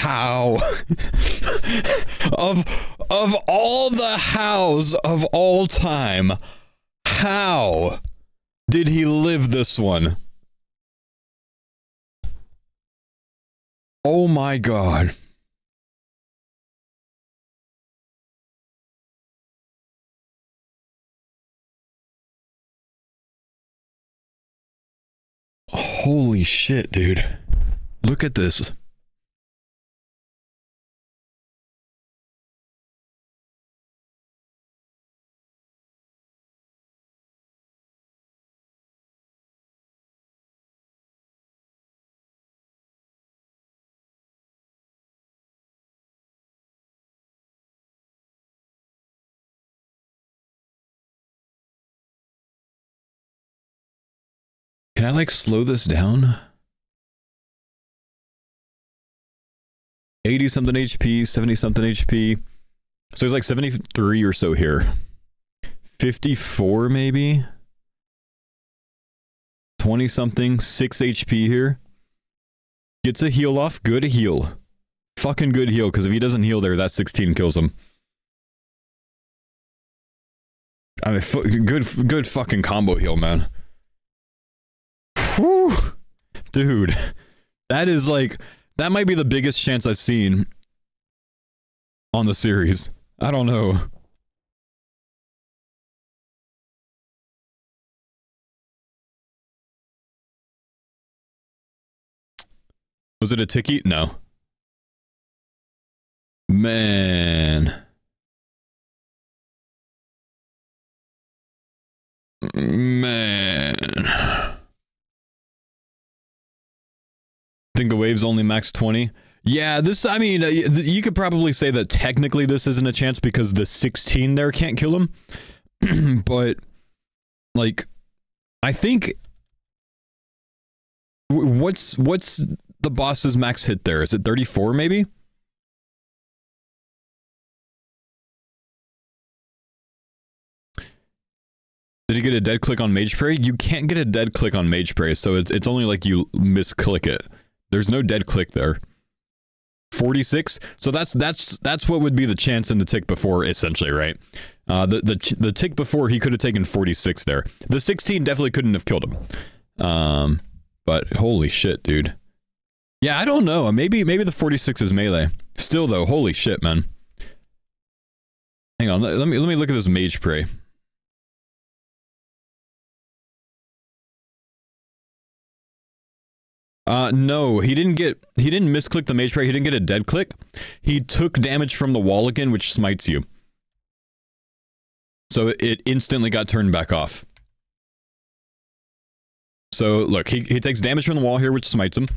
How? of all the hows of all time, how did he live this one? Oh my god. Holy shit, dude. Look at this. Can I like slow this down? 80 something HP, 70 something HP. So there's like 73 or so here. 54 maybe? 20 something, 6 HP here. Gets a heal off, good heal. Fucking good heal, because if he doesn't heal there, that 16 kills him. I mean, good fucking combo heal, man. Whew. Dude, that is like, that might be the biggest chance I've seen on the series. I don't know. Was it a ticky? No. Man. Man. Think the wave's only max 20? Yeah, this, I mean, you could probably say that technically this isn't a chance because the 16 there can't kill him. But, like, I think... What's the boss's max hit there? Is it 34 maybe? Did you get a dead click on Mage Prey? You can't get a dead click on Mage Prey, so it's only like you misclick it. There's no dead click there. 46. So that's what would be the chance in the tick before, essentially, right? The tick before, he could have taken 46 there. The 16 definitely couldn't have killed him. But holy shit, dude. Yeah, I don't know. Maybe the 46 is melee. Still though, holy shit, man. Hang on, let me look at this Mage Prey. No, he didn't misclick the Mage Prey, he didn't get a dead click. He took damage from the wall again, which smites you. So it instantly got turned back off. So look, he takes damage from the wall here, which smites him.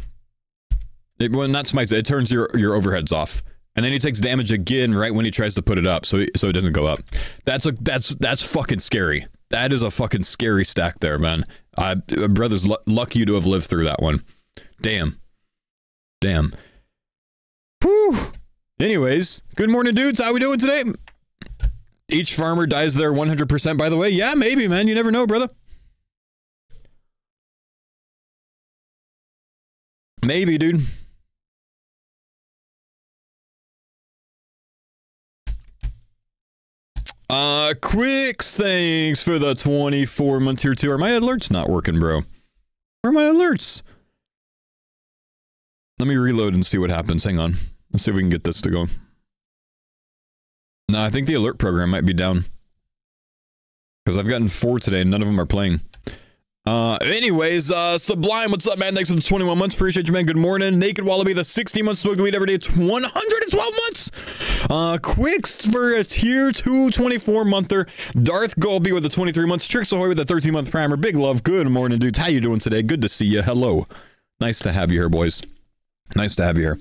Well, not smites, it turns your overheads off. And then he takes damage again right when he tries to put it up, so it doesn't go up. That's fucking scary. That is a fucking scary stack there, man. Brother's lucky to have lived through that one. Damn. Damn. Whew. Anyways, good morning, dudes. How we doing today? Each farmer dies there 100%, by the way. Yeah, maybe, man. You never know, brother. Maybe, dude. Quicks, thanks for the 24-month tier 2. Are my alerts not working, bro? Where are my alerts? Let me reload and see what happens. Hang on. Let's see if we can get this to go. No, I think the alert program might be down. Because I've gotten 4 today and none of them are playing. Anyways, Sublime, what's up, man? Thanks for the 21 months. Appreciate you, man. Good morning. Naked Wallaby, the 60 months smoking weed every day. 112 months. Quicks for a tier 2 24-monther. Darth Golby with the 23 months. Trix Ahoy with the 13-month primer. Big love. Good morning, dudes. How you doing today? Good to see you. Hello. Nice to have you here, boys. Nice to have you here.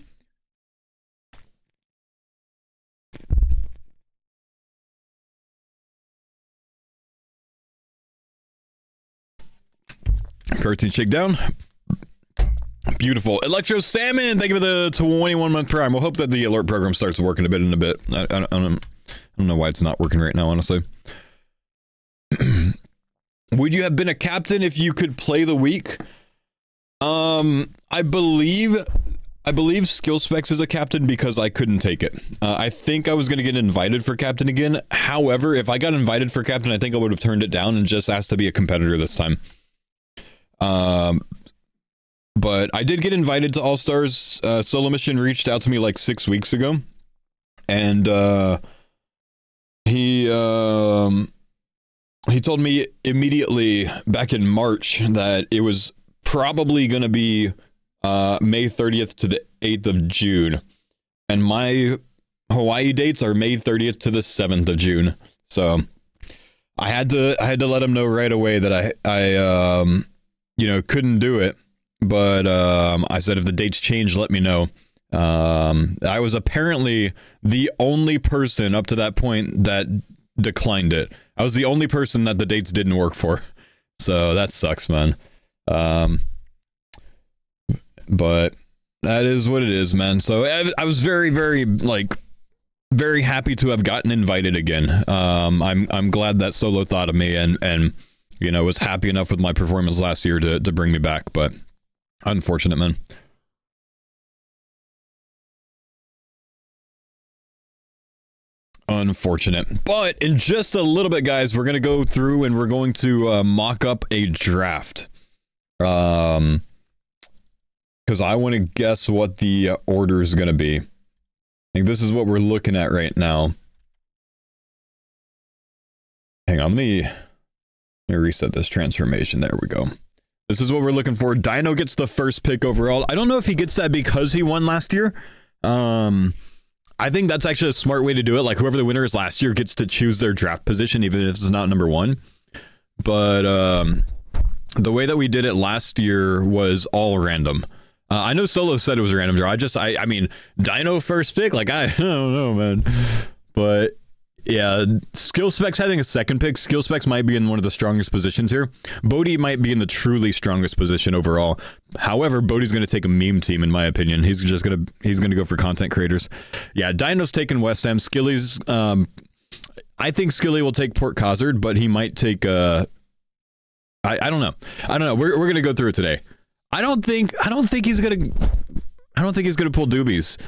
Protein shake down. Beautiful. Electro Salmon, thank you for the 21-month prime. We'll hope that the alert program starts working a bit in a bit. I don't know why it's not working right now, honestly. Would you have been a captain if you could play the week? I believe I believe Skill Specs is a captain because I couldn't take it. I think I was going to get invited for captain again. However, if I got invited for captain, I think I would have turned it down and just asked to be a competitor this time. But I did get invited to All-Stars. Solo Mission reached out to me like 6 weeks ago. And he told me immediately back in March that it was probably going to be May 30th to the 8th of June. And my Hawaii dates are May 30th to the 7th of June. So I had to let him know right away that I couldn't do it. But I said if the dates change, let me know. I was apparently the only person up to that point that declined it. I was the only person that the dates didn't work for. So that sucks, man. But that is what it is, man. So I was very, very, very happy to have gotten invited again. I'm glad that Solo thought of me and was happy enough with my performance last year to bring me back, but unfortunate, man. Unfortunate. But in just a little bit, guys, we're going to go through and we're going to mock up a draft. Because I want to guess what the order is going to be. I think this is what we're looking at right now. Hang on, let me reset this transformation. There we go. This is what we're looking for. Dino gets the first pick overall. I don't know if he gets that because he won last year. I think that's actually a smart way to do it. Like, whoever the winner is last year gets to choose their draft position, even if it's not number one. But the way that we did it last year was all random. I know Solo said it was a random draw. I mean, Dino first pick, like, I don't know, man. But yeah, Skill Specs having a second pick. Skill Specs might be in one of the strongest positions here. Bodhi might be in the truly strongest position overall. However, Bodhi's going to take a meme team, in my opinion. He's gonna go for content creators. Yeah, Dino's taking West Ham. Skilly's I think Skilly will take Port Cozard, but he might take I don't know. We're gonna go through it today. I don't think he's gonna pull doobies.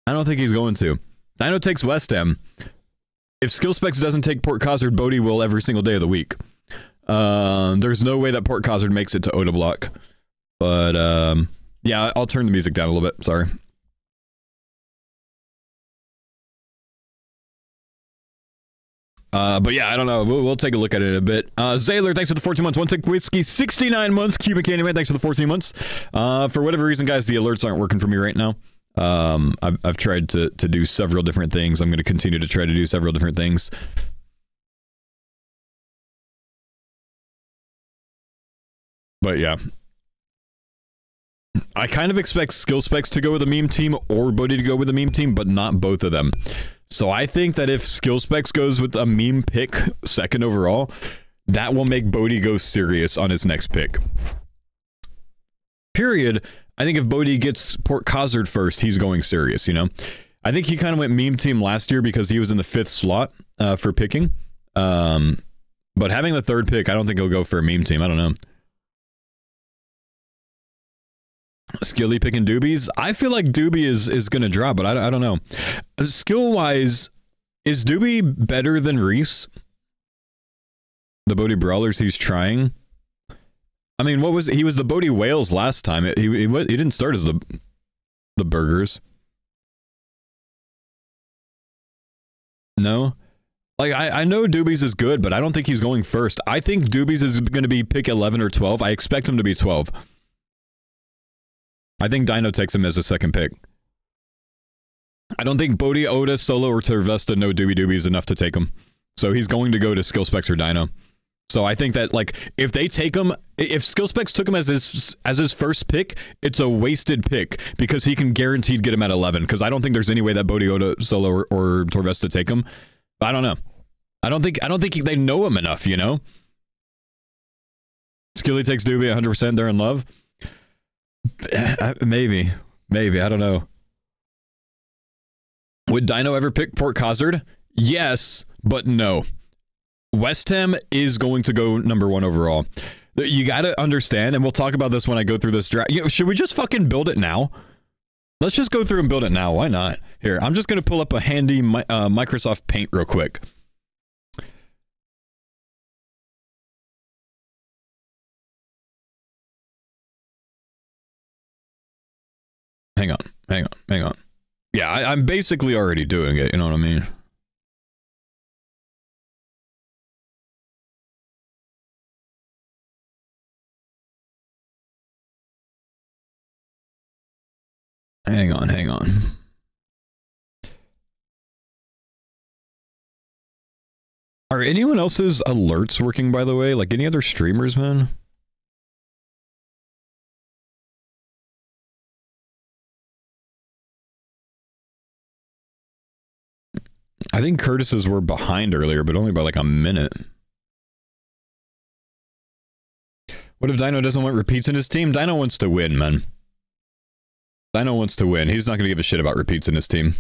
I don't think he's going to. Dino takes West Ham. If Skill Specs doesn't take Port Cozard, Bodhi will every single day of the week. There's no way that Port Cozard makes it to Oda Block. But yeah, I'll turn the music down a little bit. Sorry. But yeah, I don't know. We'll take a look at it a bit. Zaylor, thanks for the 14 months. One Tick Whiskey, 69 months. Cuban Candyman, thanks for the 14 months. For whatever reason, guys, the alerts aren't working for me right now. I've tried to do several different things. I'm going to continue to try to do several different things. But yeah. I kind of expect Skill Specs to go with a meme team or Bodhi to go with a meme team, but not both of them. So I think that if Skill Specs goes with a meme pick second overall, that will make Bodhi go serious on his next pick. Period. I think if Bodhi gets Port Cozard first, he's going serious, you know? I think he kind of went meme team last year because he was in the 5th slot for picking. But having the 3rd pick, I don't think he'll go for a meme team. I don't know. Skilly picking doobies. I feel like Doobie is going to drop, but I don't know. Skill-wise, is Doobie better than Reese? The Bodhi Brawlers he's trying? I mean, what was he was the Bodhi Whales last time. He didn't start as the Burgers. No? Like, I know Doobies is good, but I don't think he's going first. I think Doobies is going to be pick 11 or 12. I expect him to be 12. I think Dino takes him as a second pick. I don't think Bodhi, Oda, Solo, or Tervesta know Doobie is enough to take him. So he's going to go to Skill Specs or Dino. So I think that, like, if they take him, if Skill Specs took him as his first pick, it's a wasted pick because he can guaranteed get him at 11. Because I don't think there's any way that Bodhi, Oda, Solo, or Torvesta take him. But I don't know. I don't think they know him enough, you know? Skilly takes Doobie 100%. They're in love. Maybe. I don't know. Would Dino ever pick Port Cozard? Yes, but no. West Ham is going to go number 1 overall. You got to understand, and we'll talk about this when I go through this draft. You know, should we just fucking build it now? Let's just go through and build it now. Why not? Here, I'm just going to pull up a handy Microsoft Paint real quick. Hang on. Yeah, I'm basically already doing it, you know what I mean? Hang on. Are anyone else's alerts working, by the way? Like, any other streamers, man? I think Curtis's were behind earlier, but only by like a minute. What if Dino doesn't want repeats in his team? Dino wants to win, man. Dino wants to win. He's not going to give a shit about repeats in his team.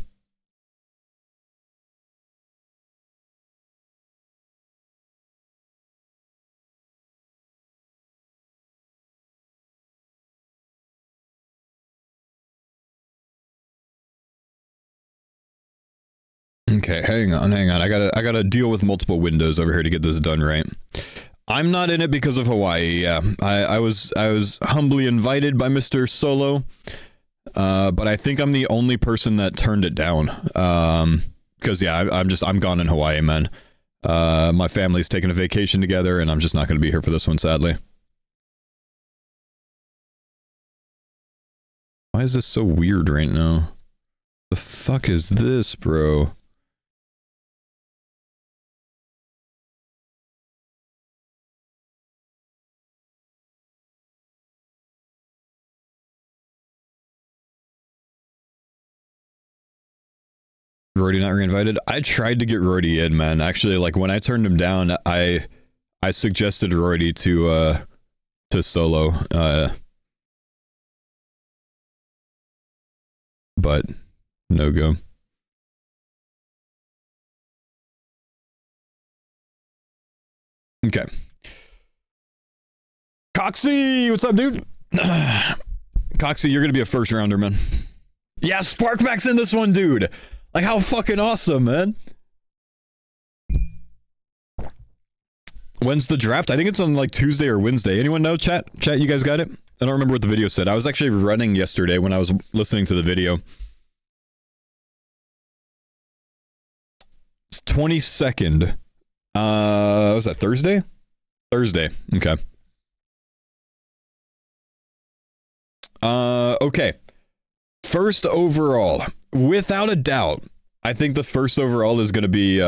Okay, hang on. I gotta deal with multiple windows over here to get this done right. I'm not in it because of Hawaii. Yeah, I was humbly invited by Mr. Solo, but I think I'm the only person that turned it down. Because yeah, I'm gone in Hawaii, man. My family's taking a vacation together, and I'm just not gonna be here for this one, sadly. Why is this so weird right now? The fuck is this, bro? Rory not reinvited? I tried to get Rory in, man. Actually, like, when I turned him down, I suggested Rory to Solo, but no go. Okay. Coxie, what's up, dude? Coxie, you're gonna be a first rounder, man. Yeah, Sparkmax in this one, dude. Like, how fucking awesome, man. When's the draft? I think it's on like Tuesday or Wednesday. Anyone know, chat? Chat, you guys got it? I don't remember what the video said. I was actually running yesterday when I was listening to the video. It's 22nd. Was that Thursday? Thursday. Okay. Okay. First overall, without a doubt, I think the first overall is going to be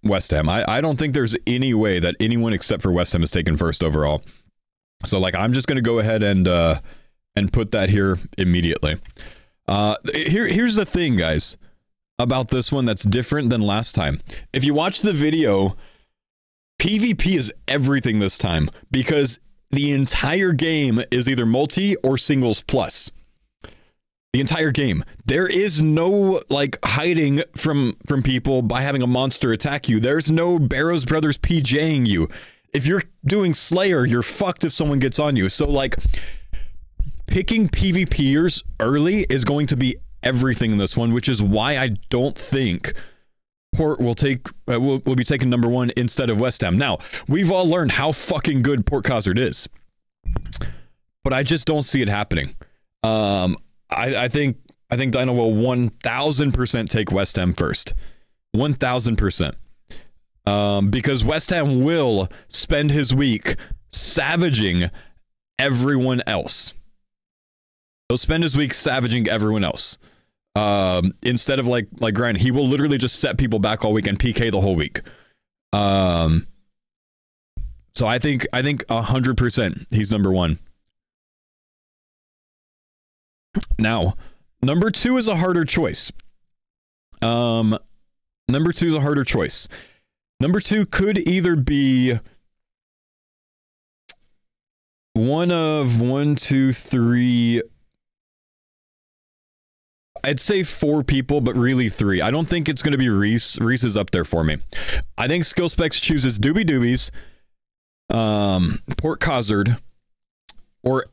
West Ham. I don't think there's any way that anyone except for West Ham is taken first overall. So, like, I'm just going to go ahead and put that here immediately. Here's the thing, guys, about this one that's different than last time. If you watch the video, PvP is everything this time because the entire game is either multi or singles plus. The entire game. There is no, like, hiding from people by having a monster attack you. There's no Barrows Brothers PJing you. If you're doing Slayer, you're fucked if someone gets on you. So, like, picking PvPers early is going to be everything in this one, which is why I don't think Port will be taking number one instead of West Ham. Now, we've all learned how fucking good Port Cosard is, but I just don't see it happening. I think Dino will 1000% take West Ham first. 1000%. Because West Ham will spend his week savaging everyone else. He'll spend his week savaging everyone else. Instead of like grinding, he will literally just set people back all week and PK the whole week. So I think 100% he's number one. Now, number two is a harder choice. Number two could either be one of 1, 2, 3. I'd say 4 people, but really 3. I don't think it's going to be Reese. Reese is up there for me. I think SkillSpecs chooses Doobie Doobies, Port Cosard, or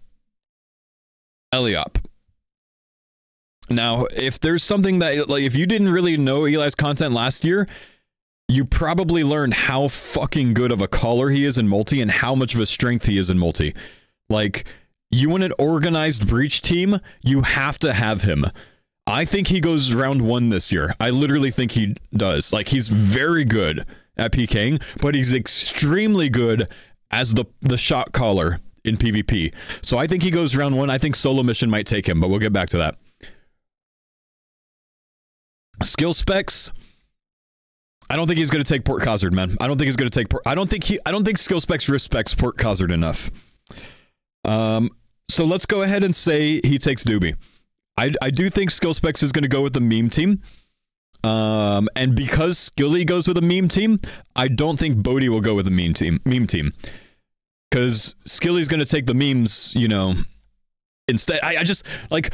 Eliop. Now, if there's something that, like, if you didn't really know Eli's content last year, you probably learned how fucking good of a caller he is in multi and how much of a strength he is in multi. Like, you want an organized breach team, you have to have him. I think he goes round 1 this year. I literally think he does. Like, he's very good at PKing, but he's extremely good as the shot caller in PvP. So I think he goes round 1. I think solo mission might take him, but we'll get back to that. Skill specs. I don't think he's going to take Port Khazard, man. I don't think he's going to take Port. I don't think skill specs respects Port Khazard enough. So let's go ahead and say he takes Doobie. I do think skill specs is going to go with the meme team. And because Skilly goes with a meme team, I don't think Bodhi will go with a meme team. Because Skilly's going to take the memes, you know, instead. I just, like,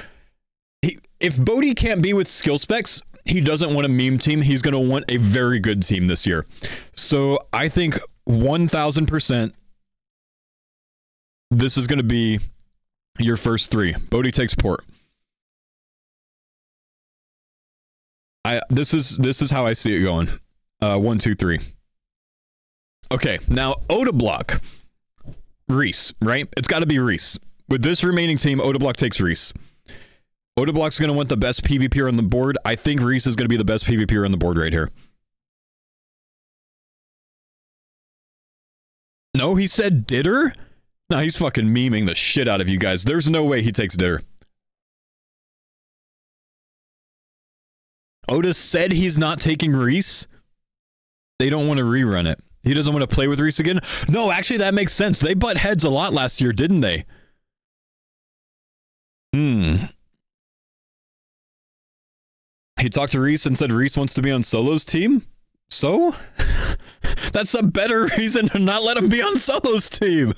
if Bodhi can't be with skill specs, he doesn't want a meme team. He's going to want a very good team this year. So I think 1000% this is going to be your first 3. Bodhi takes Port. This is how I see it going. 1, 2, 3. Okay, now Oda block. Reese, right? It's got to be Reese. With this remaining team, Oda block takes Reese. Oda block's going to want the best PvPer on the board. I think Reese is going to be the best PvPer on the board right here. No, he said Ditter? No, he's fucking memeing the shit out of you guys. There's no way he takes Ditter. Oda said he's not taking Reese. They don't want to rerun it. He doesn't want to play with Reese again. No, actually, that makes sense. They butt heads a lot last year, didn't they? He talked to Reese and said Reese wants to be on Solo's team? So? That's a better reason to not let him be on Solo's team.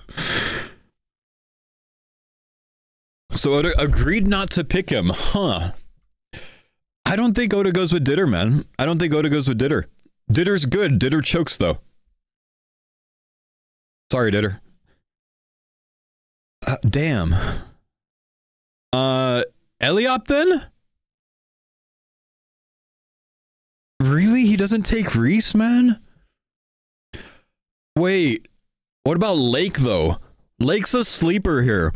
So Oda agreed not to pick him. Huh. I don't think Oda goes with Ditter, man. I don't think Oda goes with Ditter. Ditter's good. Ditter chokes, though. Sorry, Ditter. Damn. Eliop, then? Really? He doesn't take Reese, man? Wait. What about Lake, though? Lake's a sleeper here.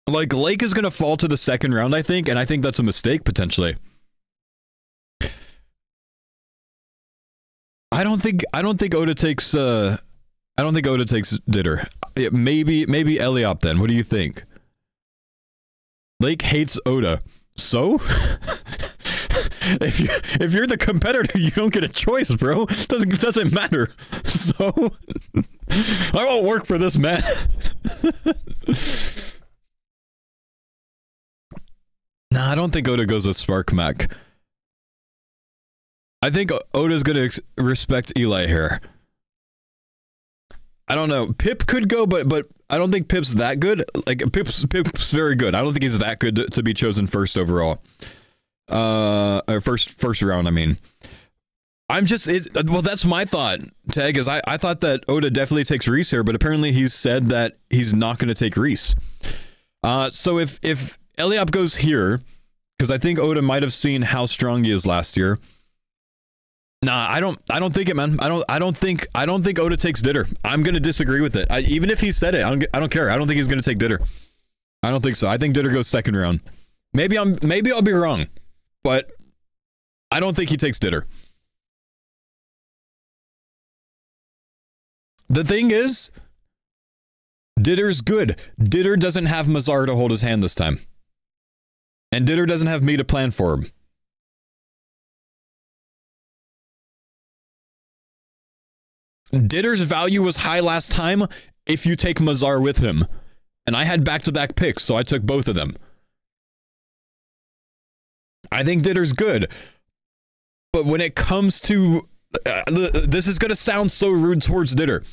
Like, Lake is going to fall to the second round, I think, and I think that's a mistake, potentially. I don't think Oda takes, I don't think Oda takes Ditter. Yeah, maybe Eliop, then. What do you think? Lake hates Oda. So? If you're the competitor, you don't get a choice, bro. Doesn't matter. So I won't work for this man. Nah, I don't think Oda goes with Spark Mac. I think Oda's gonna respect Eli here. I don't know. Pip could go, but I don't think Pip's that good. Like, Pip's very good. I don't think he's that good to be chosen first overall. First round, I mean. Well, that's my thought, Tag, is I thought that Oda definitely takes Reese here, but apparently he's said that he's not going to take Reese. So if Eliop goes here, because I think Oda might have seen how strong he is last year. Nah, I don't think it, man. I don't think Oda takes Ditter. I'm going to disagree with it. Even if he said it, I don't care. I don't think he's going to take Ditter. I don't think so. I think Ditter goes second round. Maybe I'll be wrong, but I don't think he takes Ditter. The thing is, Ditter's good. Ditter doesn't have Mazar to hold his hand this time. And Ditter doesn't have me to plan for him. Ditter's value was high last time if you take Mazar with him. And I had back-to-back picks, so I took both of them. I think Ditter's good. But when it comes to... this is going to sound so rude towards Ditter.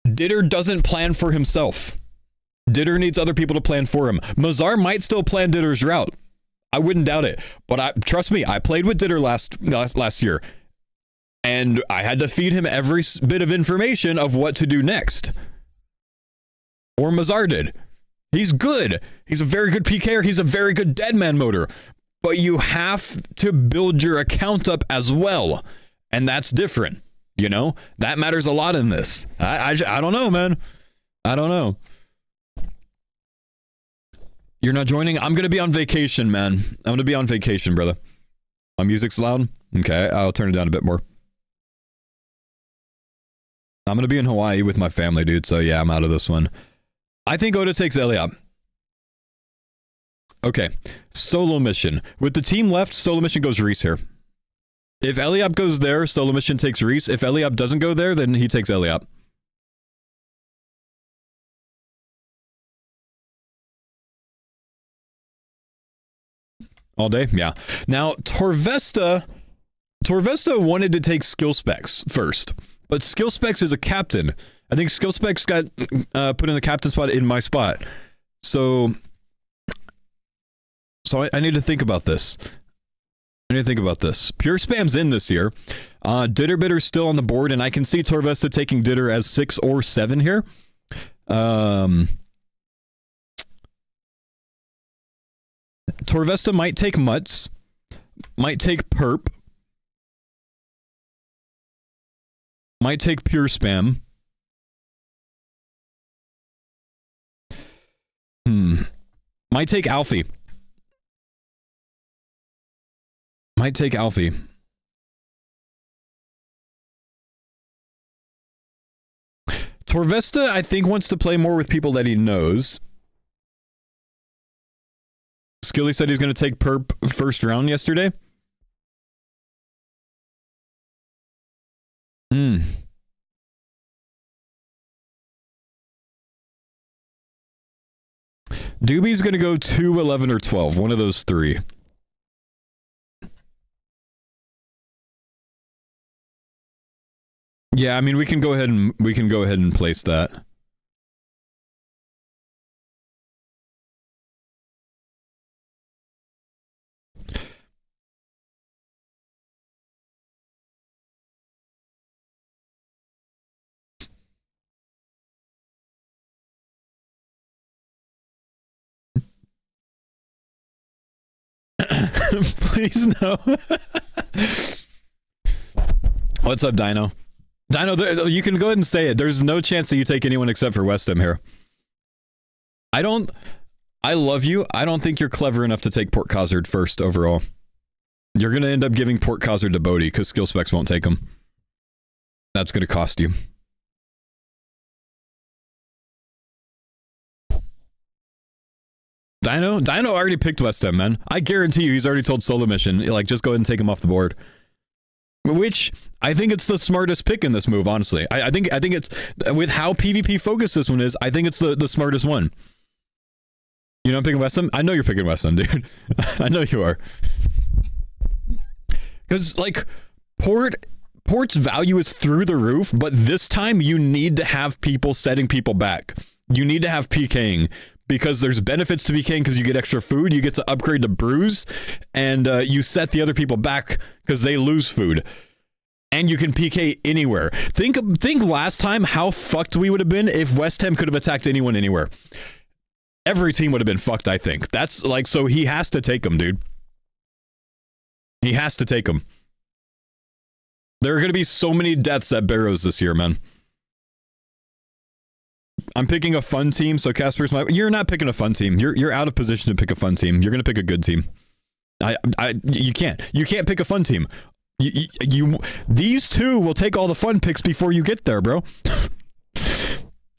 Ditter doesn't plan for himself. Ditter needs other people to plan for him. Mazar might still plan Ditter's route. I wouldn't doubt it. But trust me, I played with Ditter last year. And I had to feed him every bit of information of what to do next. Or Mazar did. He's good. He's a very good PKer. He's a very good deadman motor. But you have to build your account up as well. And that's different. You know? That matters a lot in this. I don't know, man. I don't know. You're not joining? I'm going to be on vacation, man. I'm going to be on vacation, brother. My music's loud? Okay, I'll turn it down a bit more. I'm going to be in Hawaii with my family, dude. So yeah, I'm out of this one. I think Oda takes Eliab. Okay, solo mission. With the team left, solo mission goes Reese here. If Eliab goes there, solo mission takes Reese. If Eliab doesn't go there, then he takes Eliab. All day? Yeah. Now, Torvesta wanted to take skill specs first, but skill specs is a captain. I think skill specs got put in the captain spot in my spot. So I need to think about this. Pure Spam's in this year. Ditterbitter's still on the board, and I can see Torvesta taking Ditter as 6 or 7 here. Torvesta might take Mutts. Might take Perp. Might take Pure Spam. Might take Alfie. Might take Alfie. Torvesta, I think, wants to play more with people that he knows. Skilly said he's going to take Perp first round yesterday. Doobie's going to go 2, 11, or 12. One of those three. Yeah, I mean, we can go ahead and place that. Please no. What's up, Dino? Dino, you can go ahead and say it. There's no chance that you take anyone except for West Ham here. I love you. I don't think you're clever enough to take Port Cozard first overall. You're going to end up giving Port Cozard to Bodie because skill specs won't take him. That's going to cost you. Dino already picked West Ham, man. I guarantee you he's already told solo mission. Like, just go ahead and take him off the board. Which, I think it's the smartest pick in this move, honestly. I think it's, with how PvP focused this one is, I think it's the smartest one. You know I'm picking West Ham? I know you're picking West Ham, dude. I know you are. Because, like, Port's value is through the roof, but this time you need to have people setting people back. You need to have PKing. Because there's benefits to PKing because you get extra food, you get to upgrade to brews, and you set the other people back because they lose food. And you can PK anywhere. Think last time how fucked we would have been if West Ham could have attacked anyone anywhere. Every team would have been fucked, I think. That's like, so he has to take them, dude. He has to take them. There are going to be so many deaths at Barrows this year, man. I'm picking a fun team, so Casper's my... You're not picking a fun team. You're out of position to pick a fun team. You're going to pick a good team. You can't. You can't pick a fun team. These two will take all the fun picks before you get there, bro.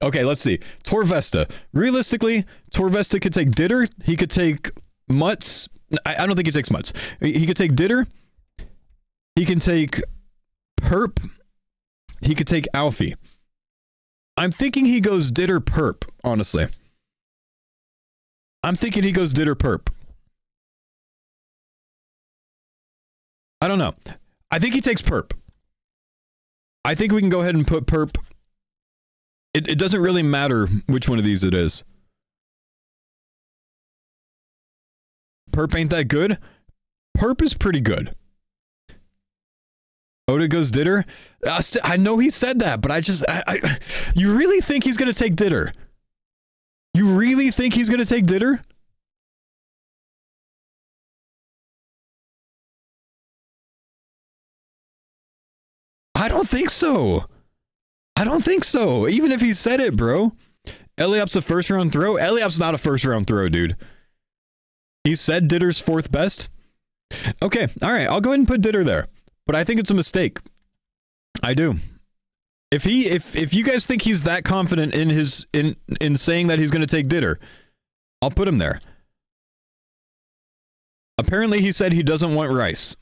Okay, let's see. Torvesta. Realistically, Torvesta could take Ditter. He could take Mutts. I don't think he takes Mutts. He could take Ditter. He can take Perp. He could take Alfie. I'm thinking he goes Ditter Perp, honestly. I'm thinking he goes Ditter Perp. I don't know. I think he takes Perp. I think we can go ahead and put Perp. It doesn't really matter which one of these it is. Perp ain't that good. Perp is pretty good. Oda goes Ditter? I know he said that, but you really think he's going to take Ditter? You really think he's going to take Ditter? don't think so. I don't think so. Even if he said it, bro. Eliop's a first round throw. Eliop's not a first round throw, dude. He said Ditter's fourth best. Okay, all right. I'll go ahead and put Ditter there. But I think it's a mistake. I do. If you guys think he's that confident in his in saying that he's going to take Ditter, I'll put him there. Apparently he said he doesn't want Rice.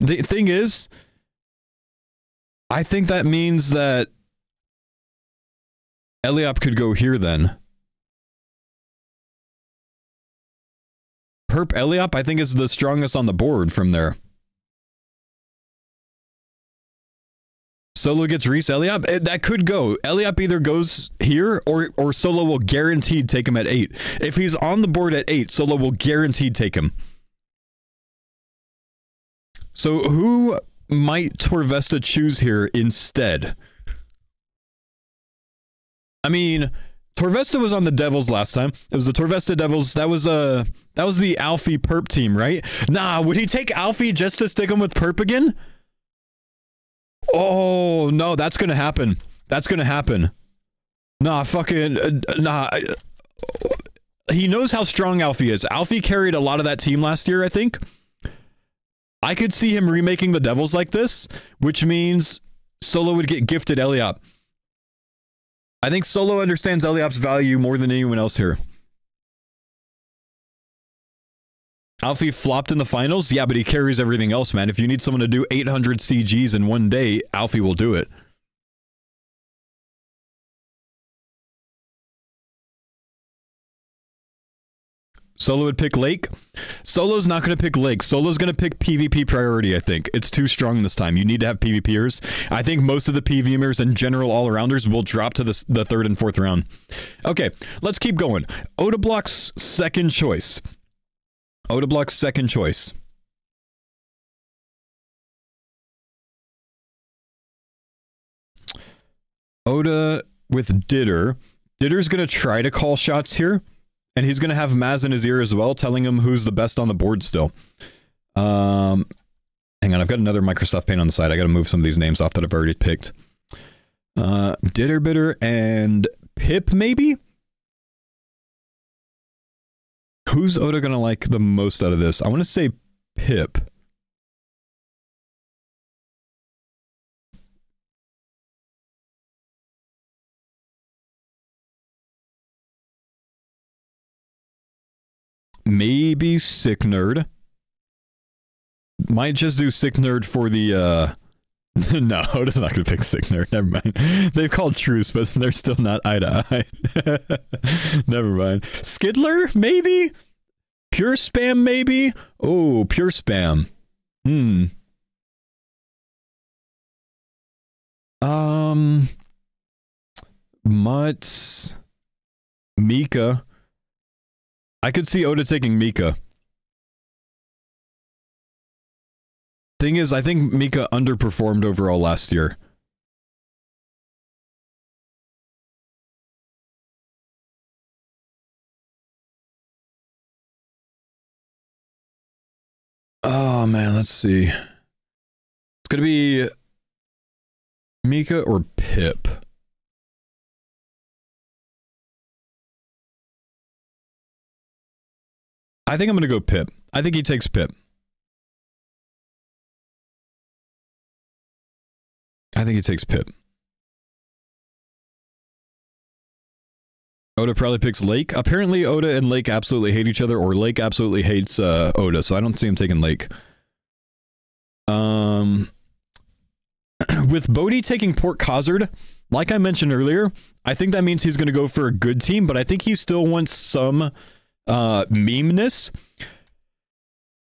The thing is, I think that means that Eliop could go here then. Perp Eliop, I think, is the strongest on the board from there. Solo gets Reese Eliop? That could go. Eliop either goes here or Solo will guaranteed take him at 8. If he's on the board at 8, Solo will guaranteed take him. So who might Torvesta choose here instead? I mean, Torvesta was on the Devils last time. It was the Torvesta Devils. That was the Alfie Perp team, right? Nah, would he take Alfie just to stick him with Perp again? Oh, no, that's gonna happen. That's gonna happen. Nah, fucking... nah. He knows how strong Alfie is. Alfie carried a lot of that team last year, I think. I could see him remaking the Devils like this, which means Solo would get gifted Eliop. I think Solo understands Eliop's value more than anyone else here. Alfie flopped in the finals? Yeah, but he carries everything else, man. If you need someone to do 800 CGs in one day, Alfie will do it. Solo would pick Lake. Solo's not going to pick Lake. Solo's going to pick PvP priority, I think. It's too strong this time. You need to have PvPers. I think most of the PvMers and general all-arounders will drop to the third and fourth round. Okay, let's keep going. Odablock's second choice. Odablock's second choice. Oda with Ditter. Ditter's going to try to call shots here. And he's going to have Maz in his ear as well, telling him who's the best on the board still. Hang on, I've got another Microsoft Paint on the side. I got to move some of these names off that I've already picked. Ditter Bitter and Pip, maybe? Who's Oda going to like the most out of this? I want to say Pip. Maybe Sick Nerd. Might just do Sick Nerd for the, no, Oda's not going to pick Sick Nerd. Never mind. They've called truce, but they're still not eye to eye. Never mind. Skidler, maybe? Pure Spam, maybe? Oh, Pure Spam. Mutts. Mika. I could see Oda taking Mika. Thing is, I think Mika underperformed overall last year. Oh man, let's see. It's gonna be Mika or Pip. I think I'm going to go Pip. I think he takes Pip. I think he takes Pip. Oda probably picks Lake. Apparently, Oda and Lake absolutely hate each other, or Lake absolutely hates Oda, so I don't see him taking Lake. With Bodhi taking Port Khazard, like I mentioned earlier, I think that means he's going to go for a good team, but I think he still wants some... meme-ness.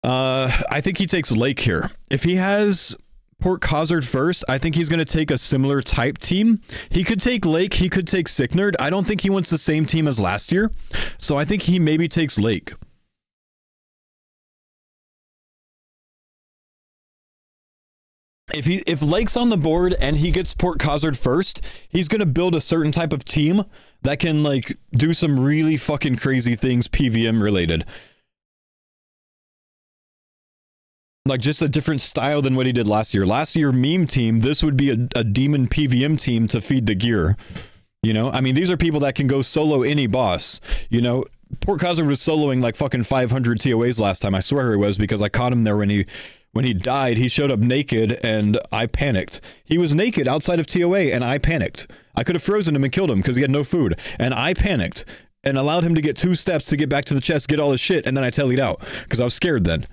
I think he takes Lake here. If he has Port Khazard first, I think he's going to take a similar type team. He could take Lake, he could take Sick Nerd. I don't think he wants the same team as last year, so I think he maybe takes Lake. If Lake's on the board and he gets Port Khazard first, he's going to build a certain type of team that can, like, do some really fucking crazy things PVM related. Like, just a different style than what he did last year. Last year, meme team, this would be a demon PVM team to feed the gear. You know? I mean, these are people that can go solo any boss. You know? Poor Khazard was soloing like fucking 500 TOAs last time. I swear he was, because I caught him there when he died. He showed up naked, and I panicked. He was naked outside of TOA, and I panicked. I could have frozen him and killed him because he had no food. And I panicked and allowed him to get 2 steps to get back to the chest, get all his shit, and then I tellied out because I was scared then.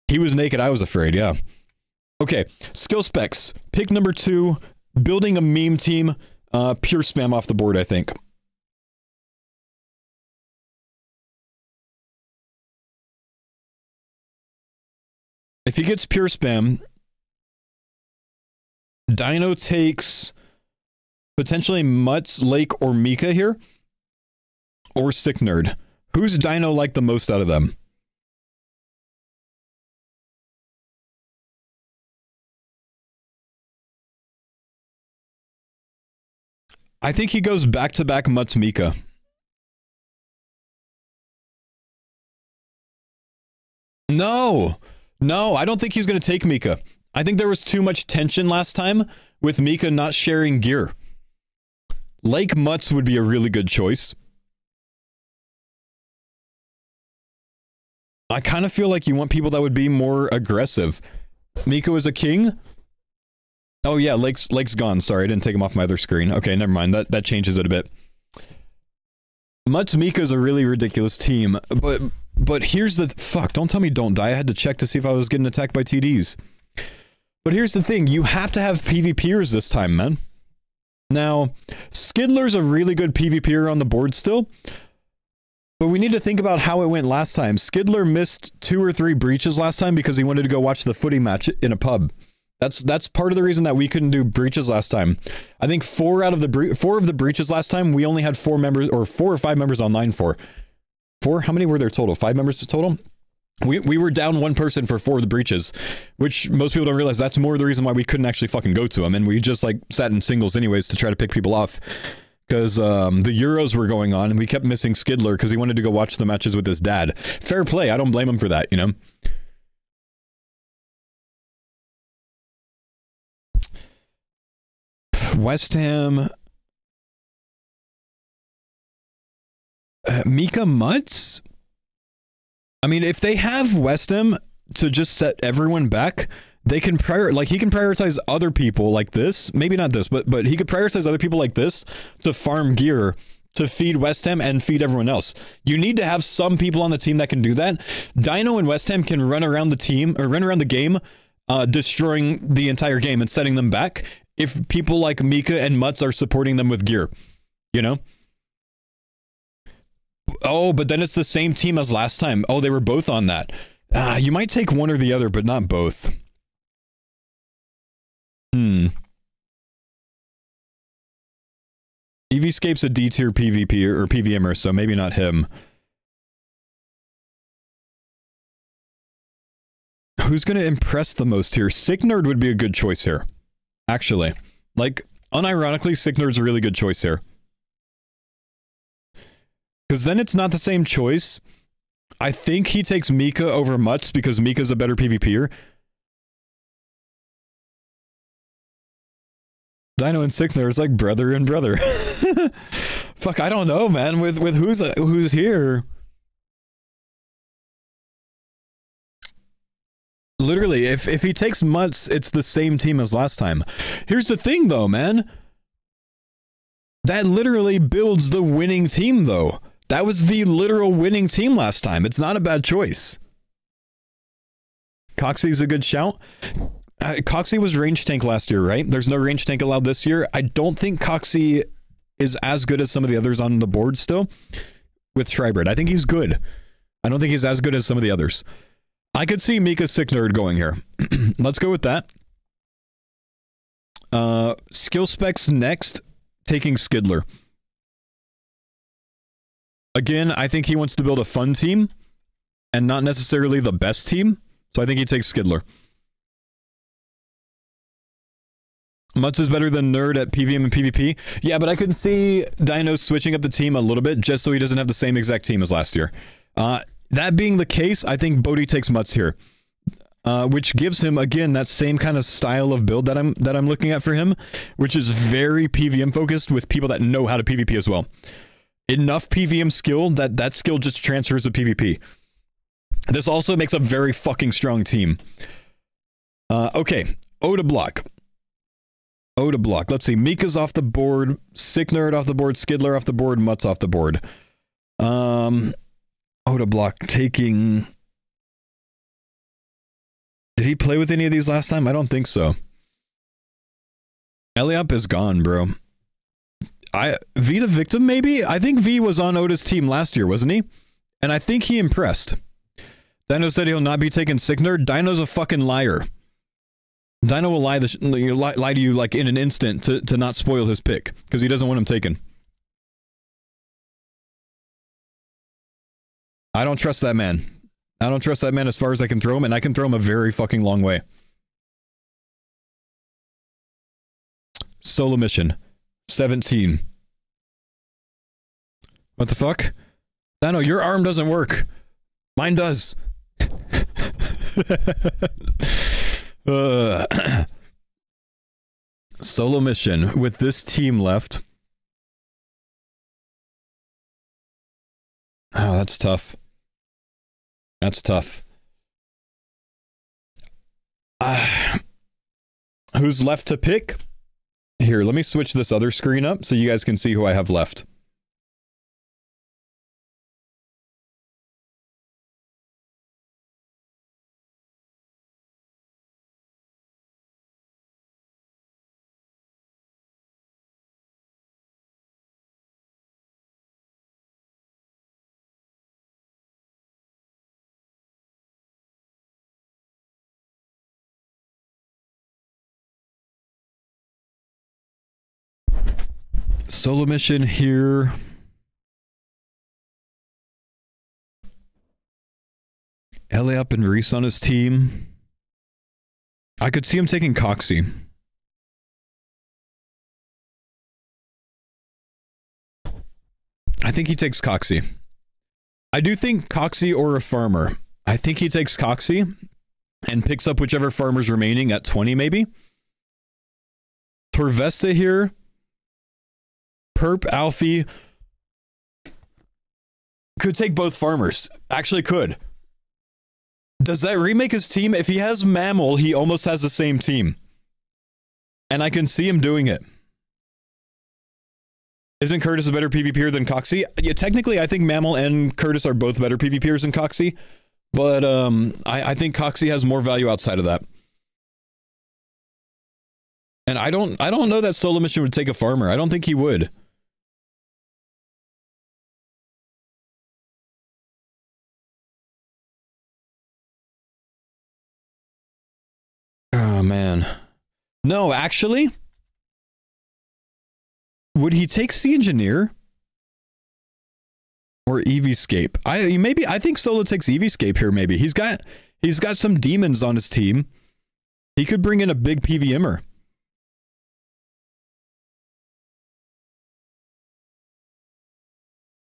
He was naked. I was afraid, yeah. Okay, skill specs. Pick number 2, building a meme team. Pure spam off the board, I think. If he gets pure spam, Dino takes potentially Mutts, Lake, or Mika here. Or Sick Nerd. Who's Dino like the most out of them? I think he goes back-to-back Mutts Mika. No! No, I don't think he's going to take Mika. I think there was too much tension last time with Mika not sharing gear. Lake Mutts would be a really good choice. I kind of feel like you want people that would be more aggressive. Mika is a king? Oh yeah, Lake's gone. Sorry, I didn't take him off my other screen. Okay, never mind. That changes it a bit. Mutts Mika is a really ridiculous team, but here's the fuck. Don't tell me don't die. I had to check to see if I was getting attacked by TDs. But here's the thing. You have to have PvPers this time, man. Now, Skidler's a really good PvPer on the board still. But we need to think about how it went last time. Skidler missed 2 or 3 breaches last time because he wanted to go watch the footy match in a pub. That's part of the reason that we couldn't do breaches last time. I think 4 of the breaches last time, we only had 4 members, or 4 or 5 members online for. 4? How many were there total? 5 members total? We were down 1 person for 4 of the breaches, which most people don't realize that's more of the reason why we couldn't actually fucking go to them, and we just like sat in singles anyways to try to pick people off. Because the Euros were going on, and we kept missing Skidler because he wanted to go watch the matches with his dad. Fair play, I don't blame him for that, you know? West Ham... Mika Mutts? I mean, if they have West Ham to just set everyone back, they can he can prioritize other people like this. Maybe not this, but he could prioritize other people like this to farm gear to feed West Ham and feed everyone else. You need to have some people on the team that can do that. Dino and West Ham can run around the team or run around the game, destroying the entire game and setting them back if people like Mika and Mutts are supporting them with gear, you know? Oh, but then it's the same team as last time. Oh, they were both on that. You might take one or the other, but not both. EVscape's a D-tier PvP or PVMer, so maybe not him. Who's going to impress the most here? Sick Nerd would be a good choice here. Actually. Like, unironically, Sick Nerd's a really good choice here. Because then it's not the same choice. I think he takes Mika over Mutts because Mika's a better PvPer. Dino and Sick Nerd is like brother and brother. Fuck, I don't know, man. With who's here. Literally, if he takes Mutts, it's the same team as last time. Here's the thing, though, man. That literally builds the winning team, though. That was the literal winning team last time. It's not a bad choice. Coxie's a good shout. Coxie was range tank last year, right? There's no range tank allowed this year. I don't think Coxie is as good as some of the others on the board still with Tribrid. I think he's good. I don't think he's as good as some of the others. I could see Mika Sick Nerd going here. Let's go with that. Skill specs next, taking Skidler. Again, I think he wants to build a fun team and not necessarily the best team. So I think he takes Skidler. Mutts is better than Nerd at PVM and PvP. Yeah, but I could see Dino switching up the team a little bit just so he doesn't have the same exact team as last year. That being the case, I think Bodhi takes Mutts here. which gives him again that same kind of style of build that I'm looking at for him, which is very PVM focused with people that know how to PvP as well. Enough PVM skill that skill just transfers to PvP. This also makes a very fucking strong team. Okay, Oda block. Oda block. Let's see. Mika's off the board. Sick Nerd off the board. Skidler off the board. Mutt's off the board. Oda block taking... Did he play with any of these last time? I don't think so. Eliop is gone, bro. V the Victim, maybe? I think V was on Oda's team last year, wasn't he? And I think he impressed. Dino said he'll not be taking Sick Nerd. Dino's a fucking liar. Dino will lie to you like in an instant to not spoil his pick because he doesn't want him taken. I don't trust that man. I don't trust that man as far as I can throw him, and I can throw him a very fucking long way. Solo mission. 17. What the fuck? Dino, your arm doesn't work. Mine does. Solo mission with this team left. Oh, that's tough. That's tough. Who's left to pick? Here, let me switch this other screen up so you guys can see who I have left. Solo mission here. Eliop and Reese on his team. I could see him taking Coxie. I think he takes Coxie. I do think Coxie or a farmer. I think he takes Coxie and picks up whichever farmer's remaining at 20 maybe. Torvesta here. Perp, Alfie could take both farmers. Actually could. Does that remake his team? If he has Mammal, he almost has the same team. And I can see him doing it. Isn't Curtis a better PvPer than Coxie? Yeah, technically, I think Mammal and Curtis are both better PvPers than Coxie. But I think Coxie has more value outside of that. And I don't know that Solo Mission would take a farmer. I don't think he would. Oh, man. No, actually, would he take Sea Engineer or Eevescape? I think Solo takes Eevescape here. Maybe he's got some demons on his team. He could bring in a big PVMer.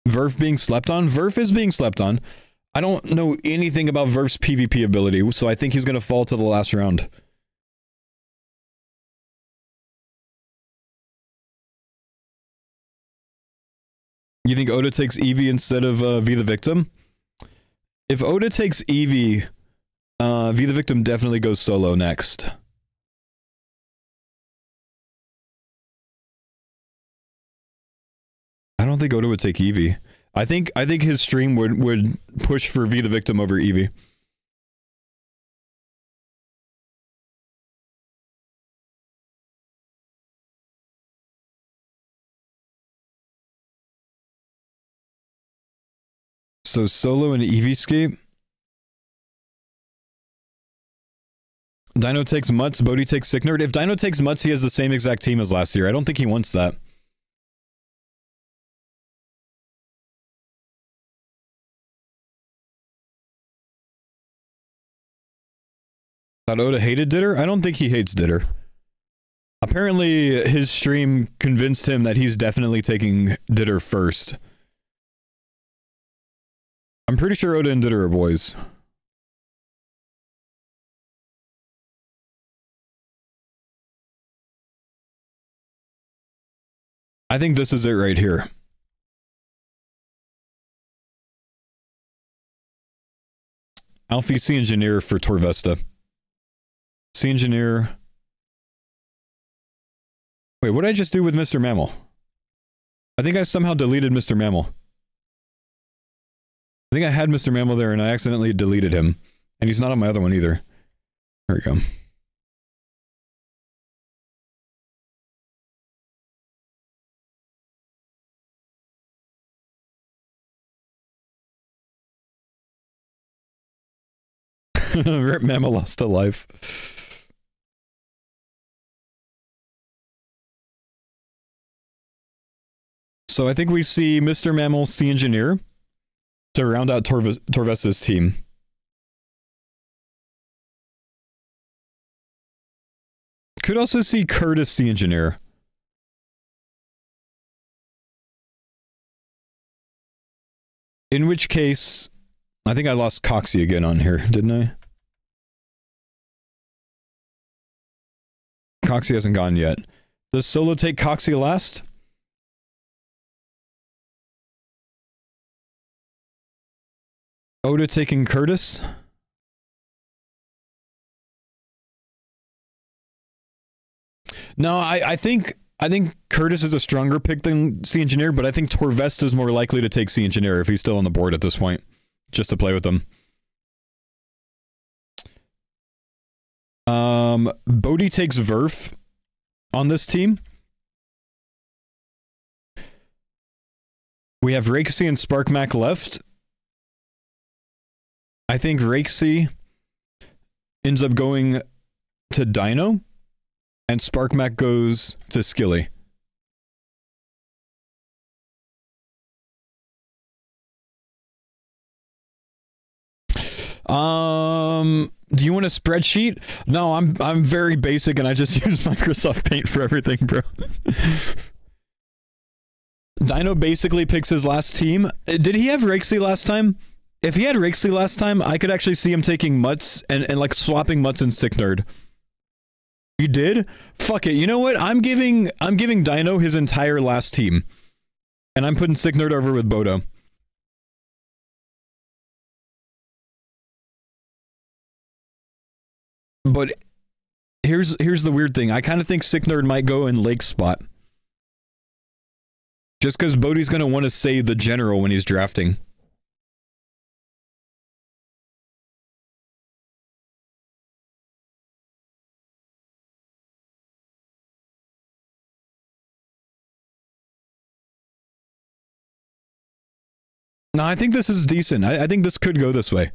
Verf being slept on. Verf is being slept on. I don't know anything about Verf's PvP ability, so I think he's going to fall to the last round. You think Oda takes Eevee instead of V the Victim? If Oda takes Eevee, V the Victim definitely goes solo next. I don't think Oda would take Eevee. I think his stream would push for V the Victim over Eevee. So Solo and Eevescape. Dino takes Mutts, Bodhi takes Sick Nerd. If Dino takes Mutts, he has the same exact team as last year. I don't think he wants that. Thought Oda hated Ditter? I don't think he hates Ditter. Apparently, his stream convinced him that he's definitely taking Ditter first. I'm pretty sure Oda and Ditter are boys. I think this is it right here. Alfie C Engineer for Torvesta. C Engineer. Wait, what did I just do with Mr. Mammal? I think I somehow deleted Mr. Mammal. I think I had Mr. Mammal there and I accidentally deleted him. And he's not on my other one either. There we go. Rip Mammal lost a life. So I think we see Mr. Mammal, C Engineer to round out Torvesta's team. Could also see Curtis, C Engineer. In which case, I think I lost Coxie again on here, didn't I? Coxie hasn't gone yet. Does Solo take Coxie last? Oda taking Curtis? No, I think Curtis is a stronger pick than C Engineer, but I think Torvesta is more likely to take C Engineer if he's still on the board at this point, just to play with them. Bodhi takes Verf on this team. We have Rakesy and Sparkmac left. I think Rakesy ends up going to Dino, and Sparkmac goes to Skilly. Do you want a spreadsheet? No, I'm very basic and I just use Microsoft Paint for everything, bro. Dino basically picks his last team. Did he have Rakesy last time? If he had Rakesy last time, I could actually see him taking Mutts and like swapping Mutts and Sick Nerd. You did? Fuck it. You know what? I'm giving Dino his entire last team. And I'm putting Sick Nerd over with Bodo. But here's the weird thing. I kind of think Sick Nerd might go in Lake spot. Just because Bodhi's going to want to say the general when he's drafting. No, I think this is decent. I think this could go this way.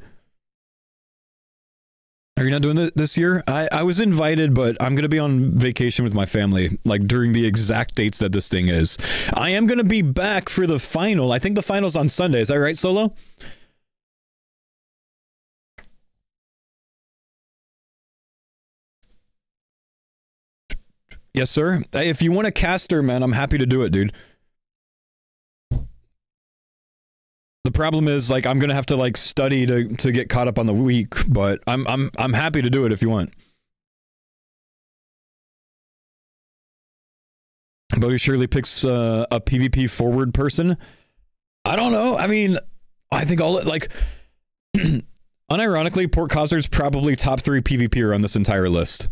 Are you not doing it this year? I was invited, but I'm going to be on vacation with my family, like during the exact dates that this thing is. I am going to be back for the final. I think the final's on Sunday. Is that right, Solo? Yes, sir. If you want a caster, man, I'm happy to do it, dude. The problem is, like, I'm gonna have to like study to get caught up on the week, but I'm happy to do it if you want. Bodhi surely picks a PvP forward person. I don't know. I mean, I think all like unironically, Port Cosser's probably top 3 PvPer on this entire list.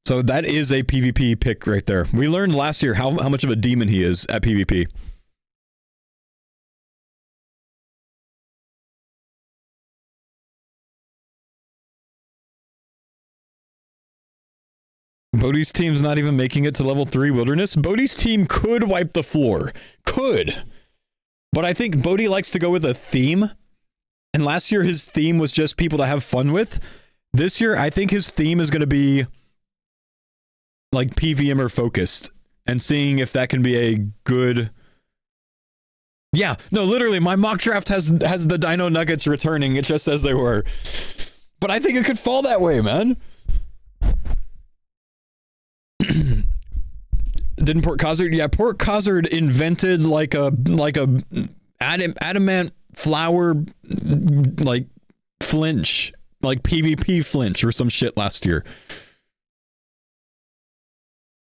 So that is a PvP pick right there. We learned last year how much of a demon he is at PvP. Bodhi's team's not even making it to level 3 wilderness. Bodhi's team could wipe the floor. Could. But I think Bodhi likes to go with a theme. And last year his theme was just people to have fun with. This year I think his theme is going to be like PVMer focused. And seeing if that can be a good... Yeah, no, literally my mock draft has the Dino Nuggets returning. It just says they were. But I think it could fall that way, man. Didn't Port Cosard? Yeah, Port Cosard invented like a adamant flower like flinch, like PvP flinch or some shit last year.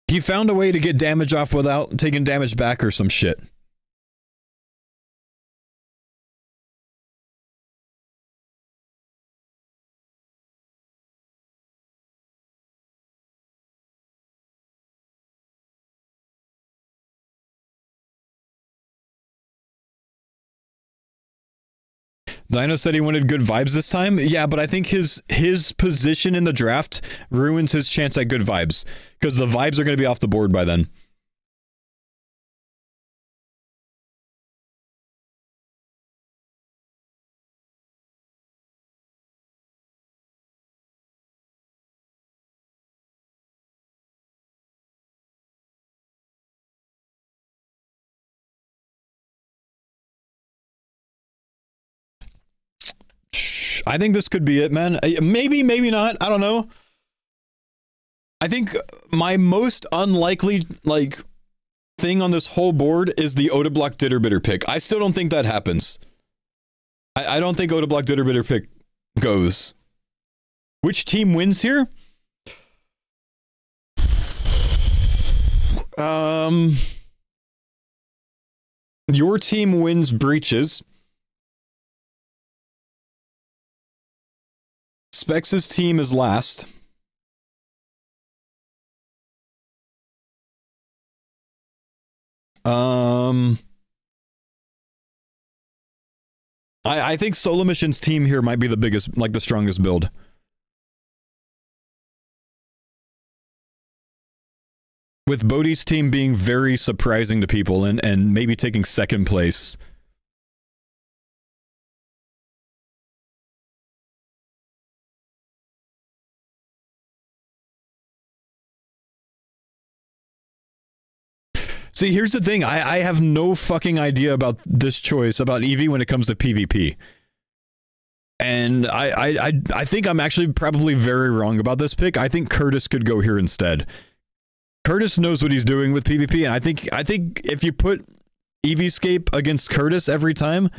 He found a way to get damage off without taking damage back or some shit. Dino said he wanted good vibes this time. Yeah, but I think his position in the draft ruins his chance at good vibes. Because the vibes are going to be off the board by then. I think this could be it, man. Maybe, maybe not. I don't know. I think my most unlikely, like, thing on this whole board is the Odablock Ditterbitter pick. I still don't think that happens. I don't think Odablock Ditterbitter pick goes. Which team wins here? Your team wins breaches. Specs' team is last. I think Solo Mission's team here might be the biggest, like the strongest build. With Bodhi's team being very surprising to people and maybe taking second place. See, here's the thing. I have no fucking idea about this choice, about Eevee when it comes to PvP. And I think I'm actually probably very wrong about this pick. I think Curtis could go here instead. Curtis knows what he's doing with PvP, and I think if you put Eeveescape against Curtis every time,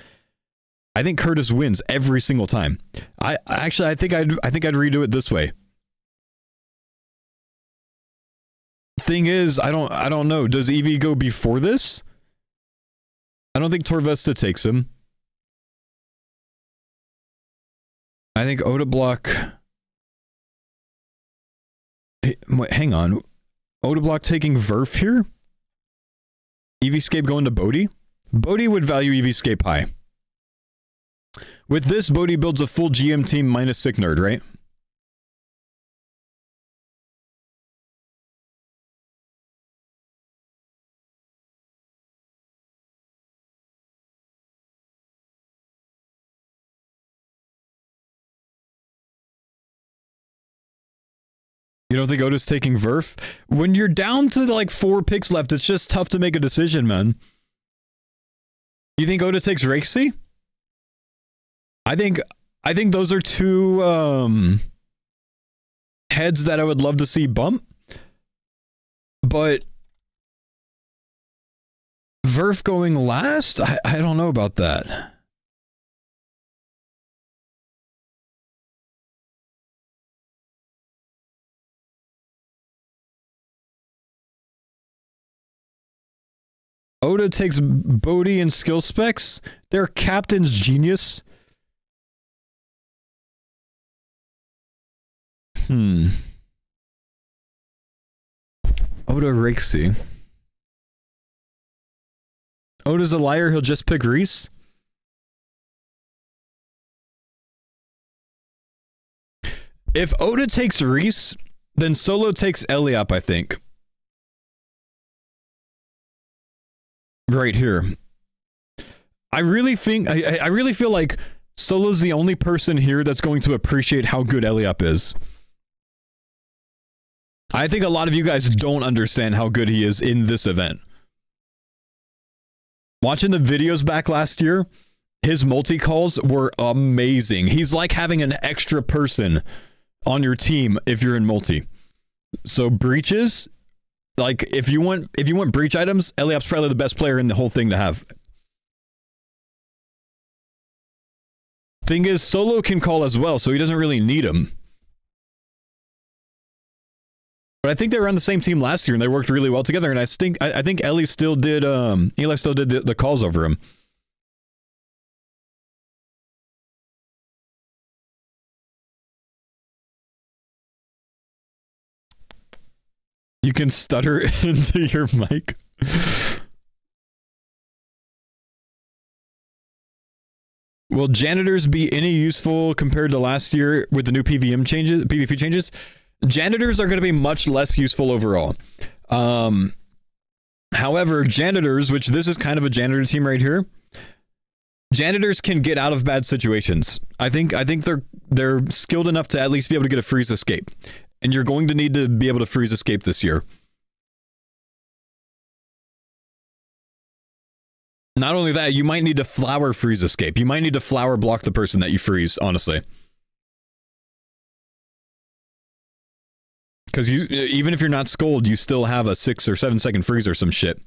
I think Curtis wins every single time. I think I'd redo it this way. Thing is, I don't know. Does Eevee go before this? I don't think Torvesta takes him. I think Odablock. Hey, wait, hang on. Odablock taking Verf here? Eeveescape going to Bodhi? Bodhi would value Eeveescape high. With this, Bodhi builds a full GM team minus Sick Nerd, right? You don't think Oda's taking Verf? When you're down to like 4 picks left, it's just tough to make a decision, man. You think Oda takes Rexy? I think those are two heads that I would love to see bump. But Verf going last? I don't know about that. Oda takes Bodhi and skill specs. They're captain's genius. Oda Rexy. Oda's a liar, he'll just pick Reese. If Oda takes Reese, then Solo takes Eliop, I think. Right here. I really think I really feel like Solo's the only person here that's going to appreciate how good Eliop is. I think a lot of you guys don't understand how good he is in this event. Watching the videos back last year, his multi-calls were amazing. He's like having an extra person on your team if you're in multi. So breaches, like if you want breach items, Eliop's probably the best player in the whole thing to have. Thing is, Solo can call as well, so he doesn't really need him. But I think they were on the same team last year and they worked really well together. And I think Eli still did the calls over him. You can stutter into your mic. Will janitors be any useful compared to last year with the new PvP changes? Janitors are going to be much less useful overall. However, janitors, which this is kind of a janitor team right here, janitors can get out of bad situations. I think they're skilled enough to at least be able to get a freeze escape. And you're going to need to be able to freeze escape this year. Not only that, you might need to flower freeze escape. You might need to flower block the person that you freeze, honestly. Because even if you're not Scold, you still have a 6 or 7 second freeze or some shit.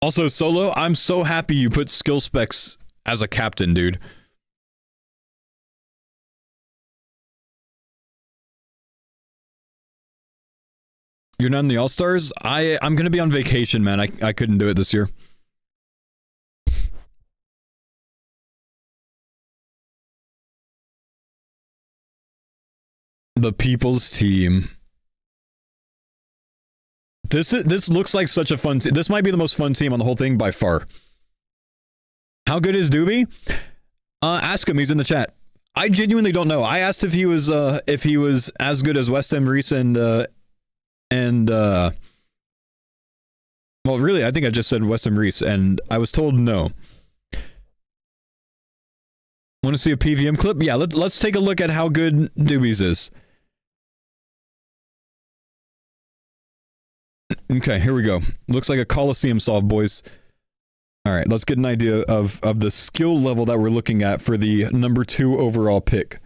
Also, Solo, I'm so happy you put skill specs as a captain, dude. You're not in the All-Stars? I'm gonna be on vacation, man. I couldn't do it this year. The People's Team. This looks like such a fun team. This might be the most fun team on the whole thing by far. How good is Doobie? Ask him. He's in the chat. I genuinely don't know. I asked if he was as good as West Ham Reese and well, really, I think I just said West Ham Reese, and I was told no. Want to see a PVM clip? Yeah, let's take a look at how good Doobies is. Okay, here we go. Looks like a Coliseum solve, boys. All right, let's get an idea of the skill level that we're looking at for the number 2 overall pick.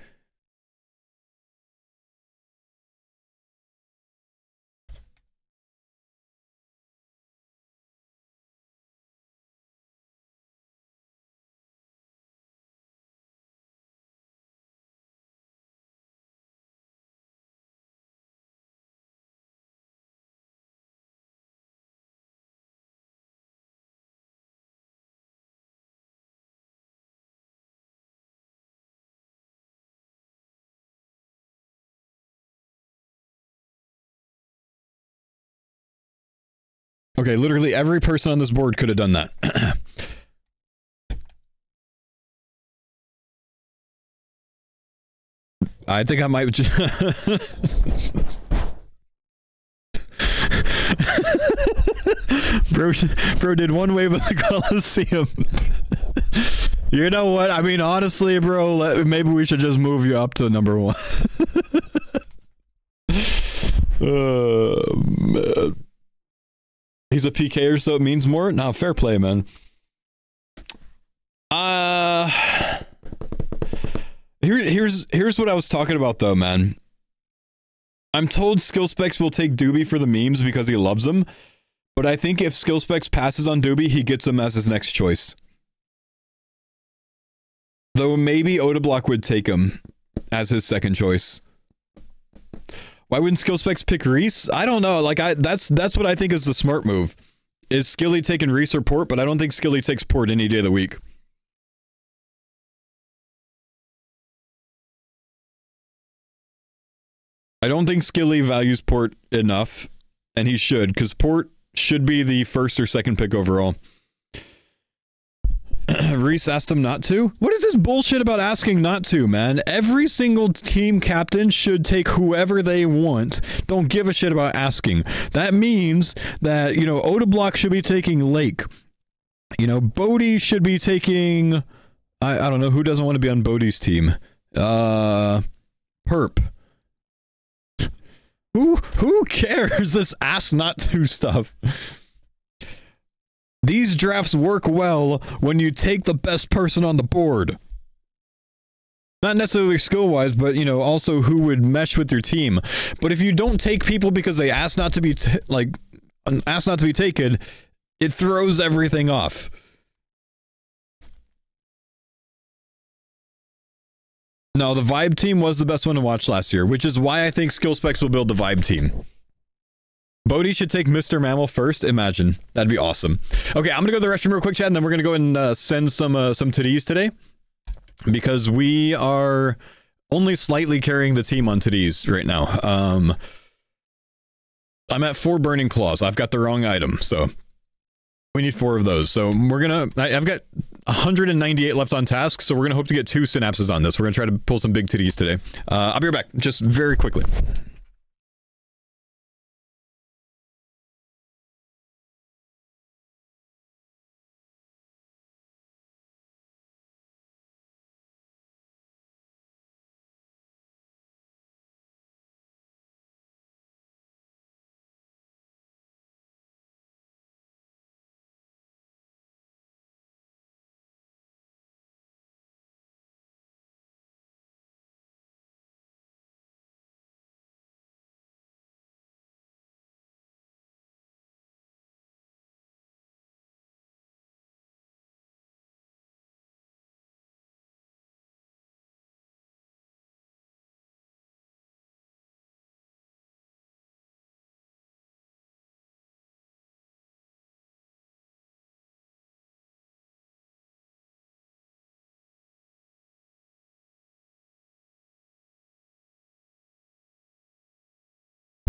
Okay, literally every person on this board could have done that. I think I might... bro did one wave of the Coliseum. You know what? I mean, honestly, bro, maybe we should just move you up to number 1. Man. He's a PKer, so it means more? Nah, fair play, man. Here's what I was talking about, though, man. I'm told Skill Specs will take Doobie for the memes because he loves them, but I think if Skill Specs passes on Doobie, he gets him as his next choice. Though maybe Odablock would take him as his second choice. Why wouldn't Skill Specs pick Reese? I don't know. Like, that's what I think is the smart move. Is Skilly taking Reese or Port? But I don't think Skilly takes Port any day of the week. I don't think Skilly values Port enough, and he should, because Port should be the first or second pick overall. Reese asked him not to? What is this bullshit about asking not to, man? Every single team captain should take whoever they want. Don't give a shit about asking. That means that, you know, Odablock should be taking Lake. You know, Bodie should be taking... I don't know, who doesn't want to be on Bodie's team? Perp. Who cares? This ask not to stuff. These drafts work well when you take the best person on the board. Not necessarily skill-wise, but, you know, also who would mesh with your team. But if you don't take people because they ask not to be, ask not to be taken, it throws everything off. No, the Vibe team was the best one to watch last year, which is why I think Skill Specs will build the Vibe team. Bodhi should take Mr. Mammal first. Imagine. That'd be awesome. Okay, I'm gonna go to the restroom real quick, chat, and then we're gonna go and send some toddies today. Because we are only slightly carrying the team on toddies right now. I'm at 4 burning claws. I've got the wrong item, so we need 4 of those. So we're gonna... I've got 198 left on task, so we're gonna hope to get 2 synapses on this. We're gonna try to pull some big titties today. I'll be right back, just very quickly.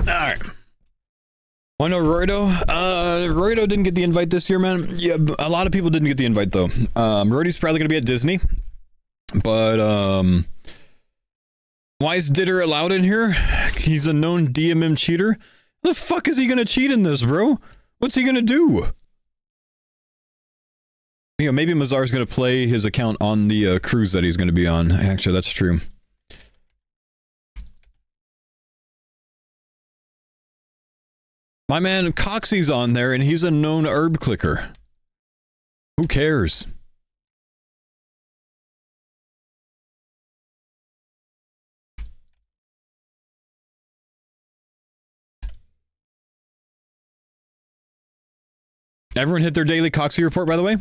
Alright. Want to know Roido? Roido didn't get the invite this year, man. Yeah, a lot of people didn't get the invite, though. Roidy's probably going to be at Disney. But, why is Ditter allowed in here? He's a known DMM cheater. The fuck is he going to cheat in this, bro? What's he going to do? You know, maybe Mazar's going to play his account on the cruise that he's going to be on. Actually, that's true. My man Coxie's on there, and he's a known herb clicker. Who cares? Everyone hit their daily Coxie report, by the way.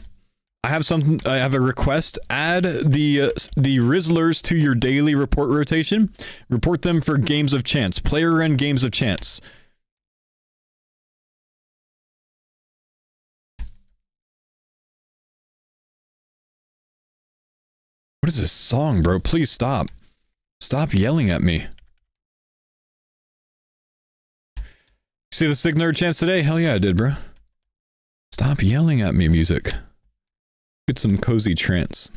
I have something. I have a request. Add the Rizzlers to your daily report rotation. Report them for games of chance. Player run games of chance. What is this song, bro? Please stop. Stop yelling at me. See the Sig Nerd chance today? Hell yeah, I did, bro. Stop yelling at me, music. Get some cozy trance.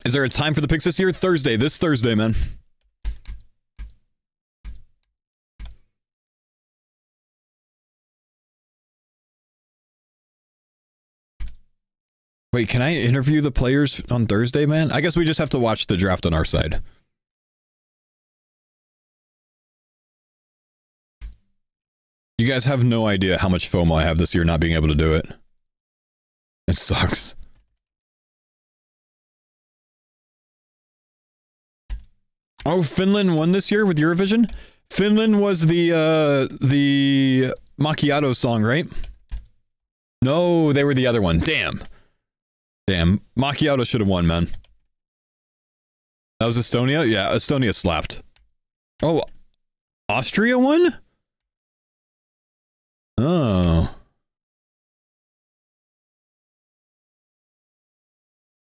Is there a time for the picks this year? Thursday. This Thursday, man. Wait, can I interview the players on Thursday, man? I guess we just have to watch the draft on our side. You guys have no idea how much FOMO I have this year not being able to do it. It sucks. Oh, Finland won this year with Eurovision? Finland was the Macchiato song, right? No, they were the other one. Damn. Damn. Macchiato should have won, man. That was Estonia? Yeah, Estonia slapped. Oh, Austria won? Oh.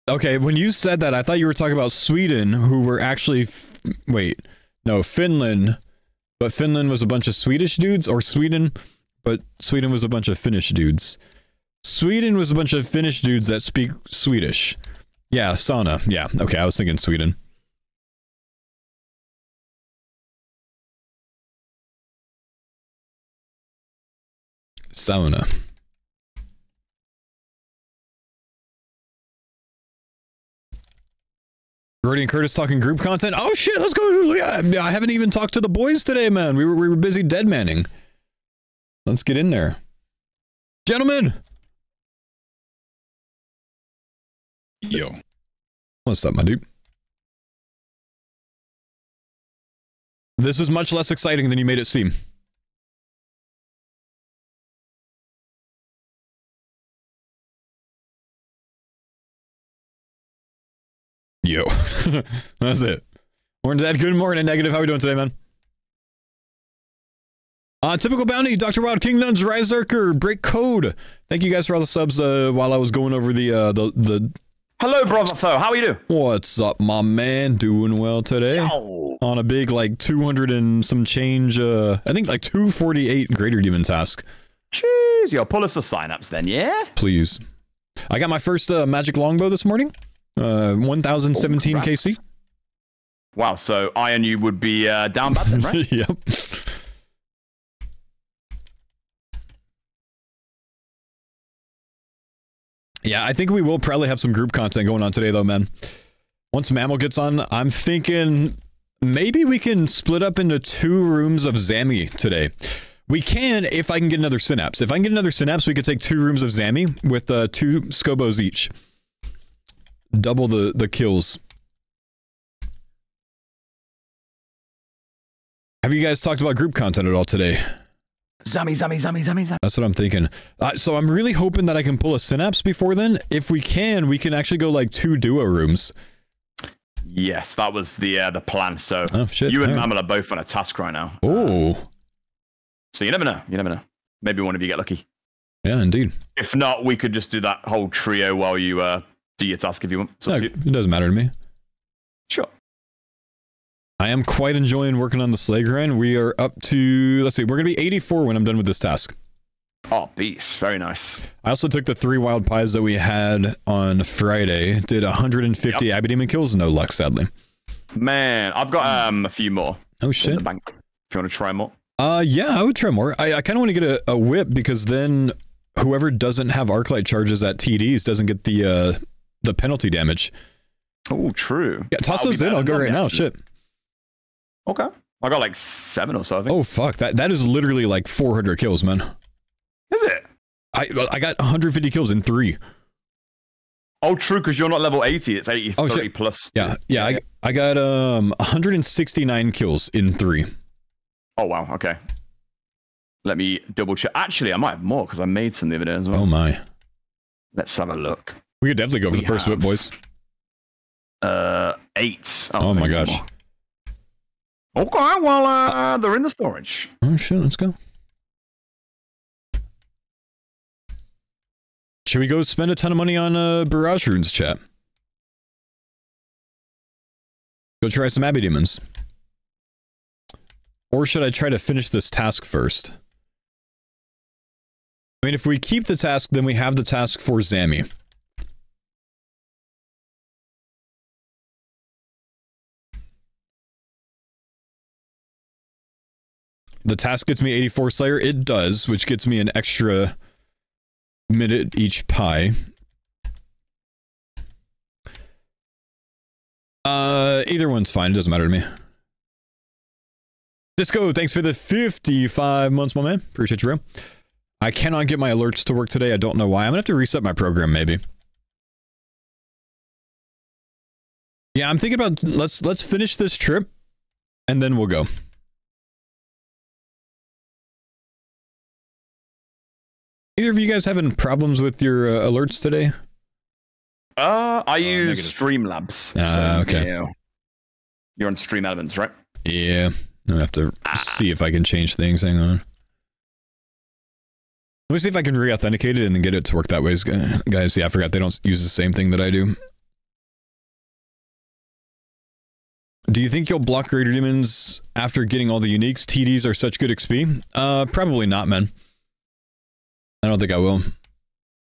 Okay, when you said that, I thought you were talking about Sweden, who were actually... Wait. No, Finland. But Finland was a bunch of Swedish dudes? Or Sweden? But Sweden was a bunch of Finnish dudes. Sweden was a bunch of Finnish dudes that speak Swedish. Yeah, sauna. Yeah, okay, I was thinking Sweden. Sauna. Brody and Curtis talking group content. Oh shit, let's go. Yeah, I haven't even talked to the boys today, man. We were busy dead manning. Let's get in there. Gentlemen! Yo. What's up, my dude? This is much less exciting than you made it seem. Yo. That's it. Orange Dad, good morning, Negative. How are we doing today, man? Typical Bounty, Dr. Wild, King Nuns, Rise Archer, Break Code. Thank you guys for all the subs while I was going over the Hello, brother Faux. How are you doing? What's up, my man? Doing well today. Yo. On a big, like, 200 and some change, I think, like, 248 Greater Demon task. Jeez, yo, pull us a synapse then, yeah? Please. I got my first magic longbow this morning. 1017 KC. Wow, so Iron you would be down bad then, right? Yep. Yeah, I think we will probably have some group content going on today, though, man. Once Mammal gets on, I'm thinking maybe we can split up into 2 rooms of Zammy today. We can if I can get another Synapse. If I can get another Synapse, we could take 2 rooms of Zammy with 2 Scobos each. Double the kills. Have you guys talked about group content at all today? Zammy. That's what I'm thinking. So I'm really hoping that I can pull a Synapse before then. If we can actually go like 2 duo rooms. Yes, that was the plan. So oh, shit. You and Mammal are both on a task right now. Oh. So you never know. You never know. Maybe one of you get lucky. Yeah, indeed. If not, we could just do that whole trio while you do your task if you want. No, it doesn't matter to me. Sure. I am quite enjoying working on the sleigh grind. We are up to, let's see, we're going to be 84 when I'm done with this task. Oh, beast. Very nice. I also took the 3 wild pies that we had on Friday. Did 150 Abbey Demon kills. No luck, sadly. Man, I've got a few more. Oh, shit. In the bank. If you want to try more. Yeah, I would try more. I kind of want to get a whip because then whoever doesn't have Arclight charges at TDs doesn't get the penalty damage. Oh, true. Yeah, toss those in. I'll go right now. Shit. Okay. I got like 7 or so, I think. Oh, fuck. That is literally like 400 kills, man. Is it? I got 150 kills in 3. Oh, true, because you're not level 80. It's 80, oh, 30 shit. plus. Yeah. I got 169 kills in 3. Oh, wow. Okay. Let me double check. Actually, I might have more because I made some the other day as well. Oh, my. Let's have a look. We could definitely go for the first whip, boys. 8. Oh my gosh. More. Okay, well, they're in the storage. Oh, shit. Let's go. Should we go spend a ton of money on Barrage Runes, chat? Go try some Abbey Demons. Or should I try to finish this task first? I mean, if we keep the task, then we have the task for Zammy. The task gets me 84 Slayer. It does, which gets me an extra minute each pie. Either one's fine. It doesn't matter to me. Disco, thanks for the 55 months, my man. Appreciate you, bro. I cannot get my alerts to work today. I don't know why. I'm gonna have to reset my program, maybe. Yeah, I'm thinking about let's finish this trip, and then we'll go. Either of you guys having problems with your alerts today? I use Streamlabs. So, okay. Yeah. You're on Stream Elements, right? Yeah. I have to see if I can change things. Hang on. Let me see if I can re-authenticate it and then get it to work that way, guys. Yeah, I forgot they don't use the same thing that I do. Do you think you'll block Greater Demons after getting all the uniques? TDs are such good XP? Probably not, man. I don't think I will.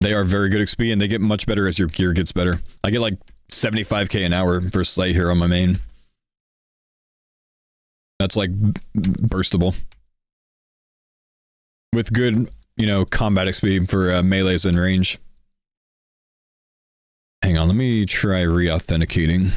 They are very good XP, and they get much better as your gear gets better. I get like 75k an hour for Slay here on my main. That's like burstable. With good, you know, combat XP for melees and range. Hang on, let me try re-authenticating.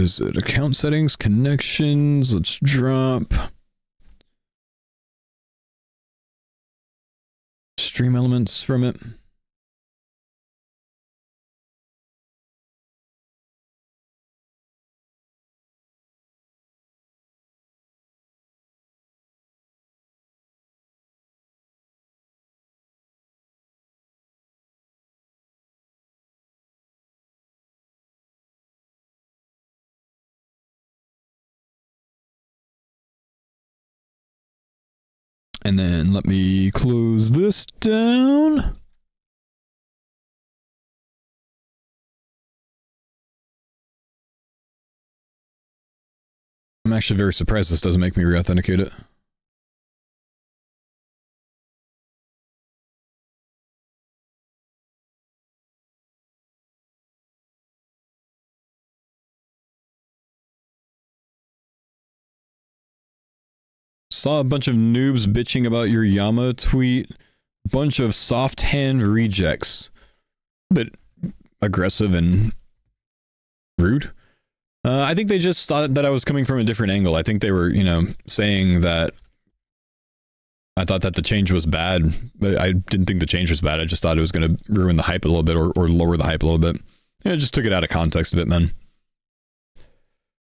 is it? Account settings, connections. Let's drop stream elements from it. And then let me close this down. I'm actually very surprised this doesn't make me re-authenticate it. Saw a bunch of noobs bitching about your Yama tweet. Bunch of soft hand rejects. A bit aggressive and rude. I think they just thought that I was coming from a different angle. I think they were, you know, saying that I thought that the change was bad, but I didn't think the change was bad. I just thought it was going to ruin the hype a little bit or lower the hype a little bit. Yeah, I just took it out of context a bit, man.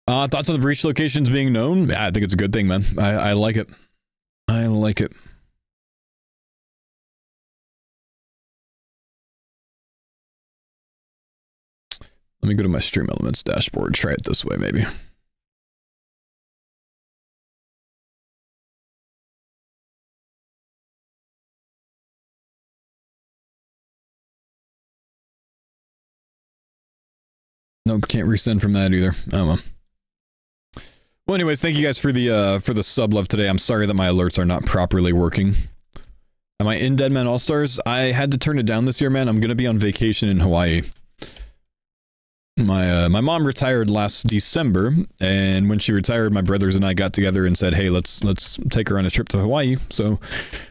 Thoughts on the breach locations being known? Yeah, I think it's a good thing, man. I like it. I like it. Let me go to my stream elements dashboard. Try it this way, maybe. Nope, can't resend from that either. Oh well. Well, anyways, thank you guys for the sub love today. I'm sorry that my alerts are not properly working. Am I in Deadman All-Stars? I had to turn it down this year, man. I'm gonna be on vacation in Hawaii. My mom retired last December, and when she retired, my brothers and I got together and said, "Hey, let's take her on a trip to Hawaii." So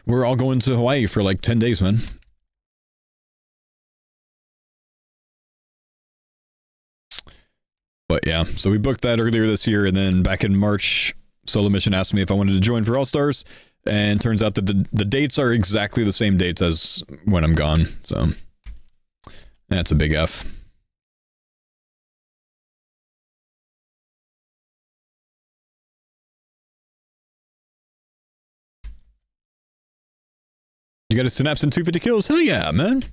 we're all going to Hawaii for like 10 days, man. But yeah, so we booked that earlier this year, and then back in March, Solo Mission asked me if I wanted to join for All-Stars, and turns out that the dates are exactly the same dates as when I'm gone, so that's a big F. You got a synapse and 250 kills? Hell yeah, man.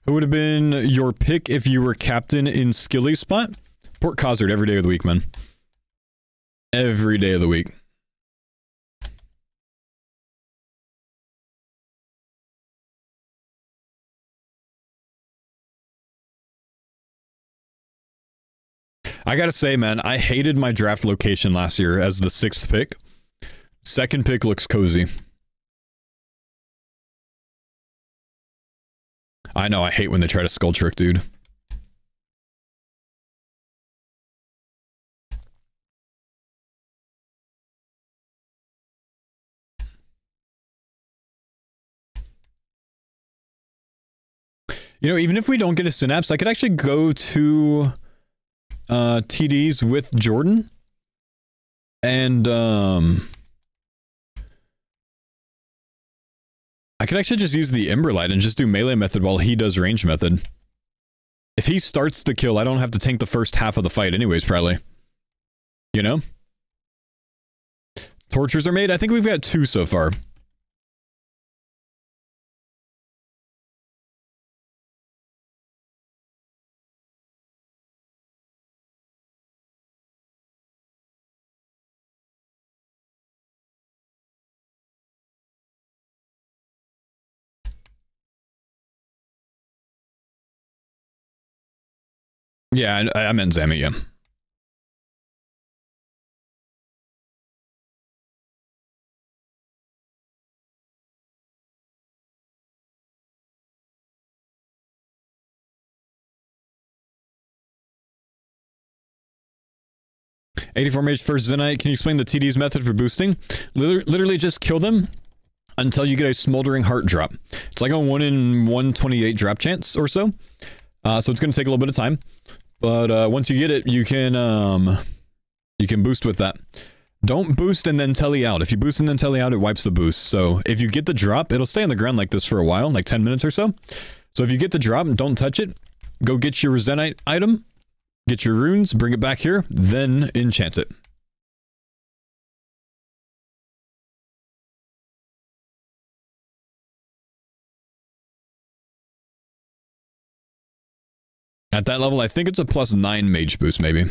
Who would have been your pick if you were captain in Skilly spot? Port Cosard every day of the week, man. Every day of the week. I gotta say, man, I hated my draft location last year as the 6th pick. 2nd pick looks cozy. I know, I hate when they try to skull trick, dude. You know, even if we don't get a synapse, I could actually go to TDs with Jordan. And I could actually just use the Emberlight and just do melee method while he does range method. If he starts the kill, I don't have to tank the first half of the fight anyways, probably. You know? Tortures are made? I think we've got 2 so far. Yeah, I meant Zami, yeah. 84 mage first Zenite. Can you explain the TD's method for boosting? Literally just kill them until you get a Smoldering Heart drop. It's like a 1 in 128 drop chance or so. So it's going to take a little bit of time. But once you get it, you can boost with that. Don't boost and then telly out. If you boost and then telly out, it wipes the boost. So if you get the drop, it'll stay on the ground like this for a while, like 10 minutes or so. So if you get the drop, don't touch it. Go get your Zenite item, get your runes, bring it back here, then enchant it. At that level, I think it's a +9 mage boost, maybe.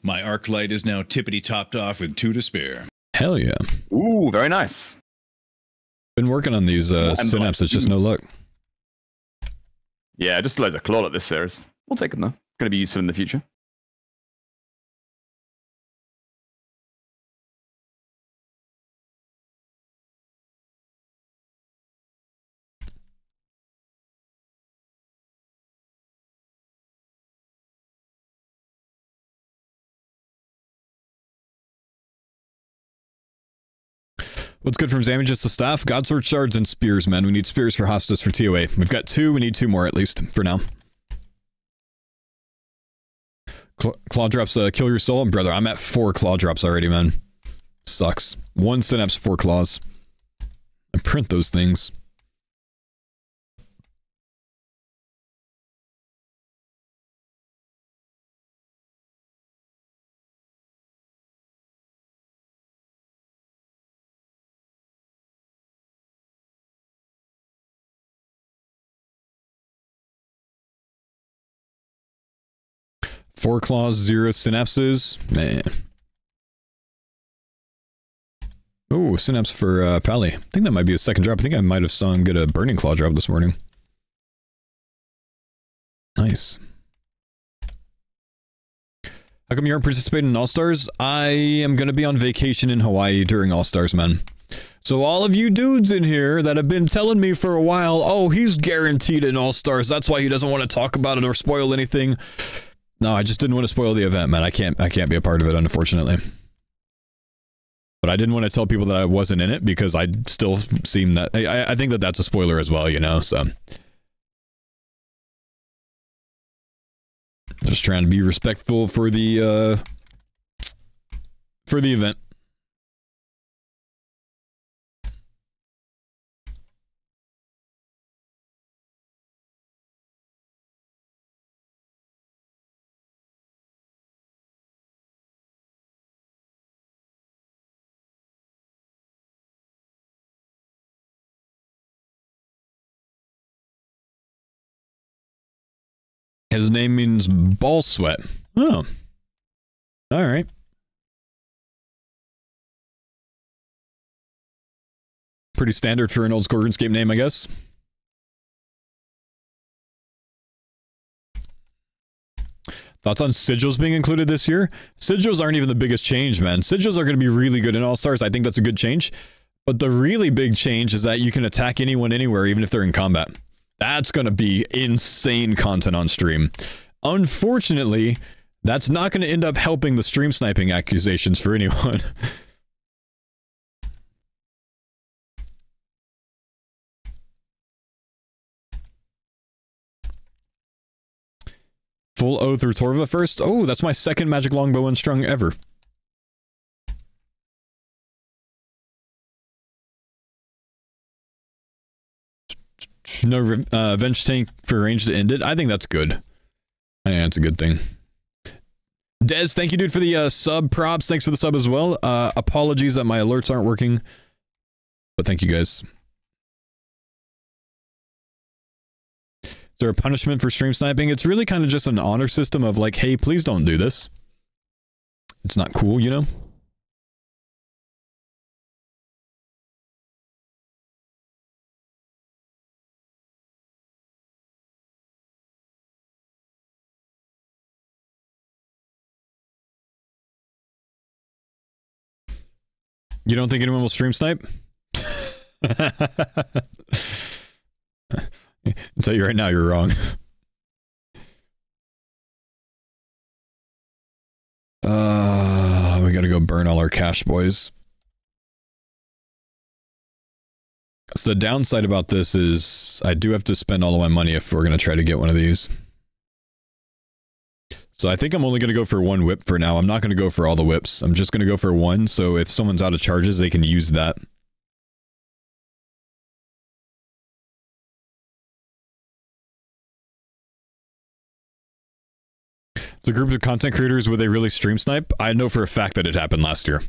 My arc light is now tippity topped off with 2 to spare. Hell yeah. Ooh, very nice. Been working on these synapses, just no luck. Yeah, just loads of claw at this series. We'll take them though. Going to be useful in the future. What's good from Zami? Just the staff, Godsword shards, and spears, man. We need spears for Hostas for TOA. We've got 2, we need 2 more at least, for now. Claw drops, kill your soul. Brother, I'm at 4 claw drops already, man. Sucks. 1 synapse, 4 claws. I print those things. Four claws, 0 synapses. Man. Oh, synapse for Pally. I think that might be a second drop. I think I might have saw him get a burning claw drop this morning. Nice. How come you aren't participating in All-Stars? I am going to be on vacation in Hawaii during All-Stars, man. So all of you dudes in here that have been telling me for a while, oh, he's guaranteed in All-Stars, that's why he doesn't want to talk about it or spoil anything. No, I just didn't want to spoil the event, man. I can't be a part of it, unfortunately. But I didn't want to tell people that I wasn't in it because I still seem that I think that that's a spoiler as well, you know. So just trying to be respectful for the event. His name means ball sweat. Oh. All right. Pretty standard for an old school RuneScape name, I guess. Thoughts on sigils being included this year? Sigils aren't even the biggest change, man. Sigils are going to be really good in All-Stars. I think that's a good change. But the really big change is that you can attack anyone anywhere, even if they're in combat. That's going to be insane content on stream. Unfortunately, that's not going to end up helping the stream sniping accusations for anyone. Full O through Torva first? Oh, that's my second magic longbow unstrung ever. No Venge tank for range to end it. I think that's good. I think that's a good thing. Dez, thank you, dude, for the sub props. Thanks for the sub as well. Apologies that my alerts aren't working. But thank you, guys. Is there a punishment for stream sniping? It's really kind of just an honor system of like, hey, please don't do this. It's not cool, you know? You don't think anyone will stream snipe? I'll tell you right now, you're wrong. go burn all our cash, boys. So the downside about this is I do have to spend all of my money if we're going to try to get one of these. So I think I'm only going to go for one whip for now. I'm not going to go for all the whips. I'm just going to go for one, so if someone's out of charges, they can use that. The group of content creators, would they really stream snipe? I know for a fact that it happened last year.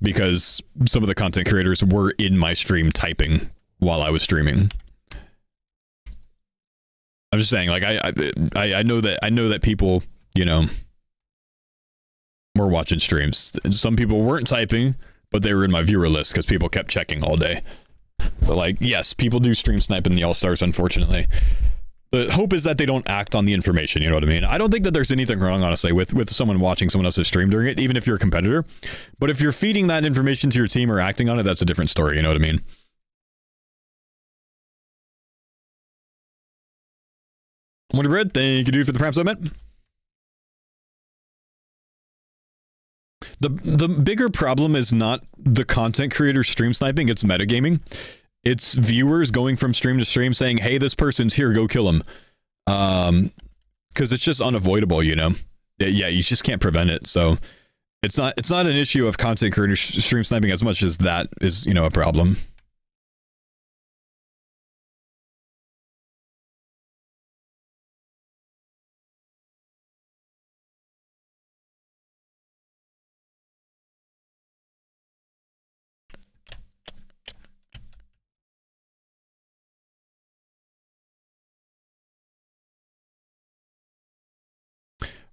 Because some of the content creators were in my stream typing while I was streaming. I'm just saying, like, I know that people, you know, were watching streams. Some people weren't typing, but they were in my viewer list because people kept checking all day. But like, yes, people do stream snipe in the All-Stars, unfortunately. The hope is that they don't act on the information, you know what I mean? I don't think that there's anything wrong, honestly, with someone watching someone else's stream during it, even if you're a competitor. But if you're feeding that information to your team or acting on it, that's a different story, you know what I mean? Wonder Bread, thank you, dude, for the Prime Summit. The bigger problem is not the content creator stream sniping, it's metagaming. It's viewers going from stream to stream saying, hey, this person's here, go kill him. Because it's just unavoidable, you know? Yeah, you just can't prevent it. So it's not an issue of content creators stream sniping as much as that is, you know, a problem.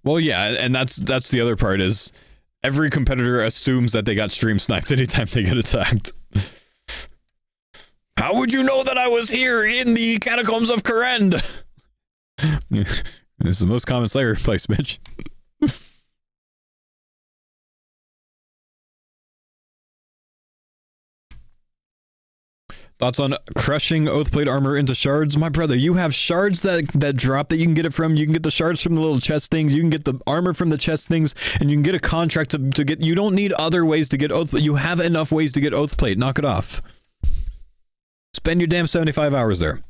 Well, yeah, and that's the other part is every competitor assumes that they got stream sniped anytime they get attacked. How would you know that I was here in the catacombs of Karend? It's the most common Slayer place, bitch. Thoughts on crushing Oathplate armor into shards? My brother, you have shards that drop that you can get it from. You can get the shards from the little chest things. You can get the armor from the chest things. And you can get a contract to get... You don't need other ways to get Oathplate. You have enough ways to get Oathplate. Knock it off. Spend your damn 75 hours there.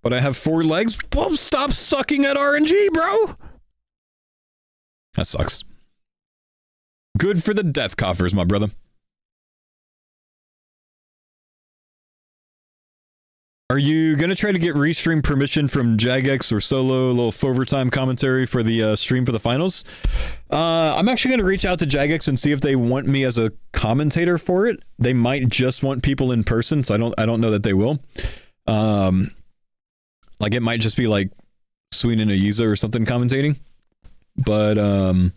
But I have 4 legs? Well, stop sucking at RNG, bro! That sucks. Good for the death coffers, my brother. Are you going to try to get restream permission from Jagex or Solo, a little overtime commentary for the stream for the finals? I'm actually going to reach out to Jagex and see if they want me as a commentator for it. They might just want people in person, so I don't know that they will. Like it might just be like Sween and Ayiza or something commentating. But I'll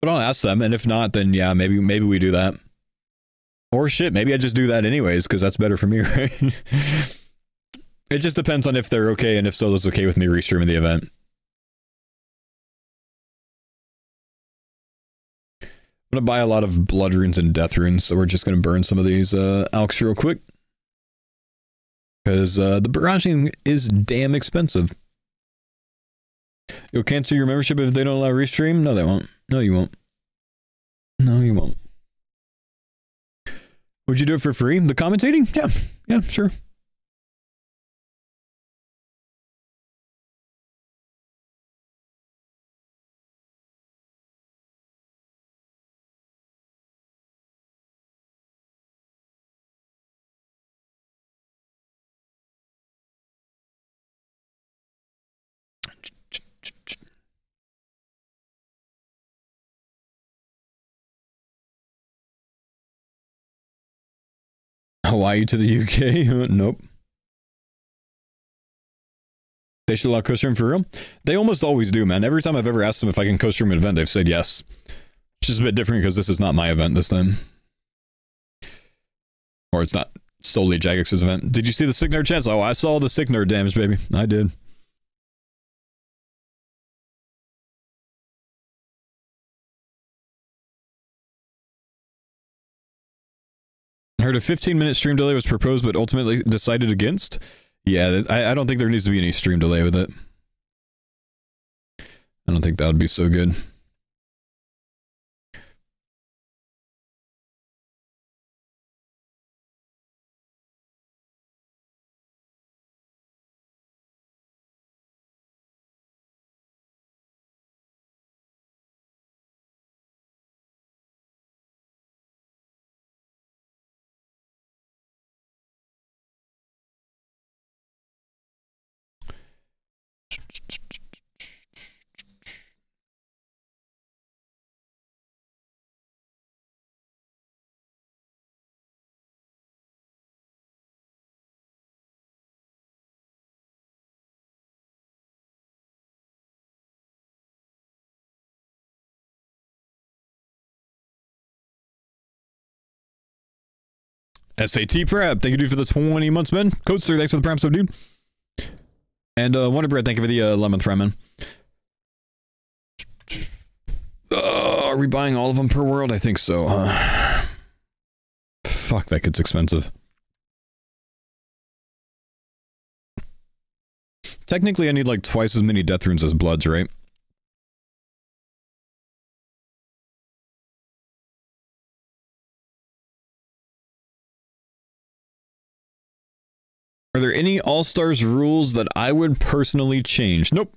ask them, and if not, then yeah, maybe we do that. Or shit, maybe I just do that anyways, because that's better for me, right? It just depends on if they're okay and if Solo's okay with me restreaming the event. I'm going to buy a lot of blood runes and death runes, so we're just going to burn some of these alks real quick. Because the barraging is damn expensive. You'll cancel your membership if they don't allow restream? No, they won't. No, you won't. No, you won't. Would you do it for free? The commentating? Yeah, sure. Hawaii to the UK? Nope. They should allow co-stream for real? They almost always do, man. Every time I've ever asked them if I can co-stream an event, they've said yes. It's just a bit different because this is not my event this time. Or it's not solely Jagex's event. Did you see the Sick Nerd chance? Oh, I saw the Sick Nerd damage, baby. I did. I heard a 15-minute stream delay was proposed but ultimately decided against. Yeah, I don't think there needs to be any stream delay with it. I don't think that would be so good. SAT prep, thank you dude for the 20 months, man. Coach sir, thanks for the prep sub, dude. And Wonder Bread, thank you for the 11th prep, man. Are we buying all of them per world? I think so. Fuck, that gets expensive. Technically, I need like twice as many death runes as bloods, right? Are there any All-Stars rules that I would personally change? Nope.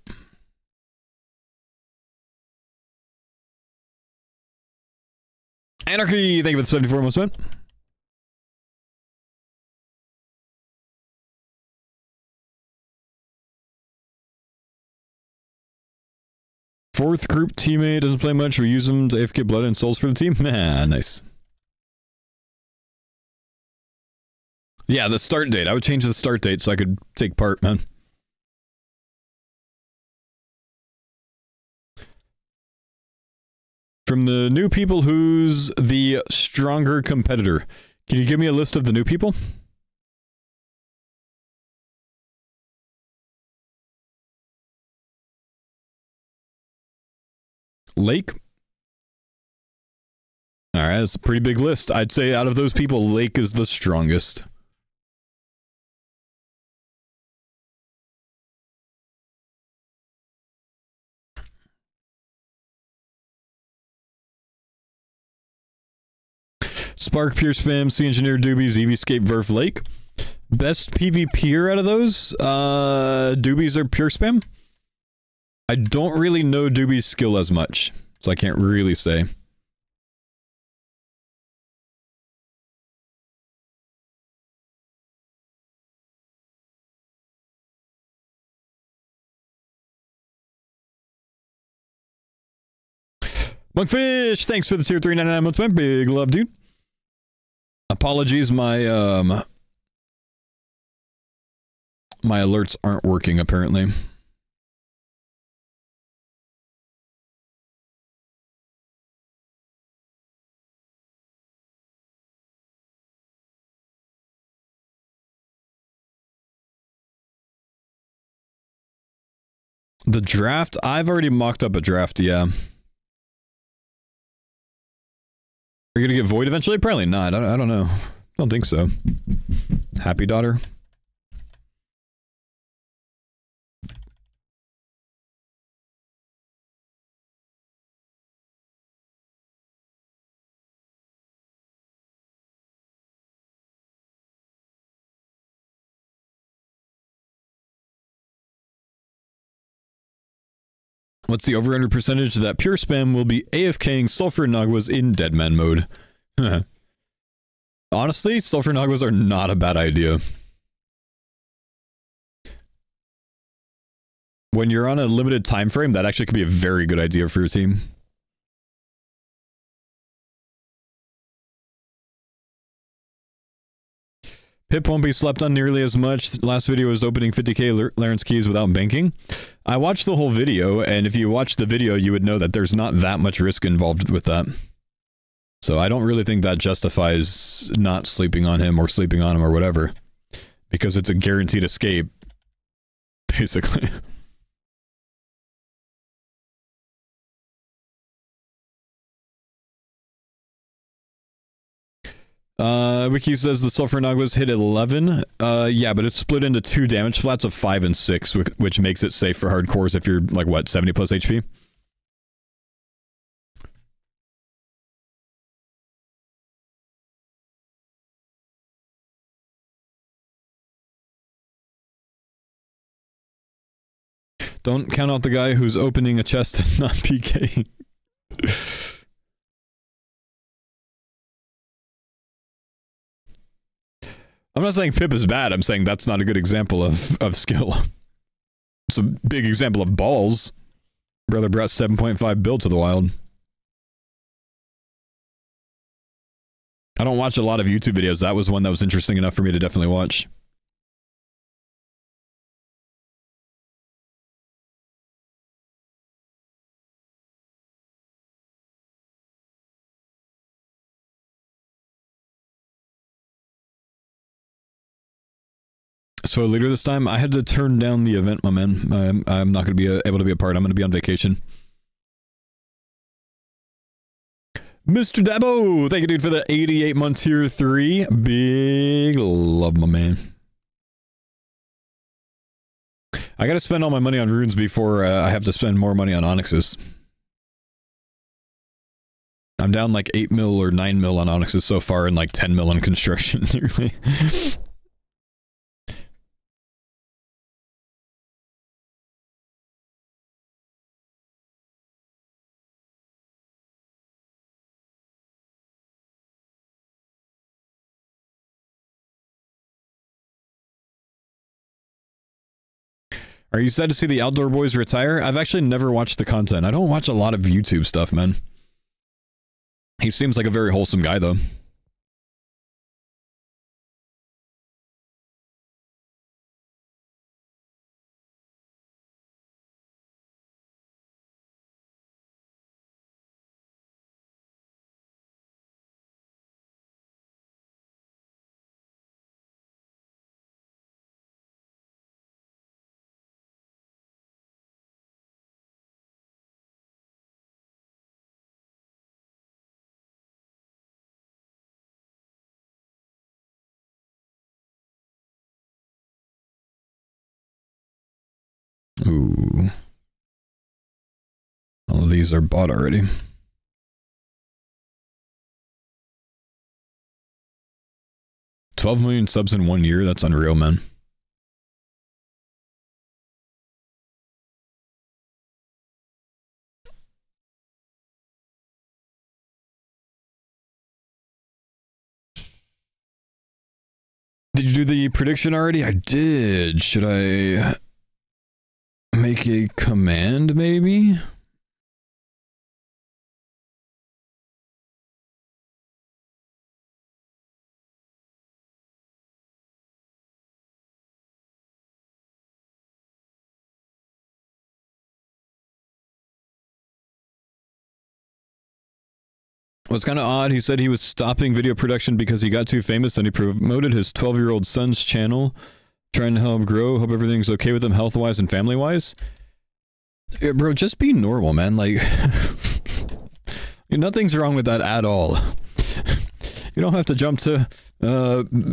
Anarchy, thank you for the 74 months, man. Fourth group teammate doesn't play much. We use them to AFK blood and souls for the team. Nah, nice. Yeah, the start date. I would change the start date so I could take part, man. From the new people, who's the stronger competitor? Can you give me a list of the new people? Lake? Alright, that's a pretty big list. I'd say out of those people, Lake is the strongest. Spark, Pure Spam, Sea Engineer, Doobies, Eevescape, Verf, Lake. Best PvPer out of those? Doobies or Pure Spam? I don't really know Doobie's skill as much, so I can't really say. Monkfish, thanks for the tier 399 months, man. Big love, dude. Apologies, my alerts aren't working apparently. The draft? I've already mocked up a draft, yeah. Are you gonna get Void eventually? Probably not. I don't know. Don't think so. Happy daughter. What's the over-under percentage that Pure Spam will be AFKing Sulfur Nagwas in Deadman mode? Honestly, Sulfur Nagwas are not a bad idea. When you're on a limited time frame, that actually could be a very good idea for your team. Pip won't be slept on nearly as much. Last video was opening 50k Larence keys without banking. I watched the whole video, and if you watched the video, you would know that there's not that much risk involved with that. So I don't really think that justifies not sleeping on him or sleeping on him or whatever. Because it's a guaranteed escape, basically. Wiki says the Sulfur Naguas hit 11. Yeah, but it's split into 2 damage splats of 5 and 6, which makes it safe for hardcores if you're, like, what, 70 plus HP? Don't count out the guy who's opening a chest and not PKing. I'm not saying Pip is bad, I'm saying that's not a good example of skill. It's a big example of balls. Brother brought 7.5 build to the wild. I don't watch a lot of YouTube videos. That was one that was interesting enough for me to definitely watch. So later this time, I had to turn down the event, my man. I'm not going to be able to be a part. I'm going to be on vacation. Mr. Dabo, thank you, dude, for the 88-month tier 3. Big love, my man. I got to spend all my money on runes before I have to spend more money on onyxes. I'm down like 8 mil or 9 mil on onyxes so far and like 10 mil on construction. Are you sad to see the Outdoor Boys retire? I've actually never watched the content. I don't watch a lot of YouTube stuff, man. He seems like a very wholesome guy, though. Ooh. All of these are bought already. $12 million subs in 1 year? That's unreal, man. Did you do the prediction already? I did. Should I make a command, maybe? Well, it's kind of odd. He said he was stopping video production because he got too famous, and he promoted his 12-year-old son's channel, trying to help him grow. Hope everything's okay with him health-wise and family-wise. Yeah, bro, just be normal, man. Like, nothing's wrong with that at all. You don't have to jump to,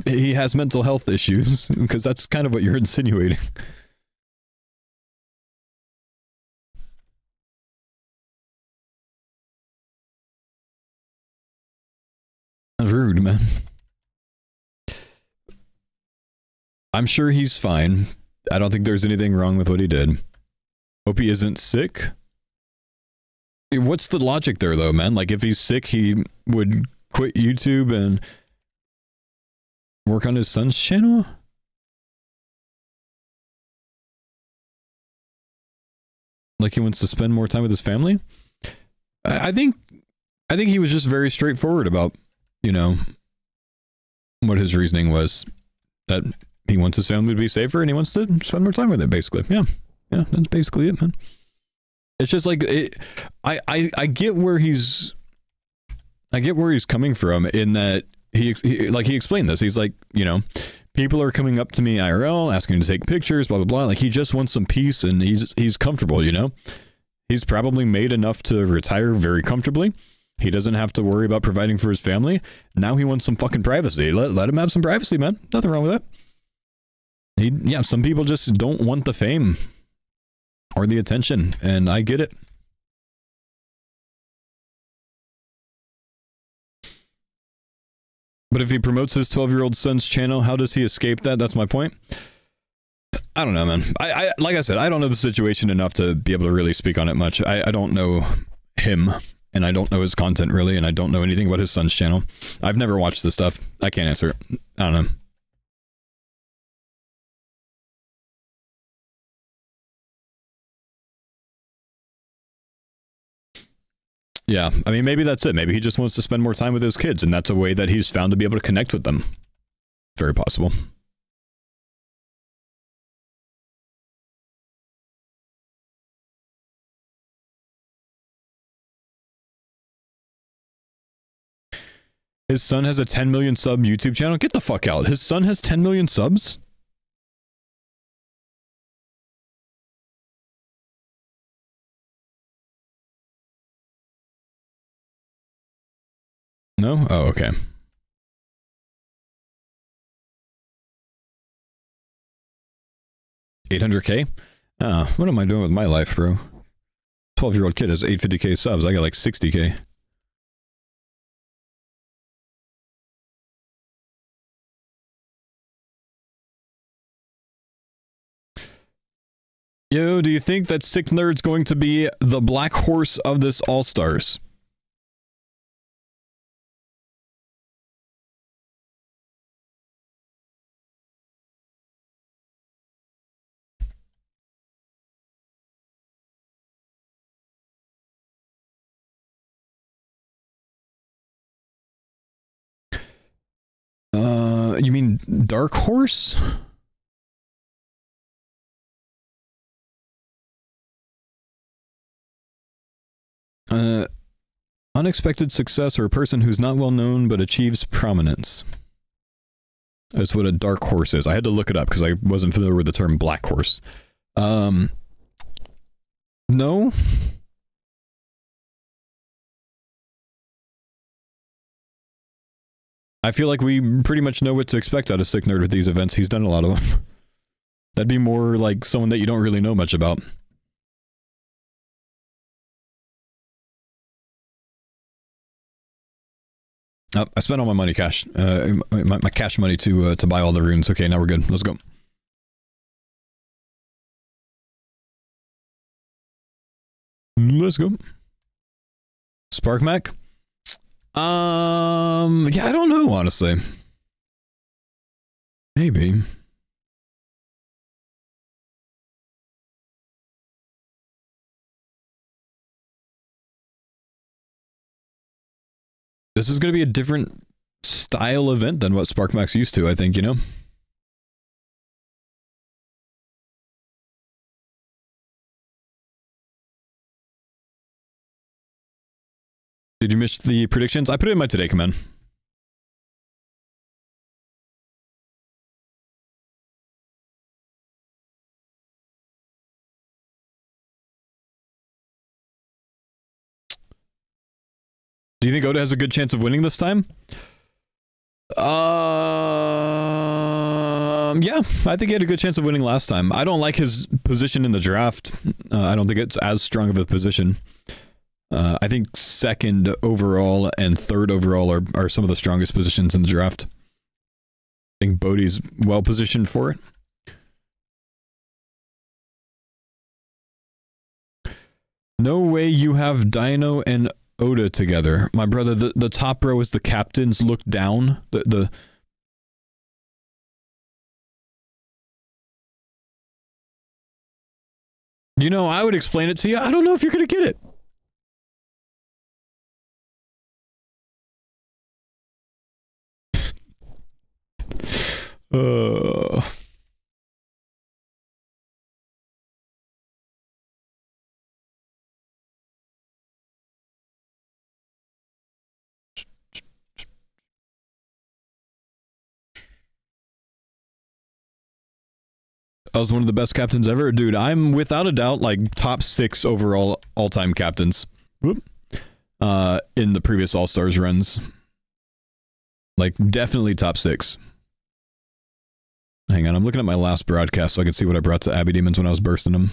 he has mental health issues, because that's kind of what you're insinuating. Rude, man. I'm sure he's fine. I don't think there's anything wrong with what he did. Hope he isn't sick. What's the logic there, though, man? Like, if he's sick, he would quit YouTube and work on his son's channel? Like he wants to spend more time with his family? I think he was just very straightforward about, you know, what his reasoning was. That he wants his family to be safer and he wants to spend more time with it, basically. Yeah, that's basically it, man. It's just like, I get where he's coming from, in that he explained this. He's like, you know, people are coming up to me IRL asking to take pictures, blah blah blah. Like, he just wants some peace and he's comfortable, you know. He's probably made enough to retire very comfortably. He doesn't have to worry about providing for his family. Now he wants some fucking privacy. Let him have some privacy, man. Nothing wrong with that. Yeah, some people just don't want the fame or the attention, and I get it. But if he promotes his 12-year-old son's channel, how does he escape that? That's my point. I don't know, man. I like I said, I don't know the situation enough to be able to really speak on it much. I don't know him, and I don't know his content really, and I don't know anything about his son's channel. I've never watched this stuff. I can't answer it. I don't know. Yeah, I mean, maybe that's it. Maybe he just wants to spend more time with his kids, and that's a way that he's found to be able to connect with them. Very possible. His son has a 10 million sub YouTube channel? Get the fuck out. His son has 10 million subs? No? Oh, okay. $800K? What am I doing with my life, bro? 12-year-old kid has 850K subs. I got like 60K. Yo, do you think that Sick Nerd's going to be the black horse of this All-Stars? You mean Dark Horse? Unexpected success, or a person who's not well known but achieves prominence. That's what a dark horse is. I had to look it up because I wasn't familiar with the term black horse. No. I feel like we pretty much know what to expect out of Sick Nerd with these events. He's done a lot of them. That'd be more like someone that you don't really know much about. Oh, I spent all my money cash. My cash money to buy all the runes. Okay, now we're good. Let's go. Let's go. Spark Mac? Yeah, I don't know, honestly. Maybe. This is going to be a different style event than what Spark Mac's used to, I think, you know? Did you miss the predictions? I put it in my today command. Do you think Oda has a good chance of winning this time? Yeah, I think he had a good chance of winning last time. I don't like his position in the draft. I don't think it's as strong of a position. I think second overall and third overall are some of the strongest positions in the draft. I think Bodhi's well positioned for it. No way you have Dino and Oda together. My brother, the top row is the captains look down. You know, I would explain it to you. I don't know if you're going to get it. I was one of the best captains ever. Dude, I'm without a doubt like top 6 overall all-time captains. Whoop. in the previous All-Stars runs. Like, definitely top 6. Hang on, I'm looking at my last broadcast so I can see what I brought to Abbey Demons when I was bursting them.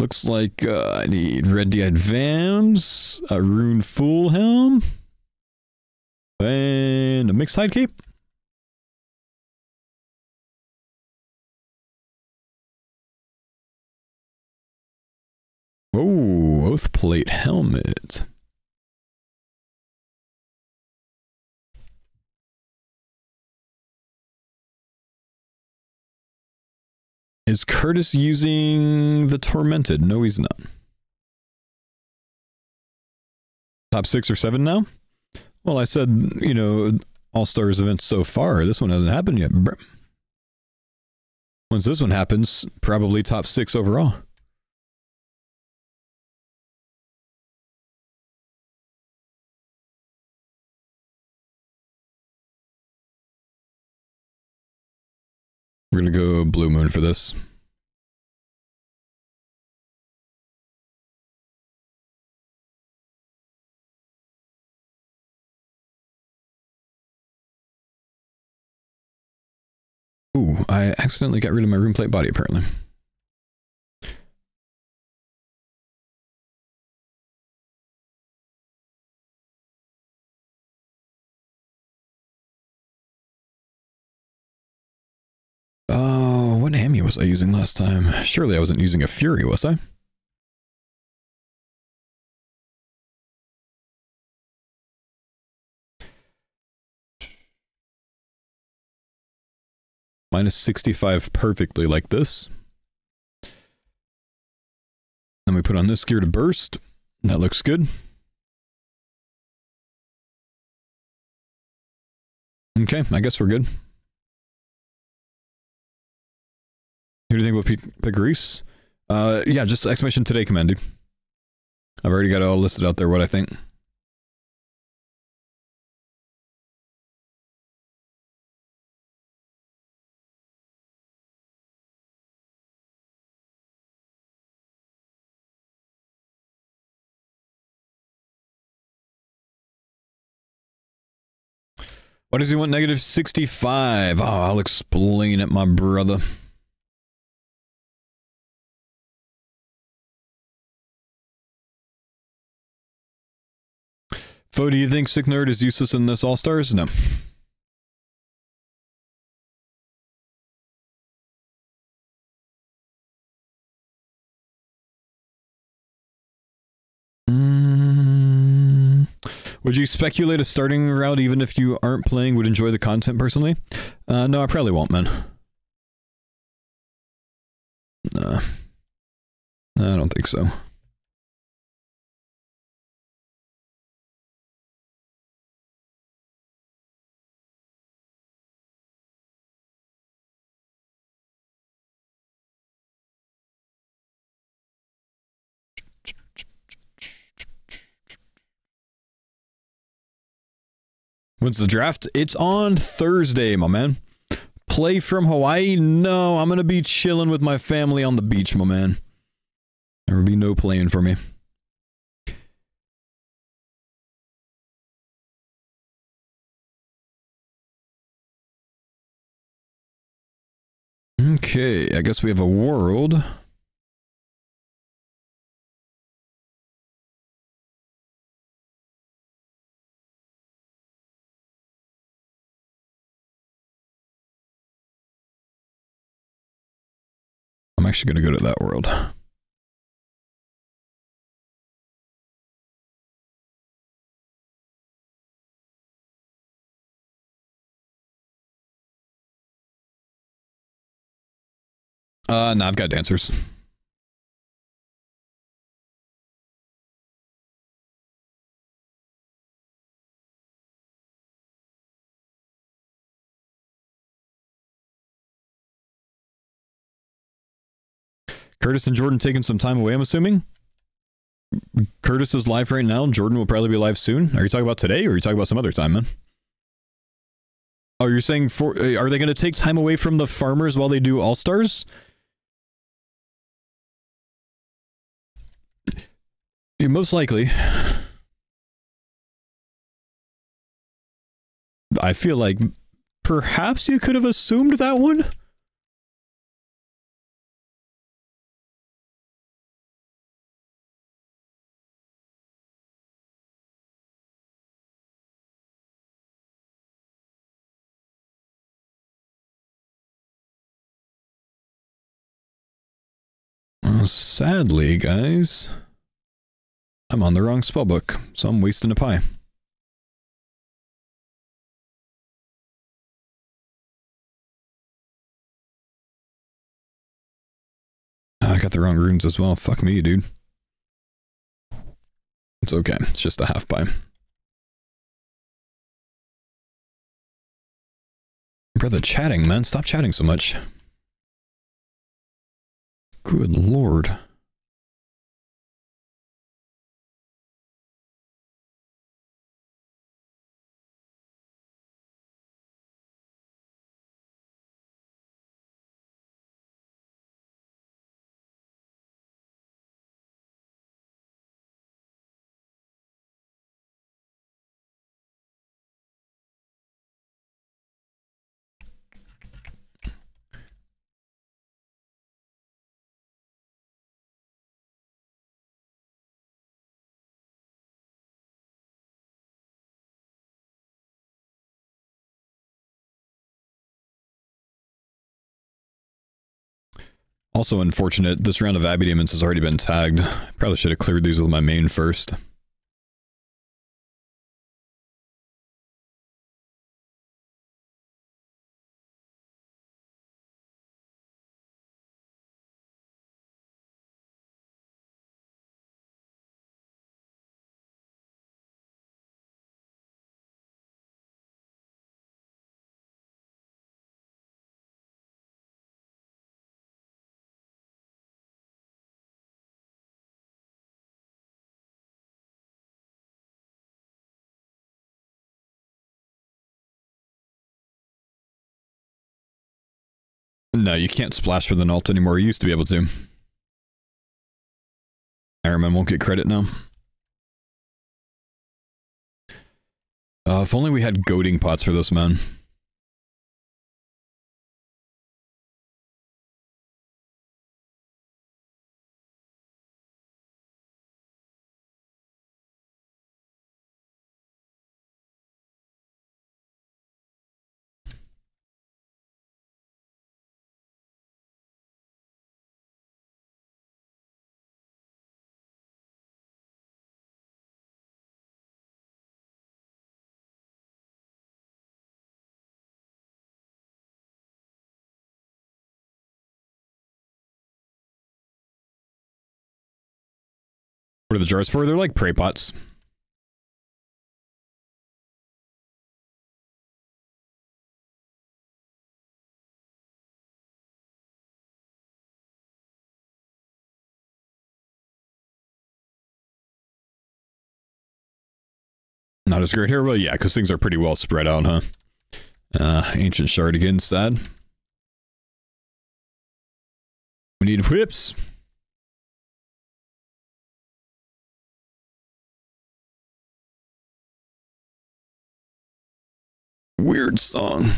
Looks like I need Red D-Eyed Vams, a Rune Full Helm, and a Mixed Hide Cape. Oh, Oath Plate Helmet. Is Curtis using the Tormented? No, he's not. Top 6 or 7 now? Well, I said, you know, All-Stars events so far. This one hasn't happened yet. Once this one happens, probably top 6 overall. We're going to go Blue Moon for this. Ooh, I accidentally got rid of my Rune Plate body, apparently. Oh, what Ammu was I using last time? Surely I wasn't using a Fury, was I? Minus 65 perfectly like this. Then we put on this gear to burst. That looks good. Okay, I guess we're good. Who do you think will pick Reese? Yeah, just exclamation today command, dude. I've already got it all listed out there what I think. Why does he want negative 65? Oh, I'll explain it, my brother. Faux, do you think Sick Nerd is useless in this All-Stars? No. Would you speculate a starting route even if you aren't playing, would enjoy the content personally? No, I probably won't, man. Nah. I don't think so. When's the draft? It's on Thursday, my man. Play from Hawaii? No, I'm gonna be chilling with my family on the beach, my man. There will be no playing for me. Okay, I guess we have a world. I'm actually going to go to that world. No, I've got dancers. Curtis and Jordan taking some time away, I'm assuming? Curtis is live right now. Jordan will probably be live soon. Are you talking about today or are you talking about some other time, man? Oh, you're saying are they going to take time away from the farmers while they do All-Stars? Most likely. I feel like perhaps you could have assumed that one. Sadly, guys, I'm on the wrong spellbook, so I'm wasting a pie. I got the wrong runes as well. Fuck me, dude. It's okay. It's just a half pie. Brother, chatting, man. Stop chatting so much. Good lord. Also unfortunate, this round of Abbey Demons has already been tagged. Probably should have cleared these with my main first. No, you can't splash with an ult anymore. You used to be able to. Iron Man won't get credit now. If only we had goading pots for this, man. What are the jars for? They're like prey pots. Not as great here, but yeah, because things are pretty well spread out, huh? Ancient Shard again, sad. We need whips. Weird song.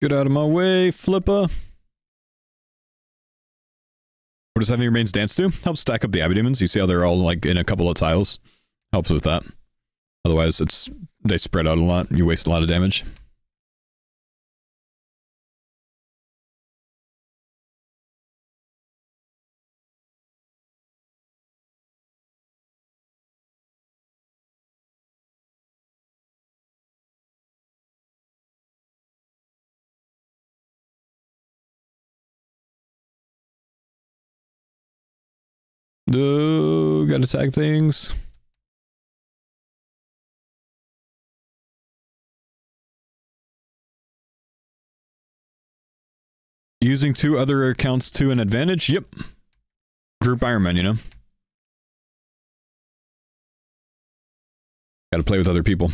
Get out of my way, Flipper. What does having your mains dance do? Helps stack up the Abbey Demons. You see how they're all like in a couple of tiles? Helps with that. Otherwise, they spread out a lot. You waste a lot of damage. Gotta tag things. Using 2 other accounts to an advantage? Yep. Group Ironman, you know? Gotta play with other people.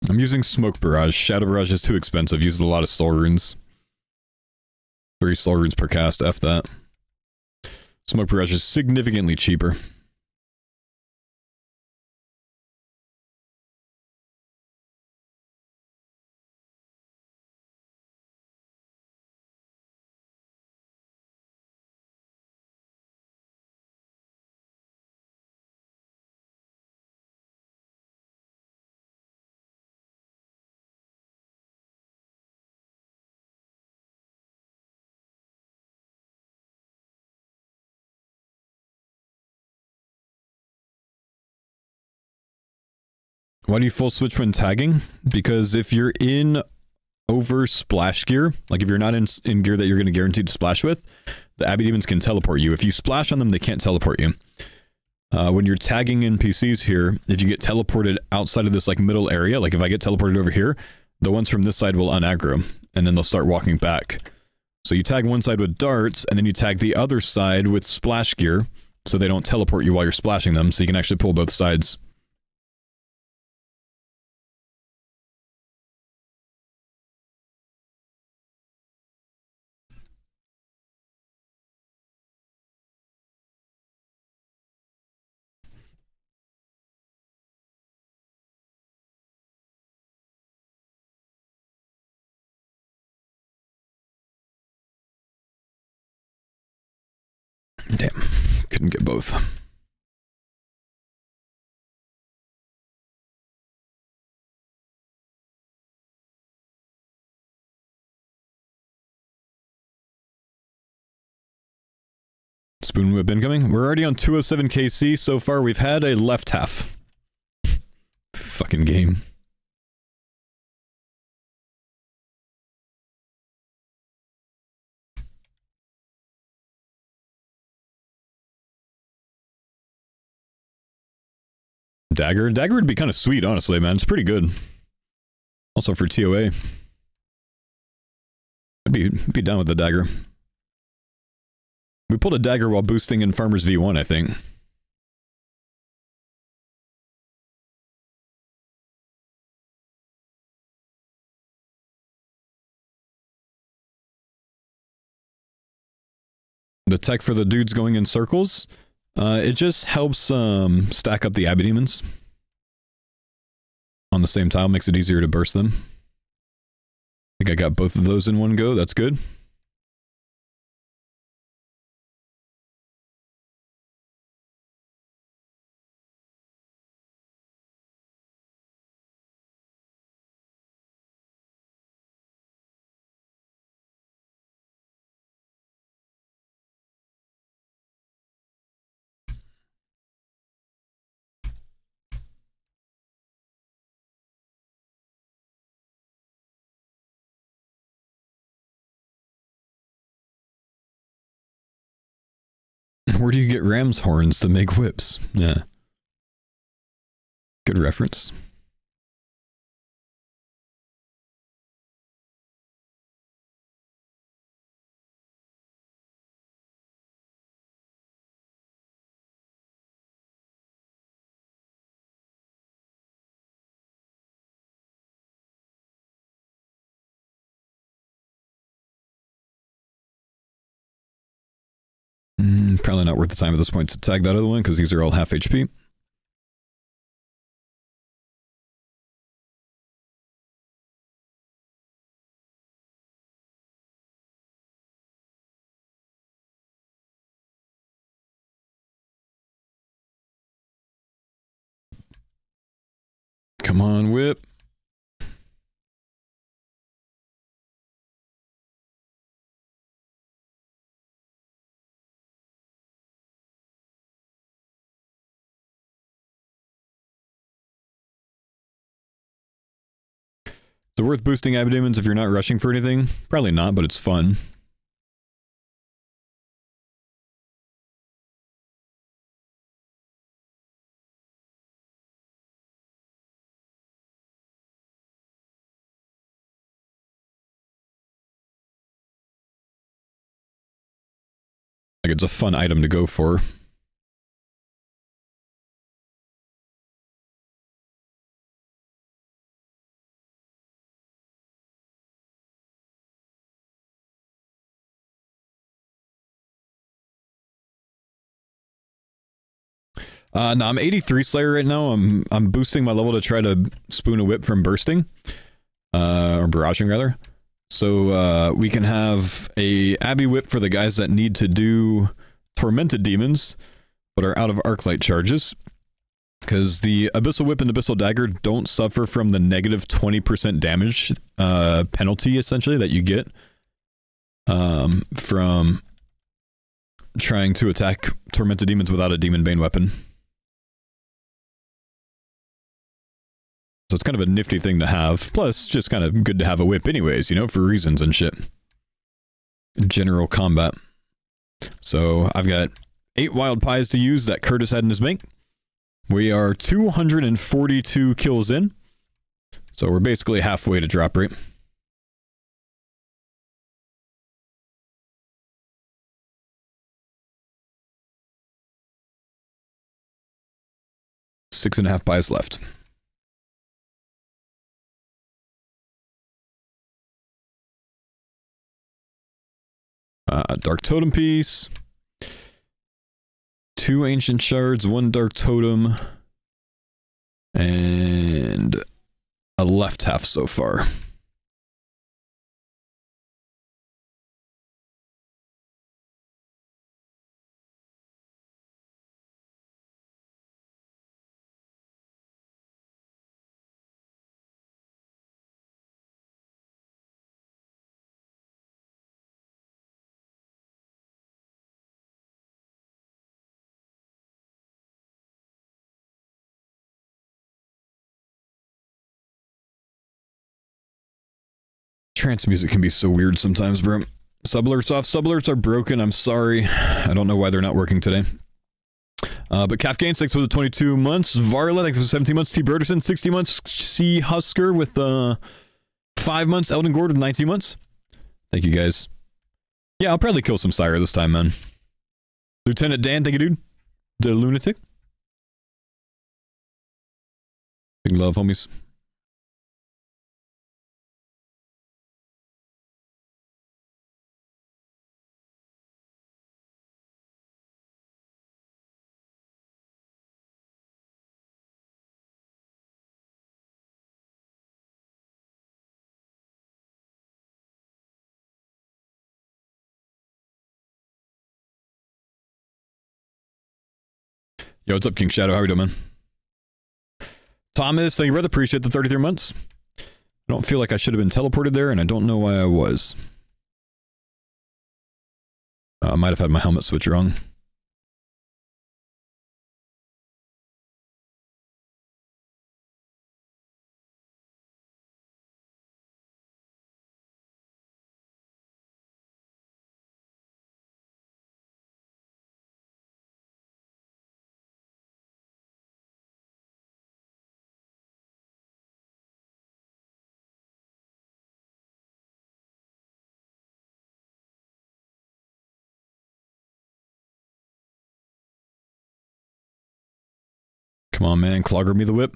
I'm using Smoke Barrage. Shadow Barrage is too expensive. Uses a lot of soul runes. 3 soul runes per cast. F that. Smoke Barrage is significantly cheaper. Why do you full switch when tagging? Because if you're in over splash gear, like if you're not in gear that you're going to guarantee to splash with, the Abbey Demons can teleport you. If you splash on them, they can't teleport you. When you're tagging NPCs here, if you get teleported outside of this like middle area, like if I get teleported over here, the ones from this side will unaggro, and then they'll start walking back. So you tag one side with darts, and then you tag the other side with splash gear, so they don't teleport you while you're splashing them, so you can actually pull both sides. Damn, couldn't get both. Spoon whip incoming. We're already on 207 KC. So far, we've had a left half. Fucking game. Dagger? Dagger would be kind of sweet, honestly, man. It's pretty good. Also for TOA. I'd be down with the dagger. We pulled a dagger while boosting in Farmer's V1, I think. The tech for the dudes going in circles, it just helps stack up the Abbey Demons on the same tile, makes it easier to burst them. I think I got both of those in one go, that's good. Where do you get ram's horns to make whips? Yeah. Good reference. Probably not worth the time at this point to tag that other one, because these are all half HP. Come on, whip. it worth boosting abdomens if you're not rushing for anything? Probably not, but it's fun. Like, it's a fun item to go for. No, I'm 83 Slayer right now. I'm boosting my level to try to spoon a whip from bursting. Or barraging, rather. So, we can have a Abbey Whip for the guys that need to do Tormented Demons, but are out of Arclight charges. Because the Abyssal Whip and Abyssal Dagger don't suffer from the negative 20% damage penalty, essentially, that you get from trying to attack Tormented Demons without a Demon Bane weapon. So it's kind of a nifty thing to have. Plus, just kind of good to have a whip anyways, you know, for reasons and shit. General combat. So I've got 8 wild pies to use that Curtis had in his bank. We are 242 kills in. So we're basically halfway to drop rate. Six and a half pies left. Dark Totem piece. 2 Ancient Shards, 1 Dark Totem. And a left half so far. Trance music can be so weird sometimes, bro. Subalerts off. Subalerts are broken. I'm sorry. I don't know why they're not working today. But Kafkane, thanks for the 22 months. Varla, thanks for the 17 months. T. Broderson, 60 months. C. Husker with 5 months. Elden Gord with 19 months. Thank you, guys. Yeah, I'll probably kill some Sire this time, man. Lieutenant Dan, thank you, dude. The Lunatic. Big love, homies. Yo, what's up, King Shadow? How are you doing, man? Thomas, thank you, brother. Appreciate the 33 months. I don't feel like I should have been teleported there, and I don't know why I was. I might have had my helmet switch wrong. Come on, man. Clogger me the whip.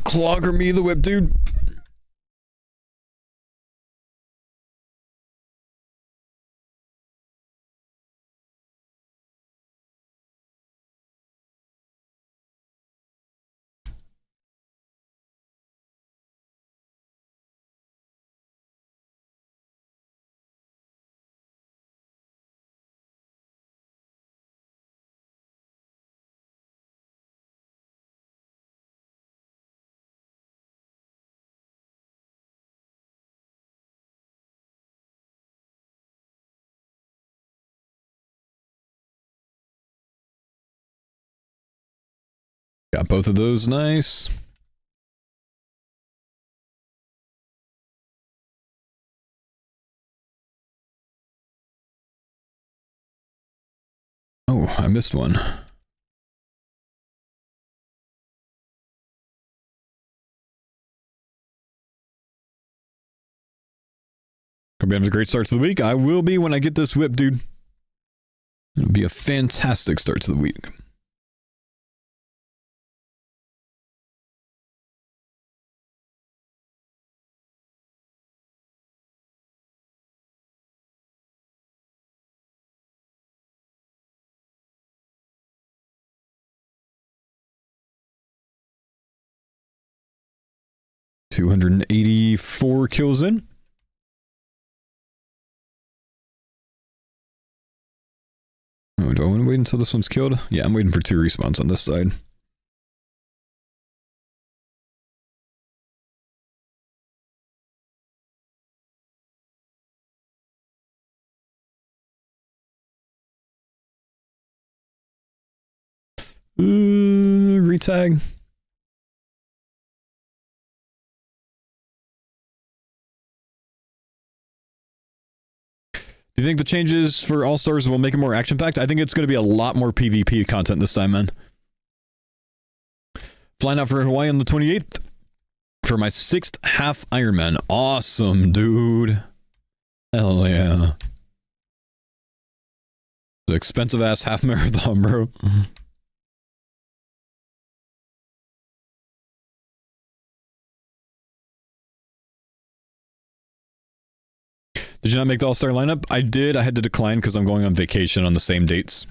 Clogger me the whip, dude. Got both of those, nice. Oh, I missed one. Hope you have a great start to the week. I will be when I get this whip, dude. It'll be a fantastic start to the week. $284 kills in. Oh, do I want to wait until this one's killed? Yeah, I'm waiting for 2 respawns on this side. Retag. Do you think the changes for All-Stars will make it more action-packed? I think it's going to be a lot more PvP content this time, man. Flying out for Hawaii on the 28th for my 6th half Ironman. Awesome, dude. Hell yeah. The expensive-ass half marathon, bro. Did you not make the All-Star lineup? I did. I had to decline because I'm going on vacation on the same dates.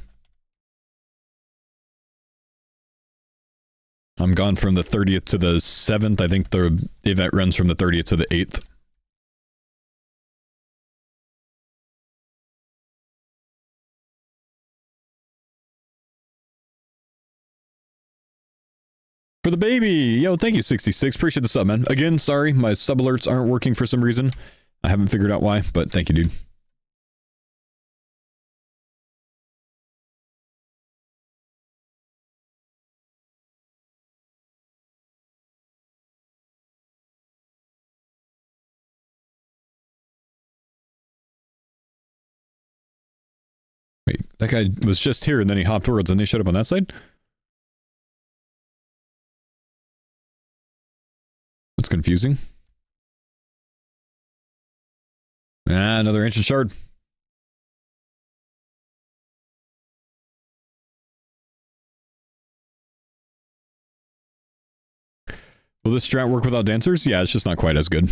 I'm gone from the 30th to the 7th. I think the event runs from the 30th to the 8th. For the baby! Yo, thank you, 66. Appreciate the sub, man. Again, sorry, my sub alerts aren't working for some reason. I haven't figured out why, but thank you, dude. Wait, that guy was just here and then he hopped towards and they showed up on that side? That's confusing. Ah, another ancient shard. Will this strat work without dancers? Yeah, it's just not quite as good.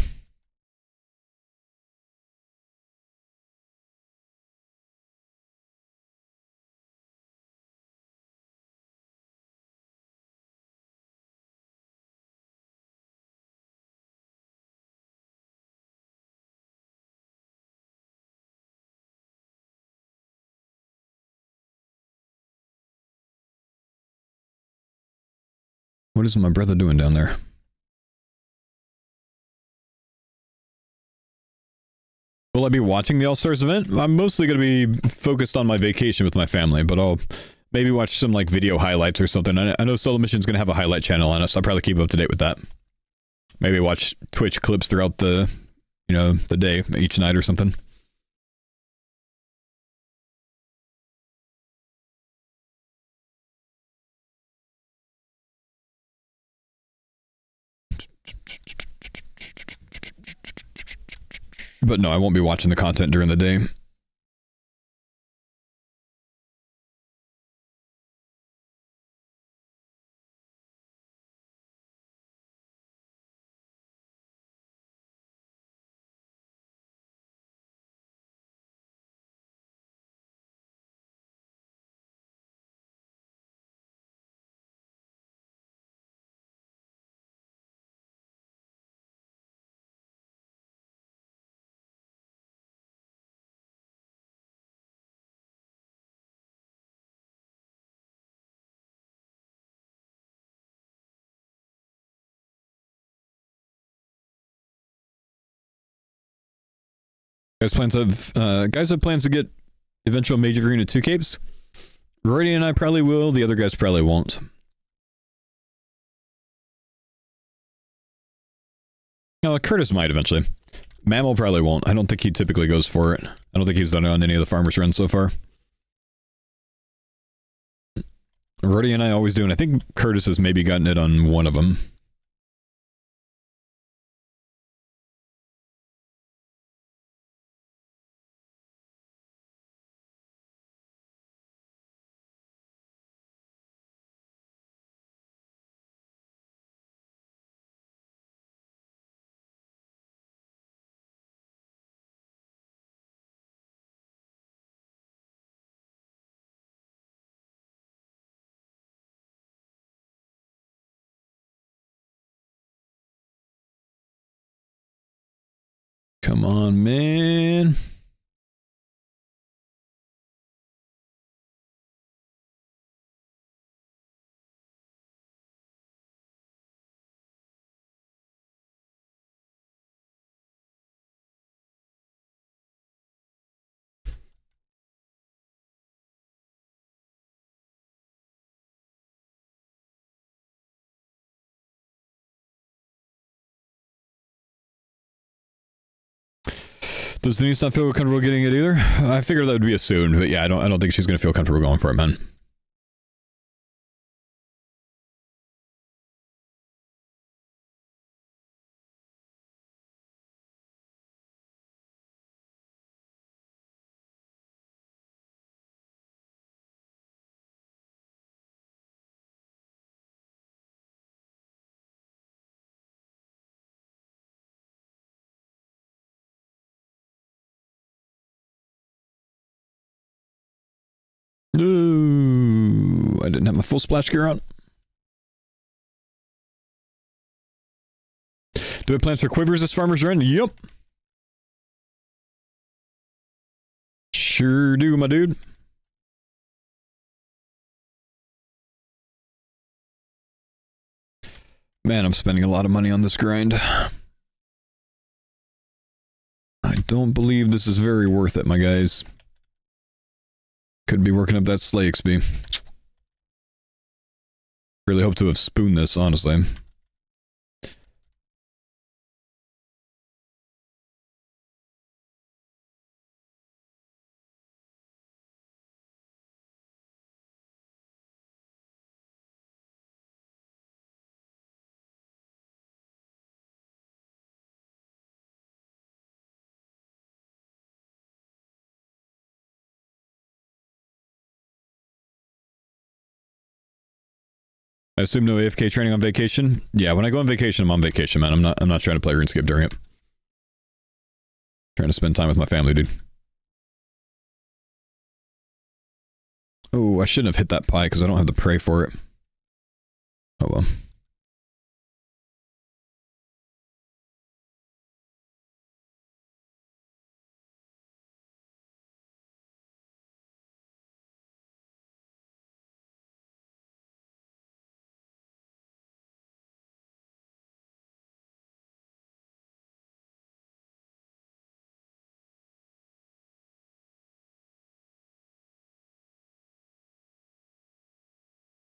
What is my brother doing down there? Will I be watching the All-Stars event? I'm mostly going to be focused on my vacation with my family, but I'll maybe watch some like video highlights or something. I know Solo Mission's going to have a highlight channel on it, so I'll probably keep up to date with that. Maybe watch Twitch clips throughout the, you know, the day, each night or something. But no, I won't be watching the content during the day. Guys have plans to get eventual Major Arena 2 capes. Rory and I probably will, the other guys probably won't. No, Curtis might eventually. Mammal probably won't. I don't think he typically goes for it. I don't think he's done it on any of the farmers' runs so far. Ruddy and I always do, and I think Curtis has maybe gotten it on one of them. Come on, man. Does Denise not feel comfortable getting it either? I figured that would be a soon, but yeah, I don't think she's gonna feel comfortable going for it, man. No, I didn't have my full splash gear on. Do we have plans for quivers this farmer's run? Yep. Sure do, my dude. Man, I'm spending a lot of money on this grind. I don't believe this is very worth it, my guys. Could be working up that Slay XP. Really hope to have spooned this, honestly. I assume no AFK training on vacation? Yeah, when I go on vacation, I'm on vacation, man. I'm not trying to play RuneScape during it. Trying to spend time with my family, dude. Oh, I shouldn't have hit that pie because I don't have the prey for it. Oh well.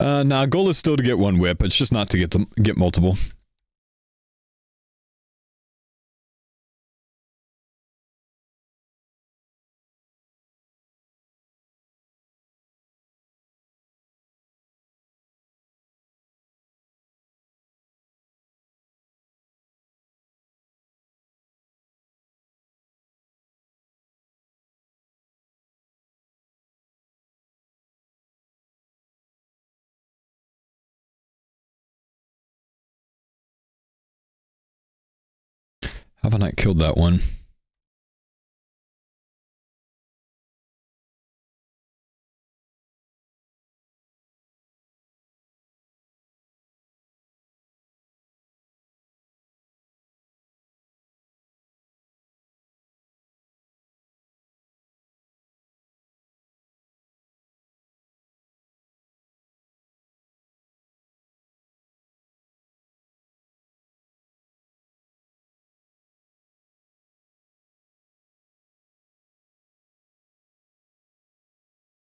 Nah, goal is still to get one whip. It's just not to get multiple. Have I not killed that one?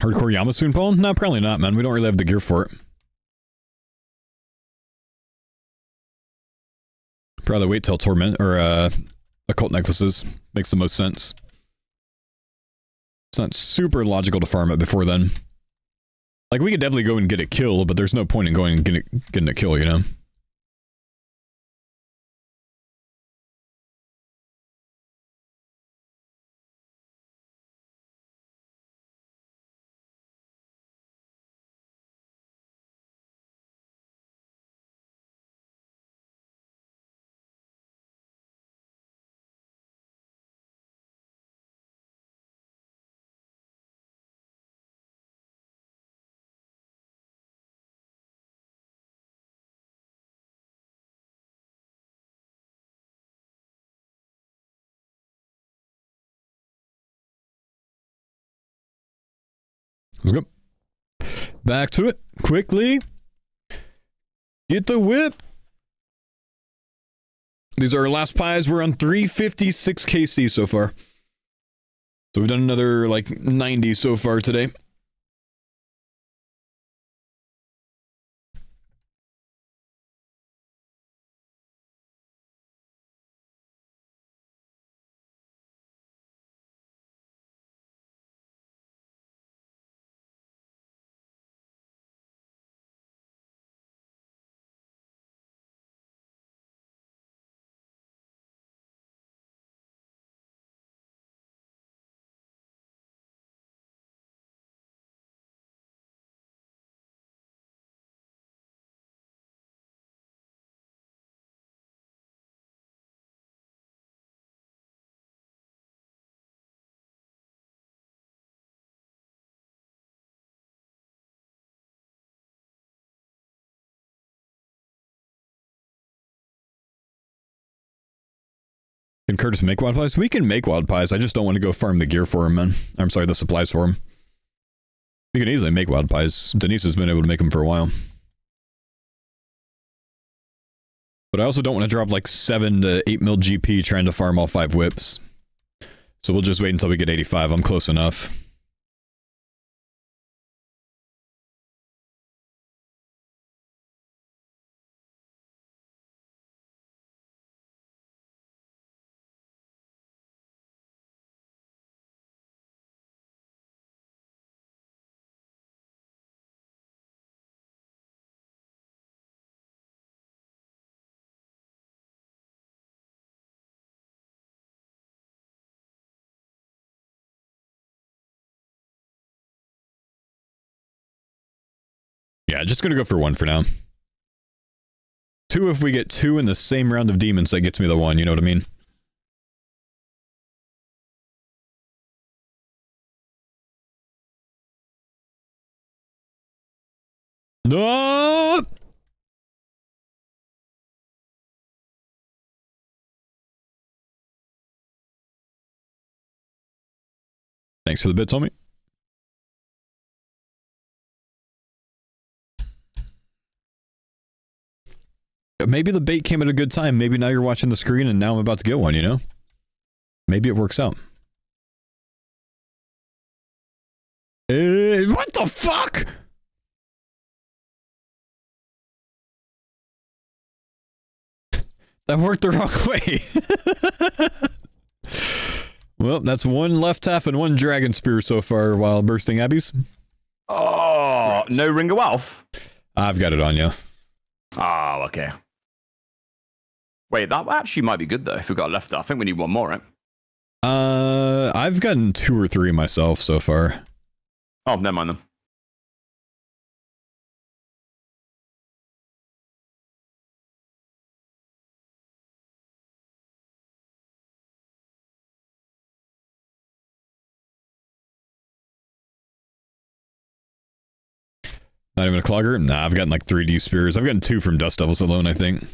Hardcore Yamasoon Pawn? No, probably not, man. We don't really have the gear for it. Probably wait till Torment or Occult Necklaces. Makes the most sense. It's not super logical to farm it before then. Like, we could definitely go and get a kill, but there's no point in going and getting a kill, you know? Let's go. Back to it. Quickly. Get the whip. These are our last pies. We're on 356 KC so far. So we've done another, like, 90 so far today. Can Curtis make wild pies? We can make wild pies. I just don't want to go farm the gear for him, man. I'm sorry, the supplies for him. We can easily make wild pies. Denise has been able to make them for a while. But I also don't want to drop like 7 to 8 mil GP trying to farm all 5 whips. So we'll just wait until we get 85. I'm close enough. Yeah, just gonna go for 1 for now. 2 if we get 2 in the same round of demons that gets me the 1, you know what I mean? No! Thanks for the bits, homie. Maybe the bait came at a good time. Maybe now you're watching the screen and now I'm about to get one, you know? Maybe it works out. What the fuck? That worked the wrong way. Well, that's 1 left half and 1 dragon spear so far while bursting abbeys. Oh, no Ring of Wealth? I've got it on you. Oh, okay. Wait, that actually might be good though if we've got left. I think we need 1 more, right? I've gotten 2 or 3 myself so far. Oh, never mind them. Not even a clogger? Nah, I've gotten like 3D spears. I've gotten 2 from Dust Devils alone, I think.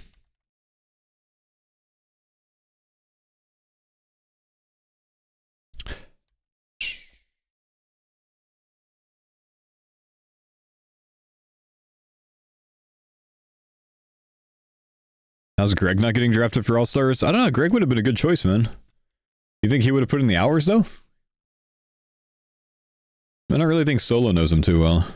How's Greg not getting drafted for All-Stars? I don't know. Greg would have been a good choice, man. You think he would have put in the hours, though? I don't really think Solo knows him too well.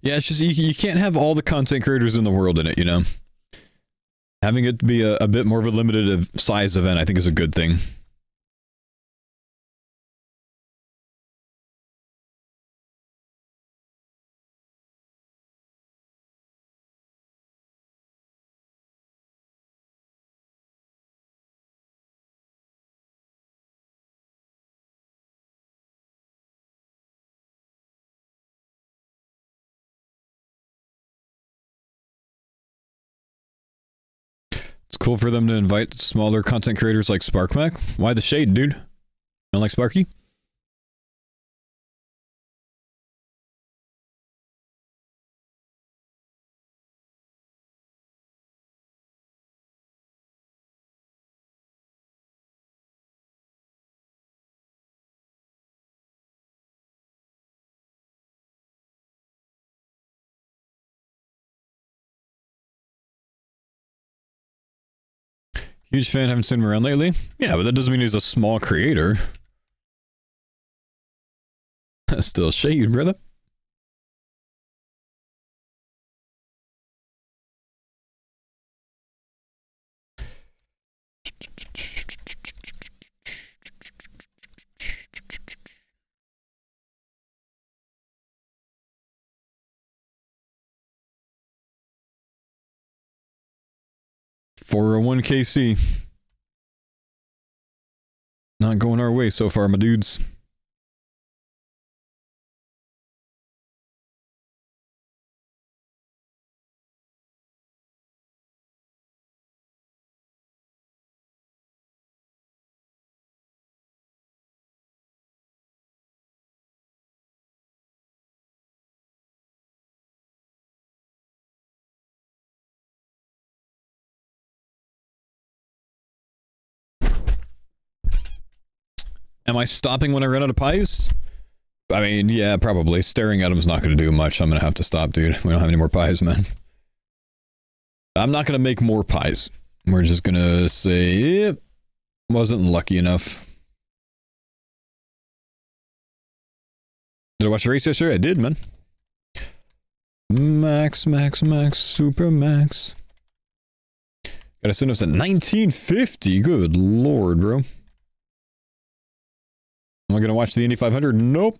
Yeah, it's just you can't have all the content creators in the world in it, you know? Having it be a bit more of a limited size event, I think, is a good thing. It's cool for them to invite smaller content creators like SparkMac. Why the shade, dude? Don't like Sparky? Huge fan, haven't seen him around lately. Yeah, but that doesn't mean he's a small creator. Still shade, brother. $401 KC. Not going our way so far, my dudes. Am I stopping when I run out of pies? I mean, yeah, probably. Staring at them is not going to do much. I'm going to have to stop, dude. We don't have any more pies, man. I'm not going to make more pies. We're just going to say, yep, wasn't lucky enough. Did I watch the race yesterday? I did, man. Max, super max. Gotta send us at 1950. Good lord, bro. Am I gonna watch the Indy 500? Nope.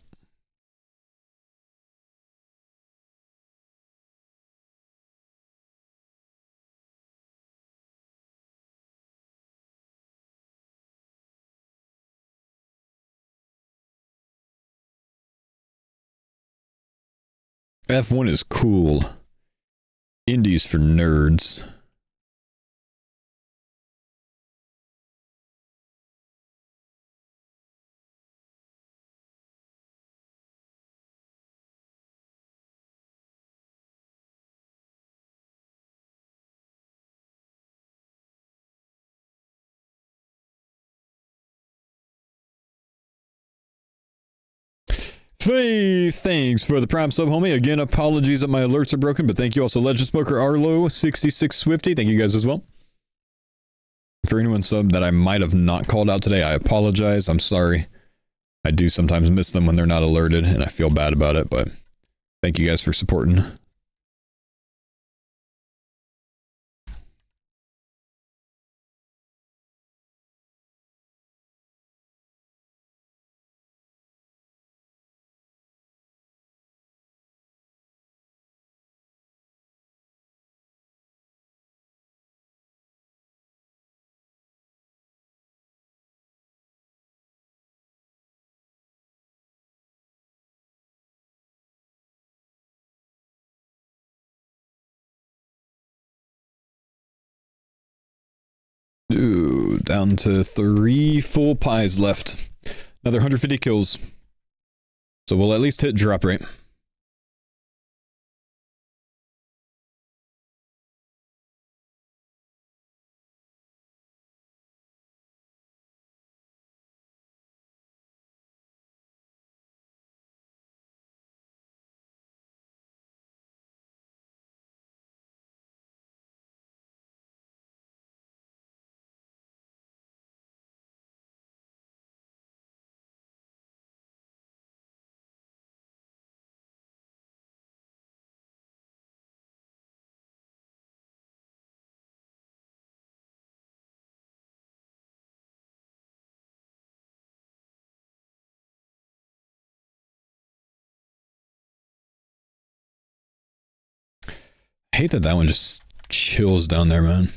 F1 is cool. Indy's for nerds. Hey, thanks for the prime sub, homie. Again, apologies that my alerts are broken, but thank you also, Legend Smoker Arlo 66 Swifty. Thank you guys as well. For anyone sub that I might have not called out today, I apologize. I'm sorry. I do sometimes miss them when they're not alerted, and I feel bad about it, but thank you guys for supporting. Ooh, down to 3 full pies left. Another 150 kills. So we'll at least hit drop rate. I hate that that one just chills down there, man.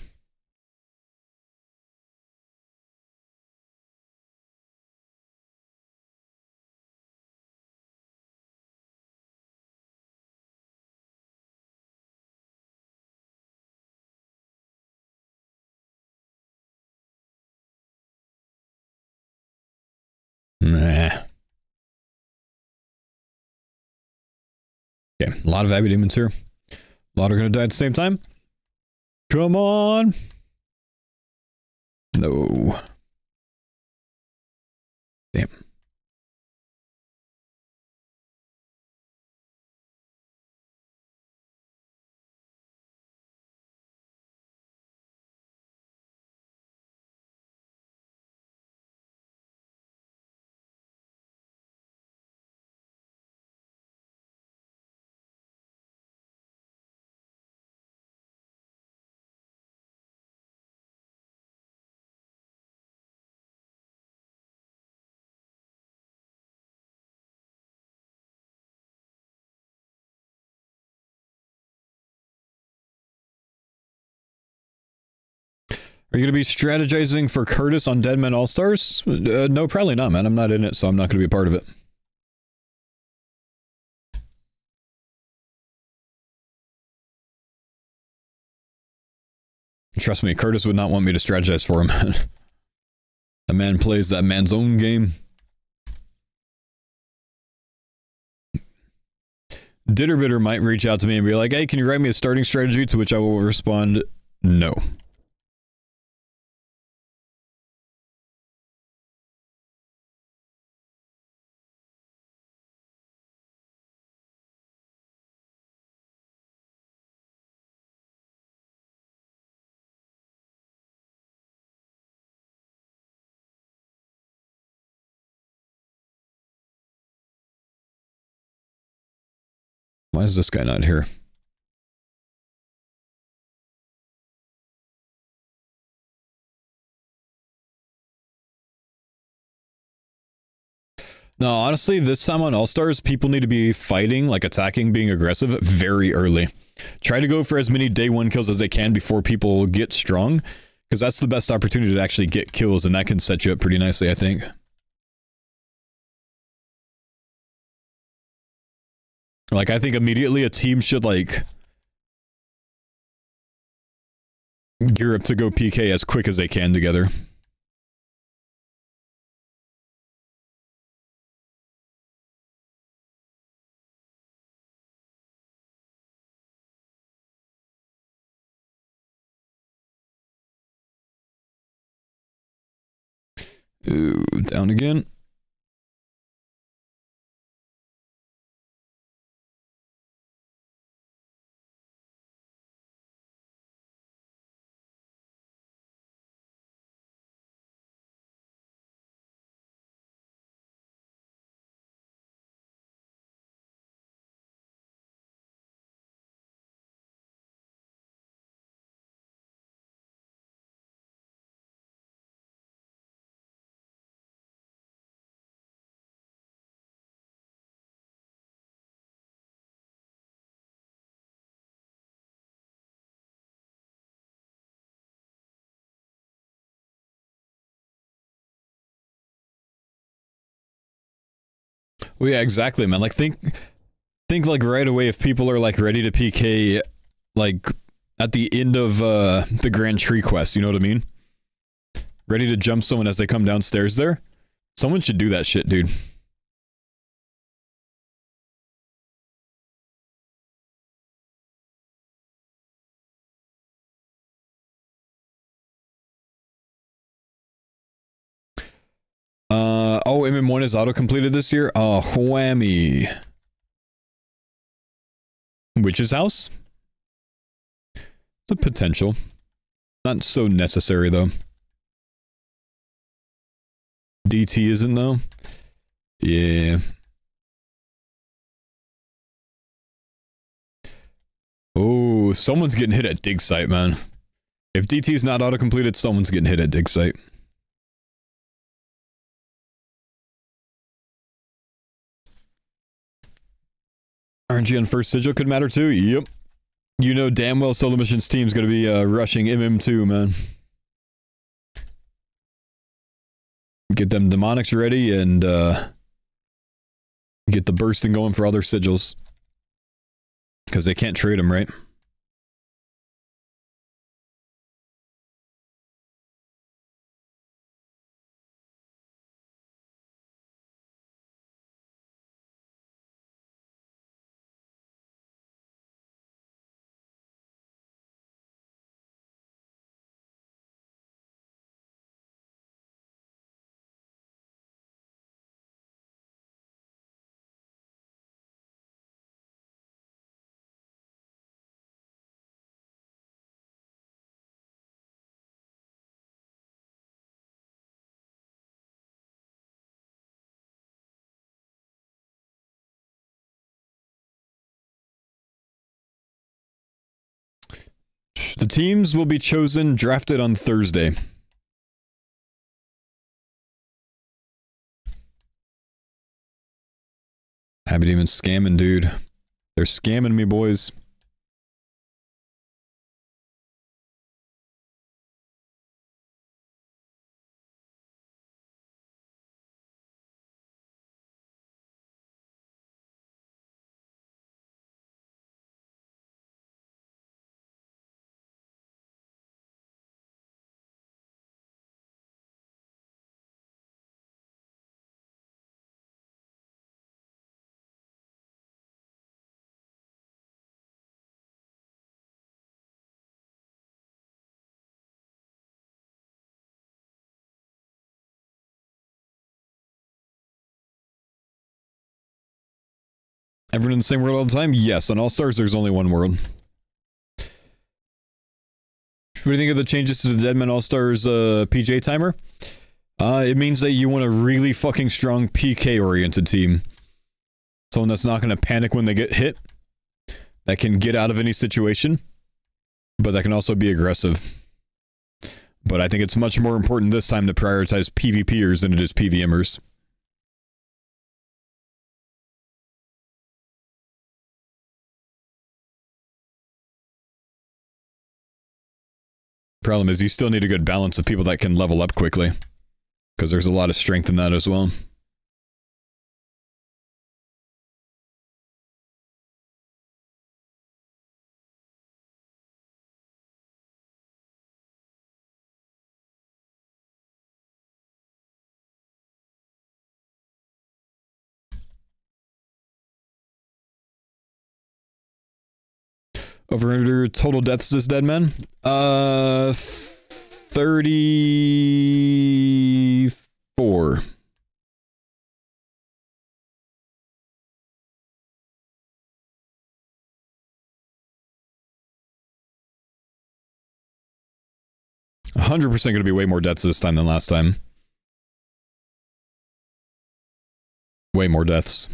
Nah. Okay, a lot of Abbey Demons here. A lot are gonna die at the same time. Come on! No. Damn. Are you going to be strategizing for Curtis on Dead Men All-Stars? No, probably not, man. I'm not in it, so I'm not going to be a part of it. Trust me, Curtis would not want me to strategize for him. That man plays that man's own game. Ditterbitter might reach out to me and be like, hey, can you write me a starting strategy? To which I will respond, no. Why is this guy not here? No, honestly, this time on All-Stars, people need to be fighting, like attacking, being aggressive very early. Try to go for as many day one kills as they can before people get strong, because that's the best opportunity to actually get kills, and that can set you up pretty nicely, I think. Like, I think immediately a team should, like, gear up to go PK as quick as they can together. Ooh, down again. Well, yeah, exactly, man. Like, think like right away if people are like ready to PK, like at the end of the Grand Tree quest. You know what I mean? Ready to jump someone as they come downstairs there. Someone should do that shit, dude. Oh, MM1 is auto-completed this year? Oh, whammy. Witch's House? The potential. Not so necessary, though. DT isn't, though? Yeah. Oh, someone's getting hit at dig site, man. If DT's not auto-completed, someone's getting hit at dig site. RNG on first sigil could matter too? Yep. You know damn well Solo Missions team's gonna be rushing MM2, man. Get them demonics ready and get the bursting going for other sigils. Because they can't trade them, right? The teams will be chosen, drafted on Thursday. Haven't even scamming, dude. They're scamming me, boys. Everyone in the same world all the time? Yes, on All-Stars there's only one world. What do you think of the changes to the Deadman All-Stars PJ timer? It means that you want a really fucking strong PK-oriented team. Someone that's not going to panic when they get hit. That can get out of any situation. But that can also be aggressive. But I think it's much more important this time to prioritize PvPers than it is PVMers. Problem is, you still need a good balance of people that can level up quickly. Because there's a lot of strength in that as well. Over under total deaths this dead man? 34. $100% going to be way more deaths this time than last time. Way more deaths.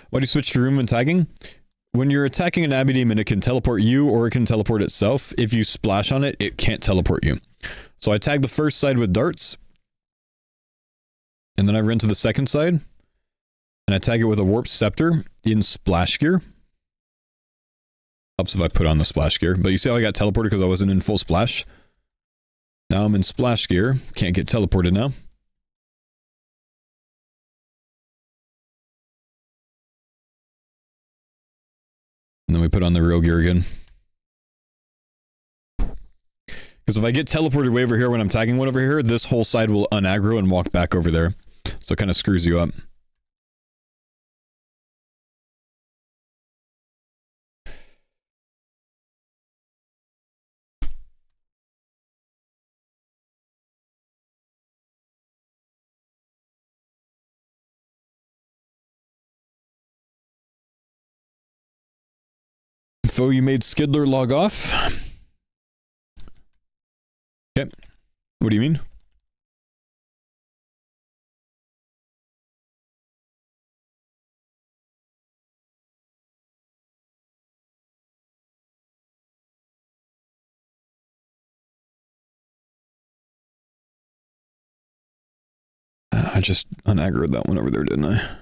Why do you switch to room and tagging? When you're attacking an Abbey Demon, it can teleport you or it can teleport itself. If you splash on it, it can't teleport you. So I tag the first side with darts. And then I run to the second side. And I tag it with a warp scepter in splash gear. Helps if I put on the splash gear. But you see how I got teleported because I wasn't in full splash? Now I'm in splash gear. Can't get teleported now. And then we put on the real gear again. Because if I get teleported way over here when I'm tagging one over here, this whole side will unaggro and walk back over there. So it kind of screws you up. Faux, you made Skidler log off? Okay. What do you mean? I just unaggroed that one over there, didn't I?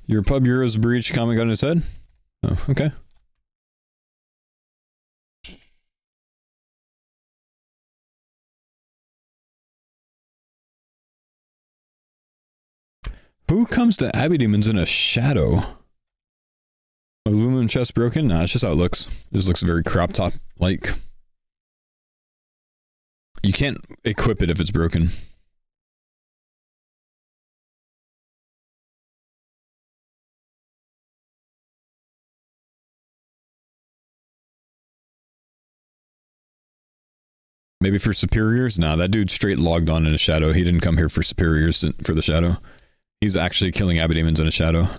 Your pub Euros breach comment got in his head? Oh, okay. Who comes to Abbey Demons in a shadow? Aluminum chest broken? Nah, it's just how it looks. It just looks very crop top like. You can't equip it if it's broken. Maybe for superiors? Nah, that dude straight logged on in a shadow. He didn't come here for superiors for the shadow. He's actually killing Abbey Demons in a shadow.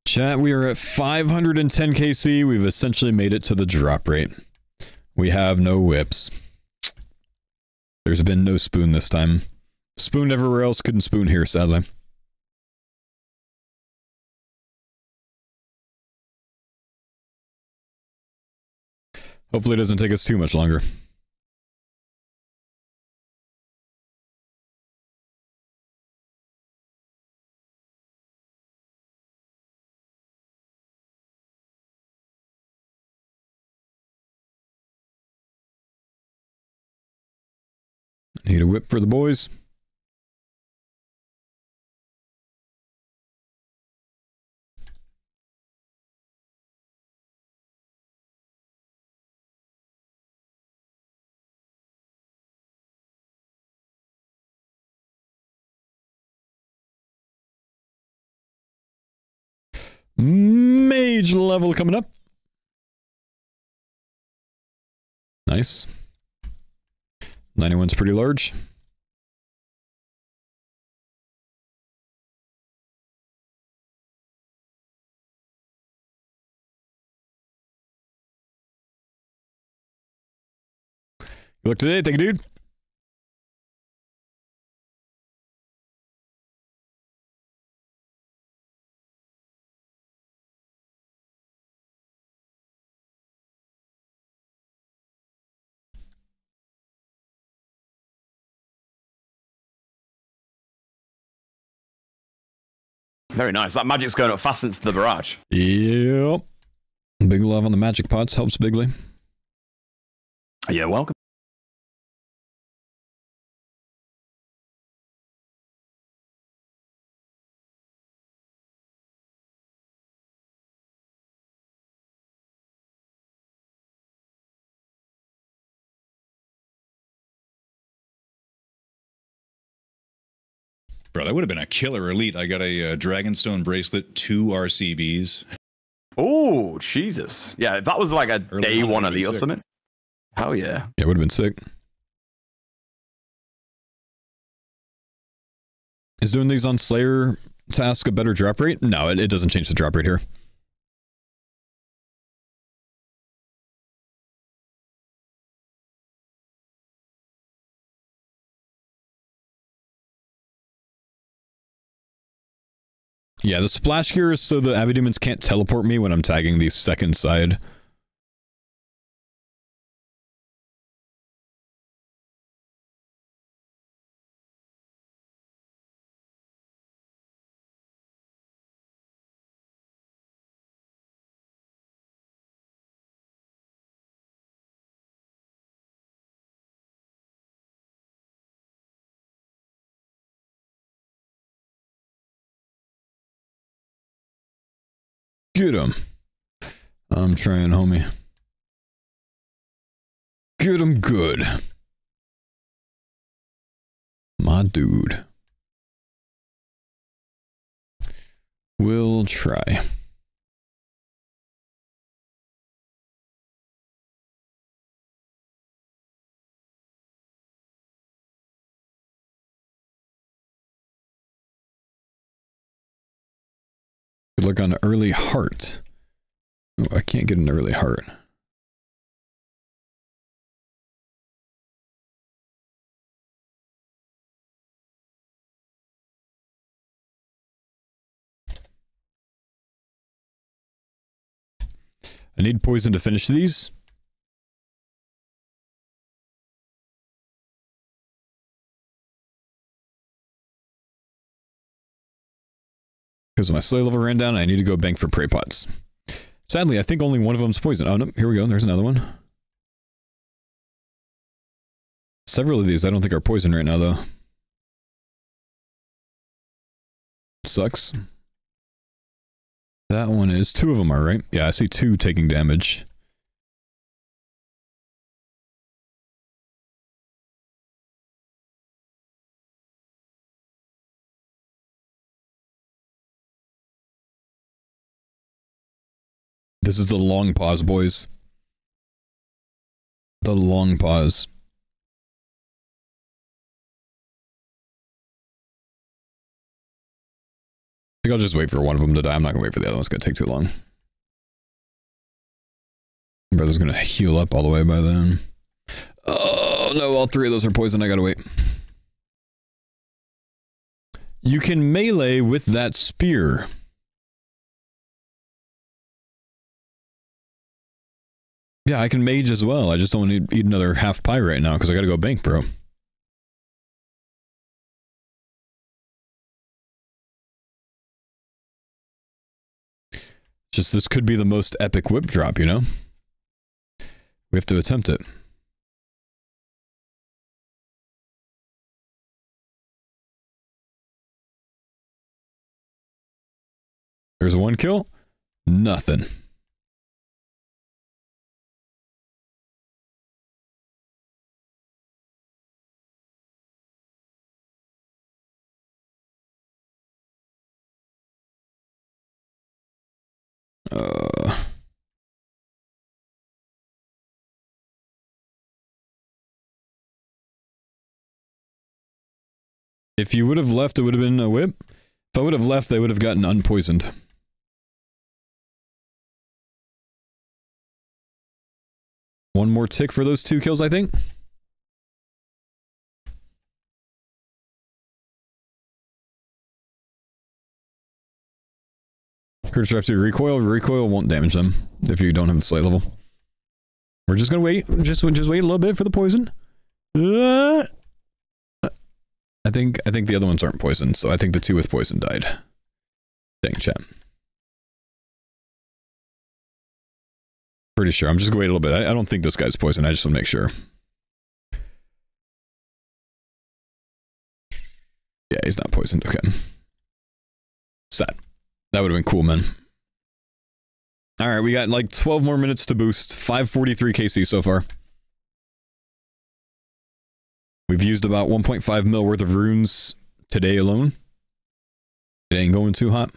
Chat, we are at 510 KC. We've essentially made it to the drop rate. We have no whips. There's been no spoon this time. Spooned everywhere else, couldn't spoon here, sadly. Hopefully it doesn't take us too much longer. Need a whip for the boys. Mage level coming up. Nice. 91's pretty large. Good luck today. Thank you, dude. Very nice. That magic's going up fast into the barrage. Yep. Big love on the magic pots. Helps bigly. Yeah, welcome. Bro, that would have been a killer elite. I got a Dragonstone bracelet, 2 RCBs. Oh, Jesus. Yeah, if that was like a day one elite or something. Hell yeah. Yeah, it would have been sick. Is doing these on Slayer task a better drop rate? No, it doesn't change the drop rate here. Yeah, the splash gear is so the Abbey Demons can't teleport me when I'm tagging the second side. Get him. I'm trying, homie. Get him good. My dude. We'll try. Good luck on early heart. Oh, I can't get an early heart. I need poison to finish these. Because my slay level ran down, I need to go bank for prey pots. Sadly, I think only one of them's poison. Oh, no, here we go. There's another one. Several of these I don't think are poison right now, though. Sucks. That one is. Two of them are, right? Yeah, I see two taking damage. This is the long pause, boys. The long pause. I think I'll just wait for one of them to die. I'm not gonna wait for the other one. It's gonna take too long. My brother's gonna heal up all the way by then. Oh no, all three of those are poison. I gotta wait. You can melee with that spear. Yeah, I can mage as well. I just don't need to eat another half pie right now because I gotta go bank, bro. Just this could be the most epic whip drop, you know? We have to attempt it. There's one kill. Nothing. If you would have left, it would have been a whip. If I would have left, they would have gotten unpoisoned. One more tick for those two kills, I think. Curse traps your recoil. Recoil won't damage them if you don't have the slate level. We're just gonna wait. Just wait a little bit for the poison. I think the other ones aren't poisoned, so I think the two with poison died. Dang, chat. Pretty sure. I'm just gonna wait a little bit. I don't think this guy's poisoned. I just want to make sure. Yeah, he's not poisoned. Okay. Sad. That would have been cool, man. Alright, we got like 12 more minutes to boost. 543 KC so far. We've used about 1.5 mil worth of runes today alone. It ain't going too hot.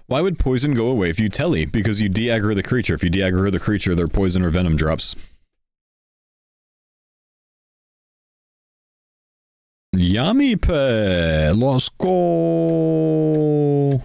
Why would poison go away if you telly? Because you de-aggro the creature. If you de-aggro the creature, their poison or venom drops. Yummy pay. Let's go.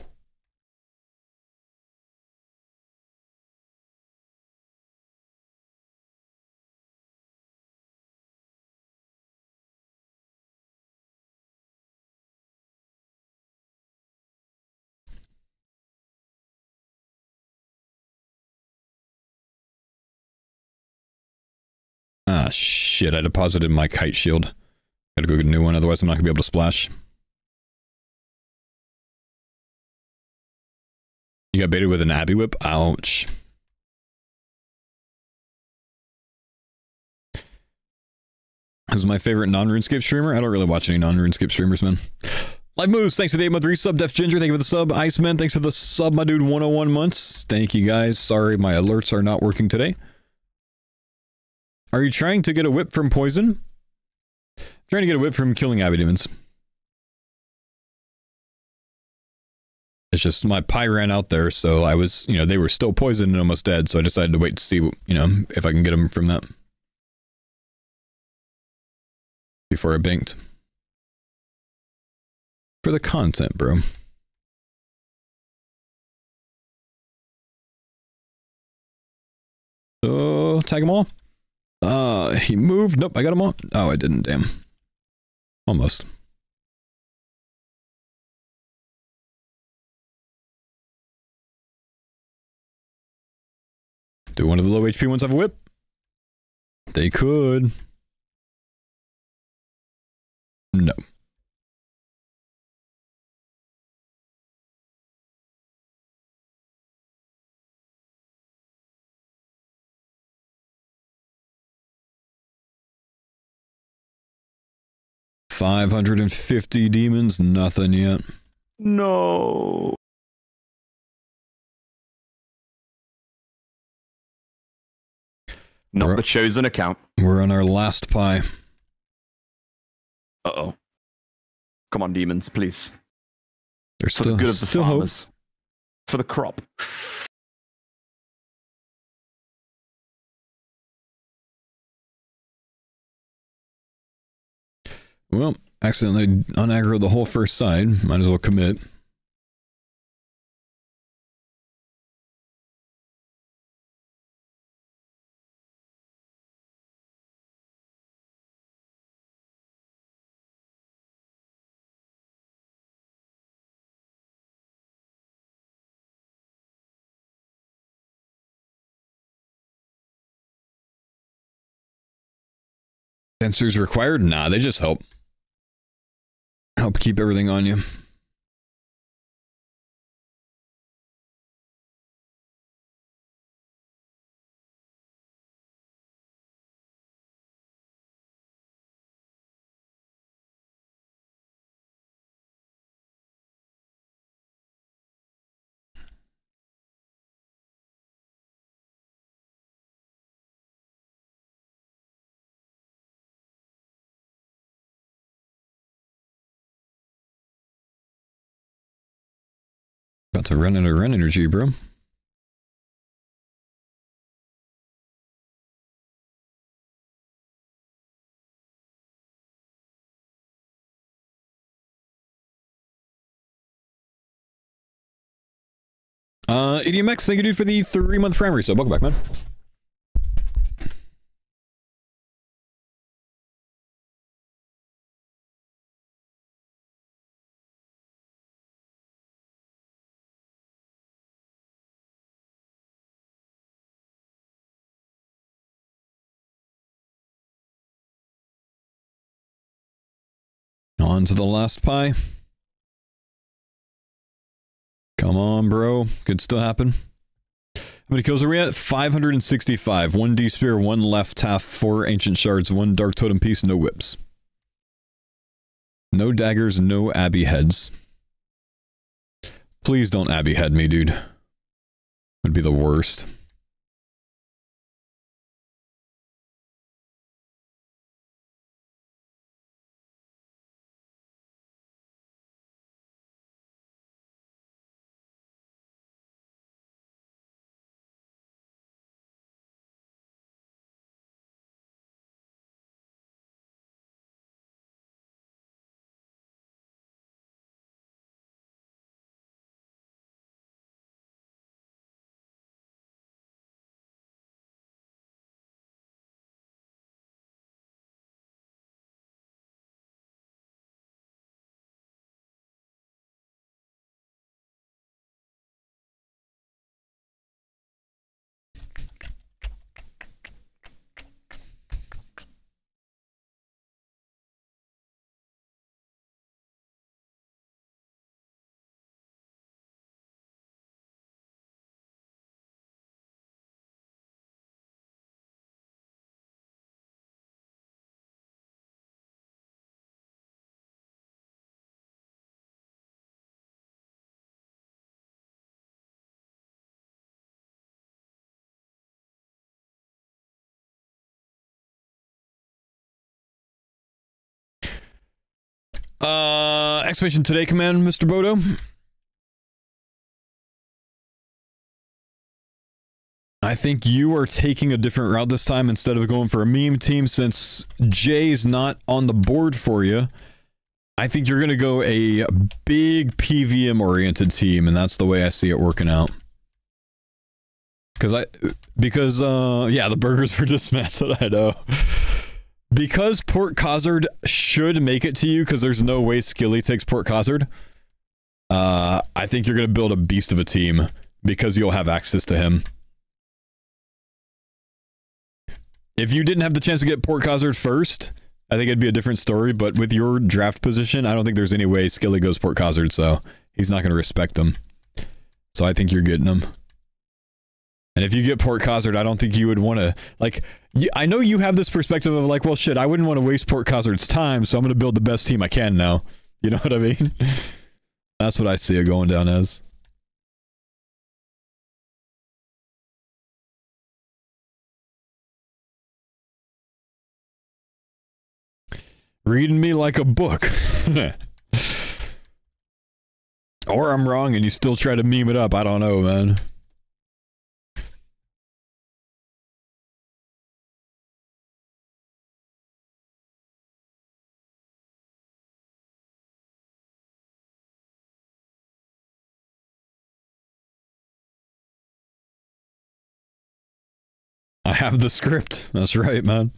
Ah, shit. I deposited my kite shield. Gotta go get a new one, otherwise I'm not gonna be able to splash. You got baited with an Abbey Whip? Ouch. Who's my favorite non-RuneScape streamer? I don't really watch any non-RuneScape streamers, man. Live Moves, thanks for the 8-month resub. Def Ginger, thank you for the sub. Iceman, thanks for the sub, my dude, 101 months. Thank you guys. Sorry, my alerts are not working today. Are you trying to get a whip from poison? I'm trying to get a whip from killing Abbey Demons. It's just my pie ran out there, so I was, you know, they were still poisoned and almost dead, so I decided to wait to see, you know, if I can get them from that. Before I banked. For the content, bro. So, tag them all. He moved. Nope, I got them all. Oh, I didn't. Damn. Almost. Do one of the low HP ones have a whip? They could. No. $550 demons, nothing yet. No. Not the chosen account. We're on our last pie. Uh-oh. Come on, demons, please. There's For still the good of the still farmers. hope. For the crop. Well, accidentally unaggroed the whole first side. Might as well commit. Sensors required? Nah, they just help. Help keep everything on you. About to run out of run energy, bro. EDMX, thank you, dude, for the 3-month primary sub. Welcome back, man. On to the last pie. Come on, bro. Could still happen. How many kills are we at? 565. 1 D-Spear, 1 left half, 4 Ancient Shards, 1 Dark Totem Piece, no whips. No daggers, no Abbey heads. Please don't Abbey head me, dude. Would be the worst. Exclamation today command, Mr. Bodo. I think you are taking a different route this time instead of going for a meme team since Jay's not on the board for you. I think you're going to go a big PVM-oriented team, and that's the way I see it working out. Because yeah, the burgers were dismantled, I know. Because Port Cozard should make it to you, because there's no way Skilly takes Port Cozard, I think you're going to build a beast of a team, because you'll have access to him. If you didn't have the chance to get Port Cozard first, I think it'd be a different story, but with your draft position, I don't think there's any way Skilly goes Port Cozard, so he's not going to respect him. So I think you're getting him. And if you get Port Cozard, I don't think you would want to, like, I know you have this perspective of like, well, shit, I wouldn't want to waste Port Cozard's time, so I'm going to build the best team I can now. You know what I mean? That's what I see it going down as. Reading me like a book. Or I'm wrong and you still try to meme it up. I don't know, man. I have the script. That's right, man.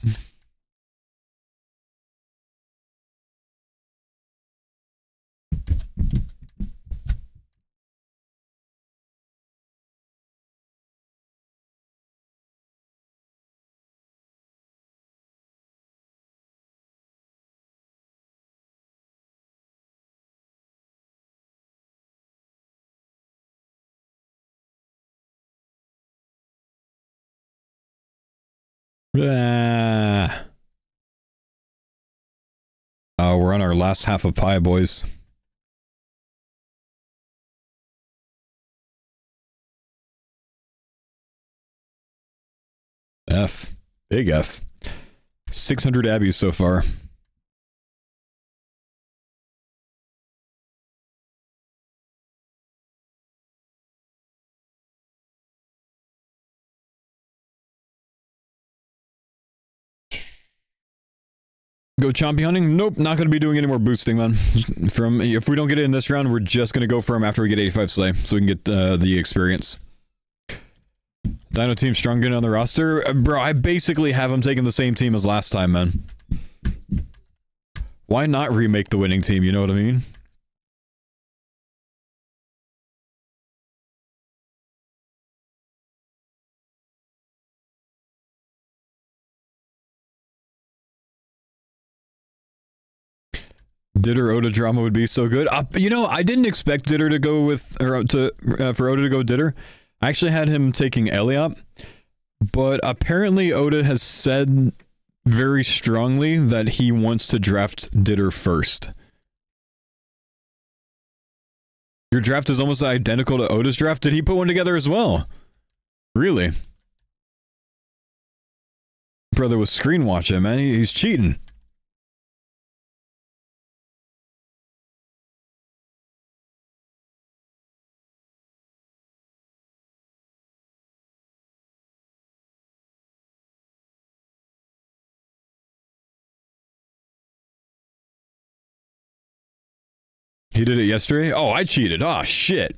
We're on our last half of pie, boys. F. Big F. 600 abbeys so far. Go chompy hunting? Nope, not going to be doing any more boosting, man. If we don't get it in this round, we're just going to go for him after we get 85 slay, so we can get the experience. Dino team strong gun on the roster? Bro, I basically have him taking the same team as last time, man. Why not remake the winning team, you know what I mean? Ditter Oda drama would be so good. You know, I didn't expect Ditter to go with, or for Oda to go Ditter. I actually had him taking Eliop, but apparently Oda has said very strongly that he wants to draft Ditter first. Your draft is almost identical to Oda's draft. Did he put one together as well? Really? Brother was screen watching, man. He's cheating. He did it yesterday? Oh, I cheated. Oh, shit.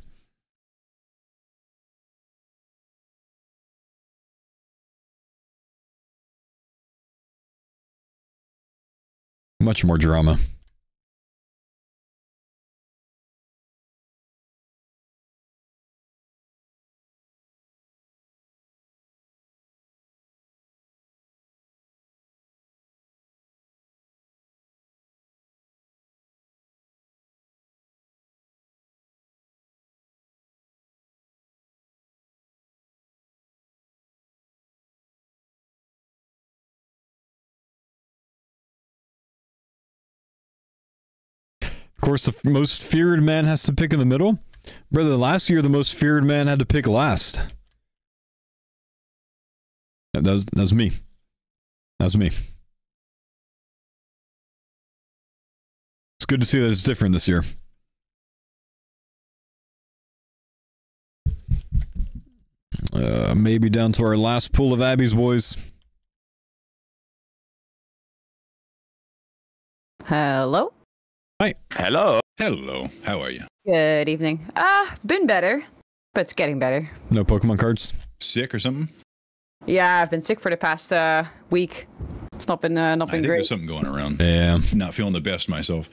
Much more drama. Of course, the most feared man has to pick in the middle. Brother, last year the most feared man had to pick last. That was me. That was me. It's good to see that it's different this year. Maybe down to our last pool of Abbeys, boys. Hello? Hi. Hello. Hello. How are you? Good evening. Been better, but it's getting better. No Pokemon cards? Sick or something? Yeah, I've been sick for the past week. It's not been I think great. there's something going around. Yeah. Not feeling the best myself.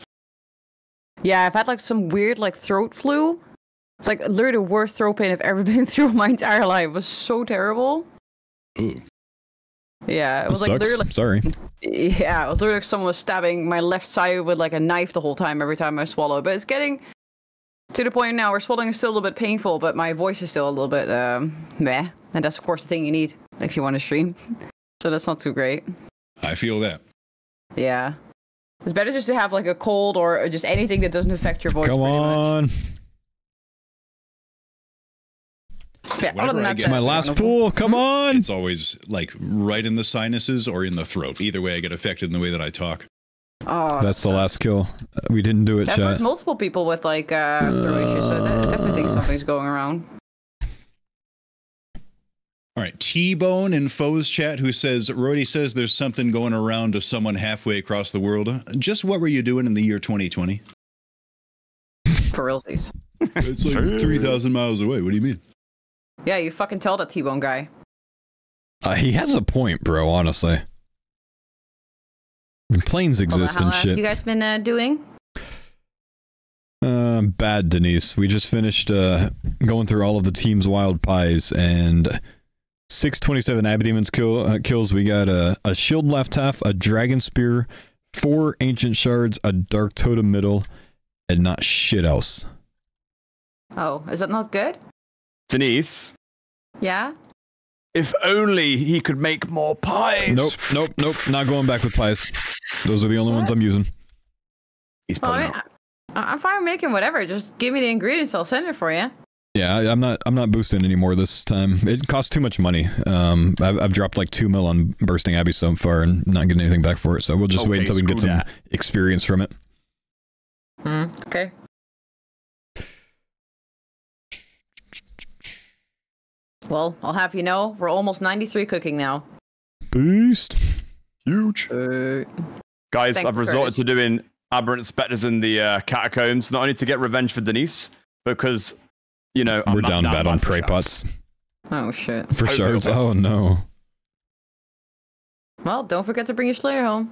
Yeah, I've had like some weird like throat flu. It's like literally the worst throat pain I've ever been through in my entire life. It was so terrible. Ooh. Yeah, it was That like sucks. literally. Sorry. Yeah, it was literally like someone was stabbing my left side with like a knife the whole time every time I swallow. But it's getting to the point now where swallowing is still a little bit painful, but my voice is still a little bit meh. And that's of course the thing you need if you want to stream. So that's not too great. I feel that. Yeah. It's better just to have like a cold or just anything that doesn't affect your voice. Come pretty on. Much. Yeah, other Whenever than I that, get It's my that's last wonderful. pool. Come on. It's always like right in the sinuses or in the throat. Either way, I get affected in the way that I talk. Oh, That's the last kill. We didn't do it, I've heard chat. multiple people with like throat issues, so I definitely think something's going around. All right, T-Bone in Faux chat who says, Roydy says there's something going around to someone halfway across the world. Just what were you doing in the year 2020? For realsies. It's like 3,000 miles away. What do you mean? Yeah, you fucking tell that T-Bone guy. He has a point, bro, honestly. Planes exist How and have shit. you guys been doing? Bad, Denise. We just finished going through all of the team's wild pies, and 627 Abbey Demons kills. We got a shield left half, a dragon spear, 4 ancient shards, a dark totem middle, and not shit else. Oh, is that not good? Denise, Yeah? if only he could make more pies. Nope. Not going back with pies. Those are the only ones I'm using. He's Well, probably I mean, not. I'm fine with making whatever. Just give me the ingredients. I'll send it for you. Yeah, I'm not boosting anymore this time. It costs too much money. I've dropped like 2 mil on bursting Abbey so far and not getting anything back for it. So we'll just wait Okay, until we can get screw some that. experience from it. Okay. Well, I'll have you know, we're almost 93 cooking now. Boost. Huge. Guys, Thanks, I've resorted Curtis. to doing aberrant specters in the catacombs, not only to get revenge for Denise, because, you know, We're I'm down not bad on for prey shots. pots. Oh, shit. For Hopefully shards. it'll Oh no. Well, don't forget to bring your Slayer home.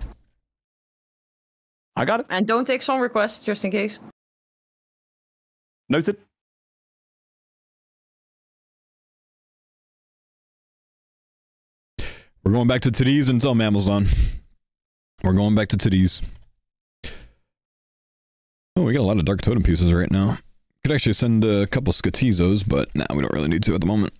I got it. And don't take song requests, just in case. Noted. We're going back to titties until Mammal's on. We're going back to titties. Oh, we got a lot of dark totem pieces right now. Could actually send a couple Scatizos, but nah, we don't really need to at the moment.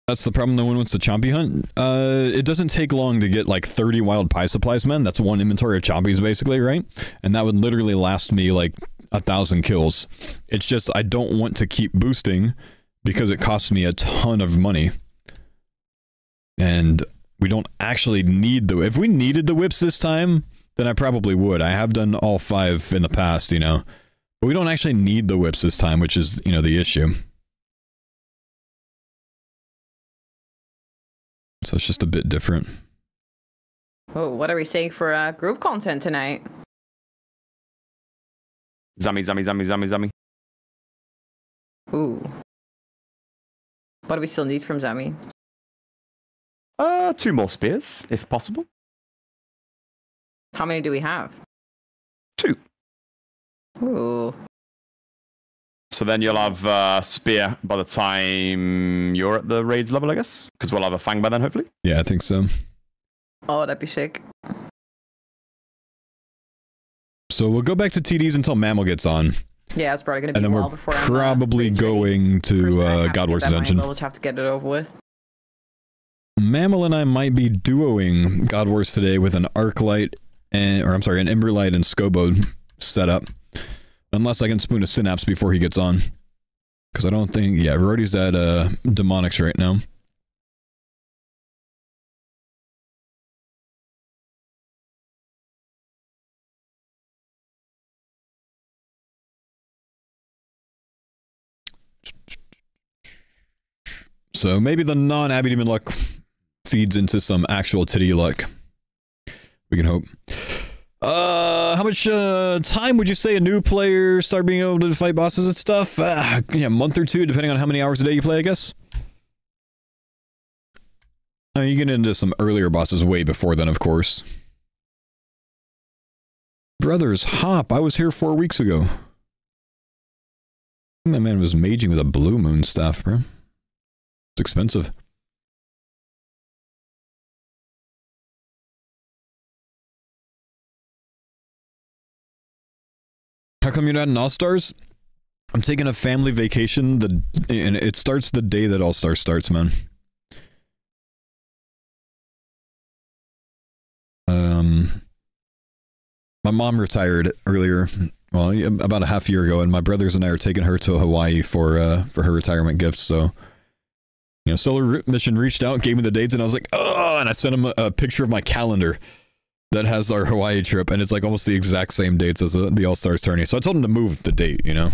That's the problem though when it's the Chompy hunt. It doesn't take long to get like 30 wild pie supplies, man. That's one inventory of Chompies basically, right? And that would literally last me like 1,000 kills. It's just I don't want to keep boosting because it costs me a ton of money. And we don't actually need the... If we needed the whips this time, then I probably would. I have done all 5 in the past, you know. But we don't actually need the whips this time, which is, you know, the issue. So it's just a bit different. Oh, what are we saying for group content tonight? Zammy. Ooh. What do we still need from Zami? 2 more spears, if possible. How many do we have? 2. Ooh. So then you'll have spear by the time you're at the raids level, I guess? Because we'll have a fang by then, hopefully. Yeah, I think so. Oh, that'd be sick. So we'll go back to TDs until Mammal gets on. Yeah, it's probably gonna be And a then while we're before I'm probably raids ready. going First, I to have to God get Wars that money Dungeon. level, We'll have to get it over with. Mammal and I might be duoing God Wars today with an Arclight and, or I'm sorry, an Emberlight and Scobo setup. Unless I can spoon a Synapse before he gets on. Because I don't think, yeah, Rody's at Demonics right now. So maybe the non-Abbey Demon luck feeds into some actual titty luck. We can hope. How much time would you say a new player start being able to fight bosses and stuff? Yeah, a month or two, depending on how many hours a day you play, I guess. I mean, you get into some earlier bosses way before then, of course. Brothers, hop. I was here 4 weeks ago. That man was maging with a blue moon staff, bro. It's expensive. How come you're not in ALLSTARS? I'm taking a family vacation, and it starts the day that ALLSTARS starts, man. My mom retired earlier, well, about a half year ago, and my brothers and I are taking her to Hawaii for her retirement gift, so... You know, Solar Mission reached out, gave me the dates, and I was like, oh, and I sent him a picture of my calendar that has our Hawaii trip, and it's like almost the exact same dates as the ALLSTARS tourney. So I told him to move the date, you know,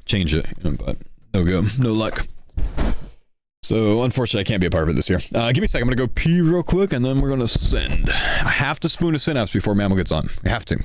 change it, but no go, no luck. So unfortunately, I can't be a part of it this year. Give me a second, I'm gonna go pee real quick, and then we're gonna send. I have to spoon a synapse before Mammal gets on. I have to.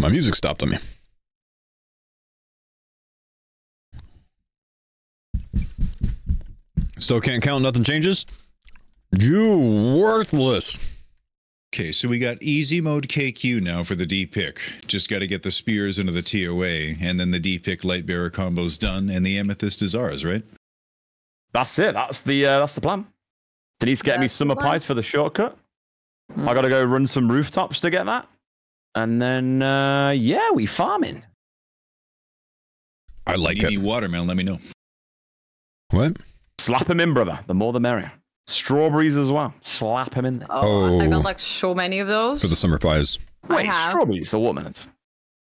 My music stopped on me. Still can't count, nothing changes? You worthless. Okay, so we got easy mode KQ now for the D pick. Just got to get the spears into the TOA, and then the D pick light bearer combo's done, and the amethyst is ours, right? That's it. That's the plan. Denise get me That's the summer plan. pies for the shortcut. I got to go run some rooftops to get that. And then, yeah, we farming. I like Need any it. watermelon, let me know. What? Slap him in, brother. The more the merrier. Strawberries as well. Slap him in there. Oh, I Oh. got like so many of those. For the summer pies. Wait, have. strawberries or watermelons?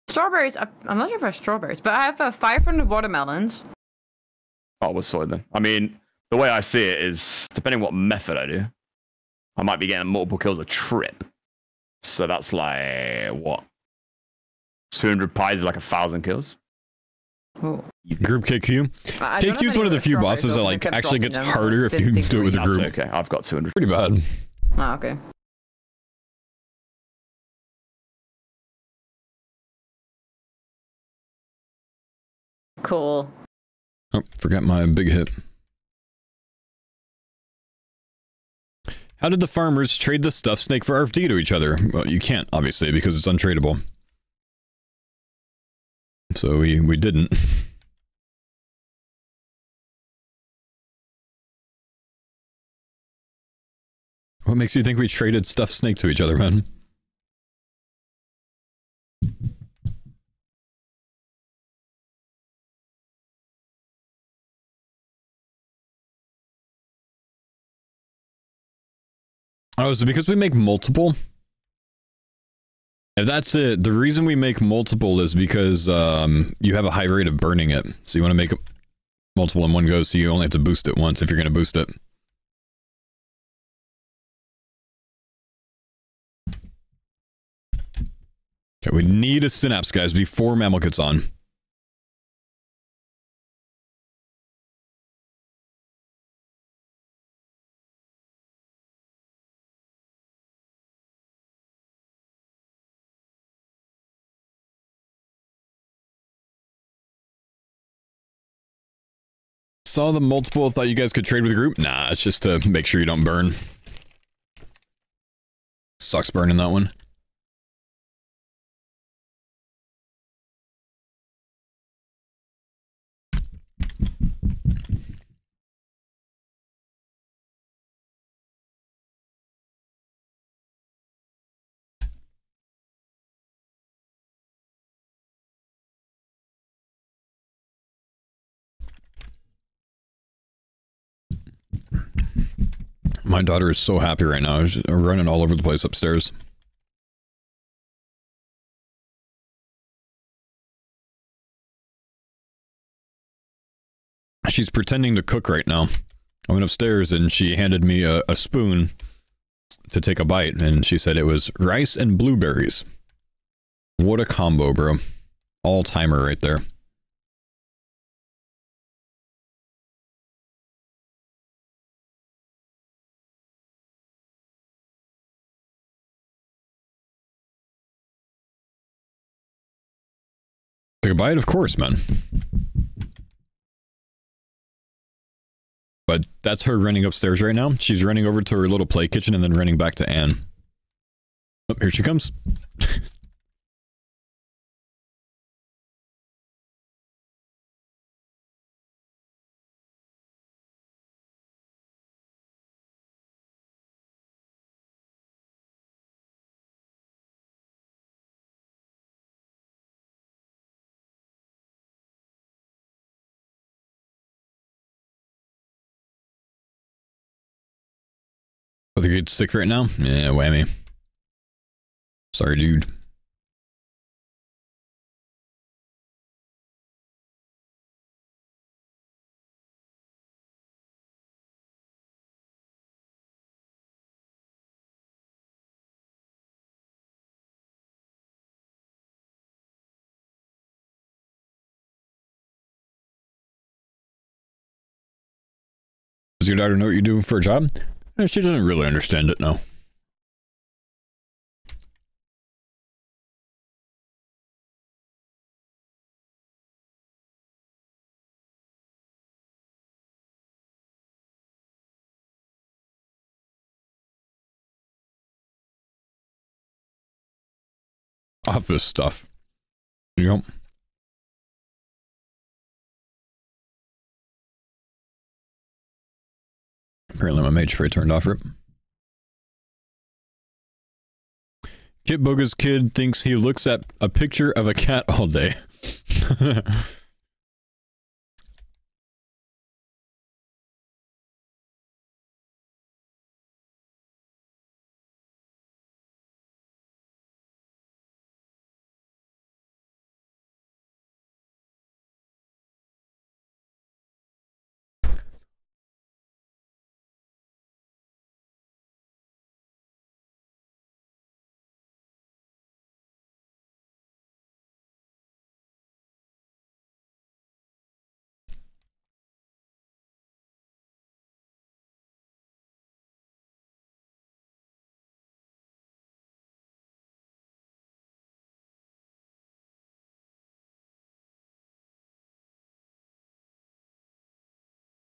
Strawberries. I'm not sure if I have strawberries, but I have 500 watermelons. Oh, we're sorted then. I mean, the way I see it is, depending what method I do, I might be getting multiple kills a trip. So that's like, what? 200 pies is like 1,000 kills. Oh. Group KQ. I don't have KQ is any one of the other few strawberries, bosses though, that 'cause I like kept actually dropping gets them, harder if didn't you think do it with a we- That's group. okay. I've got 200. Pretty bad. Ah, okay. Cool. Oh, forgot my big hit. How did the farmers trade the stuffed snake for RFD to each other? Well, you can't, obviously, because it's untradeable. So we didn't. What makes you think we traded stuffed snake to each other, man? Oh, is it because we make multiple? If that's it, the reason we make multiple is because you have a high rate of burning it. So you want to make multiple in one go, so you only have to boost it once if you're going to boost it. Okay, we need a synapse, guys, before Mammal gets on. Saw the multiple, thought you guys could trade with the group. Nah, it's just to make sure you don't burn. Sucks burning that one. My daughter is so happy right now. She's running all over the place upstairs. She's pretending to cook right now. I went upstairs and she handed me a spoon to take a bite, and she said it was rice and blueberries. What a combo, bro. All-timer right there. Take a bite? Of course, man. But that's her running upstairs right now. She's running over to her little play kitchen and then running back to Anne. Oh, here she comes. I think you'd sick right now? Yeah, whammy. Sorry, dude. Does your daughter know what you do for a job? She doesn't really understand it, no. Office stuff. Yep. Apparently my mage spray turned off for it. Kit Boga's kid thinks he looks at a picture of a cat all day.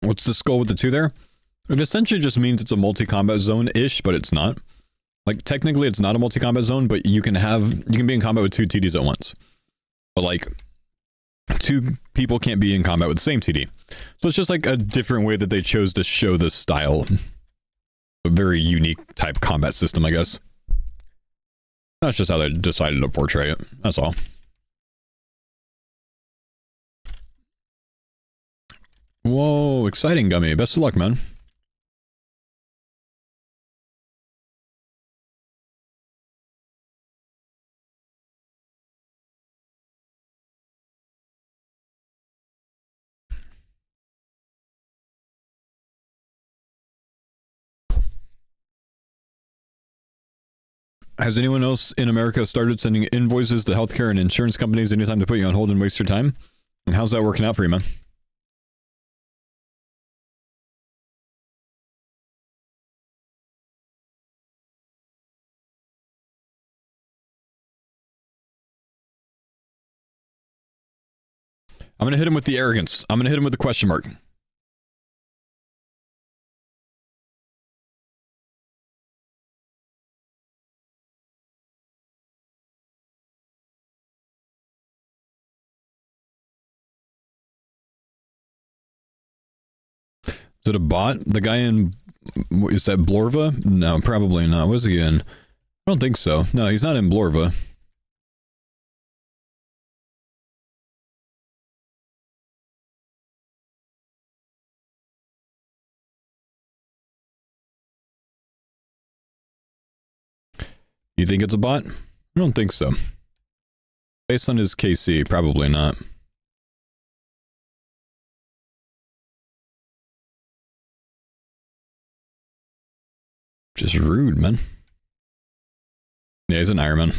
What's the skull with the 2 there? It essentially just means it's a multi-combat zone-ish, but it's not. Like, technically it's not a multi-combat zone, but you can be in combat with 2 TDs at once. But, like, 2 people can't be in combat with the same TD. So it's just, like, a different way that they chose to show this style. A very unique type combat system, I guess. That's just how they decided to portray it. That's all. Whoa, exciting, Gummy. Best of luck, man. Has anyone else in America started sending invoices to healthcare and insurance companies anytime to put you on hold and waste your time? And how's that working out for you, man? I'm gonna hit him with the arrogance. I'm gonna hit him with the question mark. Is it a bot? The guy in... Is that Blorva? No, probably not. Was he in? I don't think so. No, he's not in Blorva. You think it's a bot? I don't think so. Based on his KC, probably not. Just rude, man. Yeah, he's an Ironman.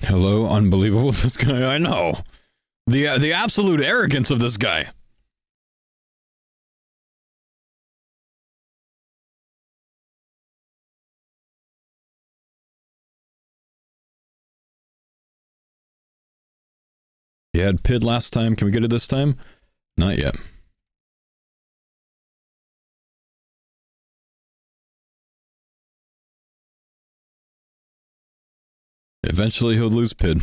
Hello, unbelievable, this guy. I know. The absolute arrogance of this guy. You had PID last time. Can we get it this time? Not yet. Eventually he'll lose PID.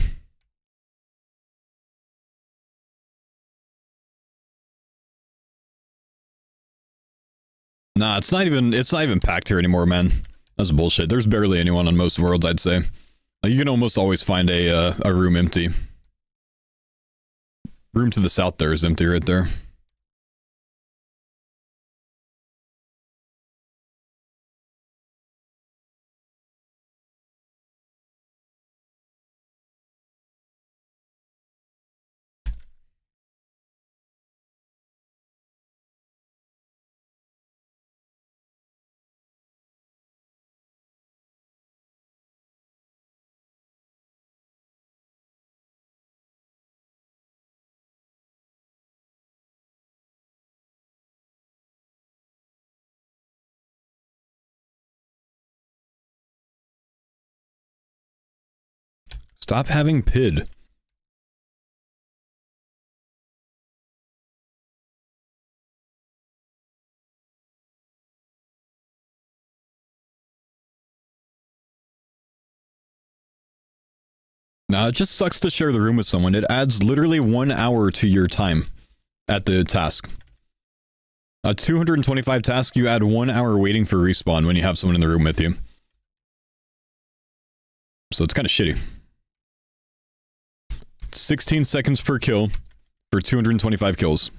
Nah, it's not even packed here anymore, man. That's bullshit. There's barely anyone on most worlds, I'd say. Like, you can almost always find a room empty. Room to the south there is empty right there. Stop having PID. Nah, it just sucks to share the room with someone. It adds literally 1 hour to your time at the task. A 225 task, you add 1 hour waiting for respawn when you have someone in the room with you. So it's kind of shitty. 16 seconds per kill for 225 kills.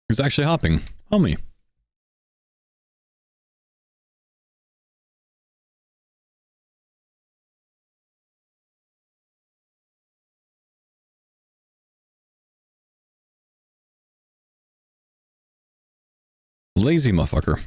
Who's actually hopping? Homie. Lazy motherfucker.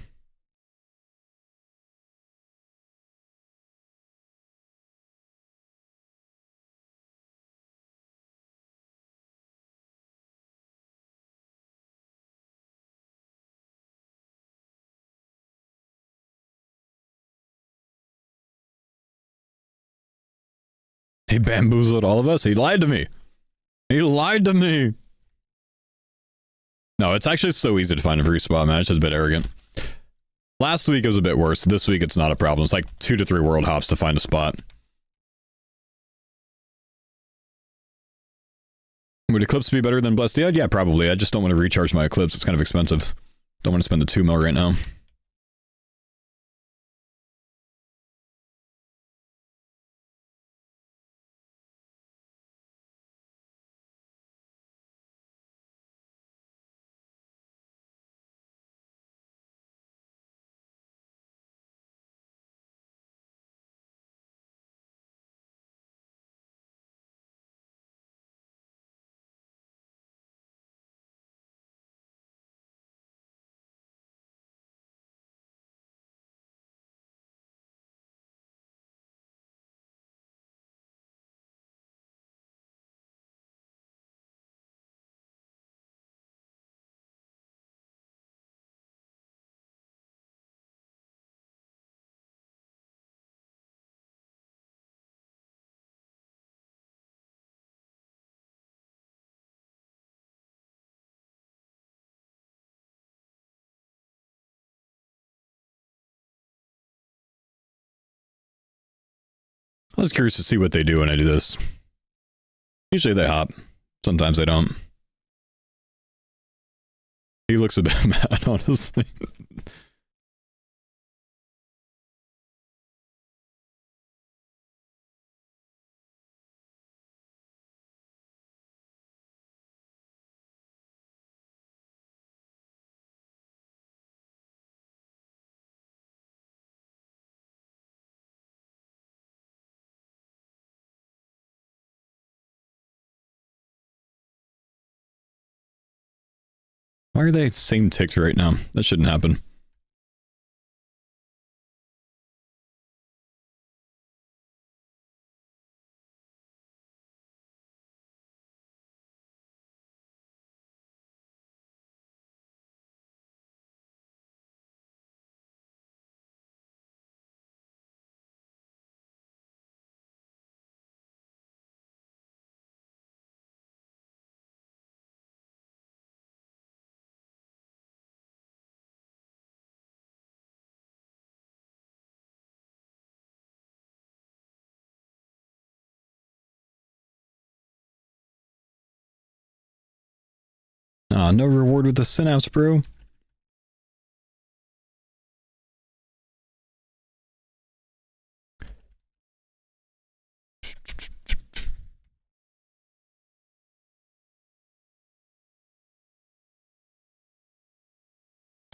He bamboozled all of us. He lied to me. He lied to me. No, it's actually so easy to find a free spot, man. It's just a bit arrogant. Last week was a bit worse. This week it's not a problem. It's like 2 to 3 world hops to find a spot. Would Eclipse be better than Blessed? Yeah, probably. I just don't want to recharge my Eclipse. It's kind of expensive. Don't want to spend the 2 mil right now. I was curious to see what they do when I do this. Usually they hop. Sometimes they don't. He looks a bit mad, honestly. Why are they same ticked right now? That shouldn't happen. Ah, no reward with the synapse, bro.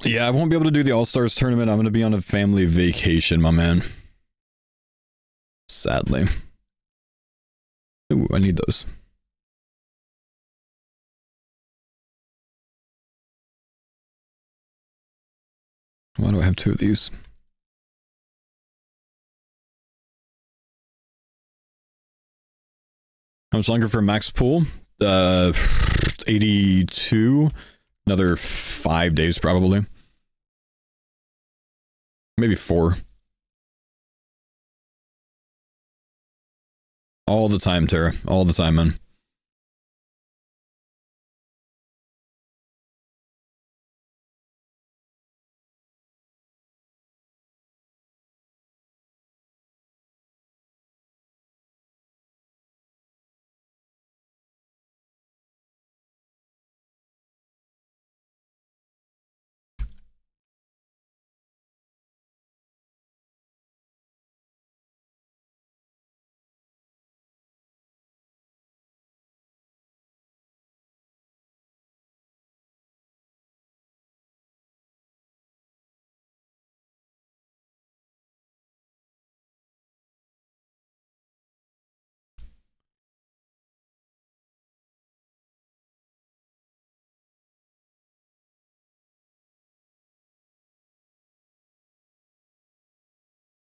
Yeah, I won't be able to do the All-Stars tournament. I'm going to be on a family vacation, my man. Sadly. Ooh, I need those. Why do I have 2 of these? How much longer for max pool? It's 82. Another 5 days, probably. Maybe 4. All the time, Tara. All the time, man.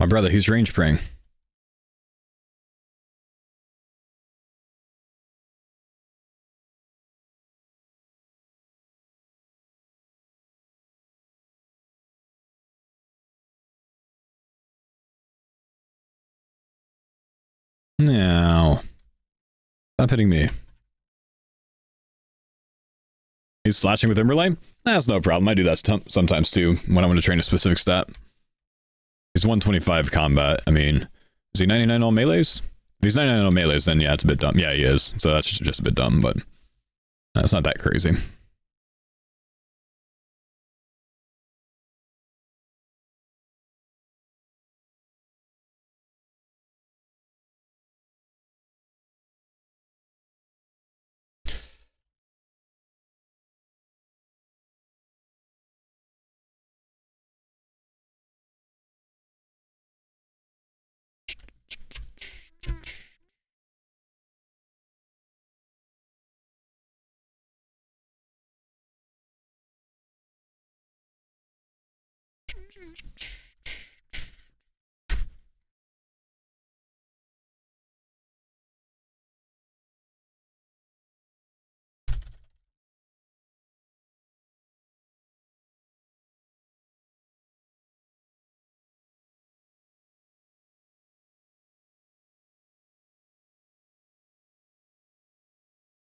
My brother, he's range praying. No. Stop hitting me. He's slashing with Imberlane? That's no problem. I do that sometimes too, when I want to train a specific stat. He's 125 combat. I mean, is he 99 on melees? If he's 99 on melees, then yeah, it's a bit dumb. Yeah, he is. So that's just a bit dumb, but that's not that crazy.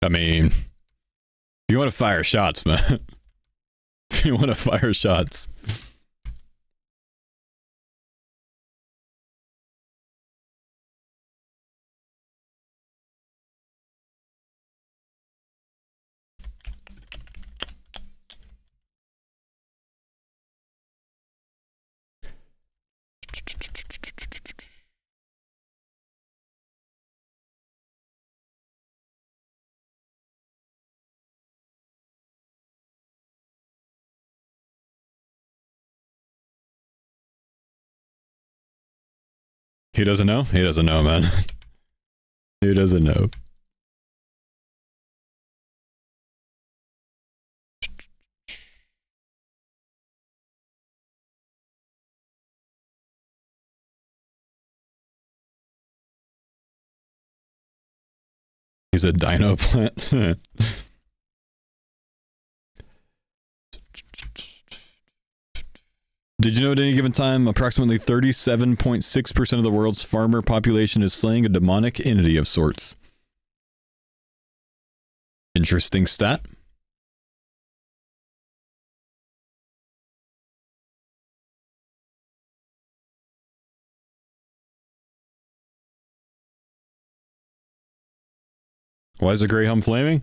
I mean, if you want to fire shots, man. If you want to fire shots. He doesn't know? He doesn't know, man. He doesn't know. He's a dino plant. Did you know at any given time, approximately 37.6% of the world's farmer population is slaying a demonic entity of sorts? Interesting stat. Why is the Grey Helm flaming?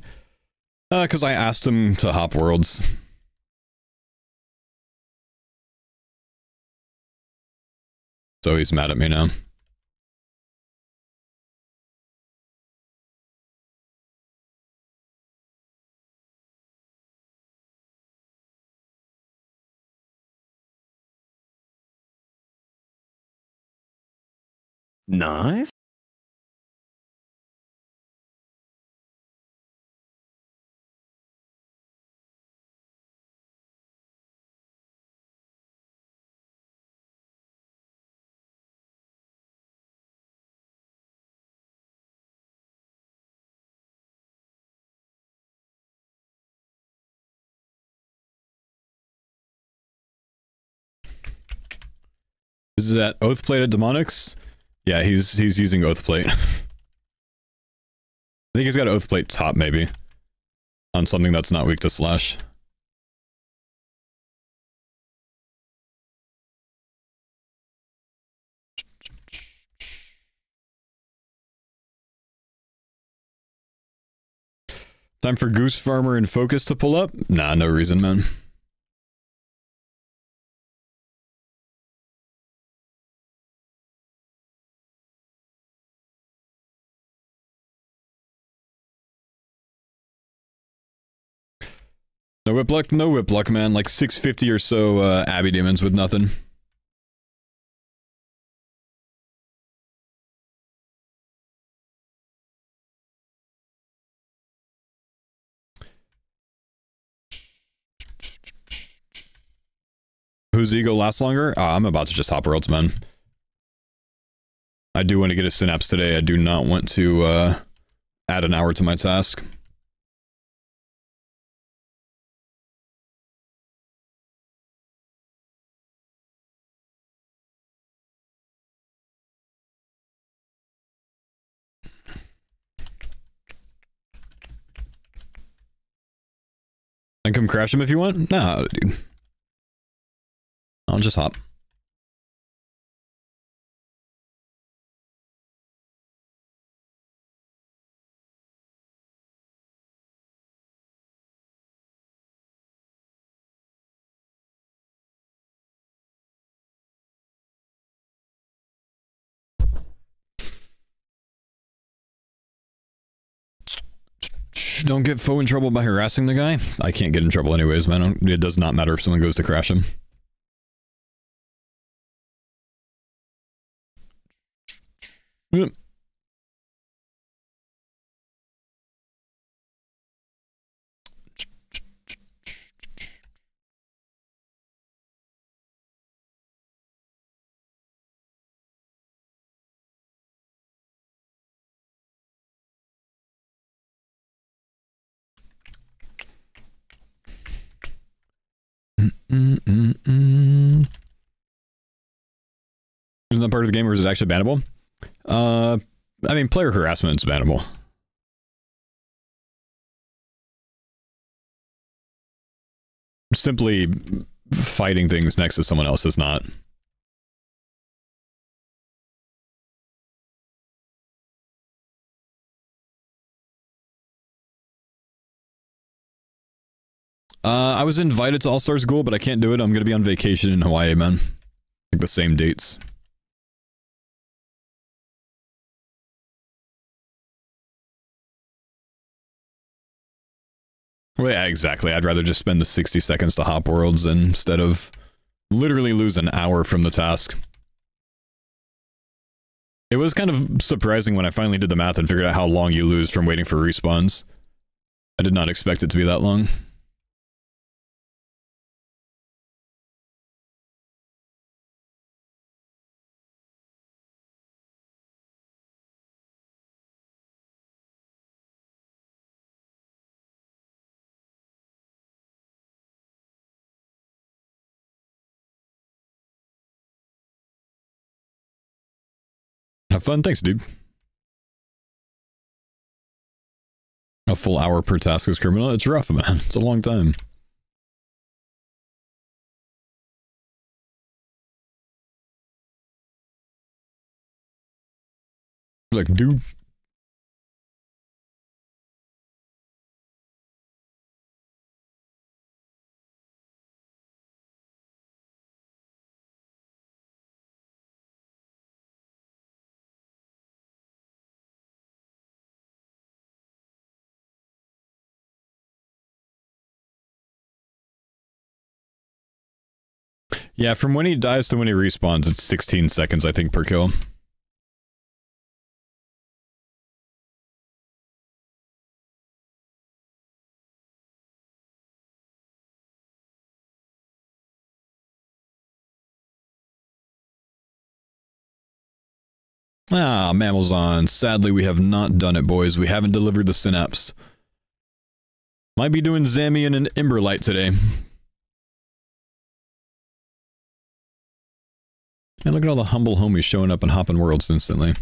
Because I asked him to hop worlds. So he's mad at me now. Nice. Is that Oathplate at Demonics? Yeah, he's using Oathplate. I think he's got Oathplate top, maybe. On something that's not weak to slash. Time for Goose Farmer and Focus to pull up? Nah, no reason, man. No whip luck? No whip luck, man. Like 650 or so Abbey Demons with nothing. Whose ego lasts longer? I'm about to just hop worlds, man. I do want to get a synapse today. I do not want to add an hour to my task. And come crash him if you want? Nah, dude. I'll just hop. Don't get Faux in trouble by harassing the guy. I can't get in trouble anyways, man. It does not matter if someone goes to crash him. Yep. Isn't that part of the game, or is it actually bannable? I mean, player harassment is bannable. Simply fighting things next to someone else is not. I was invited to ALLSTARS Ghoul, but I can't do it. I'm gonna be on vacation in Hawaii, man. Like the same dates. Well, yeah, exactly. I'd rather just spend the 60 seconds to hop worlds instead of literally lose an hour from the task. It was kind of surprising when I finally did the math and figured out how long you lose from waiting for respawns. I did not expect it to be that long. Have fun. Thanks, dude. A full hour per task is criminal. It's rough, man. It's a long time. Like, dude. Yeah, from when he dies to when he respawns, it's 16 seconds, I think, per kill. Ah, mammals on. Sadly, we have not done it, boys. We haven't delivered the synapse. Might be doing Zamian and Emberlight today. And look at all the humble homies showing up and hopping worlds instantly.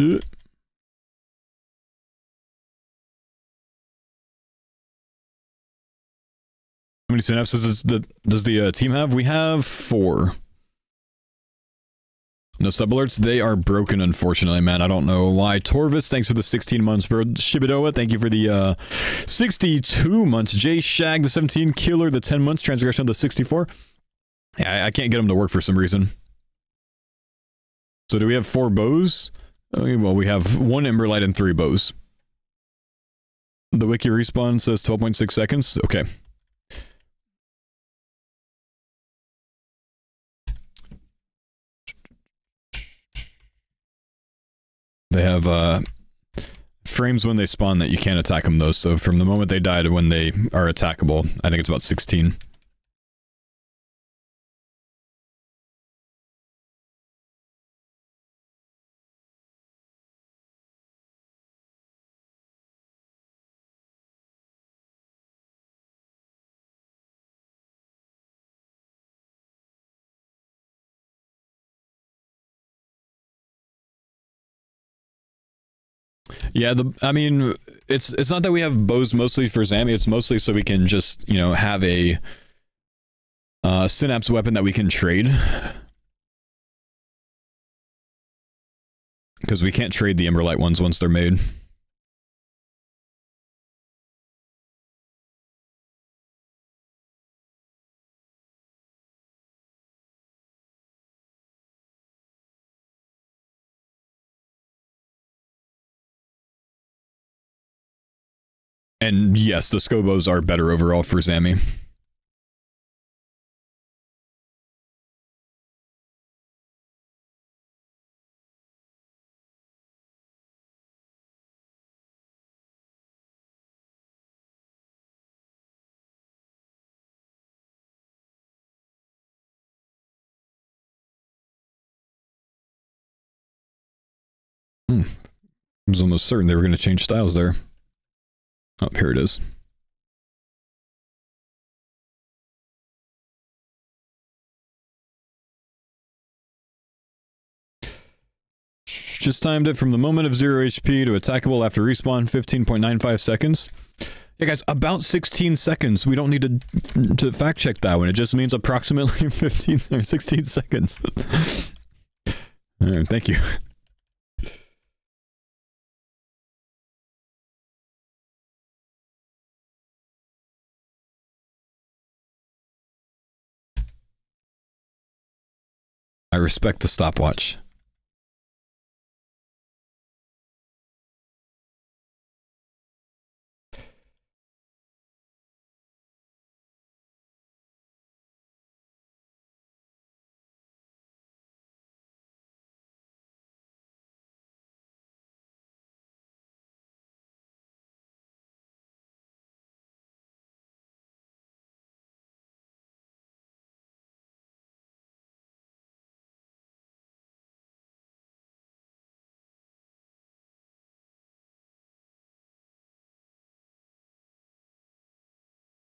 How many synapses does the team have? We have 4. No sub alerts? They are broken, unfortunately, man. I don't know why. Torvis, thanks for the 16 months, bro. Shibidoa, thank you for the 62 months. Jay Shag, the 17. Killer, the 10 months. Transgression, the 64. Yeah, I can't get them to work for some reason. So do we have 4 bows? Okay, well, we have 1 Emberlight and 3 bows. The wiki respawn says 12.6 seconds. Okay. They have frames when they spawn that you can't attack them, though. So from the moment they die to when they are attackable, I think it's about 16. Yeah, I mean, it's not that we have bows mostly for Zami, it's mostly so we can just, you know, have a synapse weapon that we can trade. Because we can't trade the Emberlight ones once they're made. And yes, the Scobos are better overall for Zami. I was almost certain they were going to change styles there. Oh, here it is. Just timed it from the moment of 0 HP to attackable after respawn, 15.95 seconds. Yeah, guys, about 16 seconds. We don't need to fact check that one. It just means approximately 15 or 16 seconds. All right, thank you. I respect the stopwatch.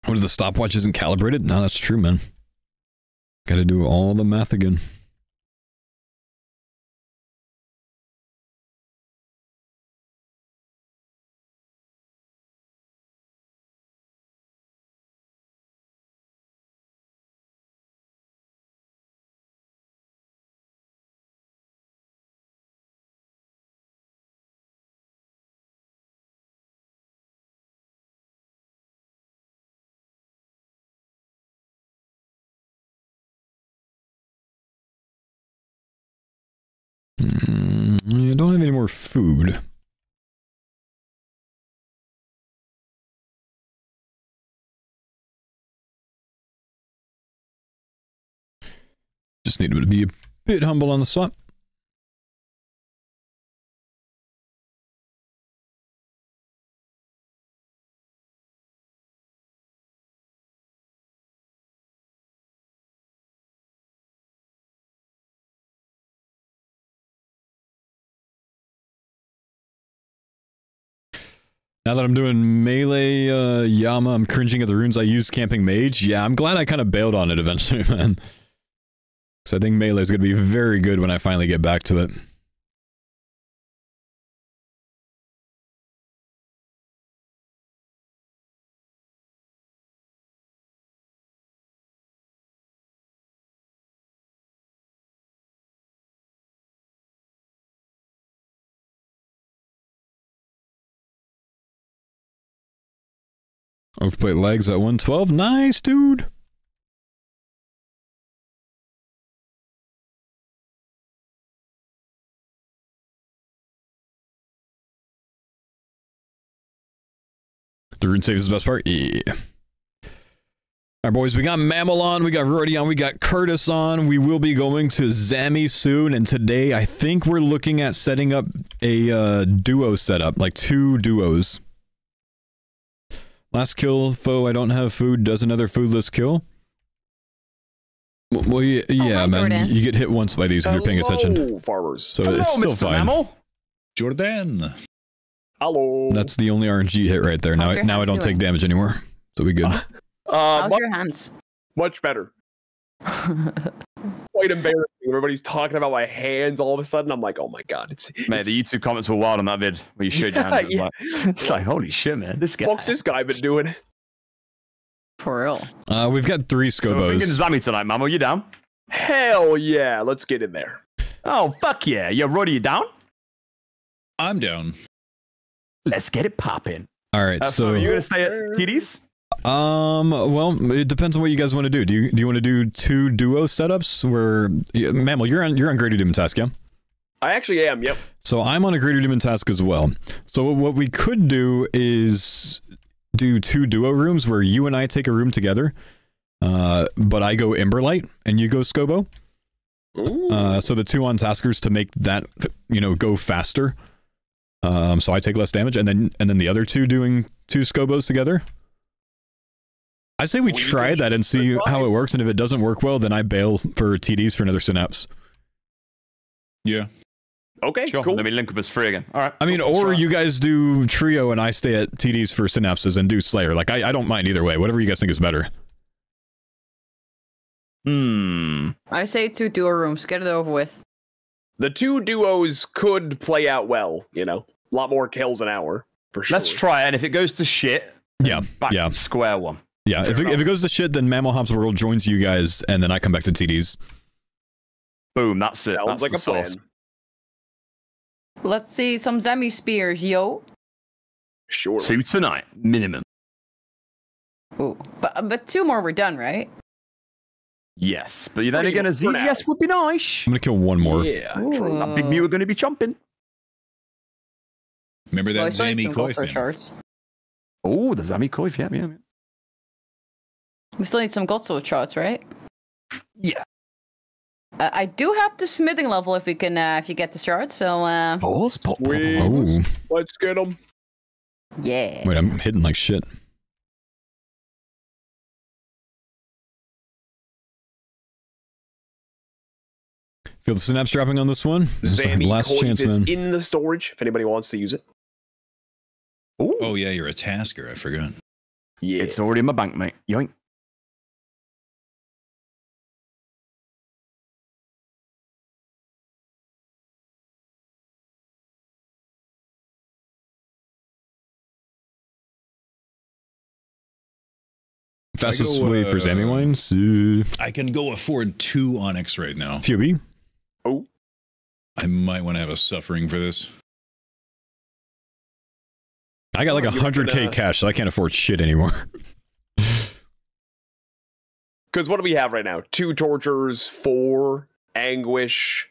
What if the stopwatch isn't calibrated? No, that's true, man. Gotta do all the math again. just need to be a bit humble on the swap. Now that I'm doing melee Yama, I'm cringing at the runes I used camping mage. Yeah, I'm glad I kind of bailed on it eventually, man. Because I think melee is going to be very good when I finally get back to it. Overplate legs at 112. Nice, dude. The rune save is the best part? Yeah. Alright, boys, we got Mammal on, we got Rody on, we got Curtis on. We will be going to Zammy soon, and today I think we're looking at setting up a duo setup, like 2 duos. Last kill, foe, I don't have food, does another foodless kill. Well, yeah, man, Jordan. You get hit once by these if you're paying attention. Farmers. So it's still Mr. fine. Mammal. Jordan. Hello. That's the only RNG hit right there. Now I don't take damage anymore, so we good. How's your hands? Much better. Quite embarrassing. Everybody's talking about my hands all of a sudden. I'm like, oh my god. Mate, the YouTube comments were wild on that vid where you showed your hands. Yeah. It's like, holy shit, man. This guy. What's this guy been doing? For real. We've got 3 So we're thinking Scobos. Zammy tonight, Mammal. You down? Hell yeah. Let's get in there. Oh, fuck yeah. Yeah, Roddy, you down? I'm down. Let's get it popping. All right, So are you going to stay at TDs? Well, it depends on what you guys want to do. Do you want to do 2 duo setups where Mammal, you're on Greater Demon task, yeah? I actually am, yep. So I'm on a Greater Demon task as well. So what we could do is do 2 duo rooms where you and I take a room together. But I go Emberlight and you go Scobo. So the 2 on taskers to make that, go faster. So I take less damage, and then the other 2 doing 2 Scobos together. I say we try that and see how it works, and if it doesn't work well, then I bail for TDs for another Synapse. Yeah. Okay, Sure. cool. Let me link up as free again. All right. I mean, or you guys do Trio and I stay at TDs for Synapses and do Slayer. Like, I don't mind either way. Whatever you guys think is better. I say 2 duo rooms. Get it over with. The 2 duos could play out well, a lot more kills an hour, for sure. Let's try it, and if it goes to shit, Yeah, back yeah. to square one. Yeah, if it goes to shit, then Mammal Hops World joins you guys, and then I come back to TDs. Boom, that's it. Sounds That's like the a plan. sauce. Let's see some Zammy spears, yo. Sure. 2 tonight, minimum. Ooh, but 2 more we're done, right? Yes, but then Pretty again, a good for now. ZGS would be nice. I'm gonna kill 1 more. Yeah. Ooh. That big mew are going to be chomping. Remember that Well, I still need Zammy some Gulso Coif? shards. Oh, the Zammy Coif, yeah. We still need some Gulso shards, right? Yeah. I do have the smithing level if we can, if you get the shards. So, Pause. Sweet. Oh. Let's get them. yeah. Wait, I'm hitting like shit. Feel the Synapse dropping on this one? This is the Zammy last Coif chance, is man. in the storage if anybody wants to use it. Oh yeah, you're a tasker. I forgot. Yeah. It's already in my bank, mate. Yoink. Fastest go, way for Zammy wines? I can go afford 2 Onyx right now. TOB? Oh. I might want to have a suffering for this. I got like Oh, you're 100k gonna- cash, so I can't afford shit anymore. Because what do we have right now? 2 tortures, 4 anguish,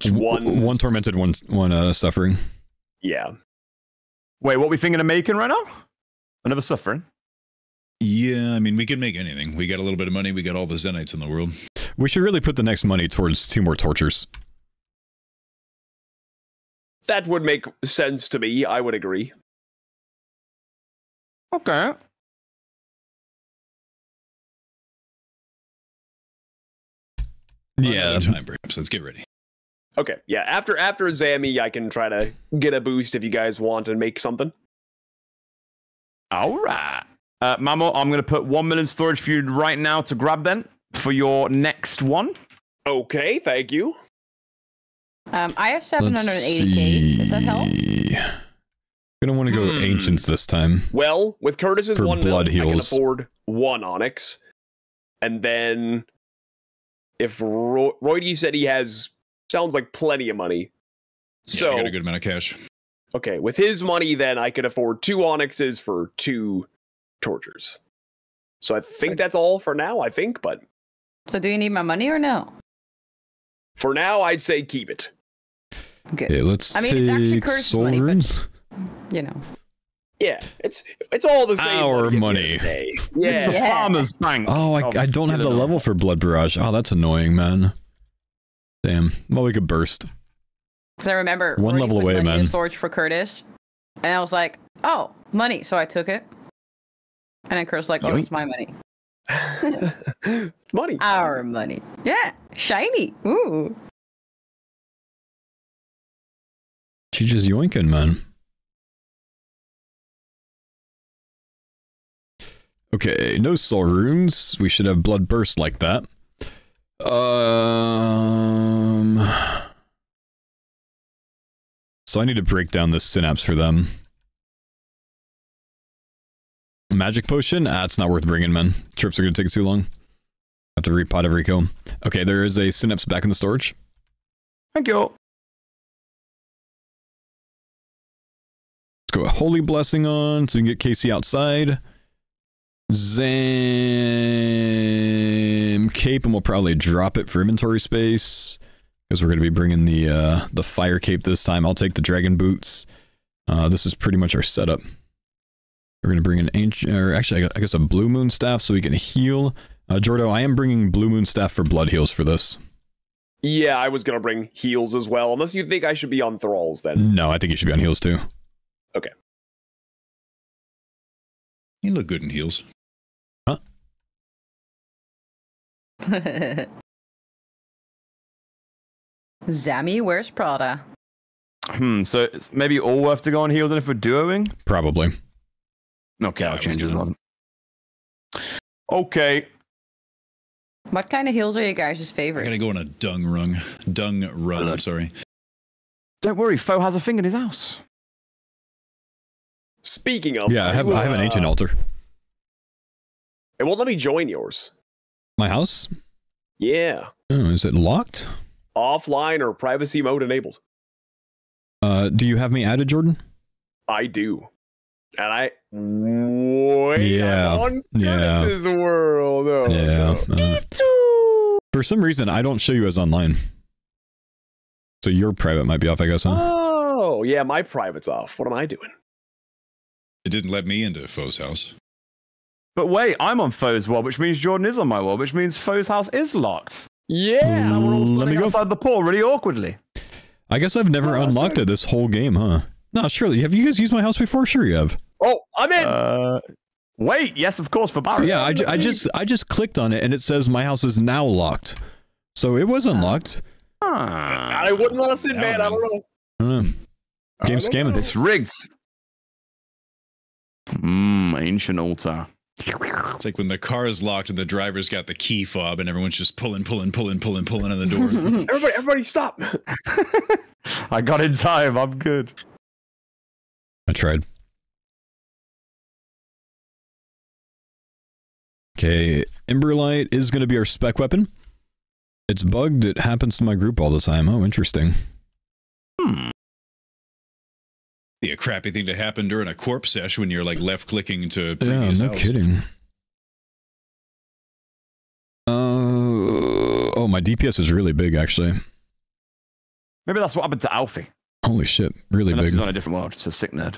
1 tormented, one suffering. Yeah. Wait, what are we thinking of making right now? Another suffering? Yeah, I mean, we can make anything. We got a little bit of money. We got all the Zenites in the world. We should really put the next money towards 2 more tortures. That would make sense to me. I would agree. Okay. Yeah. Time, perhaps. Let's get ready. Okay, yeah. After Zammy, I can try to get a boost if you guys want and make something. All right. Mamo, I'm going to put 1 million storage for you right now to grab then for your next one. Okay, thank you. I have 780k. Does that help? Gonna want to go ancients this time. Well, with Curtis's For 1 blood million, I can heals. afford 1 onyx. And then if Roydy said he has, sounds like plenty of money. So I got a good amount of cash. okay, with his money, then I could afford 2 onyxes for 2 tortures. So I think that's all for now. I think, but So do you need my money or no? for now, I'd say keep it. Good. Okay, let's I mean, it's actually take Curtis' soul money, but- runes. You know. Yeah, it's all the same. Our at the end money. of the day. It's Yeah. the farmer's bank. Oh, I don't have the level for blood barrage. Oh, that's annoying, man. Damn. Well, we could burst. Because I remember One Rory level put away, money in man. storage for Curtis, and I was like, "Oh, money!" So I took it, and then Curtis was like, "Oh, Yoink. it's my money, Money. our money." Yeah, shiny. Ooh. She just yoinking, man. Okay, no soul runes. We should have blood burst like that. So I need to break down this synapse for them. Magic potion? Ah, it's not worth bringing, man. Trips are gonna take too long. Have to repot every kill. Okay, there is a synapse back in the storage. Thank you. Let's go a holy blessing on so we can get Casey outside. Zam cape, and we'll probably drop it for inventory space because we're going to be bringing the fire cape this time. I'll take the dragon boots. This is pretty much our setup. We're going to bring an ancient, or actually, I guess a blue moon staff so we can heal. Jordo, I am bringing blue moon staff for blood heals for this. Yeah, I was gonna bring heals as well, unless you think I should be on thralls then. No, I think you should be on heals too. Okay. You look good in heels. Zammy, where's Prada? So it's maybe all worth to go on heels and if we're duoing? Probably. Okay, Yeah, I'll I change was it on. Okay. What kind of heels are you guys' I favorites? gotta go on a dung run. I'm sorry. Don't worry, Faux has a thing in his house. Speaking of, Yeah, I have an ancient altar. It won't let me join yours. My house? Yeah, Oh, is it locked? offline or privacy mode enabled. Do you have me added, Jordan? I do, and I wait. Yeah, I'm on yeah. Curtis's world. Oh, Yeah. no. For some reason, I don't show you as online. So your private might be off, I guess, huh? Oh, yeah, my private's off. What am I doing? It didn't let me into Faux's house. But wait, I'm on Faux's wall, which means Jordan is on my wall, which means Faux's house is locked. Yeah. Now we're all Let me standing go. outside the port really awkwardly. I guess I've never unlocked it this whole game, huh? No, surely. Have you guys used my house before? Sure you have. Oh, I'm in. Wait, yes, of course, for Barry. Yeah, I just clicked on it and it says my house is now locked. So it was unlocked. I wouldn't let us in, Now man. I I'm in. don't know. I don't know. Game's I don't scamming. know. It's rigged. Ancient altar. It's like when the car is locked and the driver's got the key fob and everyone's just pulling on the door. Everybody, stop. I got in time. I'm good. I tried. Okay, Emberlight is going to be our spec weapon. It's bugged. It happens to my group all the time. Oh, interesting. Be a crappy thing to happen during a corpse sesh when you're like left clicking to Yeah, previous no house. kidding. Oh, my DPS is really big, actually. Maybe that's what happened to Alfie. Holy shit, really Unless big. he's on a different world. It's a sick nerd.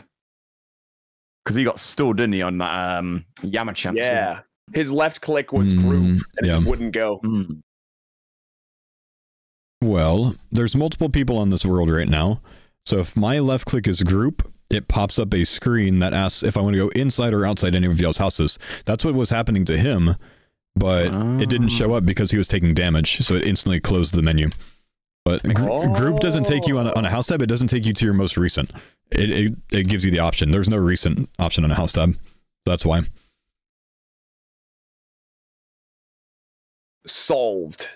Because he got stalled, didn't he, on that Yamachance? Yeah. His left click was group, and it yeah. just wouldn't go. Well, there's multiple people on this world right now. So if my left click is group, it pops up a screen that asks if I want to go inside or outside any of y'all's houses. That's what was happening to him, but it didn't show up because he was taking damage, so it instantly closed the menu. But group doesn't take you on a house tab. It doesn't take you to your most recent. It gives you the option. There's no recent option on a house tab. So that's why. Solved.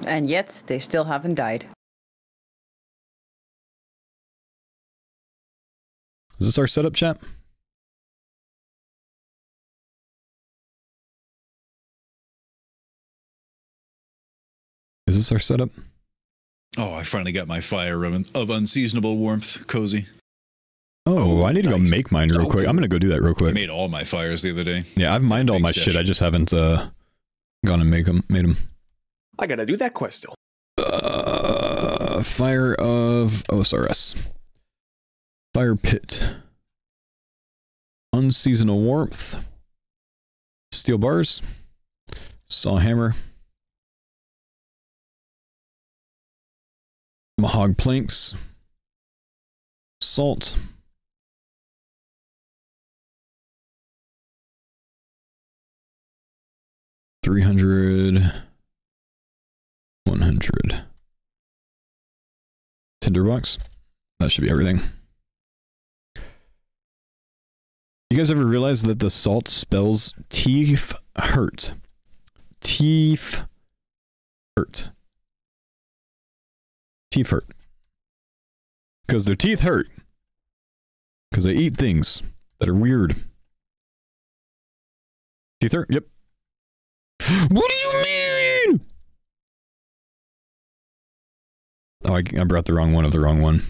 And yet, they still haven't died. Is this our setup, chat? Is this our setup? Oh, I finally got my fire of unseasonable warmth cozy. Oh, I need to go make mine real quick. I'm gonna go do that real I quick. made all my fires the other day. Yeah, I've mined all my shit. I just haven't gone and made them. I gotta do that quest still. Fire of OSRS. Fire pit. Unseasonal warmth. Steel bars. Saw hammer. Mahog planks. Salt. $300. 100. Tinderbox. That should be everything. You guys ever realize that the salt spells teeth hurt? Teeth hurt. Teeth hurt. Because their teeth hurt. Because they eat things that are weird. Teeth hurt? Yep. What do you mean? Oh, I brought the wrong one of the wrong one.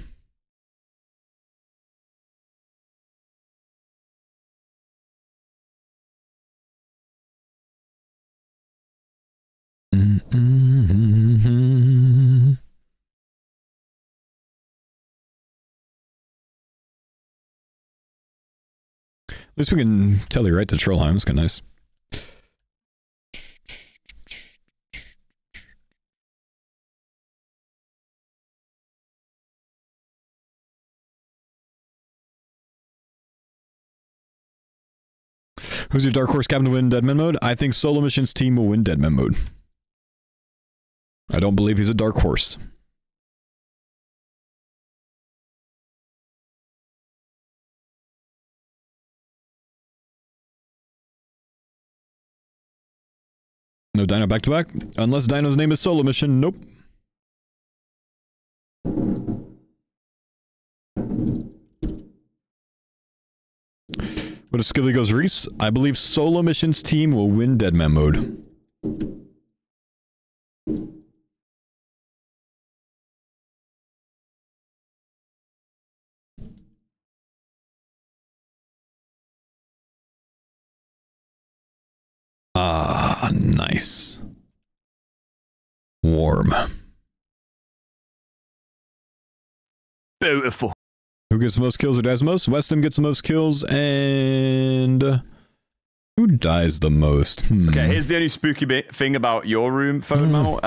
At least we can tell you right to Trollheim. It's kind of nice. Who's your dark horse captain to win Deadman mode? I think Solo Mission's team will win Deadman mode. I don't believe he's a dark horse. No Dino back-to-back? Unless Dino's name is Solo Mission, nope. What if Skilly goes Reese? I believe Solo Mission's team will win Deadman mode. Ah, nice. Warm. Beautiful. Who gets the most kills or dies the most? Weston gets the most kills, and who dies the most? Okay, here's the only spooky thing about your room, Phone Mammal.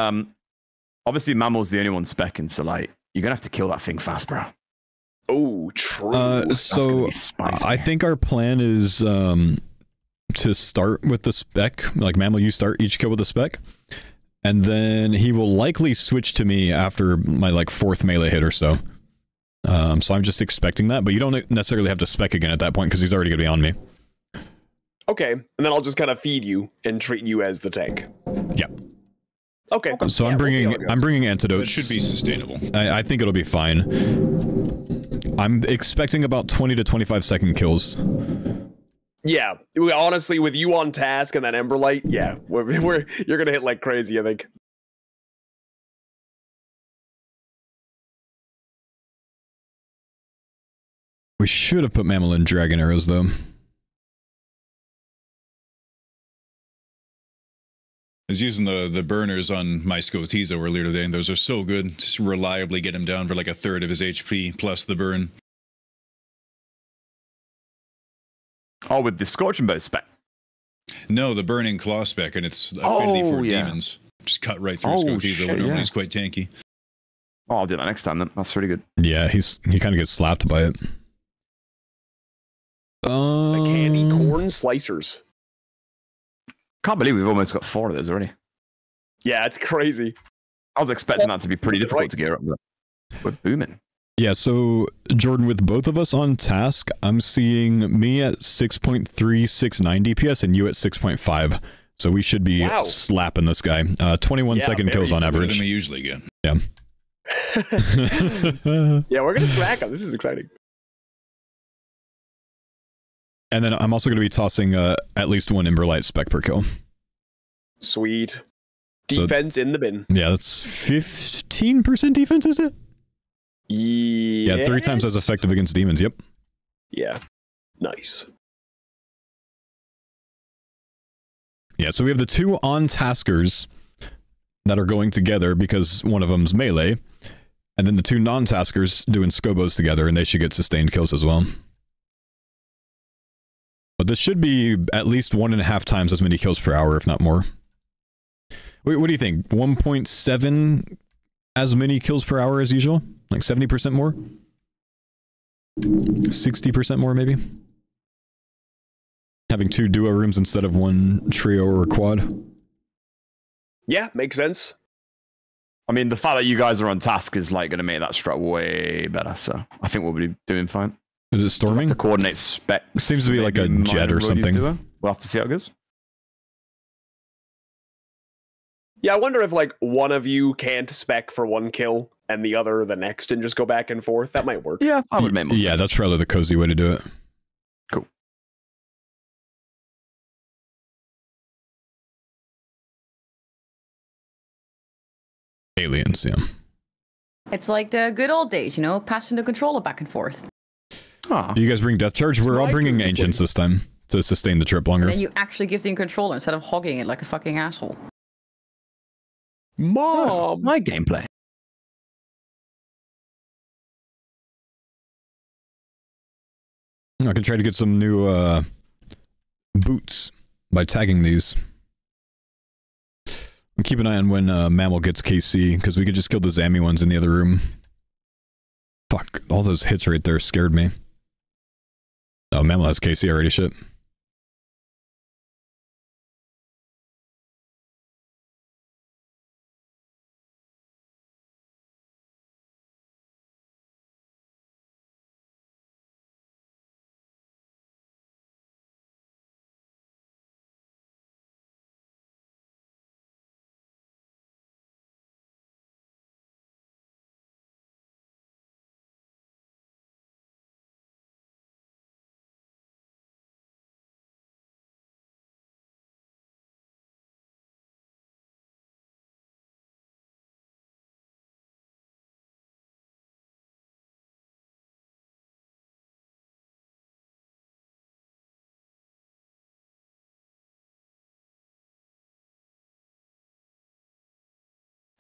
Obviously, Mammal's the only one specking, so like, you're gonna have to kill that thing fast, bro. Oh, true. So I think our plan is to start with the spec. Like, Mammal, you start each kill with a spec, and then he will likely switch to me after my like 4th melee hit or so. So I'm just expecting that, but you don't necessarily have to spec again at that point because he's already going to be on me. Okay, and then I'll just kind of feed you and treat you as the tank. Yeah. Okay. So I'm bringing antidotes. That should be sustainable. I think it'll be fine. I'm expecting about 20 to 25 second kills. Yeah, honestly, with you on task and that Emberlight, yeah, you're gonna hit like crazy, I think. We should have put Mammal in Dragon Arrows, though. I was using the burners on my Scotizo earlier today, and those are so good. Just reliably get him down for like 1/3 of his HP, plus the burn. Oh, with the Scorching Bow spec. No, the burning claw spec, and it's affinity for demons. Just cut right through Scotizo when normally he's quite tanky. Oh, I'll do that next time then. That's pretty good. Yeah, he kind of gets slapped by it. The candy corn slicers. Can't believe we've almost got 4 of those already. Yeah, it's crazy. I was expecting that to be pretty difficult to gear up, but we're booming. Yeah, so Jordan, with both of us on task, I'm seeing me at 6.3690 DPS and you at 6.5. So we should be slapping this guy. 21-second kills on average. Than we usually get. Yeah. Yeah, we're gonna smack him. This is exciting. And then I'm also going to be tossing at least 1 Emberlight spec per kill. Sweet. Defense in the bin. Yeah, that's 15% defense, is it? Yes. Yeah, 3 times as effective against demons, yep. Yeah. Nice. Yeah, so we have the 2 on-taskers that are going together because one of them's melee, and then the 2 non-taskers doing scobos together, and they should get sustained kills as well. But this should be at least 1.5 times as many kills per hour, if not more. Wait, what do you think? 1.7 as many kills per hour as usual? Like 70% more? 60% more, maybe? Having 2 duo rooms instead of 1 trio or quad? Yeah, makes sense. I mean, the fact that you guys are on task is like going to make that strat way better, so I think we'll be doing fine. Is it storming? The coordinate spec seems to be like a jet or something. We'll have to see how it goes. Yeah, I wonder if like one of you can't spec for 1 kill and the other the next and just go back and forth. That might work. Yeah, that would make more sense. Yeah, that's probably the cozy way to do it. Cool. Aliens, yeah. It's like the good old days, you know, passing the controller back and forth. Oh. Do you guys bring Death Charge? We're all bringing Ancients this time to sustain the trip longer. And then you actually give the controller instead of hogging it like a fucking asshole. Mom! My gameplay. I can try to get some new boots by tagging these. And keep an eye on when Mammal gets KC, because we could just kill the Zammy ones in the other room. Fuck, all those hits right there scared me. Oh, Mammal has KC already, shit.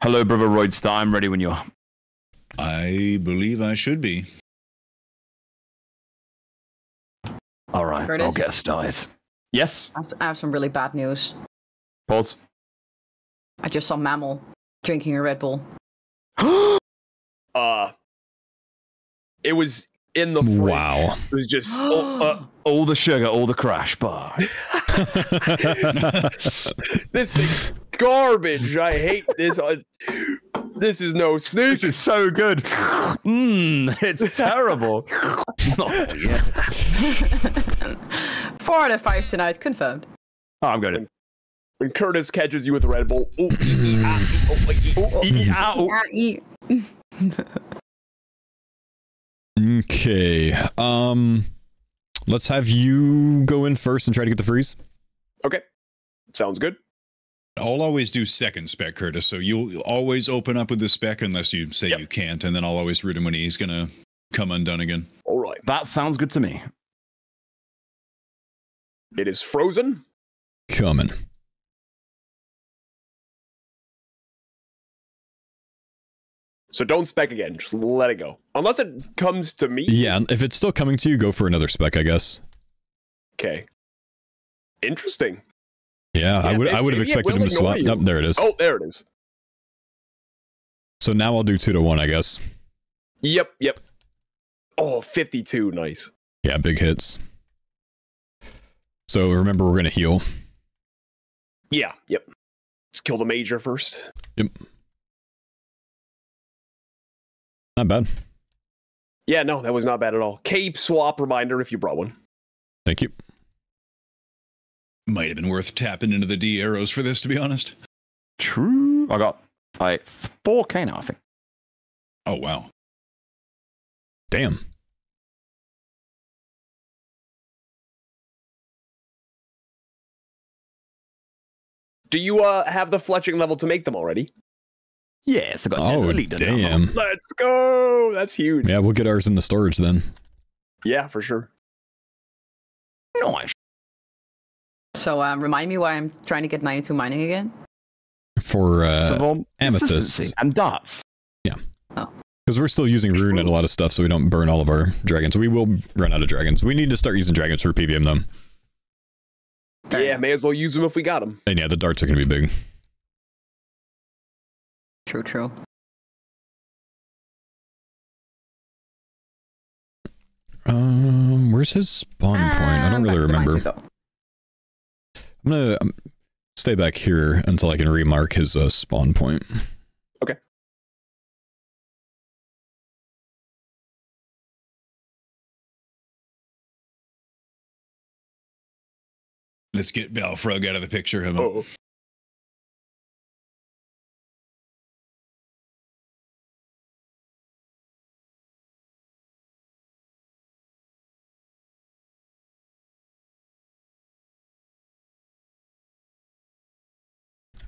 Hello, brother Roidstar. I'm ready when you are. I believe I should be. All right, Curtis? I'll get started. Yes. I have some really bad news. Pause. I just saw Mammal drinking a Red Bull. It was in the fridge. Wow. It was just All the sugar, all the crash bar. this thing's garbage. I hate this. This is no sneak. This is so good. It's terrible. Oh, yeah. 4 out of 5 tonight, confirmed. Oh, I'm good. When Curtis catches you with a Red Bull, Okay. Let's have you go in first and try to get the freeze. Okay, sounds good. I'll always do second spec, Curtis, so you'll always open up with the spec unless you say you can't, and then I'll always root him when he's gonna come undone again. All right. That sounds good to me. It is frozen. Coming. So don't spec again. Just let it go. Unless it comes to me. Yeah, if it's still coming to you, go for another spec, I guess. Okay. Interesting. Yeah, I would have maybe expected him to ignore swap. you. Nope, there it is. Oh, there it is. So now I'll do 2-1, I guess. Yep. Oh, 52. Nice. Yeah, big hits. So remember, we're gonna heal. Yeah. Yep. Let's kill the major first. Yep. Not bad. Yeah, no, that was not bad at all. Cape swap reminder if you brought one. Thank you. Might have been worth tapping into the D arrows for this, to be honest. True. I got like 4K now, I think. Oh, wow. Damn. Do you have the fletching level to make them already? Yes, I got Oh, damn. Let's go. That's huge. Yeah, we'll get ours in the storage then. Yeah, for sure. Nice. So remind me why I'm trying to get 92 mining again. For Consistency amethysts. and darts. Because we're still using rune and a lot of stuff, so we don't burn all of our dragons. We will run out of dragons. We need to start using dragons for PVM, though. Yeah, may as well use them if we got them. And yeah, the darts are going to be big. True. Where's his spawn point? I don't really remember. I'm going to stay back here until I can remark his spawn point. Okay. Let's get Balfrog out of the picture. How about? Oh.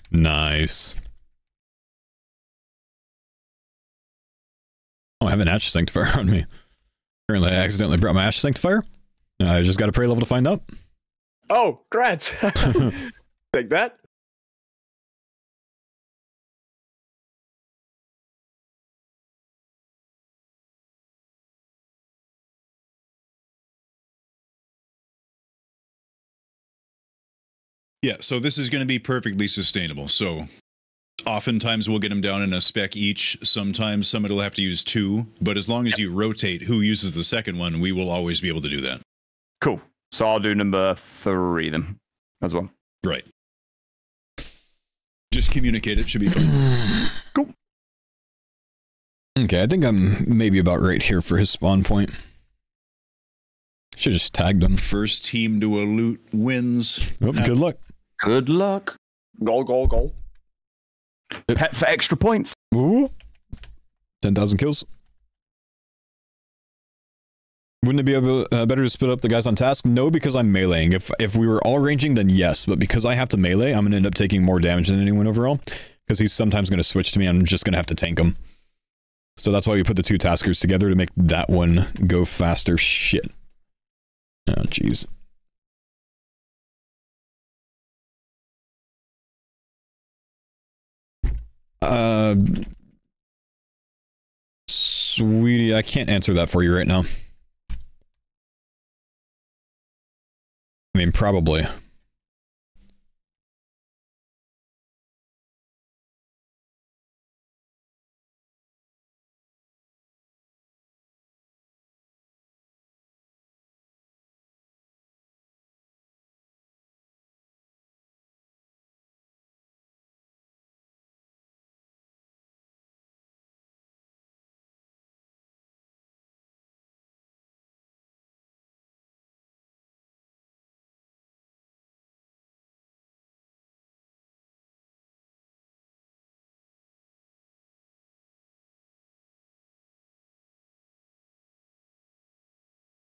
Nice. Oh, I have an Ash Sanctifier on me. Apparently, I accidentally brought my Ash Sanctifier. I just got to pray level to find out. Oh, congrats. Take that. Yeah, so this is going to be perfectly sustainable. So oftentimes we'll get them down in a spec each. Sometimes somebody will have to use 2. But as long as you rotate who uses the second one, we will always be able to do that. Cool. So I'll do number 3 then as well. Right. Just communicate. It should be fine. Cool. Okay, I think I'm maybe about right here for his spawn point. Should just tagged him. First team to a loot wins. Oh, good luck. Good luck. Goal. Pet for extra points. Ooh. 10,000 kills. Wouldn't it be better to split up the guys on task? No, because I'm meleeing. If we were all ranging, then yes. But because I have to melee, I'm going to end up taking more damage than anyone overall. Because he's sometimes going to switch to me. I'm just going to have to tank him. So that's why we put the 2 taskers together to make that one go faster. Shit. Oh, jeez. Sweetie, I can't answer that for you right now. I mean, probably.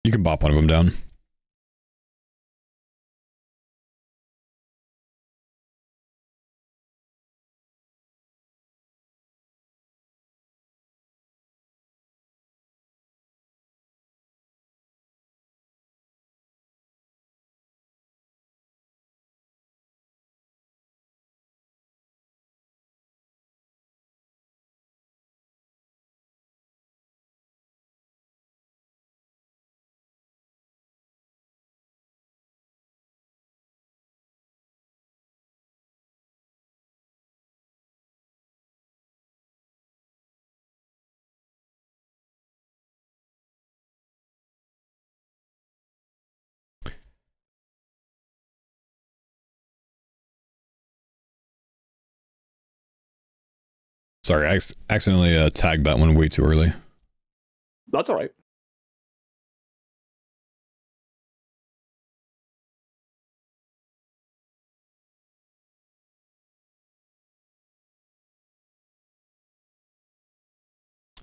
You can bop one of them down. Sorry, I accidentally tagged that one way too early. That's all right.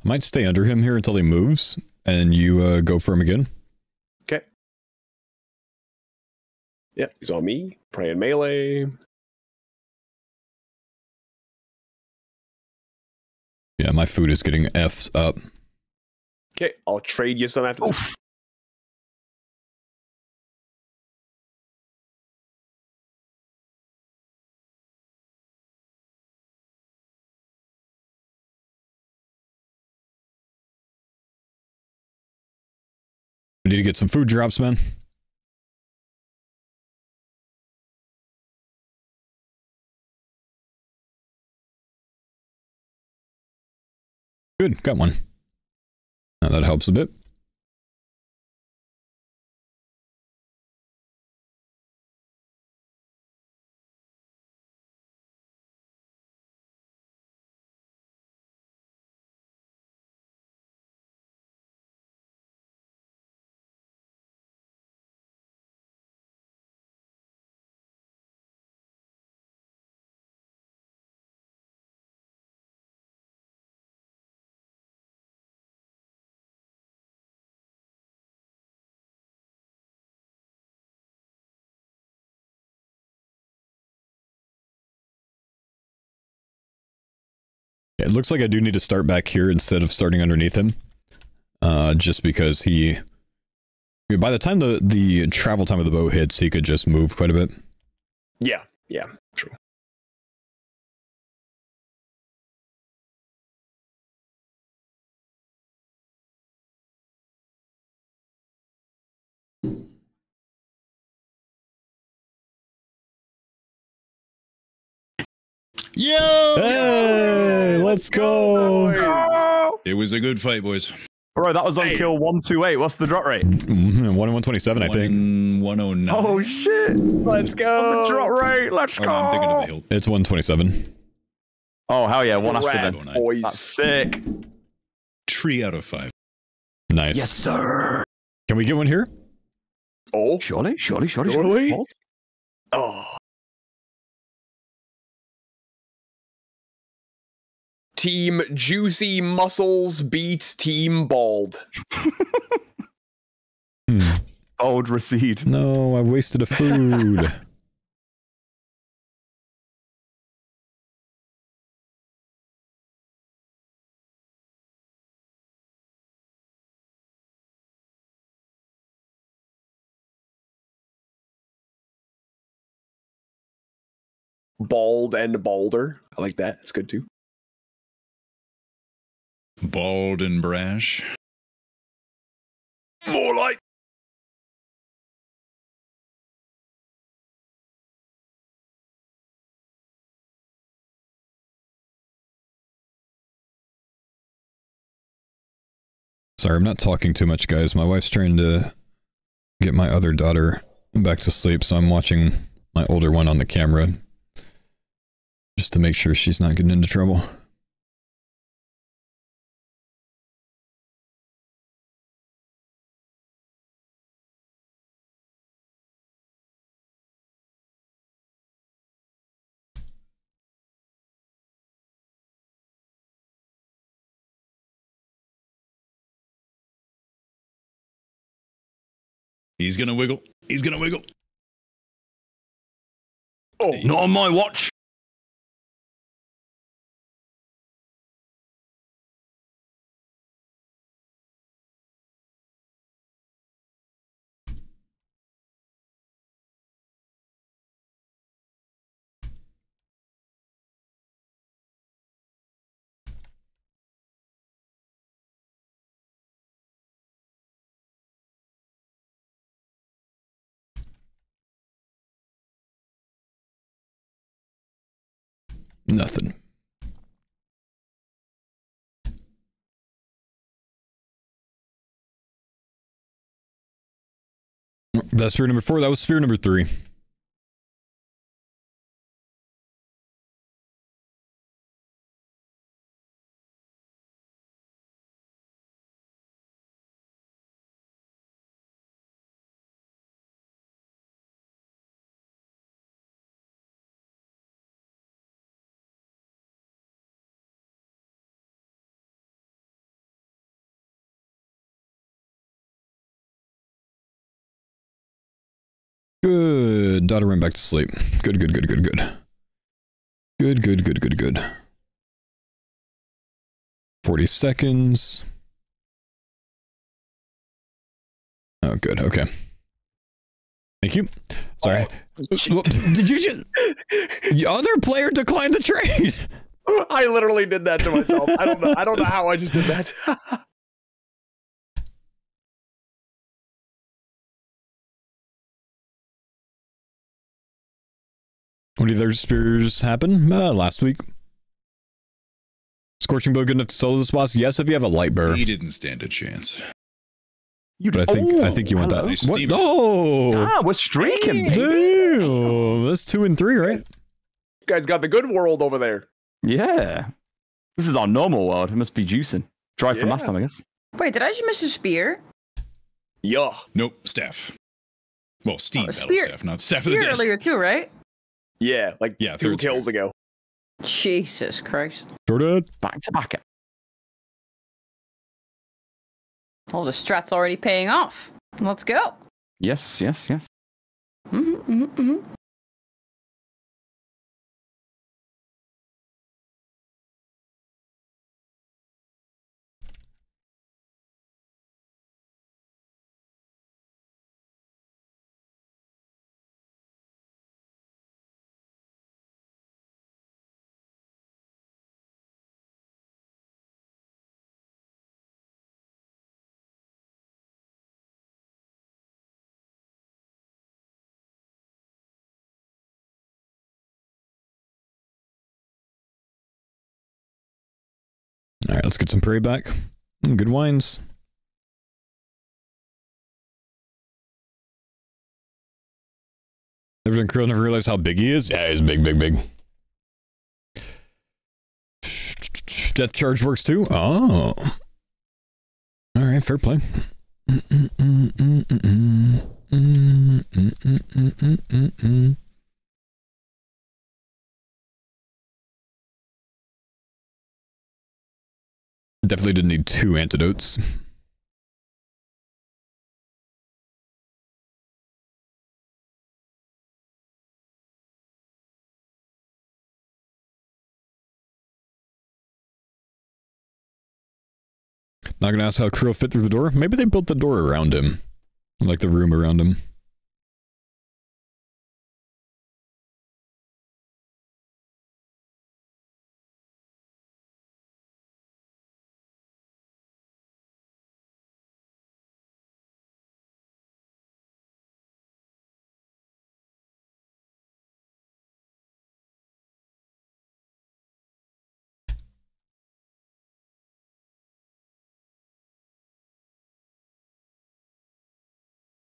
I might stay under him here until he moves, and you go for him again. Okay. Yep, he's on me. Praying melee. Yeah, my food is getting F'd up. Okay, I'll trade you some after this. We need to get some food drops, man. Good, got one. Now that helps a bit. It looks like I do need to start back here instead of starting underneath him. Just because he... By the time the travel time of the boat hits, he could just move quite a bit. Yeah, true. Yo! Hey, let's go! It was a good fight, boys. Bro, that was on kill 128. What's the drop rate? 1 in 127, I think. 109. Oh shit! Let's go. Drop rate. Let's go. I'm thinking of the hill. It's 127. Oh hell yeah! One after Congrats, then. boys. That's sick. 3 out of 5. Nice. Yes, sir. Can we get one here? Oh, Surely. oh. Team Juicy Muscles beats Team Bald. Old recede. No, I wasted a food. Bald and Balder. I like that. It's good too. Bald and brash. More like. Sorry, I'm not talking too much, guys. My wife's trying to get my other daughter back to sleep, so I'm watching my older one on the camera. Just to make sure she's not getting into trouble. He's gonna wiggle. He's gonna wiggle. Oh, Not on my watch. Nothing. That's spear number 4. That was spear number 3. Good. Daughter went back to sleep. Good. Good. 40 seconds. Oh, good. Okay. Thank you. Sorry. Did you just... The other player declined the trade. I literally did that to myself. I don't know how I just did that. When did their spears happen? Last week. Scorching bow good enough to solo this boss? Yes, if you have a light bearer. He didn't stand a chance. But I think you want that. Nice What? team. No! We're streaking, baby. Damn! That's 2 and 3, right? You guys got the good world over there. Yeah. This is our normal world. It must be juicing. Drive from Yeah. last time, I guess. Wait, did I just miss a spear? Yeah. Nope, staff. Well, steam Oh, battle spear- staff, not staff of the Spear dead. earlier too, right? Yeah, like Yeah, 2 third kills ago. Jesus Christ. Sorted. Back to back. Oh, the strat's already paying off. Let's go. Yes. Mm-hmm. All right, let's get some prey back. Good wines. Never done Krill, never realized how big he is. Yeah, he's big. Death charge works too? Oh. Alright, fair play. Definitely didn't need 2 antidotes. Not gonna ask how Krill fit through the door. Maybe they built the door around him. Like the room around him.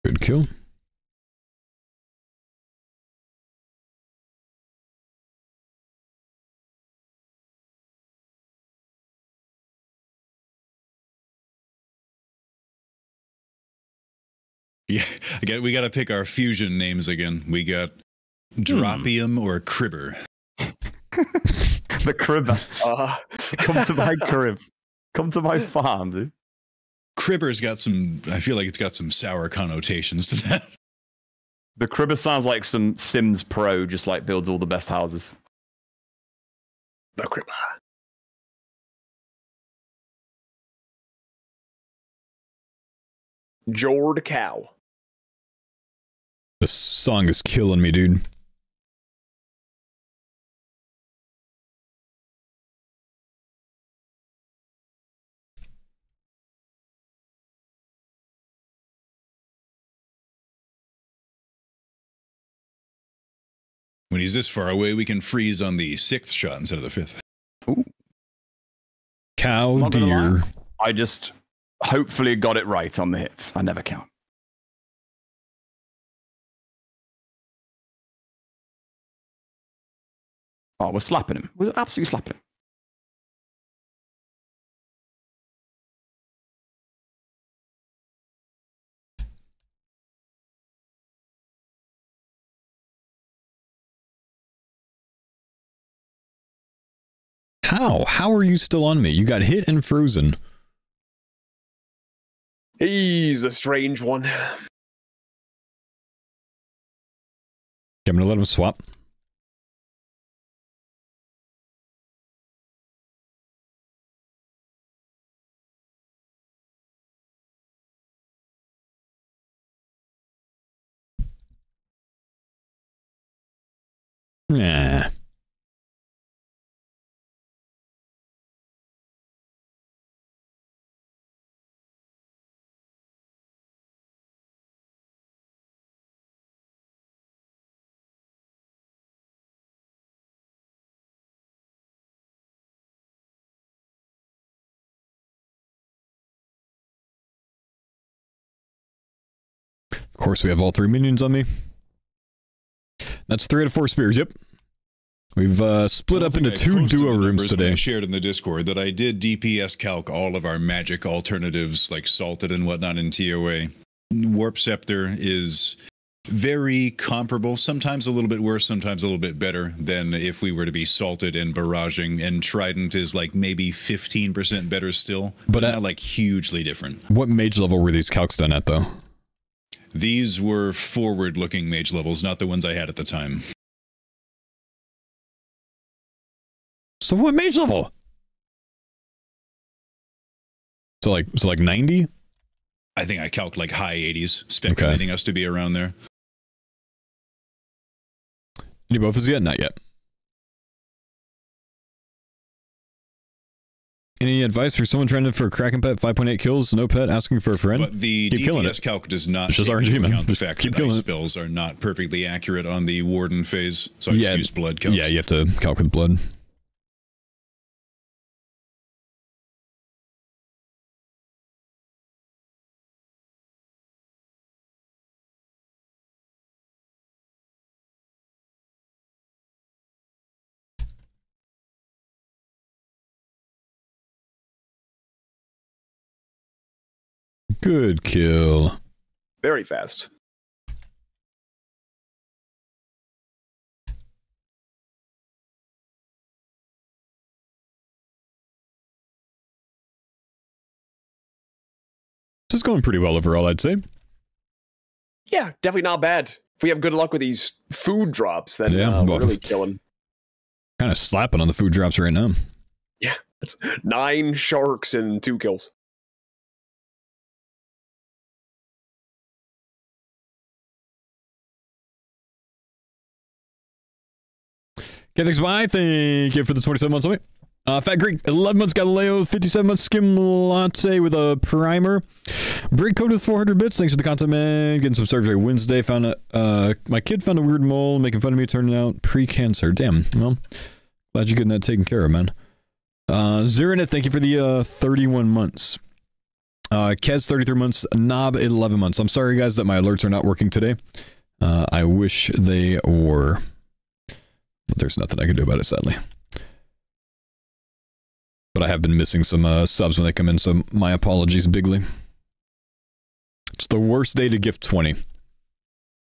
Good kill. Yeah, again, we got to pick our fusion names again. We got Dropium or Cribber. The crib. Come to my crib. Come to my farm, dude. Cribber's got some, I feel like it's got some sour connotations to that. The cribber sounds like some Sims Pro, just like builds all the best houses. The crib. Jord Cow. This song is killing me, dude. When he's this far away, we can freeze on the 6th shot instead of the 5th. Ooh. Cow, Not gonna deer. lie. I just hopefully got it right on the hits. I never count. Oh, we're slapping him. We're absolutely slapping him. How? How are you still on me? You got hit and frozen. He's a strange one. I'm gonna let him swap. Nah. Of course, we have all 3 minions on me. That's 3 out of 4 spears, yep. We've split up into 2 duo rooms today. I shared in the Discord that I did DPS calc all of our magic alternatives, like salted and whatnot in TOA. Warp Scepter is very comparable, sometimes a little bit worse, sometimes a little bit better than if we were to be salted and barraging, and Trident is like maybe 15% better still, but not like hugely different. What mage level were these calcs done at, though? These were forward-looking mage levels, not the ones I had at the time. So what mage level? So like 90? I think I calc like high 80s, speculating us to be around there. Any buffs yet? Not yet. Any advice for someone trying to for a Kraken pet? 5.8 kills, no pet, asking for a friend? But the keep DPS calc does not take into RNG, account the fact that ice spells are not perfectly accurate on the Warden phase, so I just used blood calc. Yeah, you have to calc with blood. Good kill. Very fast. This is going pretty well overall, I'd say. Yeah, definitely not bad. If we have good luck with these food drops, then we're really killing. Kind of slapping on the food drops right now. Yeah, that's 9 sharks and 2 kills. Okay, thanks, bye. Thank you for the 27 months away. Fat Greek, 11 months Galileo, 57 months Skim Latte with a primer. Break code with 400 bits. Thanks for the content, man. Getting some surgery Wednesday. Found my kid found a weird mole making fun of me, turning out pre-cancer. Damn. Well, glad you're getting that taken care of, man. Zeronit, thank you for the 31 months. Kez, 33 months. Knob, 11 months. I'm sorry, guys, that my alerts are not working today. I wish they were. But there's nothing I can do about it, sadly. But I have been missing some subs when they come in, so my apologies bigly. It's the worst day to gift 20.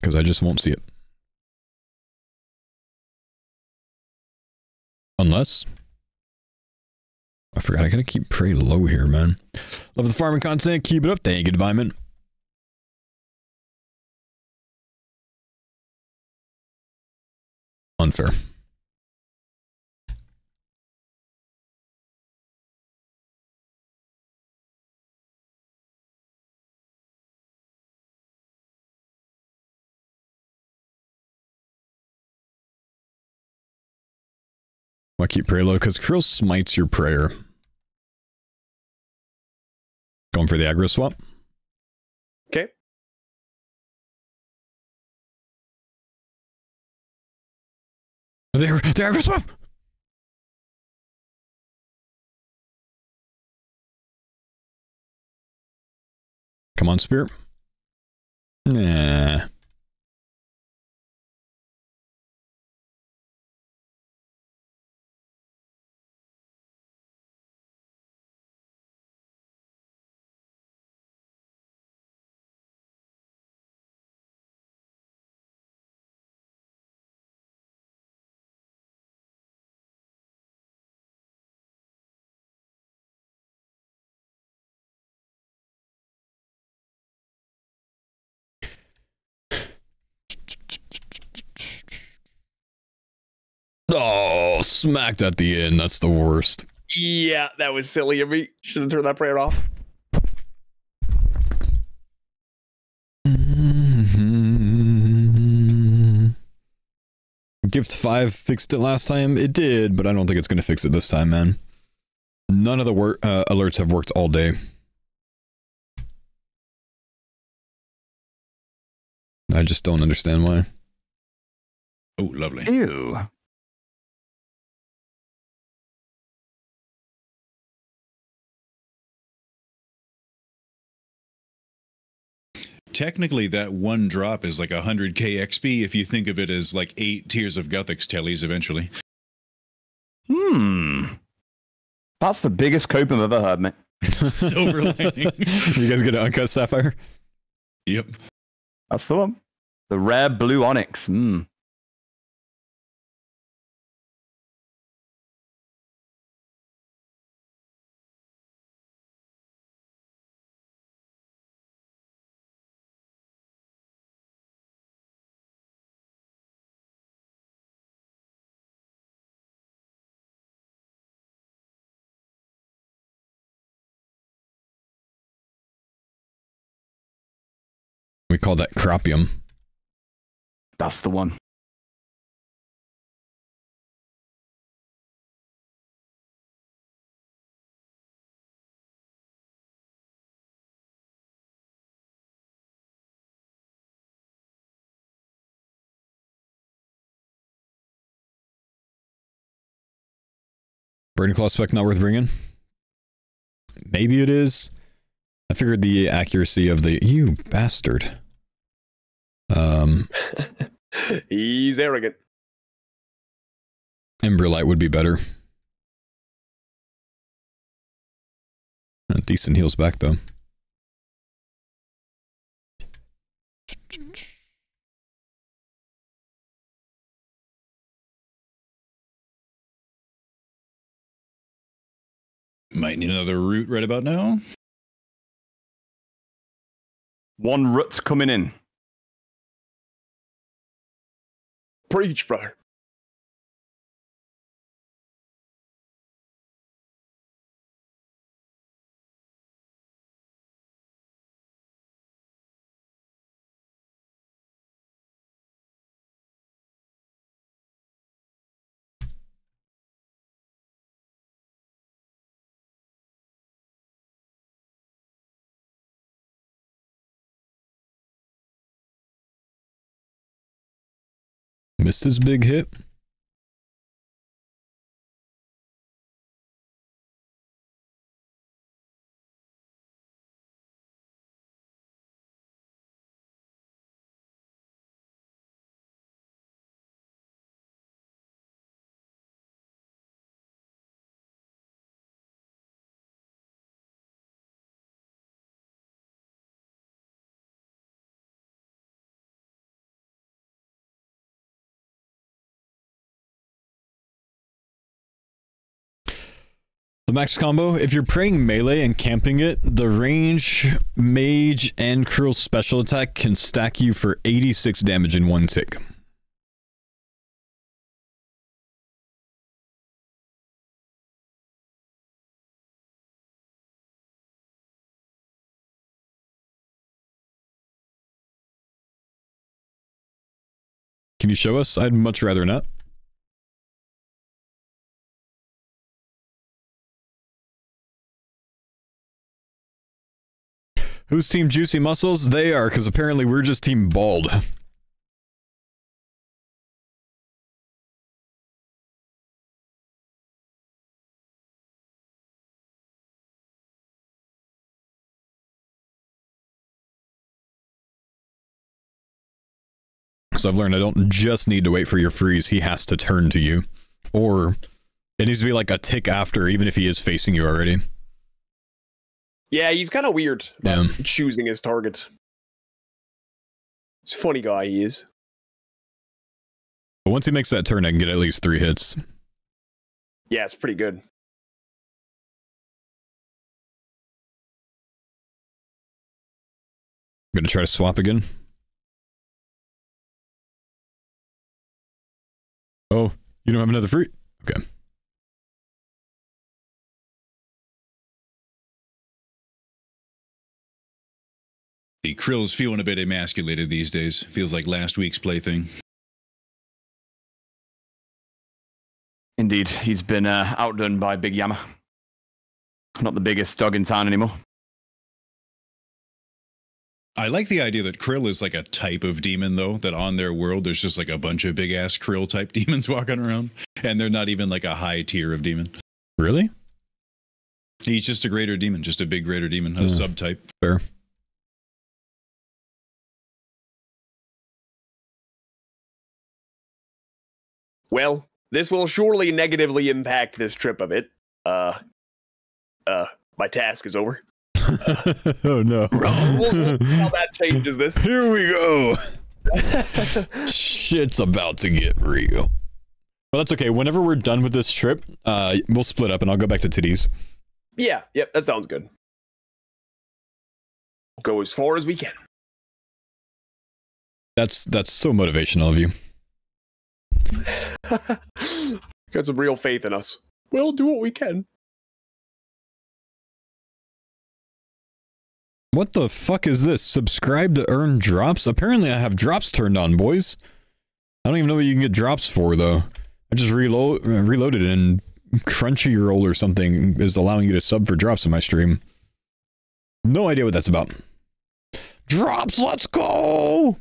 Because I just won't see it. Unless... I forgot, I gotta keep pretty low here, man. Love the farming content, keep it up. Thank you, Diamond. Unfair. Why keep prayer low? Because Krill smites your prayer. Going for the aggro swap. Okay. The aggro swap! Come on, Spirit. Nah. Oh, smacked at the end. That's the worst. Yeah, that was silly of me. Should have turned that prayer off. Gift 5 fixed it last time. It did, but I don't think it's going to fix it this time, man. None of the alerts have worked all day. I just don't understand why. Oh, lovely. Ew. Technically, that one drop is like 100k XP if you think of it as like 8 tiers of Guthix tellies eventually. That's the biggest cope I've ever heard, mate. Silver lining. You guys get an uncut sapphire? Yep. That's the one. The rare blue onyx. We call that cropium. That's the one. Burning Claw spec not worth bringing? Maybe it is. I figured the accuracy of the... You bastard. He's arrogant. Emberlight would be better. Decent heals back, though. Might need another root right about now. One root coming in. Preach, brother. Missed his big hit. The max combo, if you're praying melee and camping it, the range, mage, and cruel special attack can stack you for 86 damage in one tick. Can you show us? I'd much rather not. Who's team Juicy Muscles? They are, because apparently we're just team Bald. So I've learned I don't just need to wait for your freeze, he has to turn to you. Or it needs to be like a tick after, even if he is facing you already. Yeah, he's kind of weird about Yeah. choosing his target. He's a funny guy, he is. But once he makes that turn, I can get at least 3 hits. Yeah, it's pretty good. I'm gonna try to swap again. Oh, You don't have another fruit? Okay. The Krill's feeling a bit emasculated these days. Feels like last week's plaything. Indeed, he's been outdone by Big Yammer. Not the biggest dog in town anymore. I like the idea that Krill is like a type of demon, though, that on their world there's just like a bunch of big-ass Krill-type demons walking around, and they're not even like a high tier of demon. Really? He's just a greater demon, just a big greater demon, a subtype. Fair. Well, this will surely negatively impact this trip of it. My task is over. Oh no. We'll see how that changes this. Here we go. Shit's about to get real. Well, that's okay. Whenever we're done with this trip, we'll split up and I'll go back to titties. Yeah, yep, that sounds good. Go as far as we can. That's so motivational of you. Got some real faith in us. We'll do what we can. What the fuck is this? Subscribe to earn drops? Apparently I have drops turned on, boys. I don't even know what you can get drops for, though. I just reloaded it, and Crunchyroll or something is allowing you to sub for drops in my stream. No idea what that's about. Drops, let's go!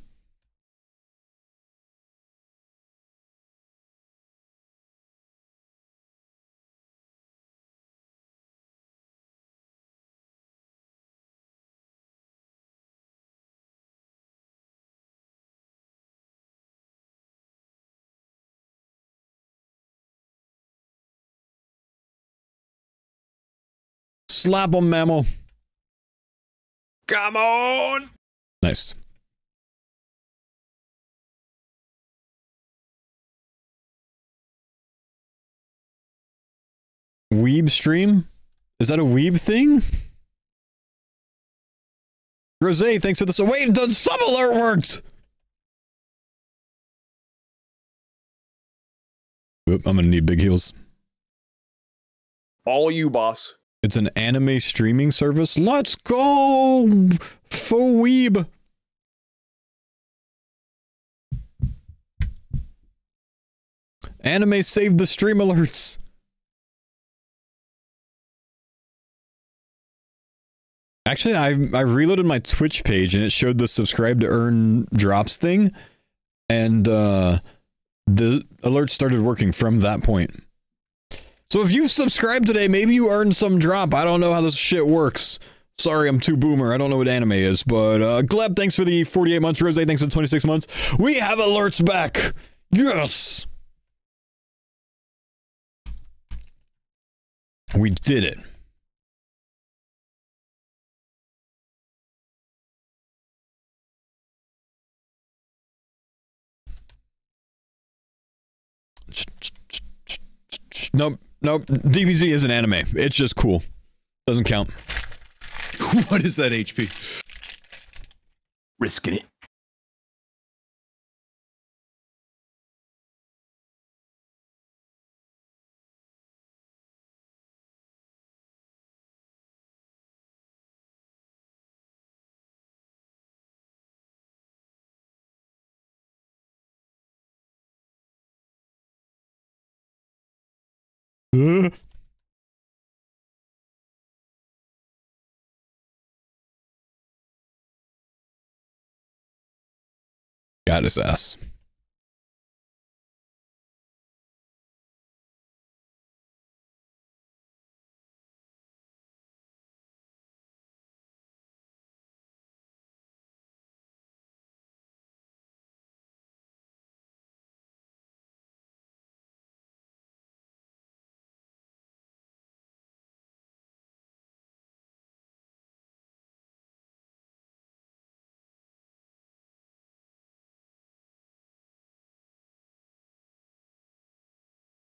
Slap him, mammal. Come on! Nice. Weeb stream? Is that a weeb thing? Rose, thanks for the... Wait, the sub alert worked! Oop, I'm gonna need big heels. All you, boss. It's an anime streaming service. Let's go! Faux weeb! Anime saved the stream alerts. Actually, I reloaded my Twitch page and it showed the subscribe to earn drops thing, and the alert started working from that point. So if you've subscribed today, maybe you earned some drop. I don't know how this shit works. Sorry, I'm too boomer. I don't know what anime is, but Gleb, thanks for the 48 months. Rose, thanks for 26 months. We have alerts back. Yes. We did it. Nope. Nope, DBZ isn't anime. It's just cool. Doesn't count. What is that HP? Risking it. Got his ass.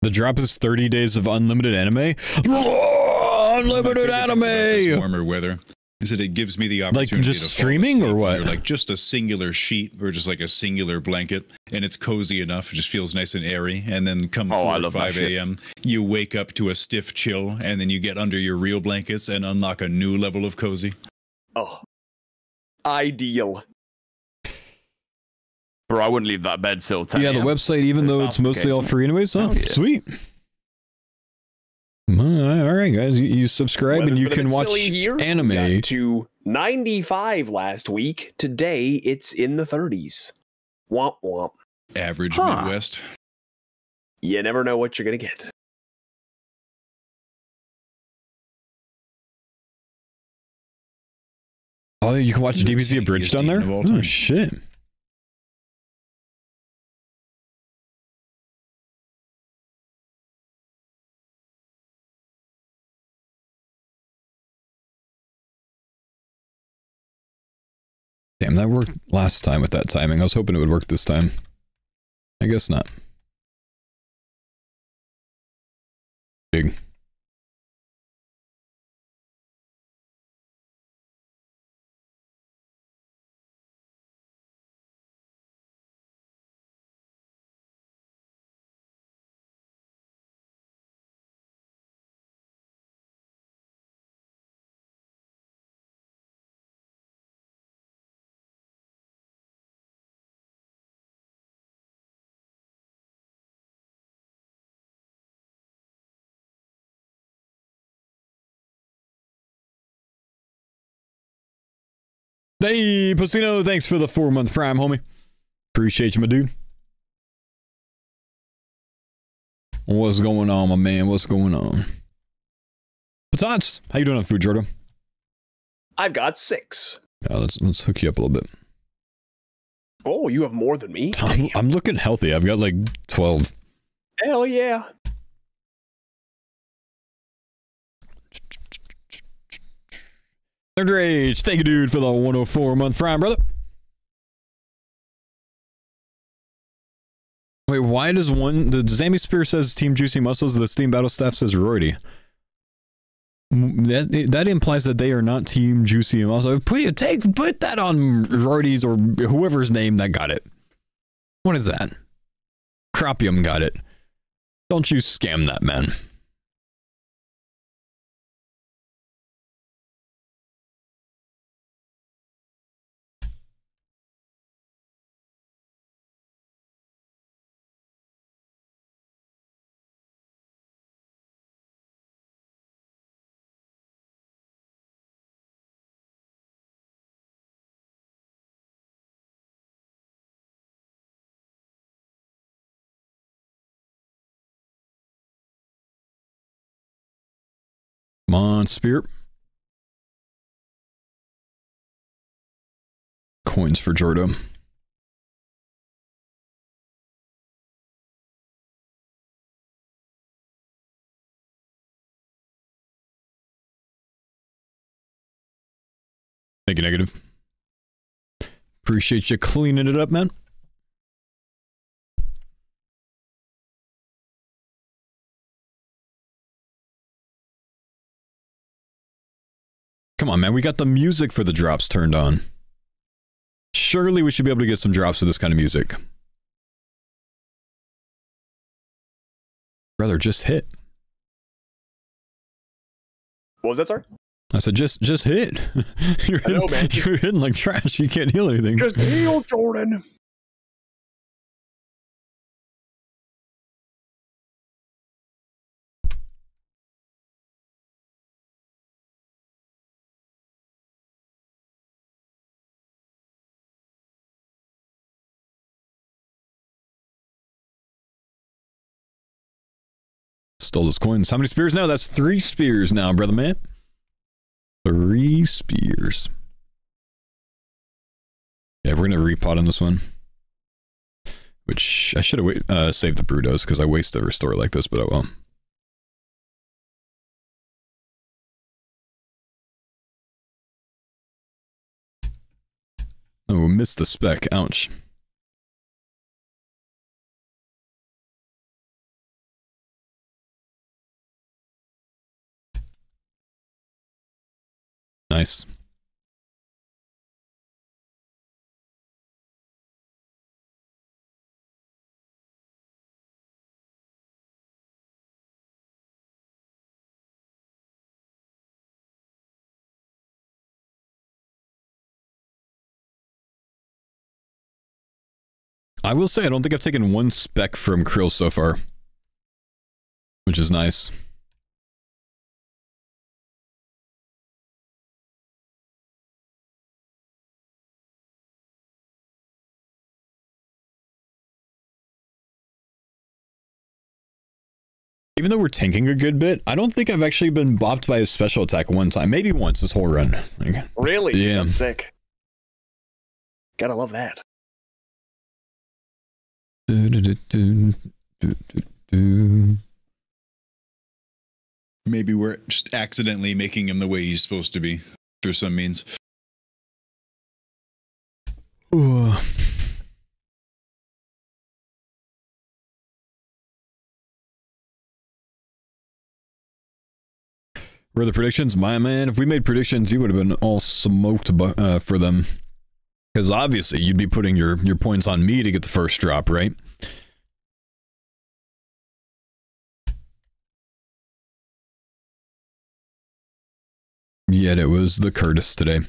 The drop is 30 days of unlimited anime. Unlimited anime! Warmer weather. Is that it gives me the Like opportunity just to fall streaming or asleep what? under, like just a singular sheet or just like a singular blanket, and it's cozy enough. It just feels nice and airy. And then come Oh, I 4 or love that 5 shit. a.m., you wake up to a stiff chill, and then you get under your real blankets and unlock a new level of cozy. Oh, ideal. Bro, I wouldn't leave that bed till 10 Yeah, the a.m. website, even If though that's it's the mostly case, all man. free anyways. Oh, Hell yeah. sweet. All right, guys. You subscribe and Weather's you been a can bit watch silly here. We anime. got to 95 last week. Today, it's in the 30s. Womp womp. Average Huh. Midwest. You never know what you're going to get. Oh, you can watch The DBZ Abridged tankiest on there? demon of all Oh, time. shit. Damn, that worked last time with that timing. I was hoping it would work this time. I guess not. Big. Hey, Pusino, thanks for the 4-month prime, homie. Appreciate you, my dude. What's going on, my man? What's going on? Tots, how you doing on food, Jordan? I've got 6. Yeah, let's hook you up a little bit. Oh, you have more than me? I'm looking healthy. I've got like 12. Hell yeah. Nerd Rage, thank you, dude, for the 104-month prime, brother. Wait, why does the Zammy Spear says Team Juicy Muscles, the Steam Battle Staff says Roidy? That implies that they are not Team Juicy Muscles. Put that on Roidy's or whoever's name that got it. What is that? Cropium got it. Don't you scam that man. Come on, Spirit. Coins for Jordan. Thank you, Negative. Appreciate you cleaning it up, man. Come on, man. We got the music for the drops turned on. Surely we should be able to get some drops with this kind of music. Brother, just hit. What was that, sir? I said, just hit. I know, man. You're hitting like trash. You can't heal anything. Just heal, Jordan. Stole those coins. How many spears now? That's 3 spears now, brother man. 3 spears. Yeah, we're gonna repot on this one. Which I should have saved the Brudos because I waste a restore like this, but I won't. Oh, missed the spec. Ouch. Nice. I will say I don't think I've taken one spec from Krill so far, which is nice. Even though we're tanking a good bit, I don't think I've actually been bopped by a special attack one time. Maybe once this whole run. Like, Really? yeah. That's sick. Gotta love that. Maybe we're just accidentally making him the way he's supposed to be through some means. Were the predictions? My man, if we made predictions, you would have been all smoked for them. Because obviously, you'd be putting your points on me to get the first drop, right? Yet it was the Curtis today.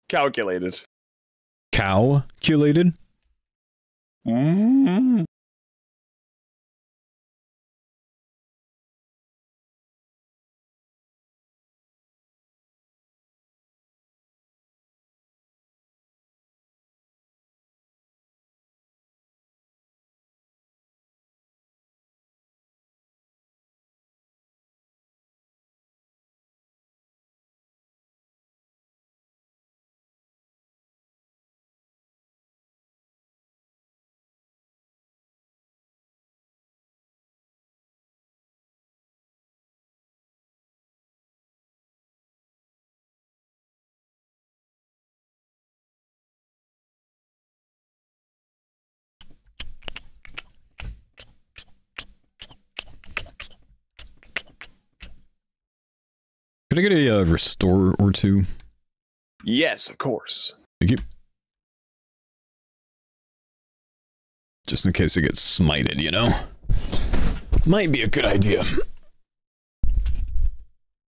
Calculated. Calculated? Mm-hmm. Could I get a restore or two? Yes, of course. Thank you. Just in case it gets smited, you know? Might be a good idea.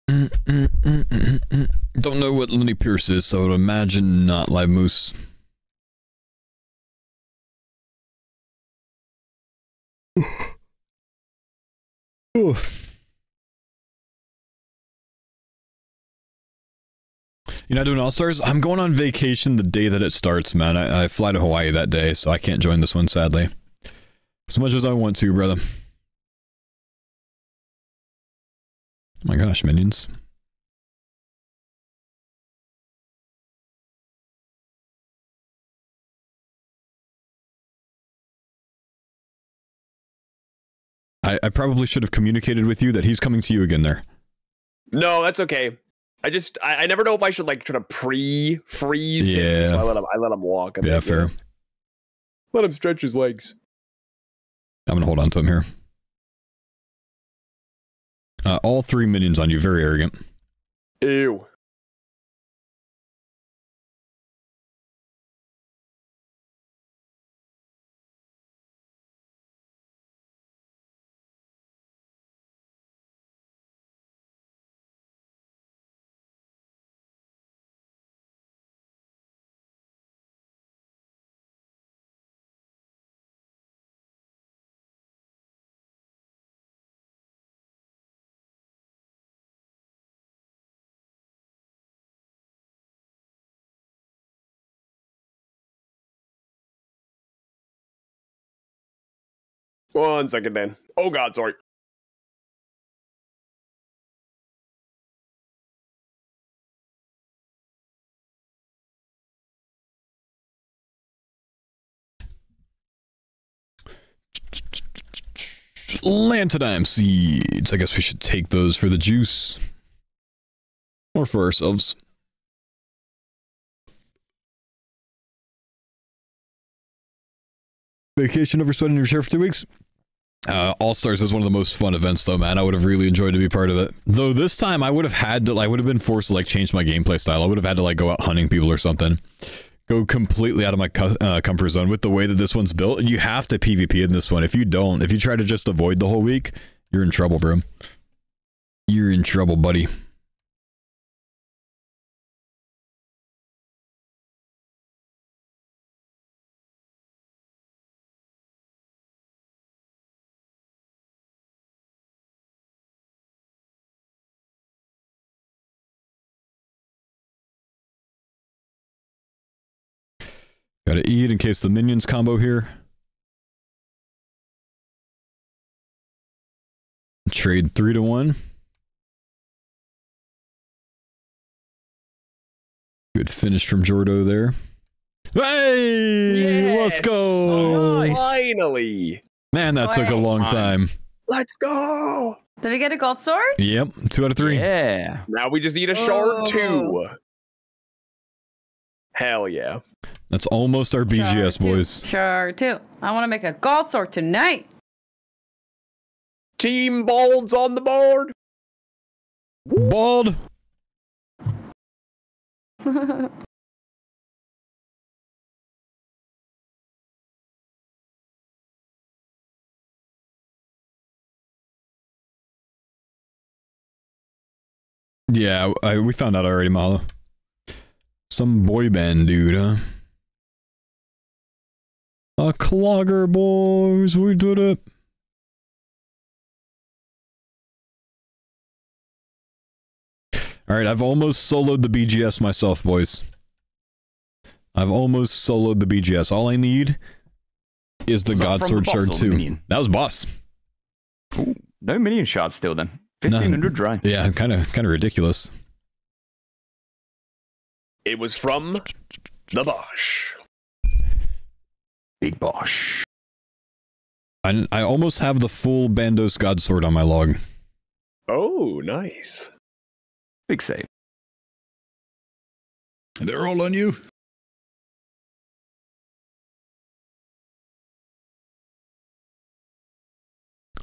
Don't know what Looney Pierce is, so I would imagine not Live Moose. Oof. You're not doing All-Stars? I'm going on vacation the day that it starts, man. I fly to Hawaii that day, so I can't join this one, sadly. As much as I want to, brother. Oh my gosh, minions. I probably should have communicated with you that he's coming to you again there. No, that's okay. I never know if I should like try to pre-freeze him, Yeah. so I let him walk. Yeah, fair. Let him stretch his legs. I'm gonna hold on to him here. All three minions on you, very arrogant. Ew. One second, Dan. Oh God, sorry. Lantidime seeds. I guess we should take those for the juice. Or for ourselves. Vacation over sweating your shirt for 2 weeks. ALLSTARS is one of the most fun events, though, man. I would have really enjoyed to be part of it. Though this time, I would have been forced to like change my gameplay style. I would have had to like go out hunting people or something. Go completely out of my comfort zone with the way that this one's built. You have to PvP in this one. If you don't, if you try to just avoid the whole week, you're in trouble, bro. You're in trouble, buddy. Gotta eat in case the minions combo here. Trade 3 to 1. Good finish from Jordo there. Hey! Yes! Let's go! Nice. Finally! Man, that took a long time. Let's go! Did we get a gold sword? Yep, 2 out of 3. Yeah. Now we just need a shard 2. Hell yeah. That's almost our BGS, boys. Sure, too. I want to make a gold sword tonight. Team Bald's on the board. Bald! Yeah, we found out already, Malo. Some boy band dude, huh? A clogger, boys, we did it. Alright, I've almost soloed the BGS myself, boys. I've almost soloed the BGS. All I need is the God Sword Shard 2. That was boss. Ooh, no minion shards still then. 1500 dry. Yeah, kind of ridiculous. It was from the Bosch. Big Bosch. I almost have the full Bandos God Sword on my log. Oh, nice. Big save. They're all on you.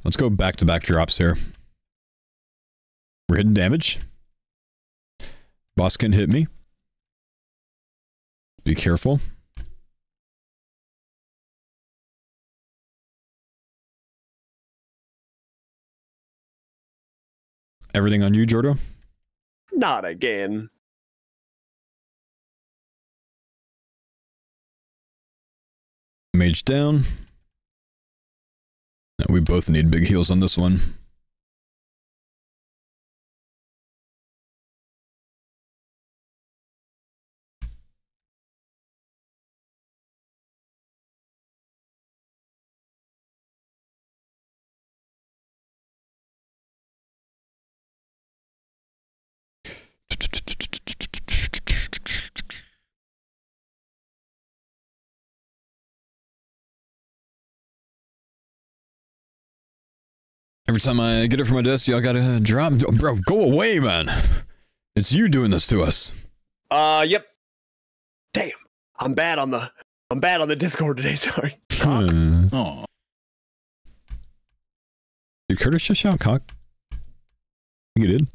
Let's go back-to-back drops here. We're hitting damage. Boss can hit me. Be careful. Everything on you, Jordo? Not again. Mage down. We both need big heals on this one. Every time I get it from my desk, y'all gotta drop. Bro, go away, man. It's you doing this to us. Yep. Damn. I'm bad on the Discord today, sorry. Cock. Oh. Did Curtis just shout cock? I think he did.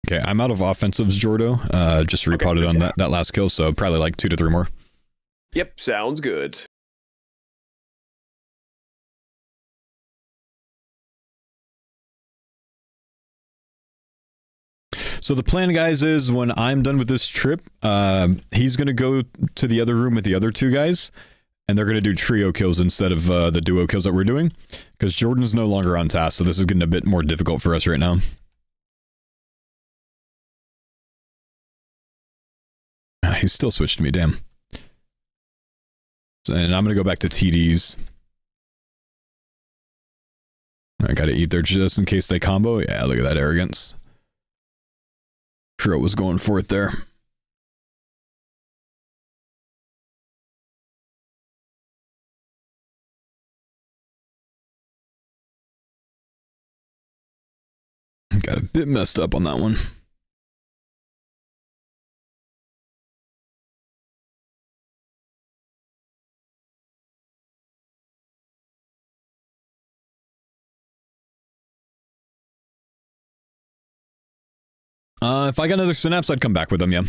Okay, I'm out of offensives, Jordo. Just repotted on that last kill, so probably like 2 to 3 more. Yep, sounds good. So the plan, guys, is when I'm done with this trip, he's going to go to the other room with the other 2 guys, and they're going to do trio kills instead of the duo kills that we're doing, because Jordan's no longer on task, so this is getting a bit more difficult for us right now. He's still switched to me, damn. So, and I'm going to go back to TDs. I got to eat there just in case they combo. Yeah, look at that arrogance. Tro was going for it there. Got a bit messed up on that one. If I got another synapse, I'd come back with them, yeah.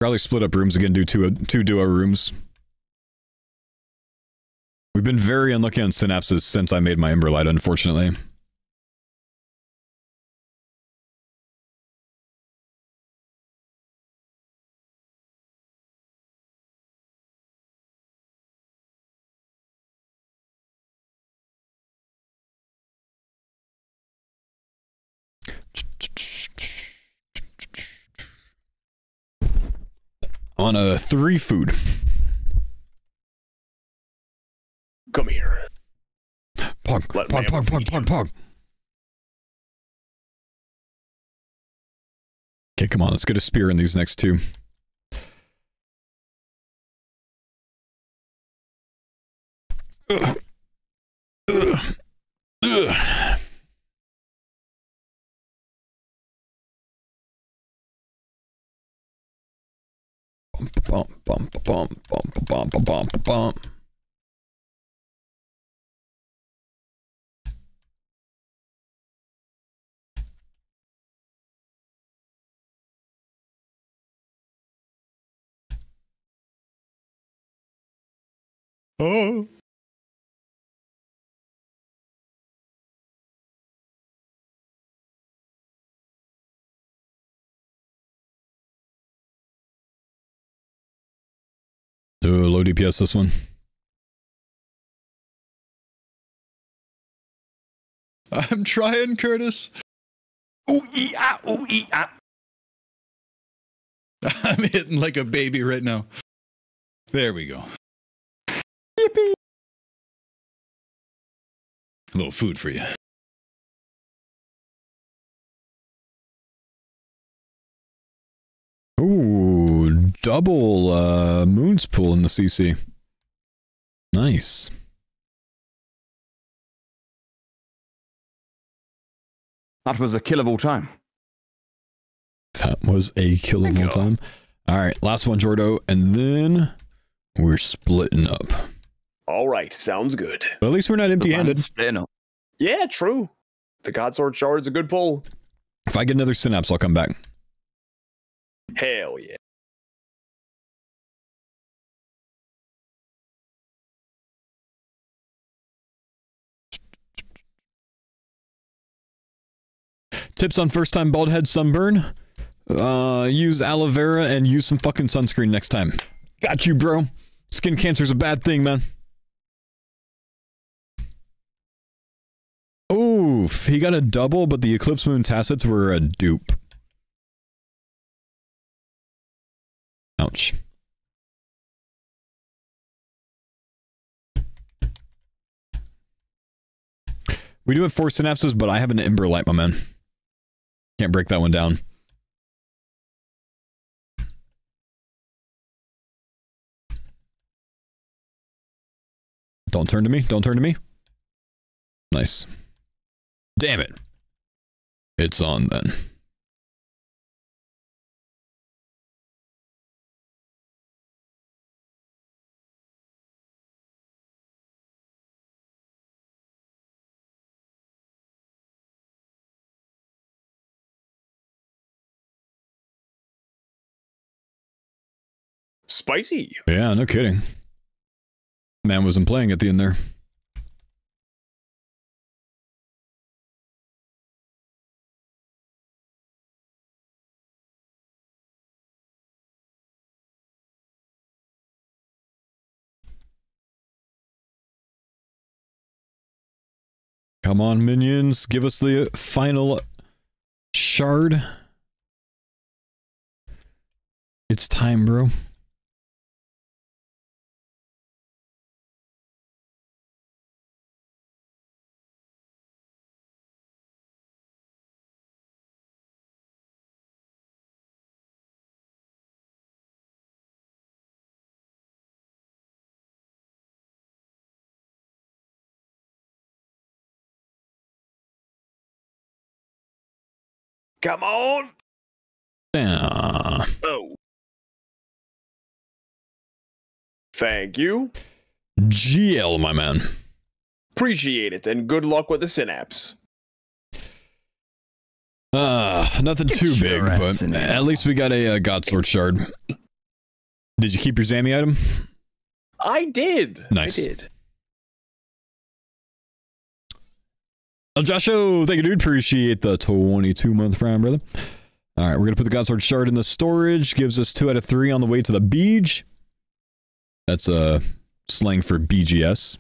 Probably split up rooms again, do two duo rooms. We've been very unlucky on synapses since I made my Emberlight, unfortunately. On a 3 food. Come here. Pog, pog, pog, pog, pog, pog, pog. Okay, come on, let's get a spear in these next 2. Ugh. Ugh. Ugh. Bump, bump, bump, bump, bump, bump, bump. Oh. Low DPS this one. I'm trying, Curtis. Ooh, ee, ah, ooh, ee, ah. I'm hitting like a baby right now. There we go. Yippee. A little food for you. Ooh, double Moon's Pool in the CC. Nice. That was a kill of all time. That was a kill of all time. Alright, last one, Jordo, and then we're splitting up. All right, sounds good. But at least we're not empty-handed. Yeah, true. The Godsword Shard's a good pull. If I get another synapse, I'll come back. Hell yeah. Tips on first-time bald head sunburn. Use aloe vera and use some fucking sunscreen next time. Got you, bro. Skin cancer's a bad thing, man. Oof, he got a double, but the Eclipse Moon Tacits were a dupe. Ouch. We do have 4 synapses, but I have an Ember Light, my man. Can't break that one down. Don't turn to me. Don't turn to me. Nice. Damn it. It's on then. Spicy. Yeah, no kidding. Man wasn't playing at the end there. Come on, minions. Give us the final shard. It's time, bro. Come on. Yeah. Oh. Thank you. GL, my man. Appreciate it, and good luck with the synapse. Nothing too big, but at least we got a God Sword shard. Did you keep your Zammy item? I did. Nice. I did. Josho, thank you, dude. Appreciate the 22-month prime, brother. All right, we're gonna put the God Sword shard in the storage. Gives us 2 out of 3 on the way to the beach. That's slang for BGS.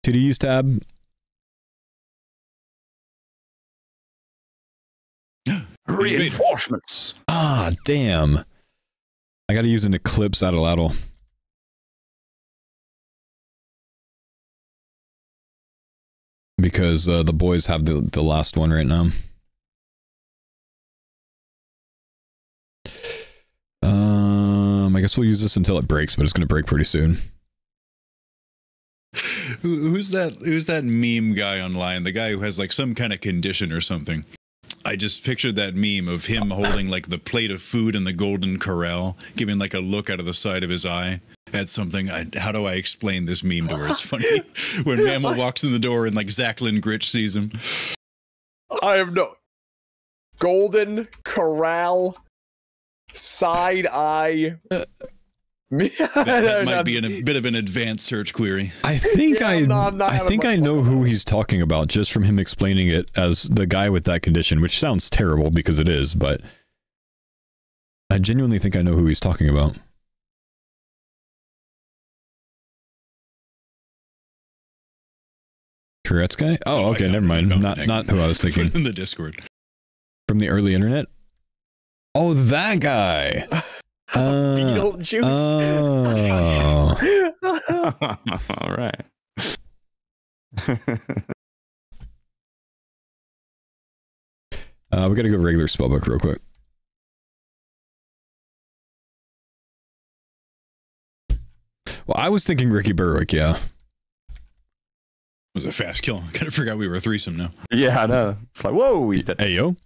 TDUs tab. Reinforcements. Ah, damn. I gotta use an Eclipse Addle. Because the boys have the last one right now. I guess we'll use this until it breaks, but it's gonna break pretty soon. Who's that meme guy online? The guy who has like some kind of condition or something. I just pictured that meme of him holding like the plate of food in the Golden Corral, giving like a look out of the side of his eye at something. How do I explain this meme to her? It's funny when Mammal walks in the door and like Zachlin Gritch sees him. I have no Golden Corral side eye. That might be a bit of an advanced search query. I think I know who he's talking about just from him explaining it as the guy with that condition, which sounds terrible because it is, but I genuinely think I know who he's talking about. Tourette's guy? Oh, okay, never mind. Not who I was thinking. In the Discord. From the early internet? Oh, that guy. Beetlejuice. Oh. All right. We gotta go regular spellbook real quick. Well, I was thinking Ricky Berwick, yeah. It was a fast kill. I kind of forgot we were a threesome now. Yeah, I know. It's like, whoa, he's dead. Hey, yo.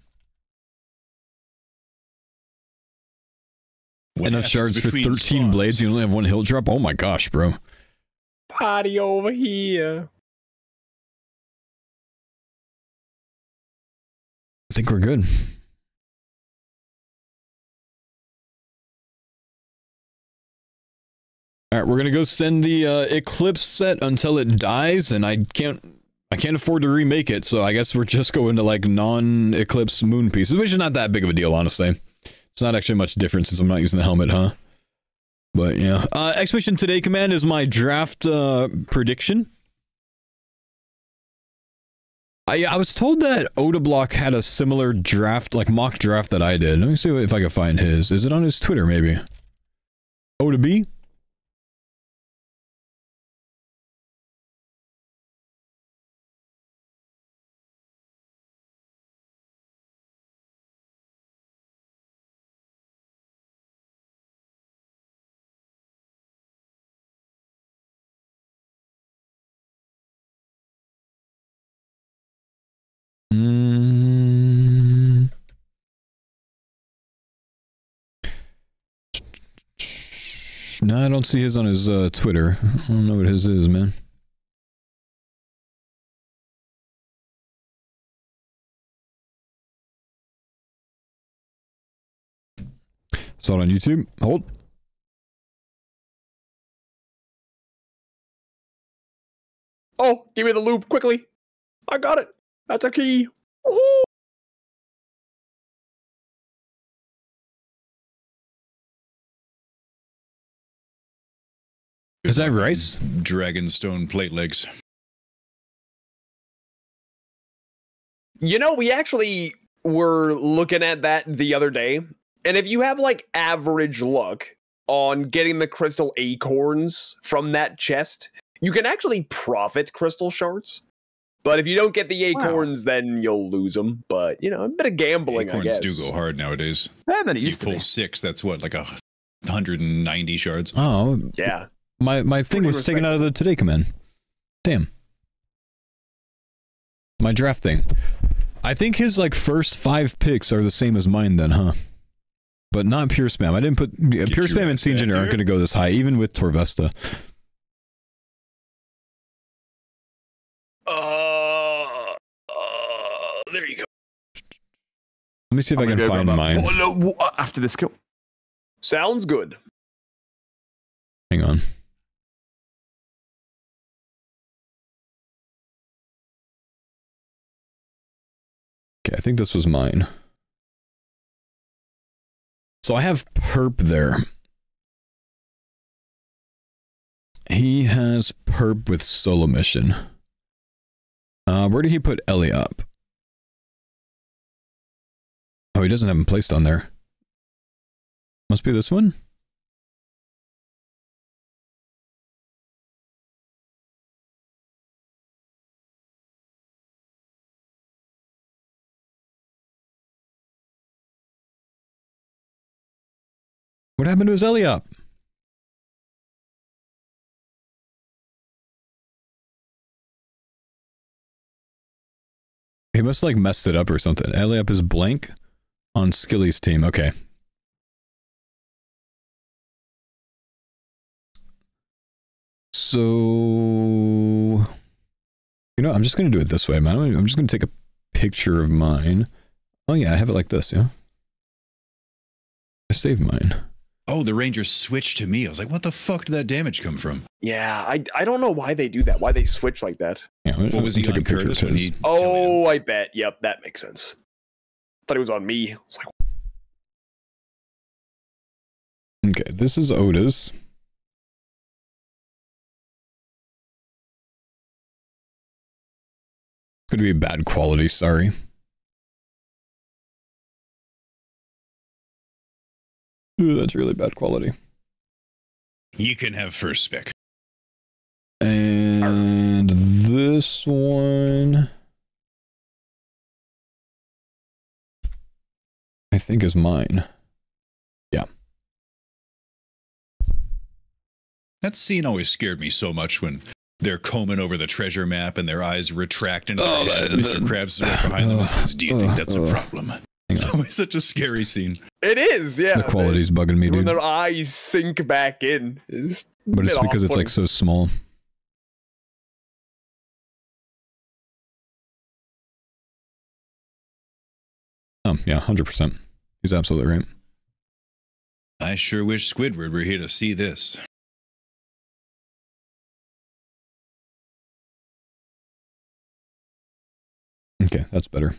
Enough shards for 13 blades, you only have 1 hill drop? Oh my gosh, bro. Party over here. I think we're good. Alright, we're gonna go send the Eclipse set until it dies, and I can't afford to remake it, so I guess we're just going to like non-Eclipse moon pieces, which is not that big of a deal, honestly. It's not actually much different since I'm not using the helmet, huh? But yeah. Expedition Today command is my draft prediction. I was told that Odablock had a similar draft, like mock draft that I did. Let me see if I can find his. Is it on his Twitter, maybe? Oda B? No, I don't see his on his Twitter. I don't know what his is, man. Saw it on YouTube. Hold. Oh, give me the loop quickly. I got it. That's a key. Woohoo! Is that rice? Dragonstone plate legs. You know, we actually were looking at that the other day, and if you have like average luck on getting the crystal acorns from that chest, you can actually profit crystal shards. But if you don't get the acorns, then you'll lose them. But, you know, a bit of gambling, Acorns I guess. do go hard nowadays. Yeah, then it You used to pull be. 6, that's what, like 190 shards? Oh, Yeah. my thing was taken out of the Today command. Damn. My draft thing. I think his like first 5 picks are the same as mine then, huh? But not pure spam. I didn't put pure spam and Siege Engineer aren't going to go this high, even with Torvesta. me see if I can find mine. Oh, no, after this kill. Sounds good. Hang on. Okay, I think this was mine. So I have Perp there. He has Perp with solo mission. Where did he put Ellie up? Oh, he doesn't have him placed on there. Must be this one? What happened to his Ellie up? He must like messed it up or something. Ellie up is blank on Skilly's team. Okay. So, you know, I'm just going to do it this way, man. I'm just going to take a picture of mine. Oh yeah, I have it like this, yeah. I saved mine. Oh, the Ranger switched to me. I was like, what the fuck did that damage come from? Yeah, I don't know why they do that. Why they switch like that. Yeah, What was he on Curtis when he... Oh, I bet. Yep, that makes sense. Thought he was on me. I was like, okay, this is Oda's. Could be bad quality, sorry. Ooh, that's really bad quality. You can have first spec. And this one, I think is mine. Yeah. That scene always scared me so much when they're combing over the treasure map and their eyes retract into their head. Mr. Krabs is right behind them and says, do you think that's a problem? It's always such a scary scene. it is, yeah. The quality's bugging me, When dude. their eyes sink back in. But it's because it's like so small. Yeah, 100%. He's absolutely right. I sure wish Squidward were here to see this. Okay, that's better.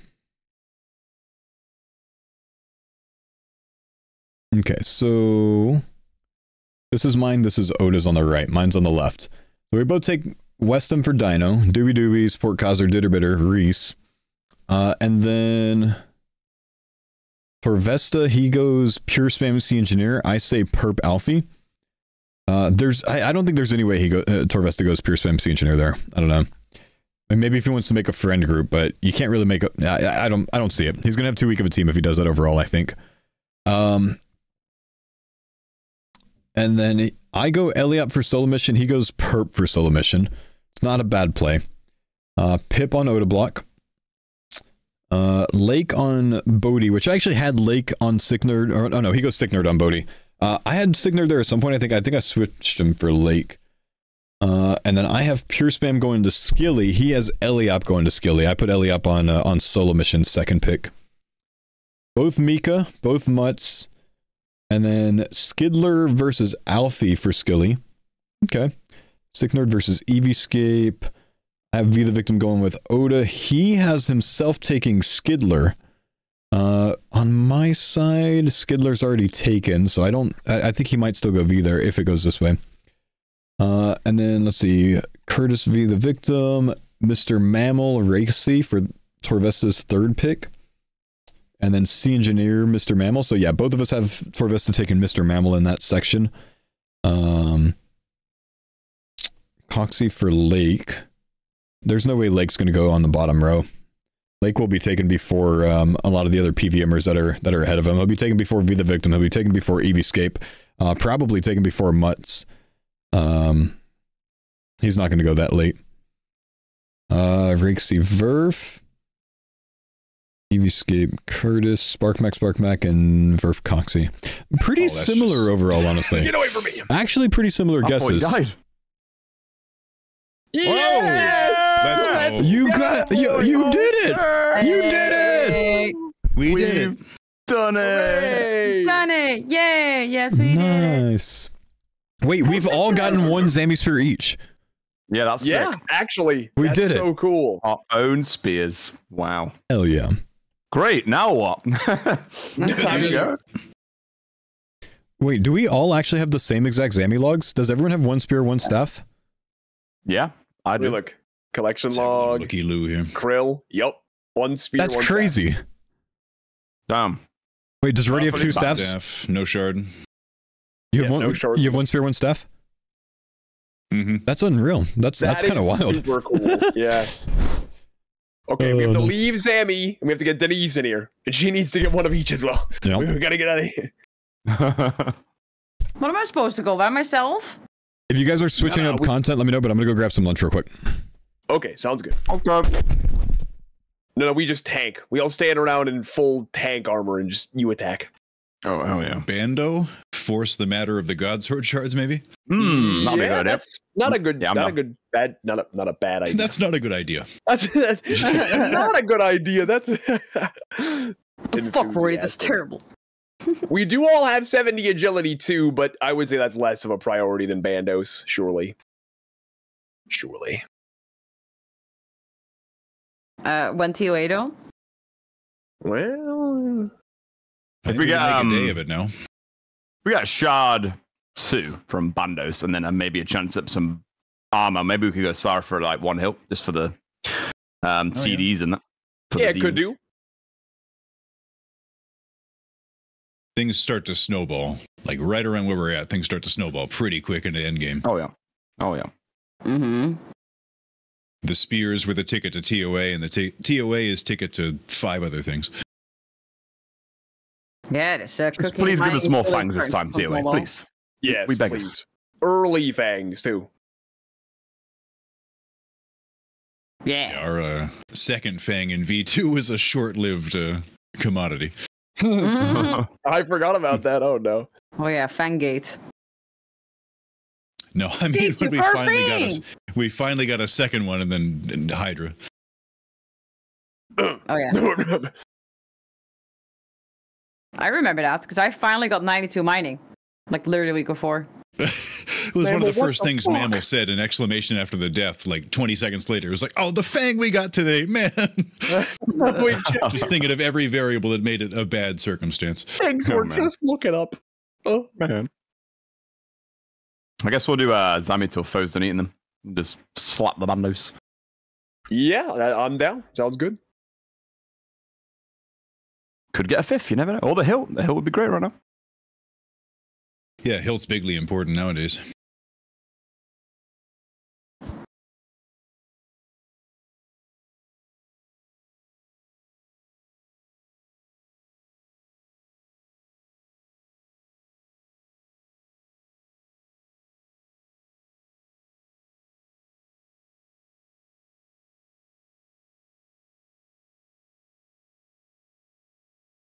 Okay, so this is mine, this is Oda's on the right, mine's on the left. So we both take Westham for Dino, Doobie Doobie, Sport Causer, Ditterbitter, Reese. And then for Vesta, he goes Pure Spam C Engineer. I say Perp Alfie. I don't think there's any way Torvesta goes Pure Spam C Engineer there. I don't know. And maybe if he wants to make a friend group, but you can't really make a... I don't see it. He's gonna have too weak of a team if he does that overall, I think. And then I go Ellie up for solo mission. He goes Perp for solo mission. It's not a bad play. Pip on Oda block. Lake on Bodhi, which I actually had Lake on Sicknerd. Or, oh no, he goes Sicknerd on Bodhi. I had Sicknerd there at some point. I think I switched him for Lake. And then I have Pure Spam going to Skilly. He has Ellie up going to Skilly. I put Ellie up on solo mission, second pick. Both Mika, both Mutts. And then Skidler versus Alfie for Skilly. Okay. Sicknerd versus Eevescape. I have V the Victim going with Oda. He has himself taking Skidler. On my side, Skidler's already taken, so I think he might still go V there if it goes this way. And then let's see, Curtis V the Victim, Mr. Mammal Racy for Torvesta's third pick. And then C Engineer, Mr. Mammal. So yeah, both of us have Torvesta taking Mr. Mammal in that section. Coxie for Lake. There's no way Lake's going to go on the bottom row. Lake will be taken before a lot of the other PVMers that are ahead of him. He'll be taken before V the Victim. He'll be taken before Eevescape. Probably taken before Mutts. He's not going to go that late. Racy Verf. Eevescape, Curtis, Sparkmac, and Verf Coxie. Pretty similar overall, honestly. Get away from me! Actually, pretty similar guesses. Oh, he died. Yes! Let's go. You did it! You did it! We did it. Done it. Hooray! Done it! Yay! Yes, we did it. Nice. Wait, we've all gotten one Zammy spear each. Yeah, that's Yeah, sick. actually, We that's did it. so cool. Our own spears. Wow. Hell yeah. Great. Now what? There you go. Wait, do we all actually have the same exact Zammy logs? Does everyone have one spear, one staff? Yeah, I Let me do. look. Collection Let's have a little log. looky-loo here. Krill. Yep. One spear. That's one crazy. Damn. Wait, does Reddy have Pretty two bad staffs? Staff, no shard. You have Yeah, one. no short. You have one spear, one staff. Mm-hmm. That's unreal. That's That kind of is wild. Super cool. Yeah. Okay, we have to nice. leave Zammy, and we have to get Denise in here, and she needs to get one of each as well. Yep. We gotta get out of here. What am I supposed to go by myself? If you guys are switching up content, let me know. But I'm gonna go grab some lunch real quick. Okay, sounds good. Okay. No, we just tank. We all stand around in full tank armor and just you attack. Oh, hell yeah. Bando, force the matter of the Godsword shards, maybe? That'd be a good idea. That's not a good, Yeah, I'm not a down. good, bad, not a bad idea. That's not a good idea. That's not a good idea. That's What the fuck, Rory? That's enthusiastic. terrible. We do all have 70 agility too, but I would say that's less of a priority than Bandos, surely. Surely. When TOA though? Well, I If think we we get, can make a day of it now. We got Shard 2 from Bandos, and then maybe a chance at some armor. Maybe we could go SAR for like one hilt, just for the TDs and that. for the yeah, it could demons. do. Things start to snowball. Like right around where we're at, things start to snowball pretty quick into endgame. Oh, yeah. Oh, yeah. Mm-hmm. The spears were the ticket to TOA, and the TOA is ticket to 5 other things. Yeah, this Just cooking please give mining us more is fangs this time, starting to TOA, snowball. please. Yes, We beg please. Early fangs too. Yeah. Our second fang in V2 was a short-lived commodity. Mhm. I forgot about that. Oh no. Oh yeah, Fangate. No, I mean V2 when for we finally got a second one, and then Hydra. Oh yeah. I remember that because I finally got 92 mining, like literally the week before. It was one of Mammal, the what first the things fuck? Mammal said, an exclamation after the death, like 20 seconds later. It was like, oh, the fang we got today, man. We Just thinking of every variable that made it a bad circumstance. things Oh, were man. just looking up. Oh Man. I guess we'll do Zammy till Faux's done eating them. Just slap the Bandos. yeah, I'm down. Sounds good. Could get a fifth, you never know. Or the hilt. The hilt would be great right now. Yeah, Hilt's bigly important nowadays.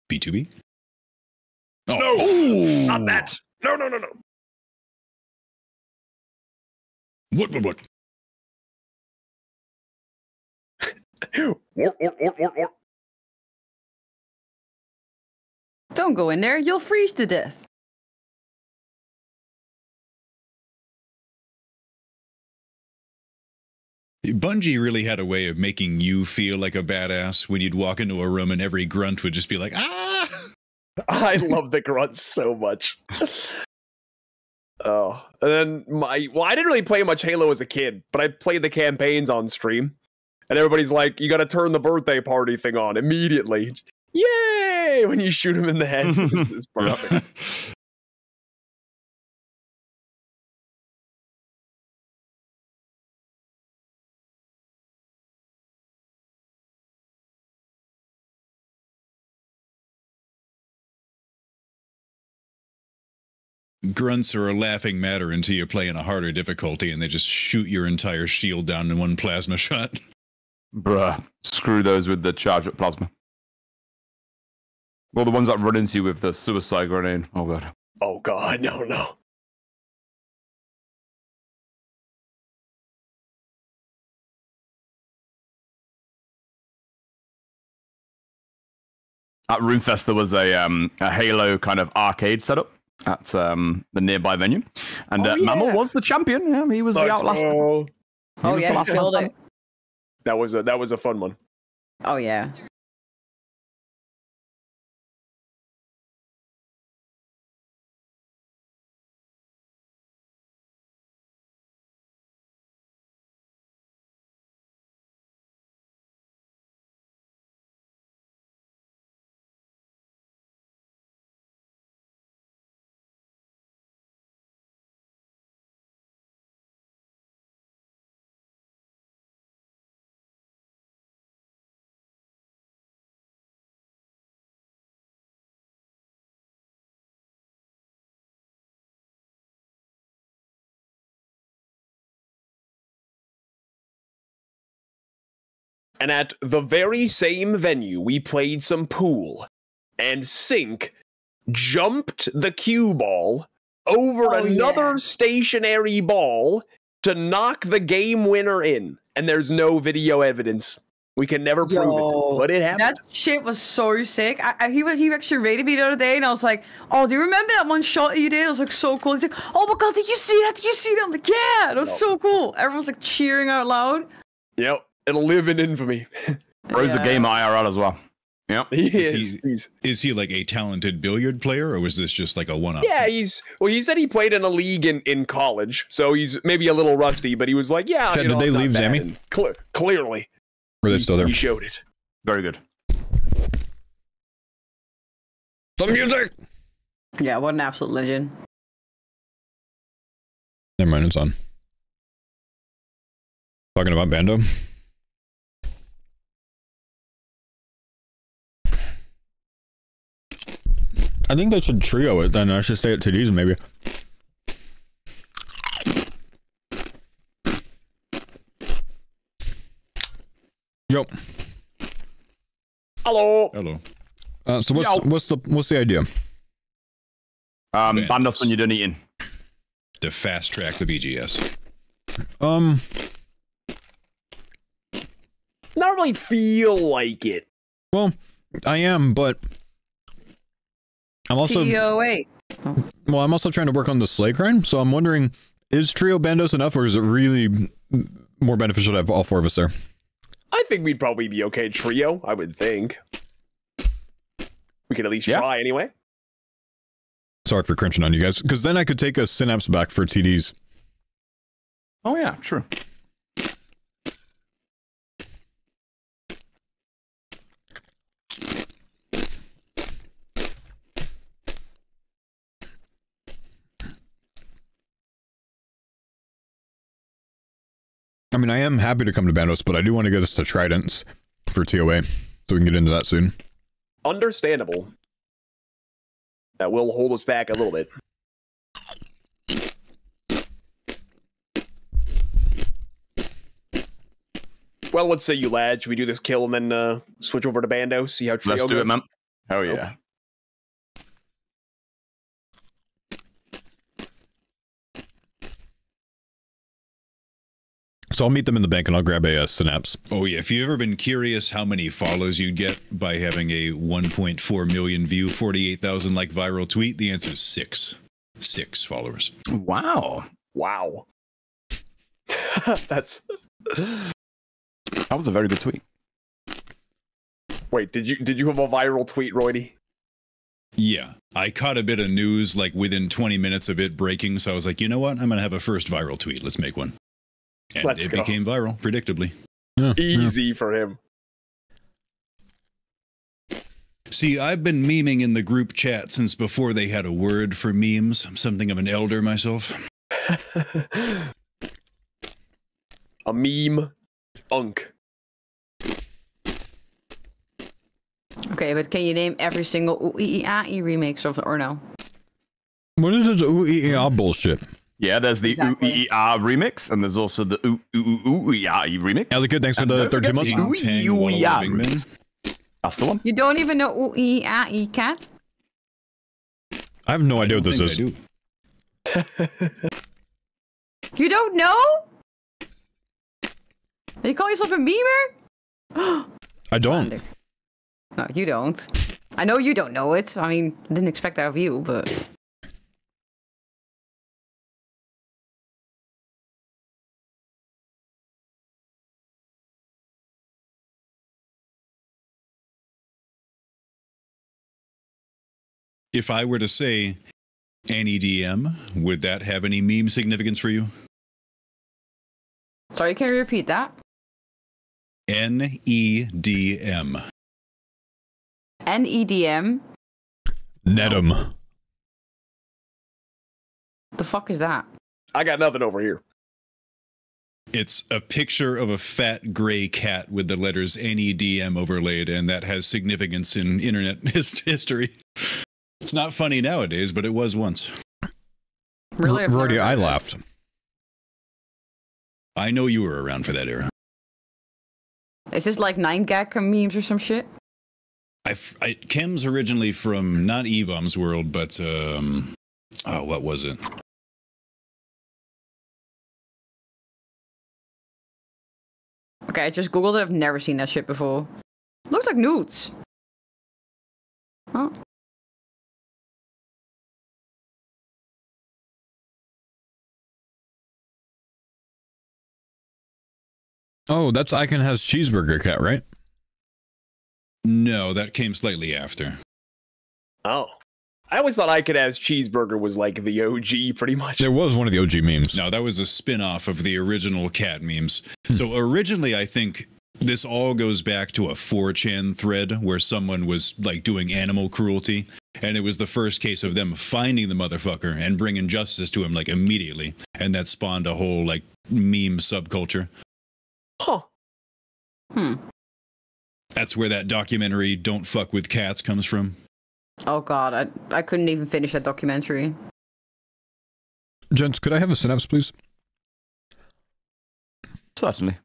B2B? Oh. No, not that. No. What? Or. Don't go in there, you'll freeze to death. Bungie really had a way of making you feel like a badass when you'd walk into a room and every grunt would just be like, ah! I love the grunts so much. Oh, and then I didn't really play much Halo as a kid, but I played the campaigns on stream, and everybody's like, "You got to turn the birthday party thing on immediately." Yay! When you shoot him in the head, this is perfect. Grunts are a laughing matter until you play in a harder difficulty and they just shoot your entire shield down in one plasma shot. Bruh. Screw those with the charge up plasma. Well, the ones that run into you with the suicide grenade. Oh, God. Oh God, no. at RuneFest there was a Halo kind of arcade setup at the nearby venue, and Mammal was the champion. Yeah, he was the Outlast. Oh yeah, he killed it. That was a fun one. Oh yeah. And at the very same venue, we played some pool, and Sync jumped the cue ball over another stationary ball to knock the game winner in. And there's no video evidence. We can never prove it, but it happened. That shit was so sick. He actually rated me the other day, and I was like, "Oh, do you remember that one shot you did? It was like so cool." He's like, "Oh my god, did you see that? Did you see that?" I'm like, "Yeah, that was so cool." Everyone's like cheering out loud. Yep, it'll live in infamy. Bro's a gamer IRL as well. Yep. Is he like a talented billiard player, or was this just like a one-off? Yeah, he said he played in a league in college, so he's maybe a little rusty, but he was like, yeah. Did they leave Zammy? Clearly. Or are they still there? He showed it. Very good. The music! Yeah, what an absolute legend. Never mind, it's on. Talking about Bando. I think they should trio it then. I should stay at TD's maybe. Yo. Hello. Hello. So what's the idea? Ban us when you're done eating. To fast track the BGS. Not really feel like it. Well, I am, but I'm also TOA. well, I'm also trying to work on the Slay grind, so I'm wondering, is Trio Bandos enough, or is it really more beneficial to have all four of us there? I think we'd probably be okay trio, I would think. We could at least try anyway. Sorry for crunching on you guys, because then I could take a Synapse back for TDs. Oh yeah, true. I mean, I am happy to come to Bandos, but I do want to get us to Tridents for TOA, so we can get into that soon. Understandable. That will hold us back a little bit. Well, let's say you lad. Should we do this kill and then switch over to Bando? See how trio Let's do goes? it, man. Oh yeah. So I'll meet them in the bank and I'll grab a Synapse. Oh yeah, if you've ever been curious how many follows you'd get by having a 1.4 million view, 48,000 like viral tweet, the answer is 6. 6 followers. Wow. Wow. That was a very good tweet. Wait, did you have a viral tweet, Roydy? Yeah, I caught a bit of news like within 20 minutes of it breaking, so I was like, you know what? I'm gonna have a first viral tweet. Let's make one. And it became viral, predictably. Yeah, Easy for him. See, I've been memeing in the group chat since before they had a word for memes. I'm something of an elder myself. A meme. Unk. Okay, but can you name every single UEAE remix of or no? What is this UEA bullshit? Yeah, there's the UER remix, and there's also the UER remix. Ellicott, thanks for the 13 months. remix. That's the one. You don't even know UEAE cat? I have no idea what this is. You don't know? You call yourself a memer? I don't. No, you don't. I know you don't know it. I mean, didn't expect that of you, but... If I were to say NEDM, would that have any meme significance for you? Sorry, can you repeat that? NEDM. NEDM? Nedum. The fuck is that? I got nothing over here. It's a picture of a fat gray cat with the letters NEDM overlaid, and that has significance in internet history. It's not funny nowadays, but it was once. Really? Rory, I laughed. I know you were around for that era. Is this like 9gag memes or some shit? Kim's originally from not E-Bomb's world, but oh, what was it? Okay, I just googled it. I've never seen that shit before. Looks like nudes. Huh? Oh, that's Icon has cheeseburger cat, right? No, that came slightly after. Oh. I always thought I Could Have Cheeseburger was like the OG, pretty much. There was one of the OG memes. No, that was a spin-off of the original cat memes. So originally, I think this all goes back to a 4chan thread where someone was like doing animal cruelty, and it was the first case of them finding the motherfucker and bringing justice to him like immediately, and that spawned a whole like meme subculture. Huh. That's where that documentary "Don't Fuck with Cats" comes from. Oh god, I couldn't even finish that documentary. Gents, could I have a synapse, please? Certainly.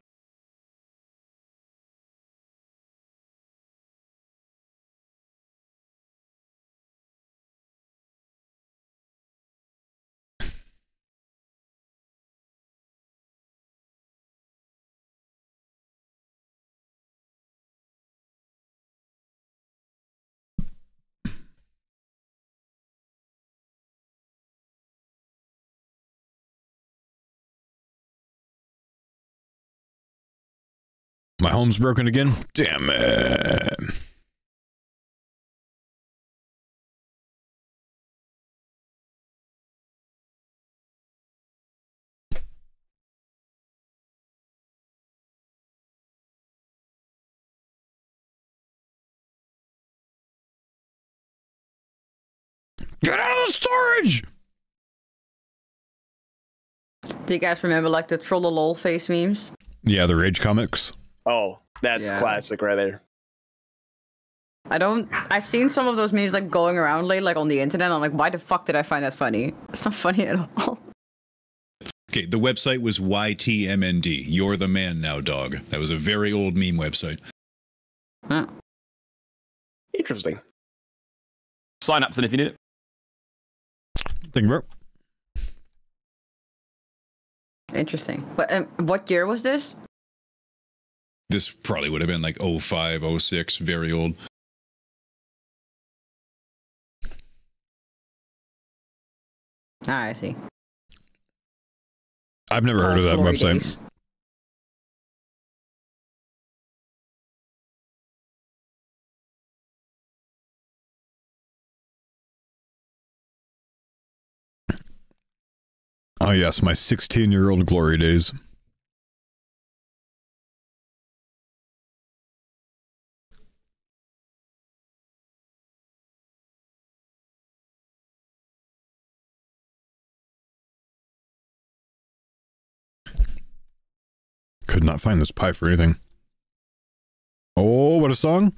My home's broken again? Damn it. Get out of the storage! Do you guys remember like the troll face memes? Yeah, the Rage comics. Oh, that's Yeah. classic right there. I've seen some of those memes like going around lately, like on the internet. I'm like, why the fuck did I find that funny? It's not funny at all. Okay, the website was YTMND. You're the man now, dog. That was a very old meme website. Huh. Interesting. Synapse in if you need it. Thank you, bro. Interesting. But what year was this? This probably would have been like 05, 06, very old. Ah, I see. I've never heard of that Glory website. days. Oh yes, my 16-year-old glory days. Could not find this pie for anything. Oh, what a song!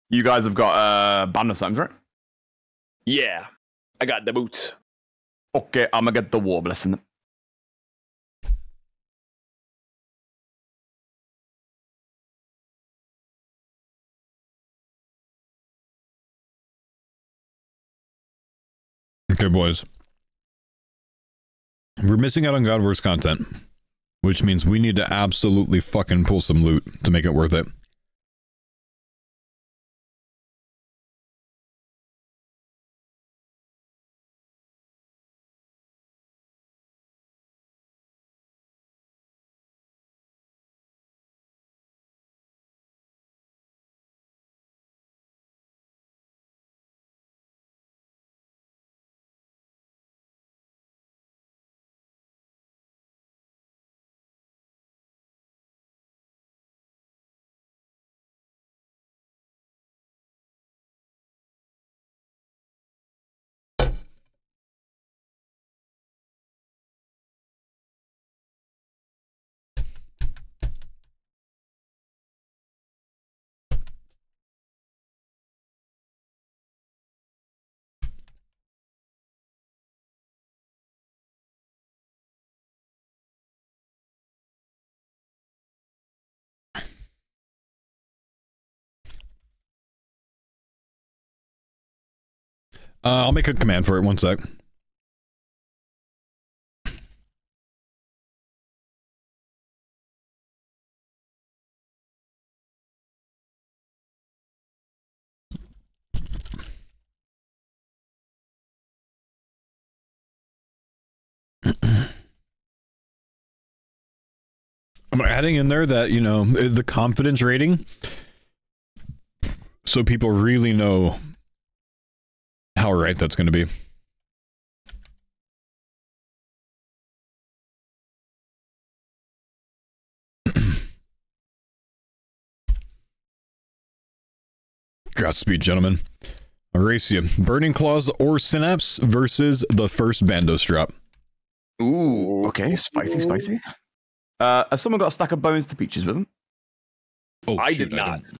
You guys have got bandwidth times, right? Yeah. I got the boots. Okay, I'm gonna get the war blessing. Okay, boys. We're missing out on God Wars content, which means we need to absolutely fucking pull some loot to make it worth it. I'll make a command for it. One sec. I'm adding in there that, you know, the confidence rating, so people really know how right that's going to be. Godspeed, gentlemen. I'll race you. Burning Claws or Synapse versus the first Bandos drop. Ooh, okay, spicy, spicy. Has someone got a stack of bones to peaches with them? Oh, I shoot, did not. don't.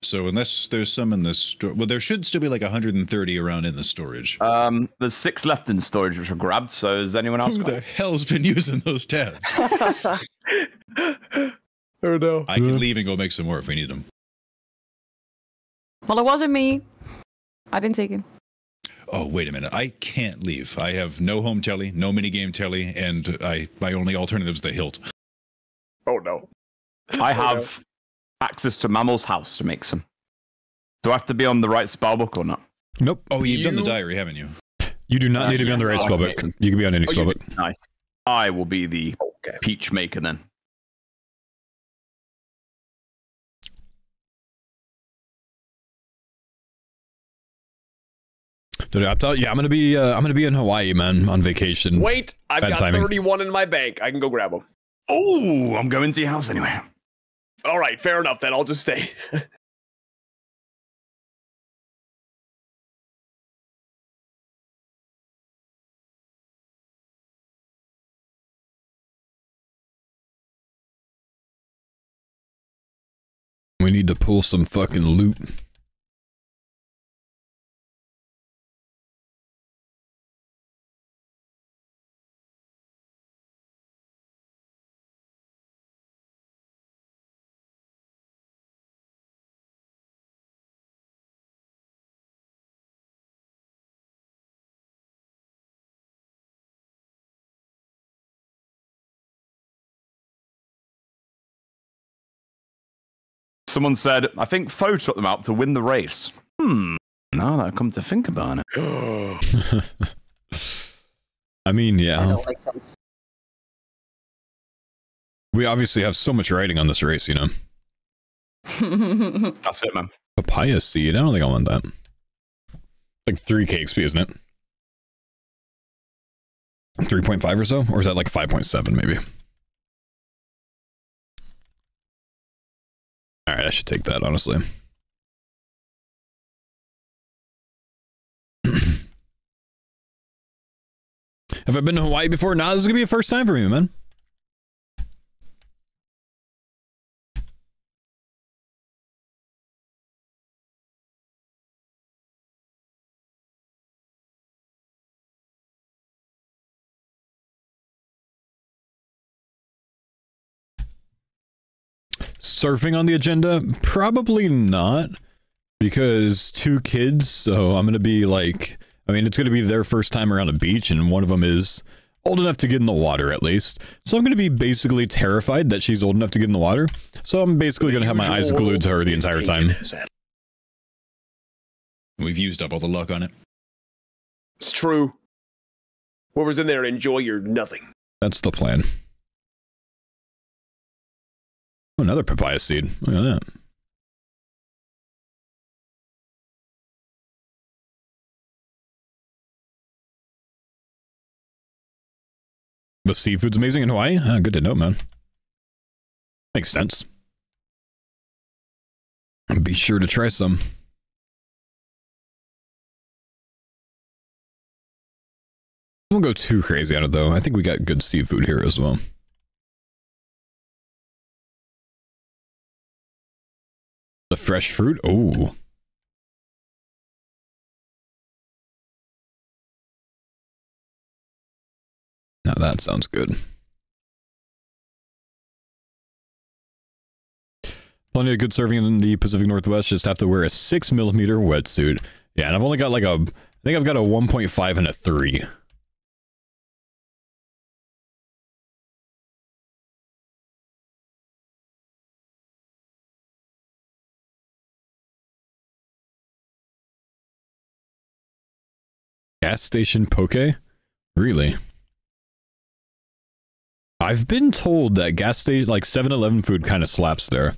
So unless there's some in the store, well, there should still be like 130 around in the storage. There's 6 left in storage which are grabbed. So has anyone else? Who the hell's been using those tabs? Oh no. I can leave and go make some more if we need them. Well, it wasn't me. I didn't take it. Oh, wait a minute. I can't leave. I have no home telly, no minigame telly, and my only alternative is the hilt. Oh no. I have access to Mammal's house to make some. Do I have to be on the right spellbook or not? Nope. Oh, you've done the diary, haven't you? You do not need to be on the right spellbook. You can be on any spellbook. Nice. I will be the peach maker then. Dude, I'm telling you, I'm gonna be in Hawaii, man, on vacation. Wait, I've Bad got timing. 31 in my bank. I can go grab them. Oh, I'm going to your house anyway. All right, fair enough then. I'll just stay. We need to pull some fucking loot. Someone said, I think Faux took them out to win the race. Now that I come to think about it. I mean, That yeah. don't make sense. We obviously have so much writing on this race, you know. That's it, man. Papaya seed. I don't think I want that. Like 3 KXP, isn't it? 3.5 or so? Or is that like 5.7 maybe? Alright, I should take that, honestly. Have I been to Hawaii before? Nah, this is gonna be a first time for me, man. Surfing on the agenda? Probably not, because 2 kids, so I'm gonna be like, I mean, it's gonna be their first time around a beach, and one of them is old enough to get in the water at least. So I'm going to be basically terrified that she's old enough to get in the water. So I'm basically going to have my eyes glued to her the entire time. We've used up all the luck on it. It's true. Whoever's in there, enjoy your nothing. That's the plan. Oh, another papaya seed. Look at that. The seafood's amazing in Hawaii? Good to know, man. Makes sense. Be sure to try some. Don't go too crazy on it, though. I think we got good seafood here as well. The fresh fruit? Oh. Now that sounds good. Plenty of good surfing in the Pacific Northwest. Just have to wear a 6mm wetsuit. Yeah, and I've only got like a... I think I've got a 1.5 and a 3. Gas station poke? Really? I've been told that gas station, like 7-Eleven food kind of slaps there.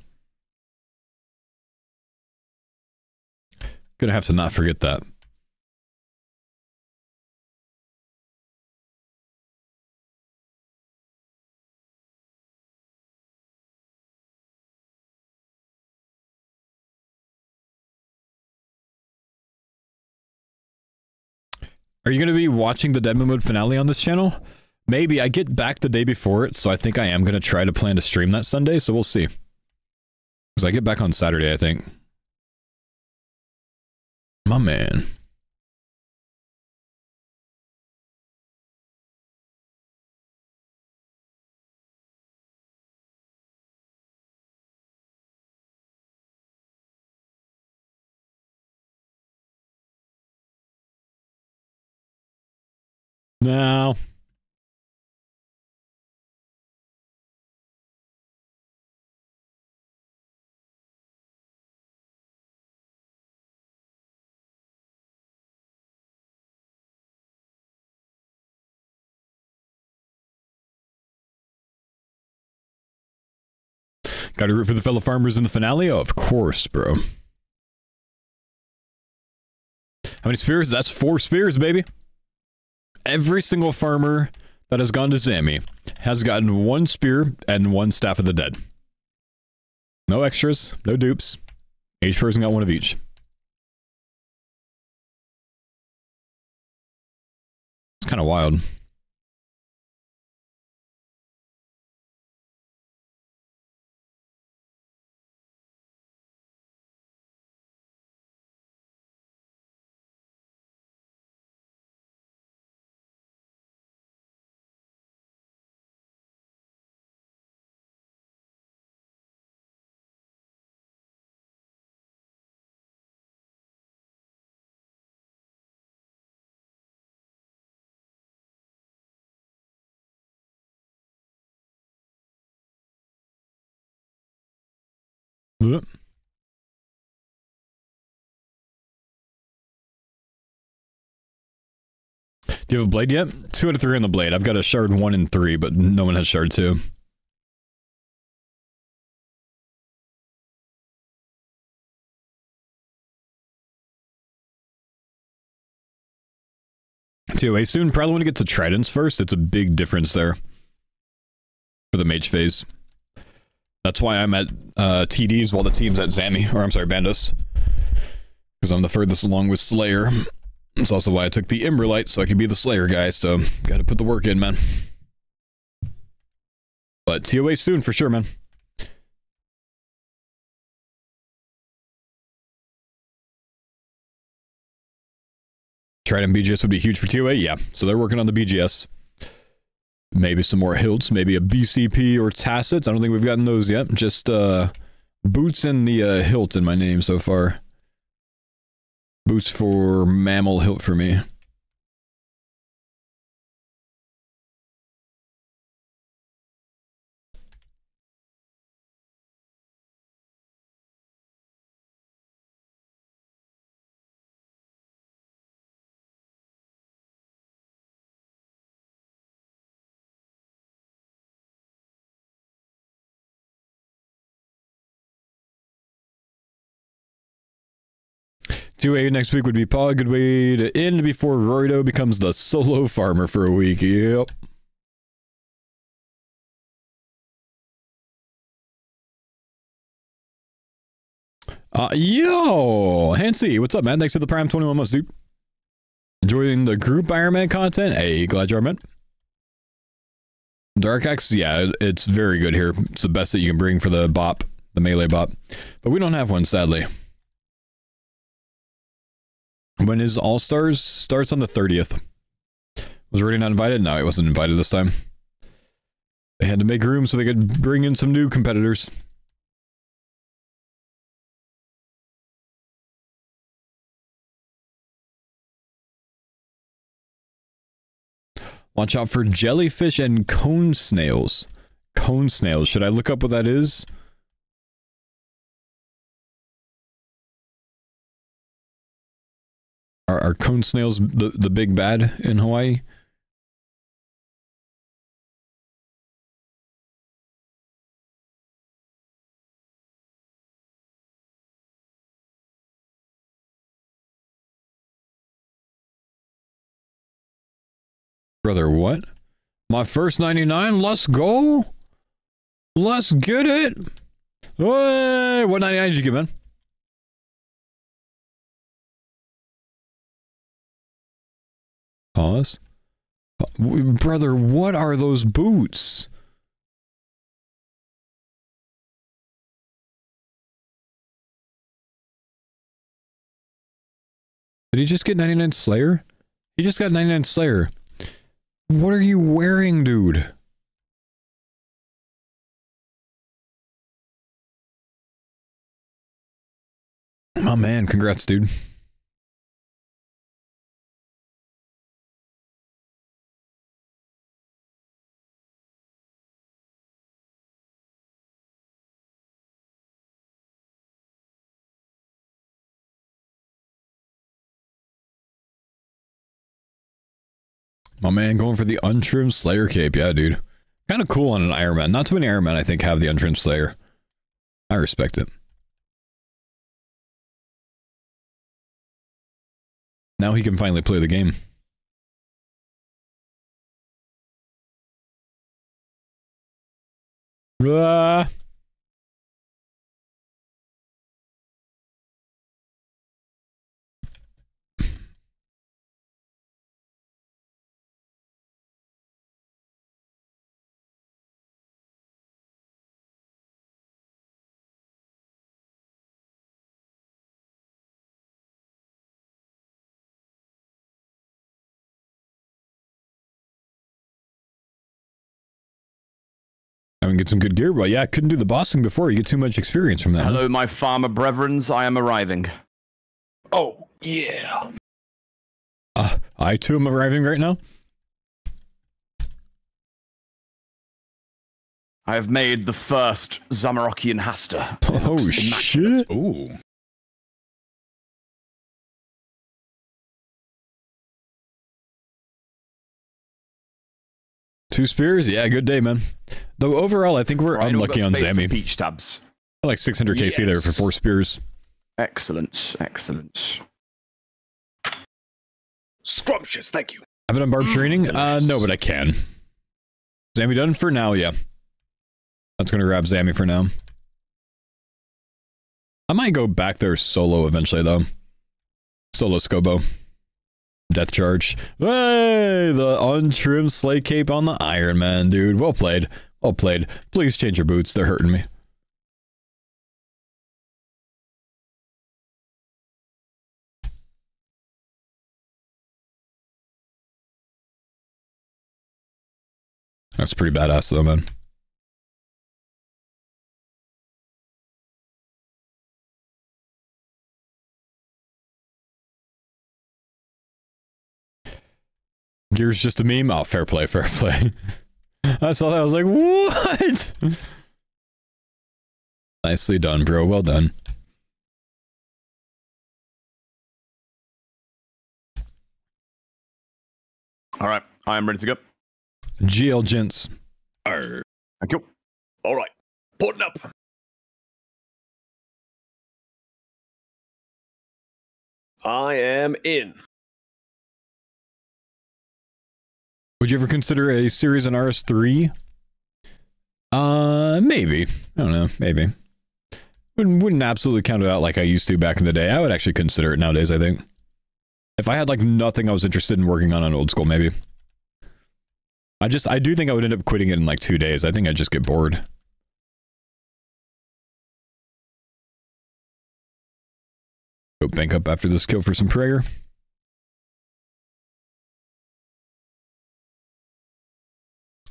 Gonna have to not forget that. Are you going to be watching the Deadman Mode finale on this channel? Maybe. I get back the day before it, so I think I am going to try to plan to stream that Sunday, so we'll see. Because I get back on Saturday, I think. My man. No. Got to root for the fellow farmers in the finale? Oh, of course, bro. How many spears? That's 4 spears, baby. Every single farmer that has gone to Zami has gotten 1 spear and 1 staff of the dead. No extras, no dupes. Each person got 1 of each. It's kind of wild. Yep. Do you have a blade yet? 2 out of 3 on the blade. I've got a shard 1 and 3, but no one has shard 2. TOA soon. Probably want to get to Tridents first. It's a big difference there for the mage phase. That's why I'm at TDs while the team's at Zami, or I'm sorry, Bandos. Because I'm the furthest along with Slayer. It's also why I took the Imberlite, so I could be the Slayer guy, so gotta put the work in, man. But TOA soon for sure, man. Trident BGS would be huge for TOA, yeah. So they're working on the BGS. Maybe some more hilts, maybe a BCP or Tassets. I don't think we've gotten those yet. Just Boots and the hilt in my name so far. Boots for Mammal, hilt for me. 2A next week would be probably a good way to end before Roido becomes the solo farmer for a week. Yep. Yo, Hansi, what's up, man? Thanks for the Prime 21 months, dude. Enjoying the group Iron Man content? Hey, glad you're man. Dark Axe, yeah, it's very good here. It's the best that you can bring for the bop, the melee bop. But we don't have one, sadly. When is All-Stars? Starts on the 30th. Was already not invited? No, he wasn't invited this time. They had to make room so they could bring in some new competitors. Watch out for jellyfish and cone snails. Cone snails. Should I look up what that is? Are cone snails the big bad in Hawaii? Brother, what? My first 99? Let's go! Let's get it! Hey, what 99 did you get, man? Pause. Brother, what are those boots? Did he just get 99 Slayer? He just got 99 Slayer. What are you wearing, dude? Oh man, congrats, dude. My man going for the untrimmed Slayer cape. Yeah, dude. Kind of cool on an Iron Man. Not too many Iron Man, I think, have the untrimmed Slayer. I respect it. Now he can finally play the game. Ah. I mean, get some good gear, but yeah, I couldn't do the bossing before. You get too much experience from that. Hello, my farmer brethrens. I am arriving. Oh, yeah. I too am arriving right now. I have made the first Zamarokian Hasta. Oh, shit. Ooh. Two spears? Yeah, good day, man. Though overall, I think we're Right, unlucky on Zammy. Peach tabs. I like 600 KC there for 4 spears. Excellent, excellent. Scrumptious, thank you. Have it on Barb Training? No, but I can. Zammy done for now, yeah. That's gonna grab Zammy for now. I might go back there solo eventually, though. Solo Scobo. Death Charge. Hey, the untrimmed Slay Cape on the Iron Man, dude. Well played. Well played. Please change your boots. They're hurting me. That's pretty badass, though, man. Gear's just a meme? Oh, fair play, fair play. I saw that, I was like, what? Nicely done, bro. Well done. All right, I am ready to go. GL gents. Arr. Thank you. All right, putting up. I am in. Would you ever consider a series in RS3? Maybe. I don't know. Maybe. Wouldn't absolutely count it out like I used to back in the day. I would actually consider it nowadays, I think. If I had like nothing I was interested in working on old school, maybe. I do think I would end up quitting it in like 2 days. I think I'd just get bored. Go bank up after this kill for some prayer.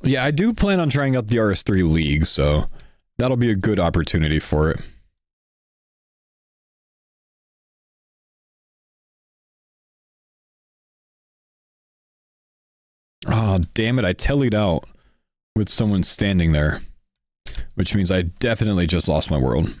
Yeah, I do plan on trying out the RS3 League, so that'll be a good opportunity for it. Oh, damn it, I tellied out with someone standing there, which means I definitely just lost my world.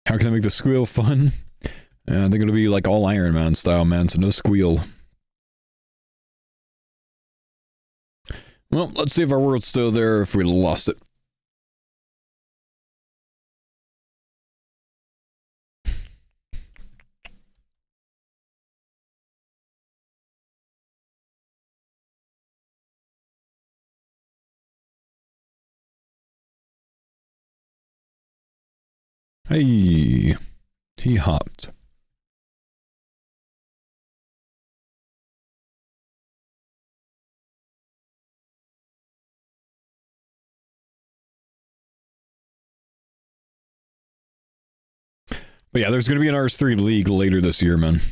How can I make the squeal fun? They're gonna be like all Iron Man style, man, so no squeal. Well, let's see if our world's still there or if we lost it. Hey, he hopped. But yeah, there's going to be an RS3 League later this year, man.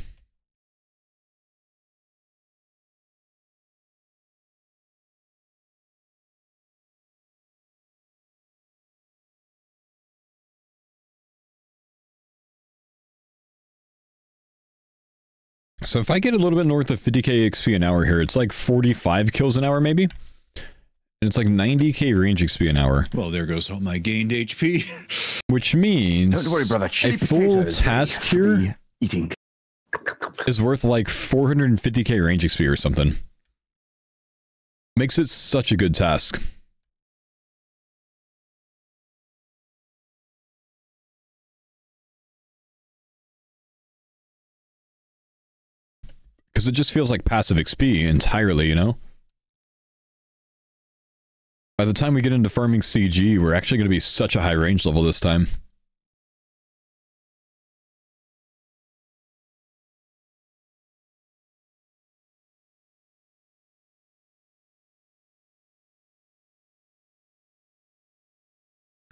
So if I get a little bit north of 50k XP an hour here, it's like 45 kills an hour maybe? And it's like 90k range XP an hour. Well, there goes all my gained HP. Which means Don't worry, brother. a full task here eating is worth like 450k range XP or something. Makes it such a good task. Because it just feels like passive XP entirely, you know? By the time we get into farming CG, we're actually going to be such a high range level this time.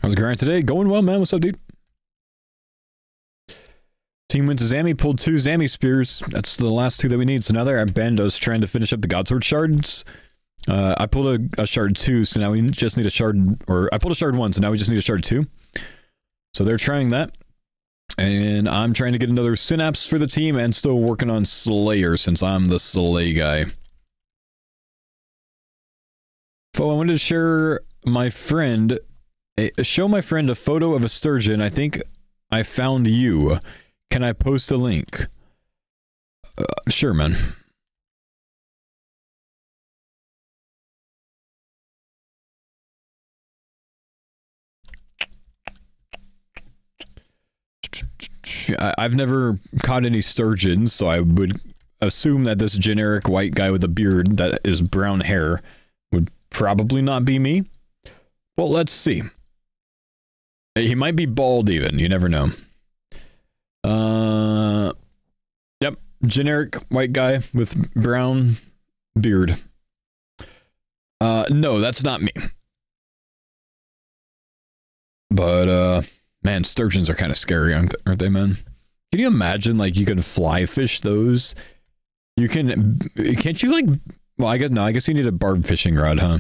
How's it going today? Going well, man. What's up, dude? Team went to Zammy, pulled 2 Zammy spears. That's the last 2 that we need. So now they're at Bandos trying to finish up the Godsword shards. I pulled a shard 2, so now we just need a shard, or I pulled a shard 1, so now we just need a shard 2. So they're trying that. And I'm trying to get another Synapse for the team and still working on Slayer since I'm the Slay guy. Faux, I wanted to share my friend, show my friend a photo of a sturgeon. I think I found you. Can I post a link? Sure, man. I've never caught any sturgeons, so I would assume that this generic white guy with a beard that is brown hair would probably not be me. Well, let's see. He might be bald even, you never know. Yep, generic white guy with brown beard. No, that's not me. But, man, sturgeons are kind of scary, aren't they, man? Can you imagine, like, you can fly fish those? You can, can't you, like, well, I guess, no, I guess you need a barb fishing rod, huh?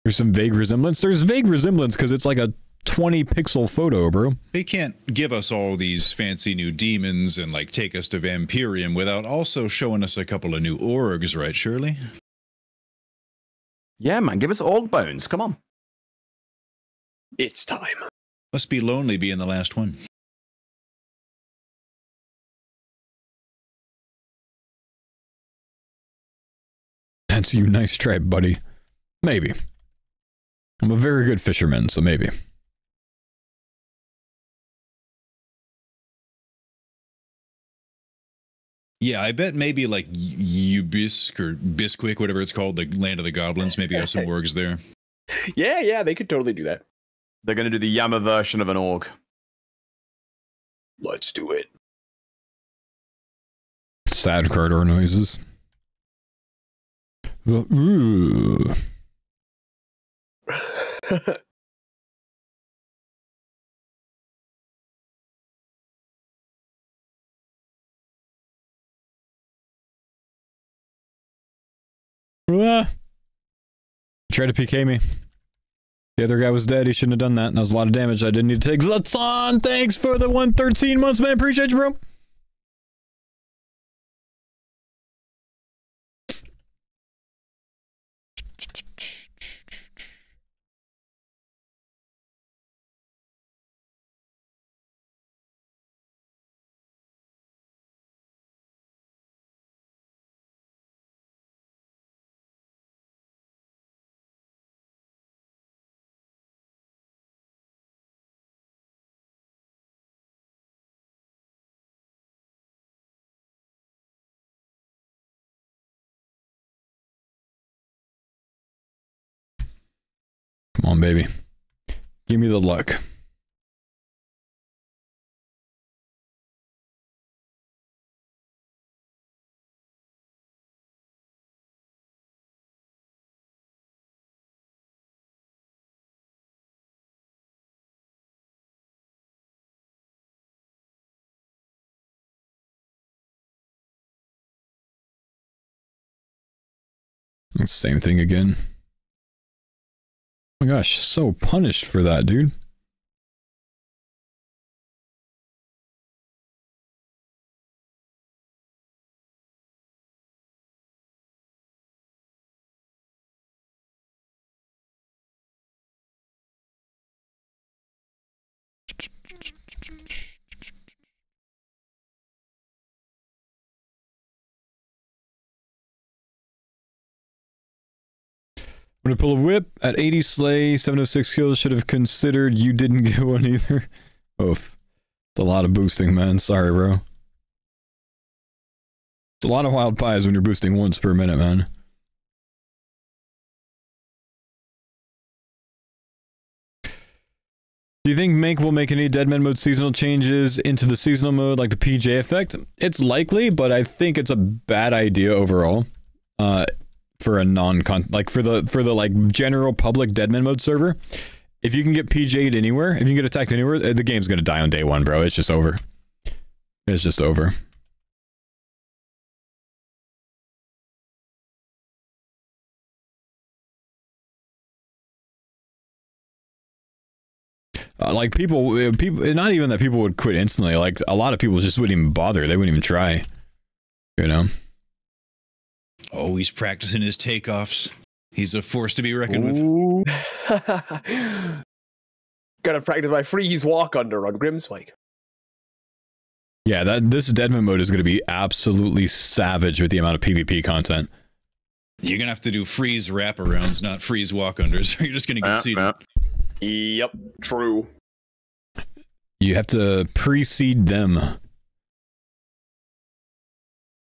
There's some vague resemblance. There's vague resemblance because it's like a 20 pixel photo, bro. They can't give us all these fancy new demons and like take us to Vampirium without also showing us a couple of new orgs, right, Shirley? Yeah, man, give us org bones. Come on. It's time. Must be lonely being the last one. That's you. Nice try, buddy. Maybe. I'm a very good fisherman, so maybe. Yeah, I bet maybe like Ubisk or Bisquick, whatever it's called, the land of the goblins, maybe has some orgs there. Yeah, they could totally do that. They're going to do the Yammer version of an org. Let's do it. Sad corridor noises. Ooh. Tried to PK me. The other guy was dead. He shouldn't have done that. And that was a lot of damage I didn't need to take. Zlatan, thanks for the 113 months, man. Appreciate you, bro. Come on, baby. Give me the luck. Same thing again. Oh my gosh, so punished for that, dude. I'm gonna pull a whip at 80 slay, 706 kills. Should have considered you didn't get one either. Oof. It's a lot of boosting, man. Sorry, bro. It's a lot of wild pies when you're boosting once per minute, man. Do you think Mank will make any Deadman mode seasonal changes into the seasonal mode like the PJ effect? It's likely, but I think it's a bad idea overall. For a for the like general public Deadman mode server, if you can get PJ'd anywhere, if you can get attacked anywhere, the game's gonna die on day one, bro. It's just over. It's just over. Like people, not even that people would quit instantly. Like a lot of people just wouldn't even bother. They wouldn't even try. You know. Oh, he's practicing his takeoffs. He's a force to be reckoned with. Gotta practice my freeze walk under on Grimspike. Yeah, this Deadman mode is going to be absolutely savage with the amount of PvP content. You're going to have to do freeze wraparounds, not freeze walk-unders, or you're just going to get seeded. Yep, true. You have to precede them.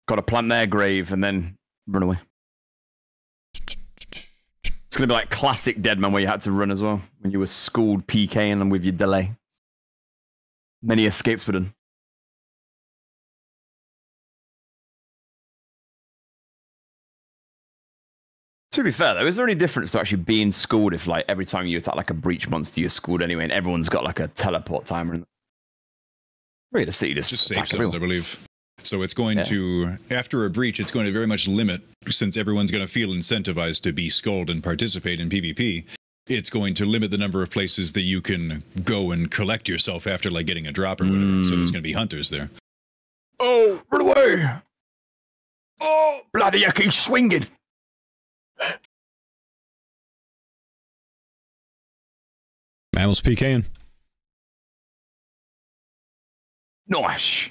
Got to plant their grave and then run away. It's going to be like classic Deadman where you had to run as well, when you were schooled PKing and with your delay. Many escapes were done. To be fair though, is there any difference to actually being schooled if like every time you attack like a breach monster you're schooled anyway and everyone's got like a teleport timer in? Really, the city just safe zones, I believe. So it's going to, after a breach, it's going to very much limit, since everyone's going to feel incentivized to be skulled and participate in PvP, it's going to limit the number of places that you can go and collect yourself after like getting a drop or whatever. So there's going to be hunters there. Oh, run away! Oh, bloody heck, he's swinging! Man was PKing. Nice.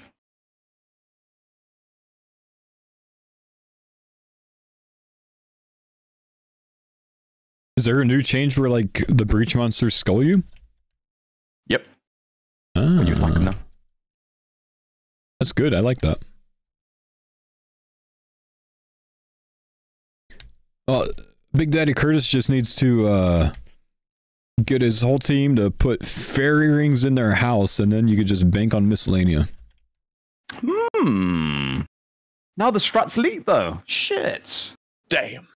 Is there a new change where like the breach monsters skull you? Yep. When you attack them now. That's good. I like that. Well, Big Daddy Curtis just needs to get his whole team to put fairy rings in their house, and then you could just bank on miscellanea. Now the strats leak though. Shit. Damn.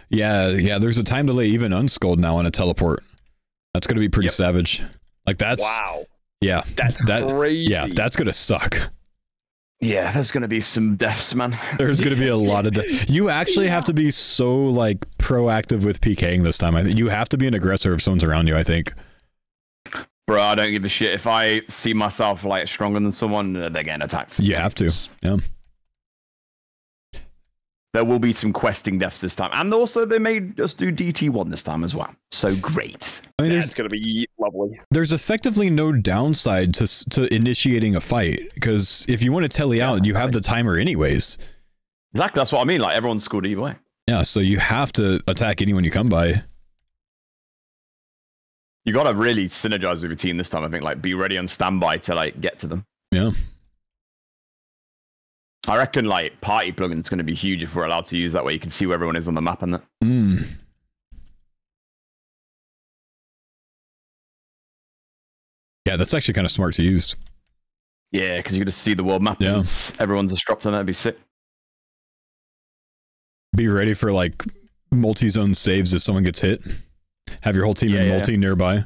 Yeah, there's a time delay even unskulled now on a teleport. That's gonna be pretty savage. Like that's wow. Yeah. That's crazy. Yeah, that's gonna suck. Yeah, there's gonna be some deaths, man. There's gonna be a lot of you actually have to be so like proactive with PKing this time. I think you have to be an aggressor if someone's around you, I think. Bro, I don't give a shit. If I see myself like stronger than someone, they're getting attacked. You have to. Yeah. There will be some questing deaths this time. And also they made us do DT1 this time as well. So great. I mean, That's going to be lovely. There's effectively no downside to initiating a fight, because if you want to telly out, you have the timer anyways. Exactly, that's what I mean. Like, everyone's scored either way. Yeah, so you have to attack anyone you come by. You got to really synergize with your team this time, I think. Like, be ready on standby to, like, get to them. Yeah. I reckon, like, party plugin is going to be huge if we're allowed to use that way. You can see where everyone is on the map and that. Yeah, that's actually kind of smart to use. Yeah, because you can just see the world map. Yeah. And everyone's just dropped on that. It'd be sick. Be ready for, like, multi-zone saves if someone gets hit. Have your whole team in multi nearby.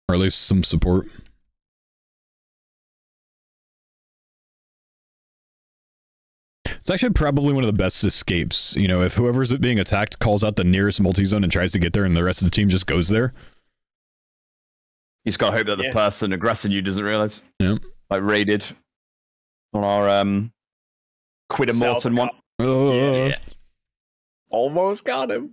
Or at least some support. It's actually probably one of the best escapes. You know, if whoever's being attacked calls out the nearest multi-zone and tries to get there and the rest of the team just goes there. You just gotta hope that the person aggressing you doesn't realize. Yeah. Like raided on our Quid Morton one. Yeah. Almost got him.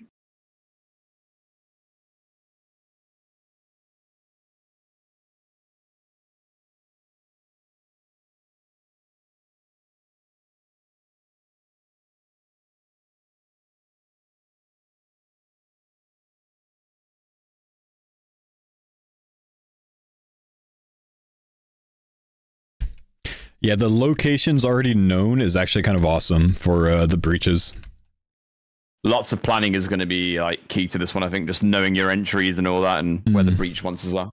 Yeah, the location's already known is actually kind of awesome for the breaches. Lots of planning is going to be like key to this one, I think. Just knowing your entries and all that, and where the breach monsters are.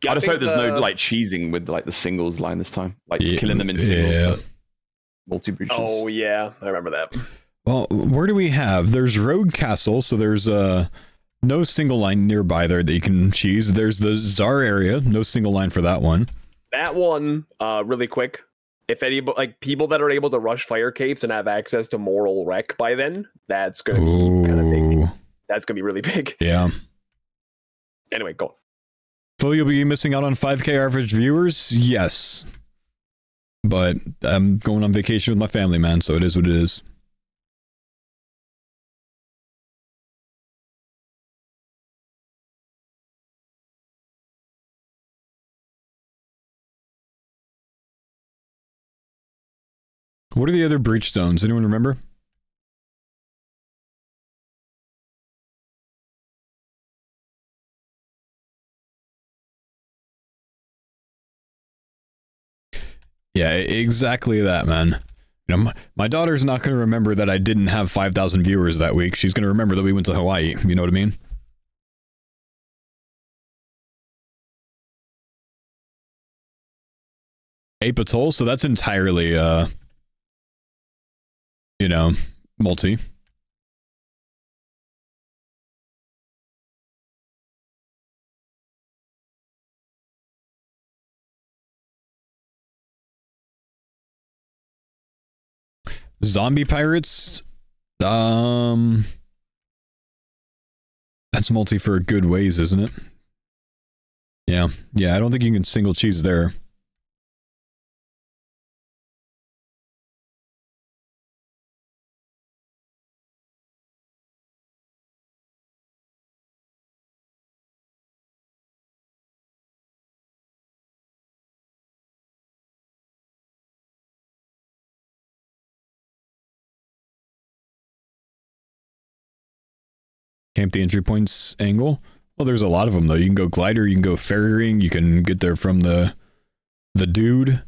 I just hope there's no like cheesing with like the singles line this time, like killing them in singles, but multi breaches. Oh yeah, I remember that. Well, where do we have? There's Rogue Castle, so there's no single line nearby there that you can cheese. There's the Tsar area, no single line for that one. That one, really quick. If any like people that are able to rush fire capes and have access to moral wreck by then, that's gonna be kind of big. That's gonna be really big. Yeah. Anyway, go on. Faux, you'll be missing out on 5K average viewers? Yes. But I'm going on vacation with my family, man, so it is what it is. What are the other breach zones? Anyone remember? Yeah, exactly that, man. You know, my daughter's not going to remember that I didn't have 5,000 viewers that week. She's going to remember that we went to Hawaii. You know what I mean? Ape Atoll, so that's entirely, you know, multi. Zombie pirates. That's multi for good ways, isn't it? Yeah. Yeah, I don't think you can single cheese there. Camp the entry points angle. Well, there's a lot of them though. You can go glider, you can go ferrying, you can get there from the dude.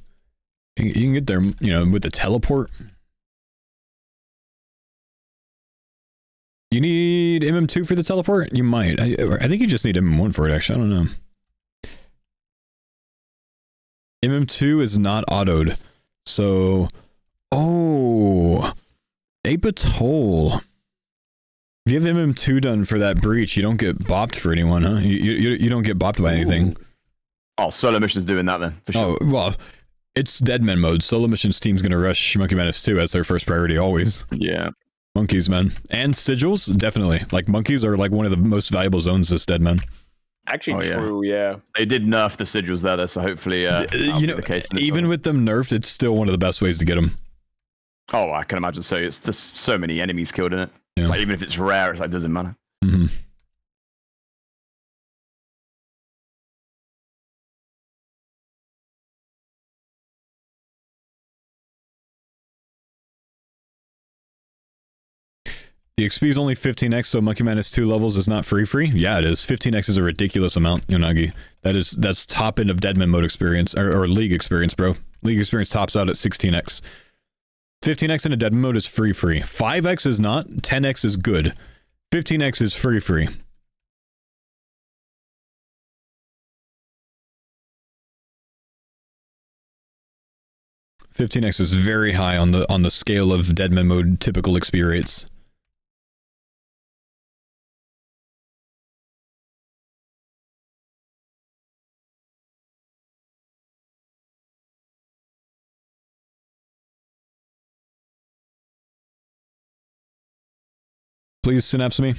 You can get there, you know, with the teleport. You need MM2 for the teleport? You might. I think you just need MM1 for it, actually. I don't know. MM2 is not autoed. So, oh, Ape Toll. If you have MM2 done for that breach, you don't get bopped for anyone, huh? You don't get bopped by anything. Oh, solo mission's doing that then, for sure. Oh, well, it's Deadman mode. Solo missions team's gonna rush Monkey Madness 2 as their first priority, always. Yeah. Monkeys, man. And sigils, definitely. Like, monkeys are like one of the most valuable zones as Deadman. Actually, true, yeah. They did nerf the sigils there, though, so hopefully you know, the case even with them nerfed, it's still one of the best ways to get them. Oh, I can imagine. So there's so many enemies killed in it. Yeah. It's like, even if it's rare, it's like, doesn't matter. Mm-hmm. The XP is only 15x, so Monkey Madness 2 levels is not free. Yeah, it is. 15x is a ridiculous amount, Yonagi. That's top end of Deadman mode experience, or League experience, bro. League experience tops out at 16x. 15x in a Deadman mode is free. 5x is not. 10x is good. 15x is free. $15x is very high on the scale of Deadman mode typical experience. Please synapse me.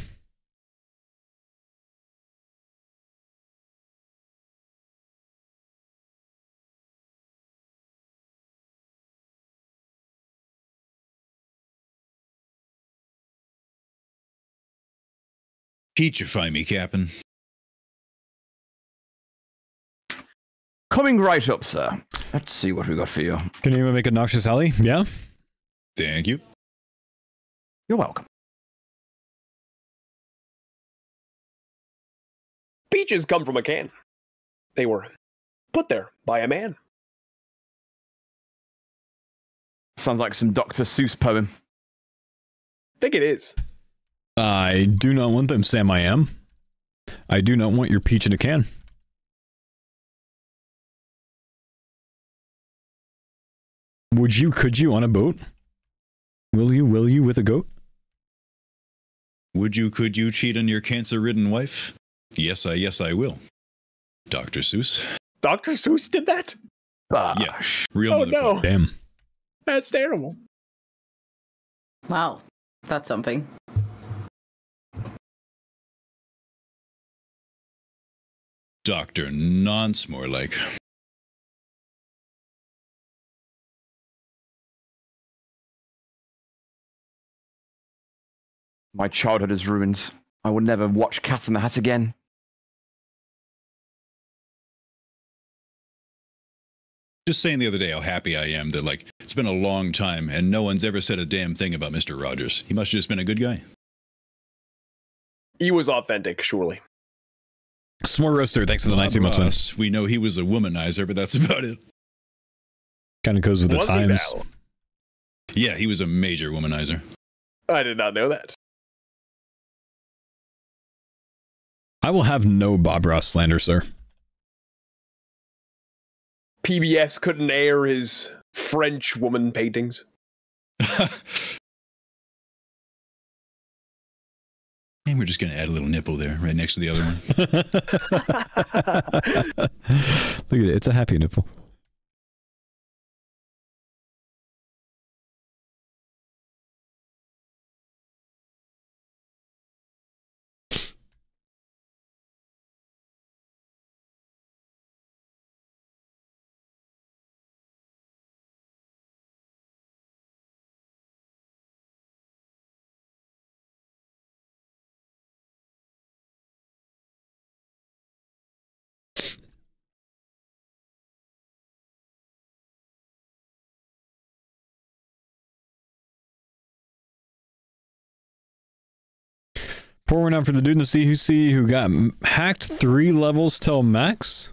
Peachify me, Captain. Coming right up, sir. Let's see what we got for you. Can you make a Noxious Alley? Yeah? Thank you. You're welcome. Peaches come from a can. They were put there by a man. Sounds like some Dr. Seuss poem. I think it is. I do not want them, Sam. I am. I do not want your peach in a can. Could you on a boat? Will you with a goat? Could you cheat on your cancer-ridden wife? Yes, I will. Dr. Seuss. Dr. Seuss did that? Yeah, real Oh no. Damn. That's terrible. Wow, that's something. Dr. Nonce, more like. My childhood is ruined. I will never watch Cat in the Hat again. Just saying the other day how happy I am that, like, it's been a long time and no one's ever said a damn thing about Mr. Rogers. He must have just been a good guy. He was authentic, surely. S'more Roaster, thanks for the 19 months, man. We know he was a womanizer, but that's about it. Kind of goes with the Was he times. now? Yeah, he was a major womanizer. I did not know that. I will have no Bob Ross slander, sir. PBS couldn't air his French woman paintings. And we're just going to add a little nipple there, right next to the other one. Look at it. It's a happy nipple. Pour one out for the dude in the CUC who got hacked 3 levels till max.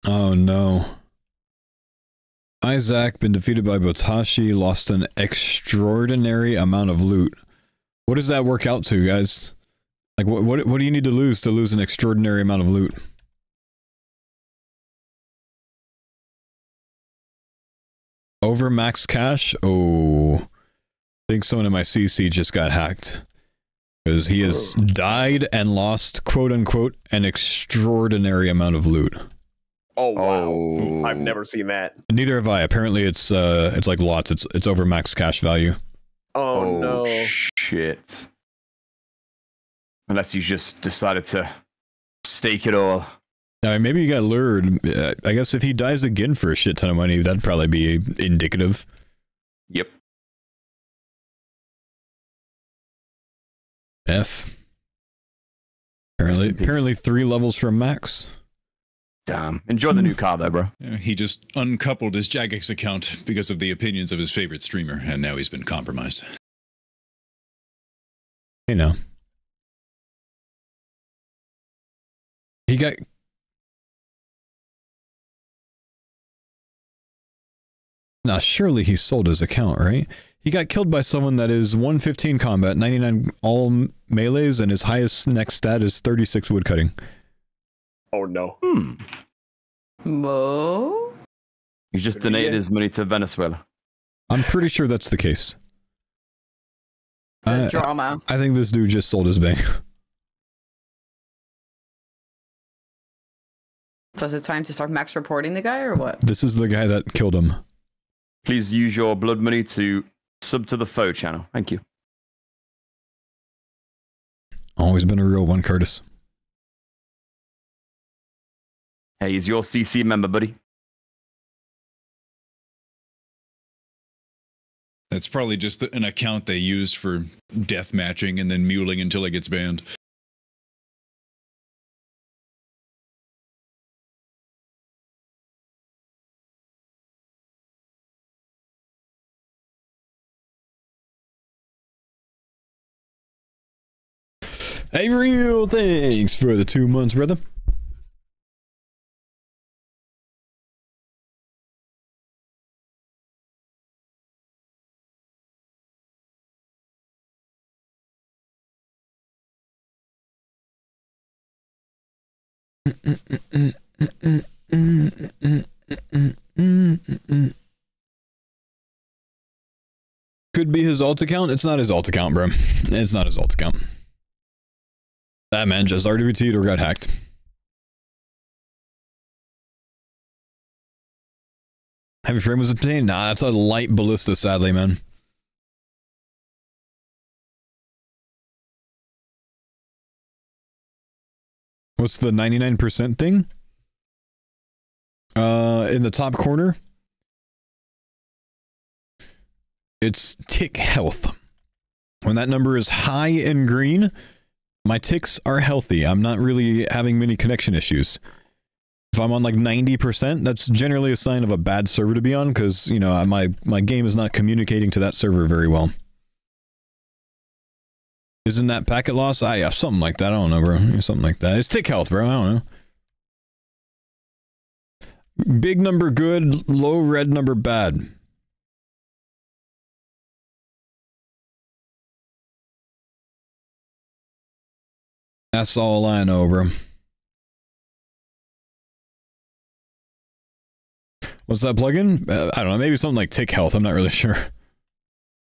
Oh no. Isaac been defeated by Botashi, lost an extraordinary amount of loot. What does that work out to, guys? Like what do you need to lose an extraordinary amount of loot? Over max cash? Oh. I think someone in my CC just got hacked. Because he has died and lost, quote unquote, an extraordinary amount of loot. Oh wow! I've never seen that. Neither have I. Apparently, it's like lots. It's over max cash value. Oh no! Shit! Unless you just decided to stake it all. Maybe you got lured. I guess if he dies again for a shit ton of money, that'd probably be indicative. Yep. F. Apparently 3 levels from max. Damn. Enjoy the new car though, bro. He just uncoupled his Jagex account because of the opinions of his favorite streamer, and now he's been compromised. You know. He got... Now, surely he sold his account, right? He got killed by someone that is 115 combat, 99 all melees, and his highest next stat is 36 woodcutting. Oh no. Whoa. He just donated his money to Venezuela. I'm pretty sure that's the case. The drama. I think this dude just sold his bank. So is it time to start max reporting the guy or what? This is the guy that killed him. Please use your blood money to sub to the Faux channel. Thank you. Always been a real one, Curtis. Hey, he's your CC member, buddy. That's probably just an account they used for death matching and then muling until it gets banned. Hey, real thanks for the 2 months, brother. Could be his alt account. It's not his alt account, bro. It's not his alt account. That man just RWT'd or got hacked. Heavy frame was obtained? Nah, that's a light ballista, sadly, man. What's the 99% thing? In the top corner. It's tick health. When that number is high in green, my ticks are healthy. I'm not really having many connection issues. If I'm on like 90%, that's generally a sign of a bad server to be on, because, you know, my game is not communicating to that server very well. Isn't that packet loss? Yeah, something like that. I don't know, bro. Something like that. It's tick health, bro. I don't know. Big number good, low red number bad. That's all I know, bro. What's that plugin? I don't know. Maybe something like Tick Health. I'm not really sure.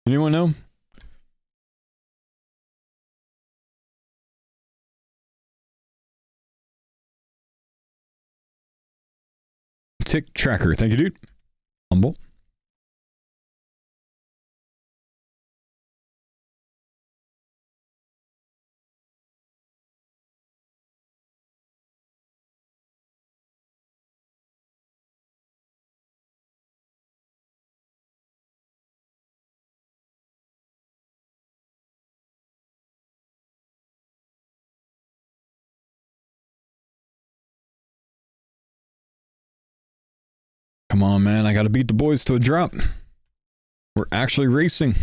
Anyone know? Tick Tracker. Thank you, dude. Humble. Come on, man. I gotta beat the boys to a drop. We're actually racing.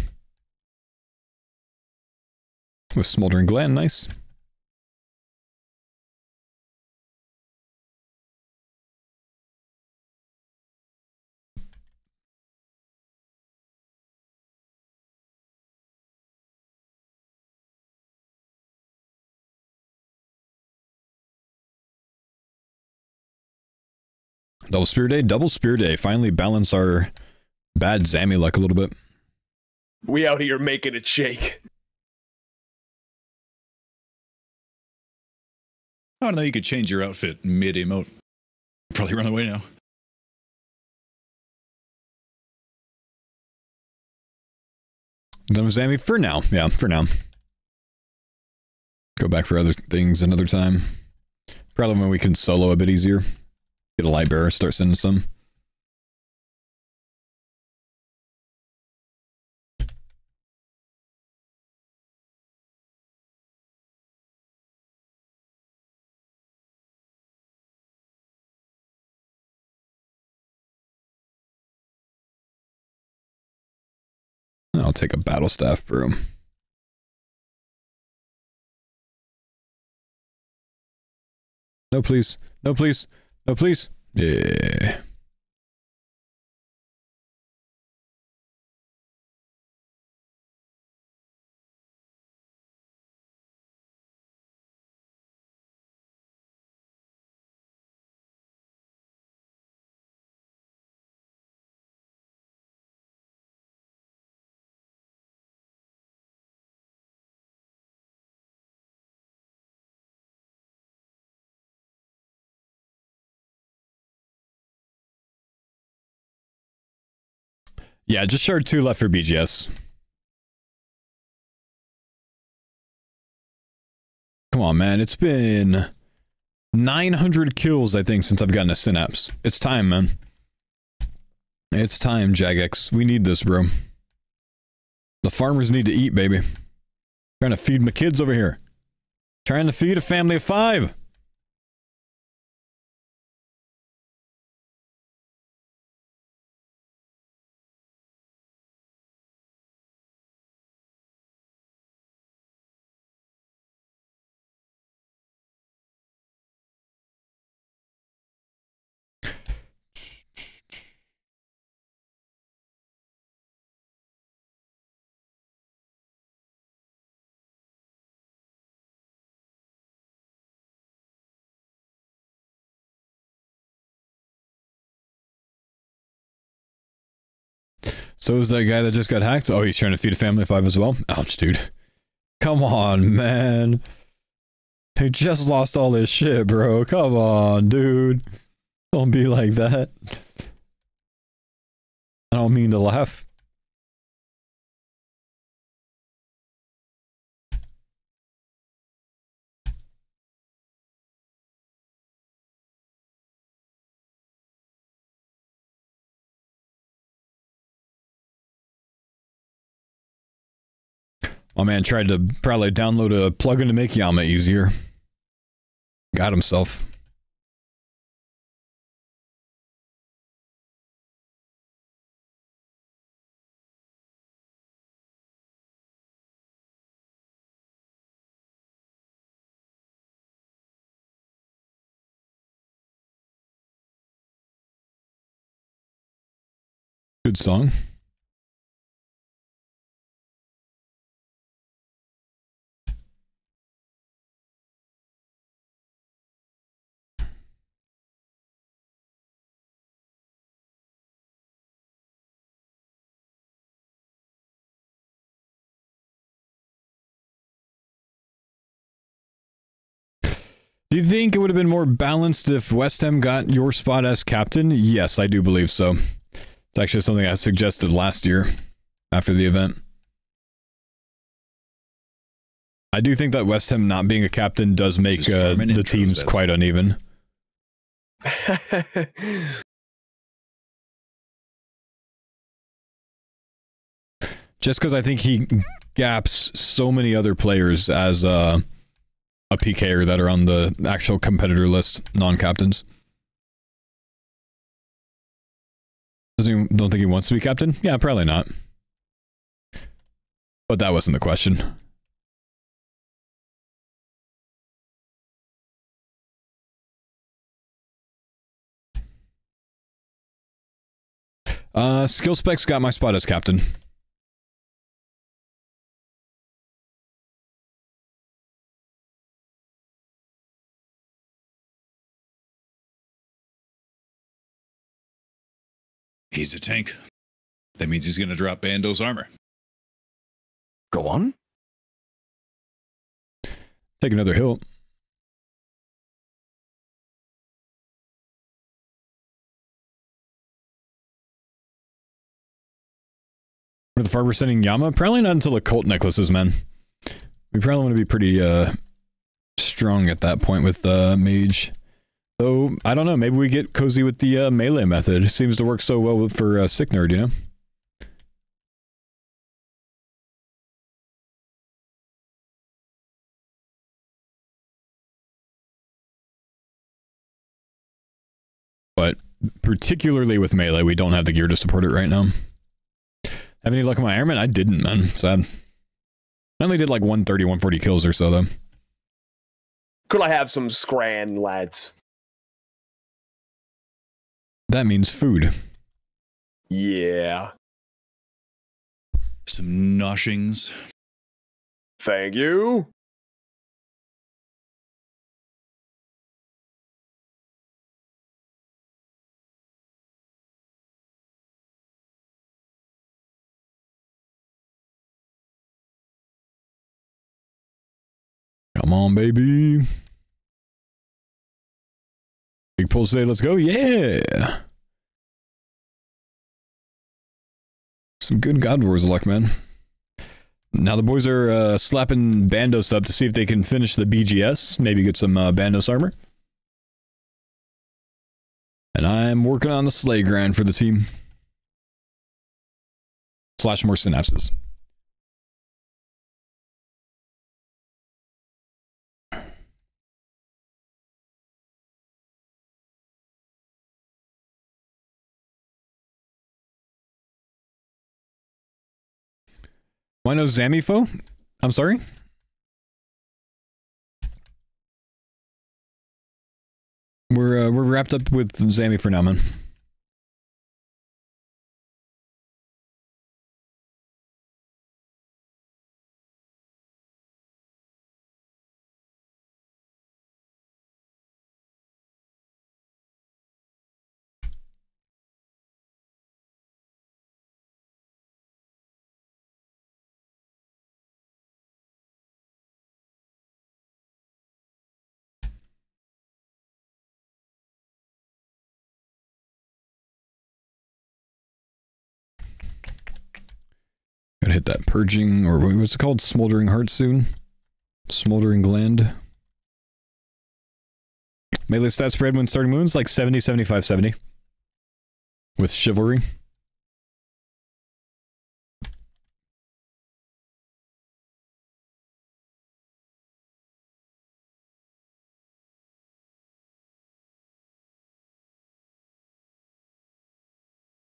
With Smoldering Gland, nice. Double Spear Day, Double Spear Day. Finally balance our bad Zammy luck a little bit. We out here making it shake. I don't know, you could change your outfit mid-emote. Probably run away now. Done with Zammy for now. Yeah, for now. Go back for other things another time. Probably when we can solo a bit easier. Get a light bearer, start sending some. I'll take a battle staff brew. No, please. No, please. No, please. Yeah. Yeah, just shard 2 left for BGS. Come on, man. It's been 900 kills, I think, since I've gotten a Synapse. It's time, man. It's time, Jagex. We need this, bro. The farmers need to eat, baby. Trying to feed my kids over here. Trying to feed a family of 5. So is that guy that just got hacked? Oh, he's trying to feed a family of 5 as well? Ouch, dude. Come on, man. He just lost all his shit, bro. Come on, dude. Don't be like that. I don't mean to laugh. My man tried to probably download a plugin to make Yama easier. Got himself. Good song. Do you think it would have been more balanced if West Ham got your spot as captain? Yes, I do believe so. It's actually something I suggested last year after the event. I do think that West Ham not being a captain does make the teams quite uneven. Just because I think he gaps so many other players as a PKer that are on the actual competitor list, non-captains. Don't think he wants to be captain? Yeah, probably not. But that wasn't the question. Skill specs got my spot as captain. He's a tank. That means he's going to drop Bando's armor. Go on. Take another hill. Are the farmers sending Yama? Probably not until the cult necklaces, man. We probably want to be pretty strong at that point with mage. Though, I don't know, maybe we get cozy with the melee method. It seems to work so well for Sick Nerd, you know? But particularly with melee, we don't have the gear to support it right now. Have any luck on my Ironman? I didn't, man. Sad. I only did like 130, 140 kills or so, though. Could I have some scran, lads? That means food. Yeah. Some noshings. Thank you. Come on, baby. Big pulls today, let's go. Yeah. Some good God Wars luck, man. Now the boys are slapping Bandos up to see if they can finish the BGS. Maybe get some Bandos armor. And I'm working on the Slay grind for the team. / more synapses. Why no Zamifo? I'm sorry? We're wrapped up with Zammy for now, man. Gotta hit that purging, or what's it called? Smoldering heart soon. Smoldering gland. Melee stat spread when starting moons, like 70, 75, 70. With chivalry.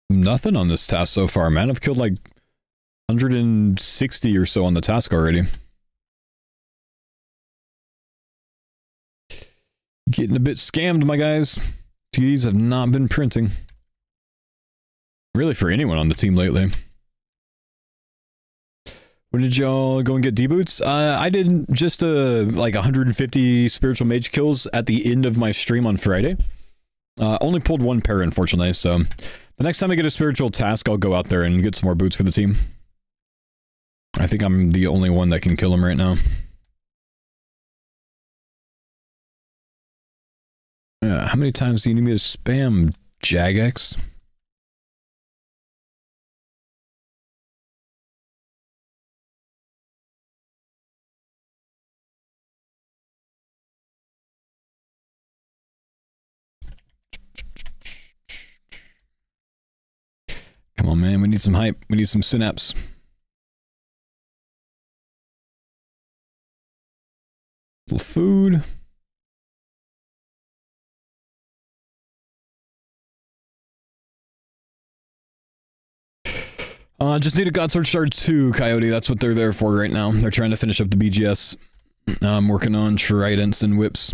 Nothing on this task so far, man. I've killed like 160 or so on the task already. Getting a bit scammed, my guys. TDs have not been printing. Really for anyone on the team lately. When did y'all go and get D-boots? I did just like 150 spiritual mage kills at the end of my stream on Friday. Only pulled one pair, unfortunately, so the next time I get a spiritual task, I'll go out there and get some more boots for the team. I think I'm the only one that can kill him right now. How many times do you need me to spam, Jagex? Come on, man. We need some hype. We need some synapse. Little food. Just need a Godsword Shard 2, Coyote. That's what they're there for right now. They're trying to finish up the BGS. I'm working on tridents and whips.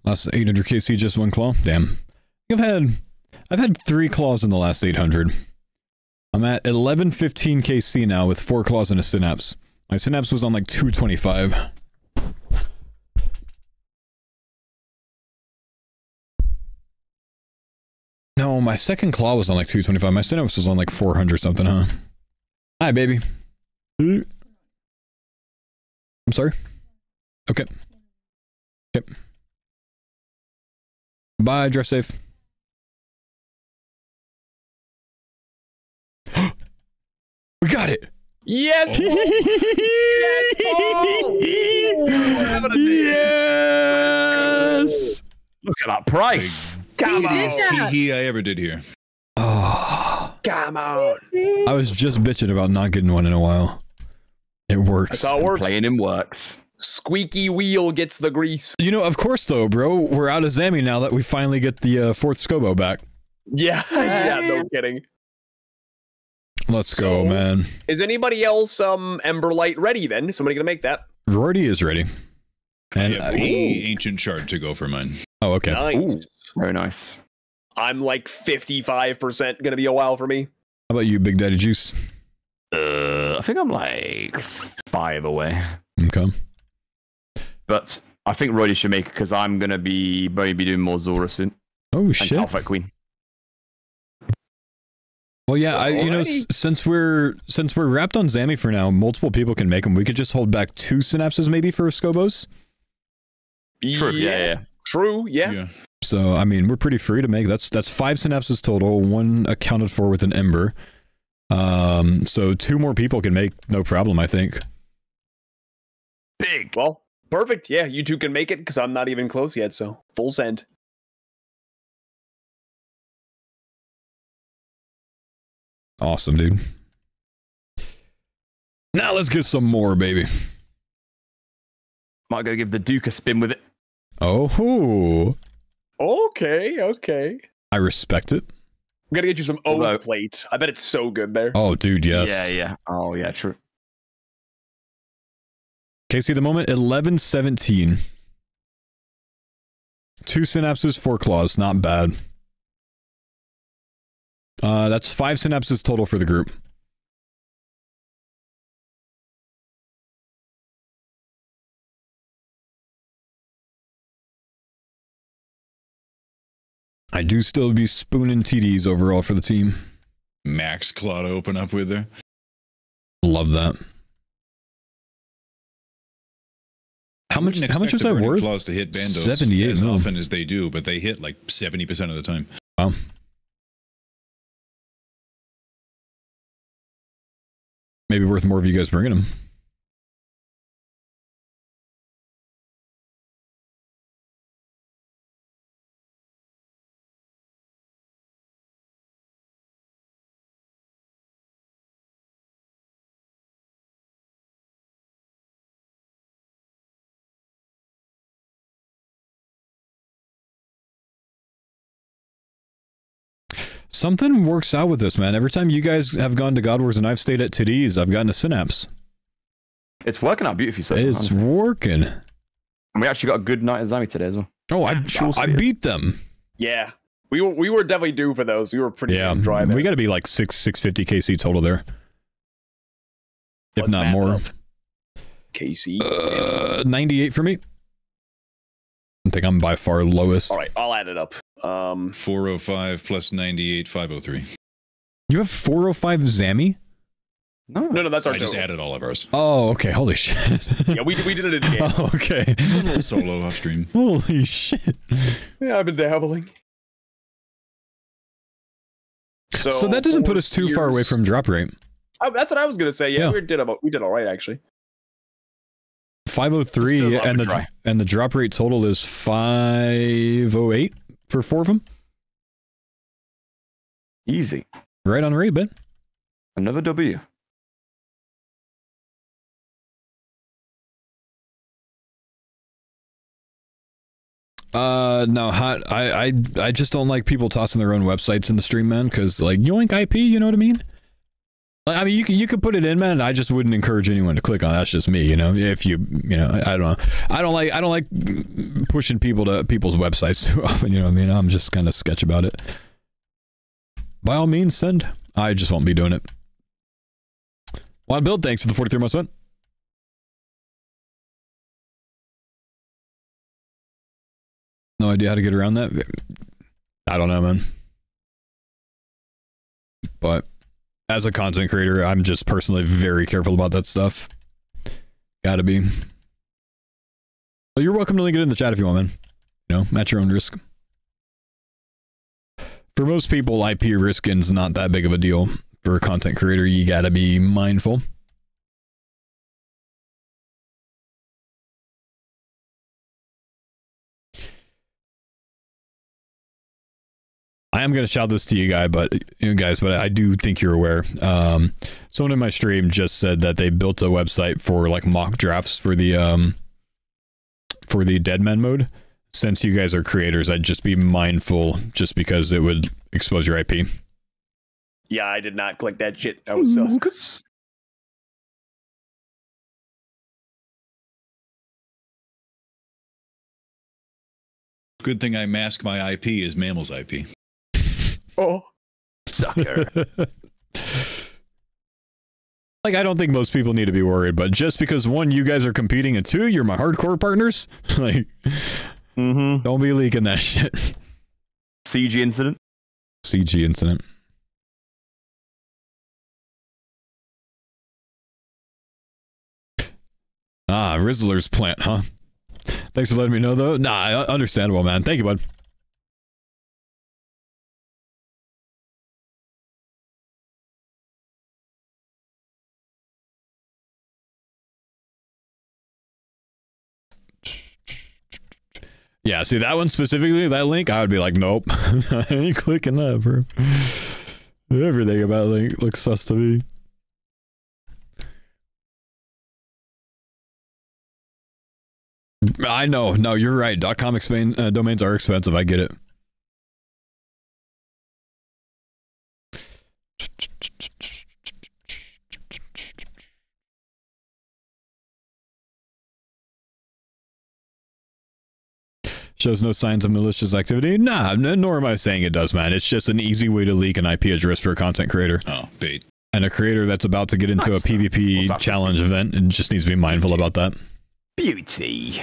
Last 800 KC, just one claw. Damn. I've had 3 claws in the last 800. I'm at 1115 KC now with 4 claws and a synapse. My synapse was on like 225. No, my second claw was on like 225. My synapse was on like 400 something, huh? Hi, baby. I'm sorry? Okay. Yep. Bye, drive safe. We got it! Yes! Paul! Yes! Paul! Yes! Look at that price. Come You did on! that. He I ever did here. Oh, Come on! I was just bitching about not getting one in a while. It works. That's how it works. Playing him works. Squeaky wheel gets the grease. You know, of course though, bro. We're out of Zammy now that we finally get the 4th Scobo back. Yeah, yeah, no kidding. Let's go, man. Is anybody else Emberlight ready then? Somebody gonna make that? Rorty is ready. And I have the ancient shard to go for mine. oh, okay. Nice. Very nice. I'm like 55% gonna be a while for me. How about you, Big Daddy Juice? I think I'm like 5 away. Okay. But I think Roy should make it because I'm going to be maybe doing more Zora soon. Oh And shit. Alpha Queen. Well, yeah, you know, Alrighty. since we're wrapped on Zammy for now, multiple people can make them. We could just hold back 2 synapses maybe for Scobos. True. Yeah. True, yeah. Yeah. So I mean, we're pretty free to make. That's 5 synapses total. 1 accounted for with an Ember. So 2 more people can make, no problem. I think. Big. Well, perfect. Yeah, you two can make it because I'm not even close yet, so full send. Awesome, dude. Now let's get some more, baby. Might go give the Duke a spin with it. Oh, Okay. I respect it. I'm gonna get you some Although- oath plate. I bet it's so good there. Oh, dude, yes. Yeah. Oh, yeah, true. Casey, the moment 1117. 2 synapses, 4 claws, not bad. That's 5 synapses total for the group. I do still be spooning TDs overall for the team. Max claw to open up with there. Love that. How much Wouldn't was expect that the burning worth? claws to hit Bandos 78 as mil. often as they do, but they hit like 70% of the time. Wow. Maybe worth more of you guys bringing them. Something works out with this, man. Every time you guys have gone to God Wars and I've stayed at TDs, I've gotten a synapse. It's working out beautifully. So It's honestly. working. And we actually got a good night at Zami today as well. Oh, I Spears. beat them. Yeah. We were definitely due for those. We were pretty Yeah, dry there. we got to be like 650 KC total there, if Let's not map it more. up. KC. 98 for me. I think I'm by far lowest. All right, I'll add it up. 405 plus 98, 503. You have 405 Zammy? No, that's our I just total. added all of ours. Oh, okay. Holy shit. Yeah, we did it again. Oh, okay. A little solo off stream. Holy shit. Yeah, I've been dabbling. So that doesn't put us too far away from drop rate. Oh, that's what I was gonna say. Yeah, Yeah. we did all right actually. 503 This feels like and a try. the drop rate total is 508 for 4 of them. Easy. Right on rate, Ben. Another W. No, hot. I just don't like people tossing their own websites in the stream, man, because like yoink IP, you know what I mean? Like, I mean, you could put it in, man. I just wouldn't encourage anyone to click on it. That's just me, you know. If you know, I don't know. I don't like pushing people to people's websites too often. You know what I mean? I'm just kind of sketch about it. By all means, send. I just won't be doing it. Wild Build, thanks for the 43 months, man. No idea how to get around that. I don't know, man. But as a content creator, I'm just personally very careful about that stuff. Gotta be. Well, you're welcome to link it in the chat if you want, man. You know, at your own risk. For most people, IP risking's not that big of a deal. For a content creator, you gotta be mindful. I am going to shout this to you guys, but I do think you're aware. Someone in my stream just said that they built a website for like mock drafts for the Deadman mode. Since you guys are creators, I'd just be mindful, just because it would expose your IP. Yeah, I did not click that shit. That was sus. Good thing I mask my IP as Mammal's IP. Oh, Sucker. Like, I don't think most people need to be worried, but just because one, you guys are competing, and two, you're my hardcore partners, like, don't be leaking that shit. CG incident. CG incident. Ah, Rizzler's plant, huh? Thanks for letting me know, though. Nah, understandable, man. Thank you, bud. Yeah, see that one specifically, that link, I would be like, nope. I ain't clicking that, bro. Everything about link looks sus to me. I know. No, you're right. .com domains are expensive. I get it. Shows no signs of malicious activity. Nah, nor am I saying it does, man. It's just an easy way to leak an IP address for a content creator. Oh, bait. And a creator that's about to get into a PvP challenge event and just needs to be mindful about that. Beauty.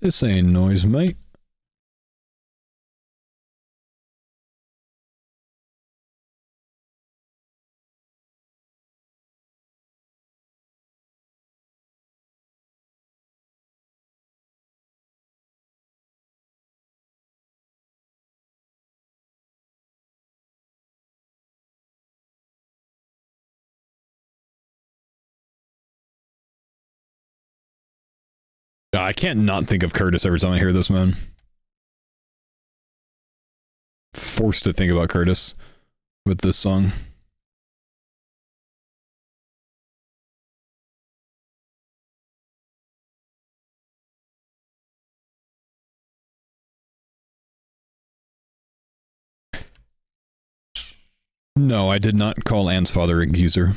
This ain't noise, mate. I can't not think of Curtis every time I hear this, man. Forced to think about Curtis with this song. No, I did not call Anne's father a geezer.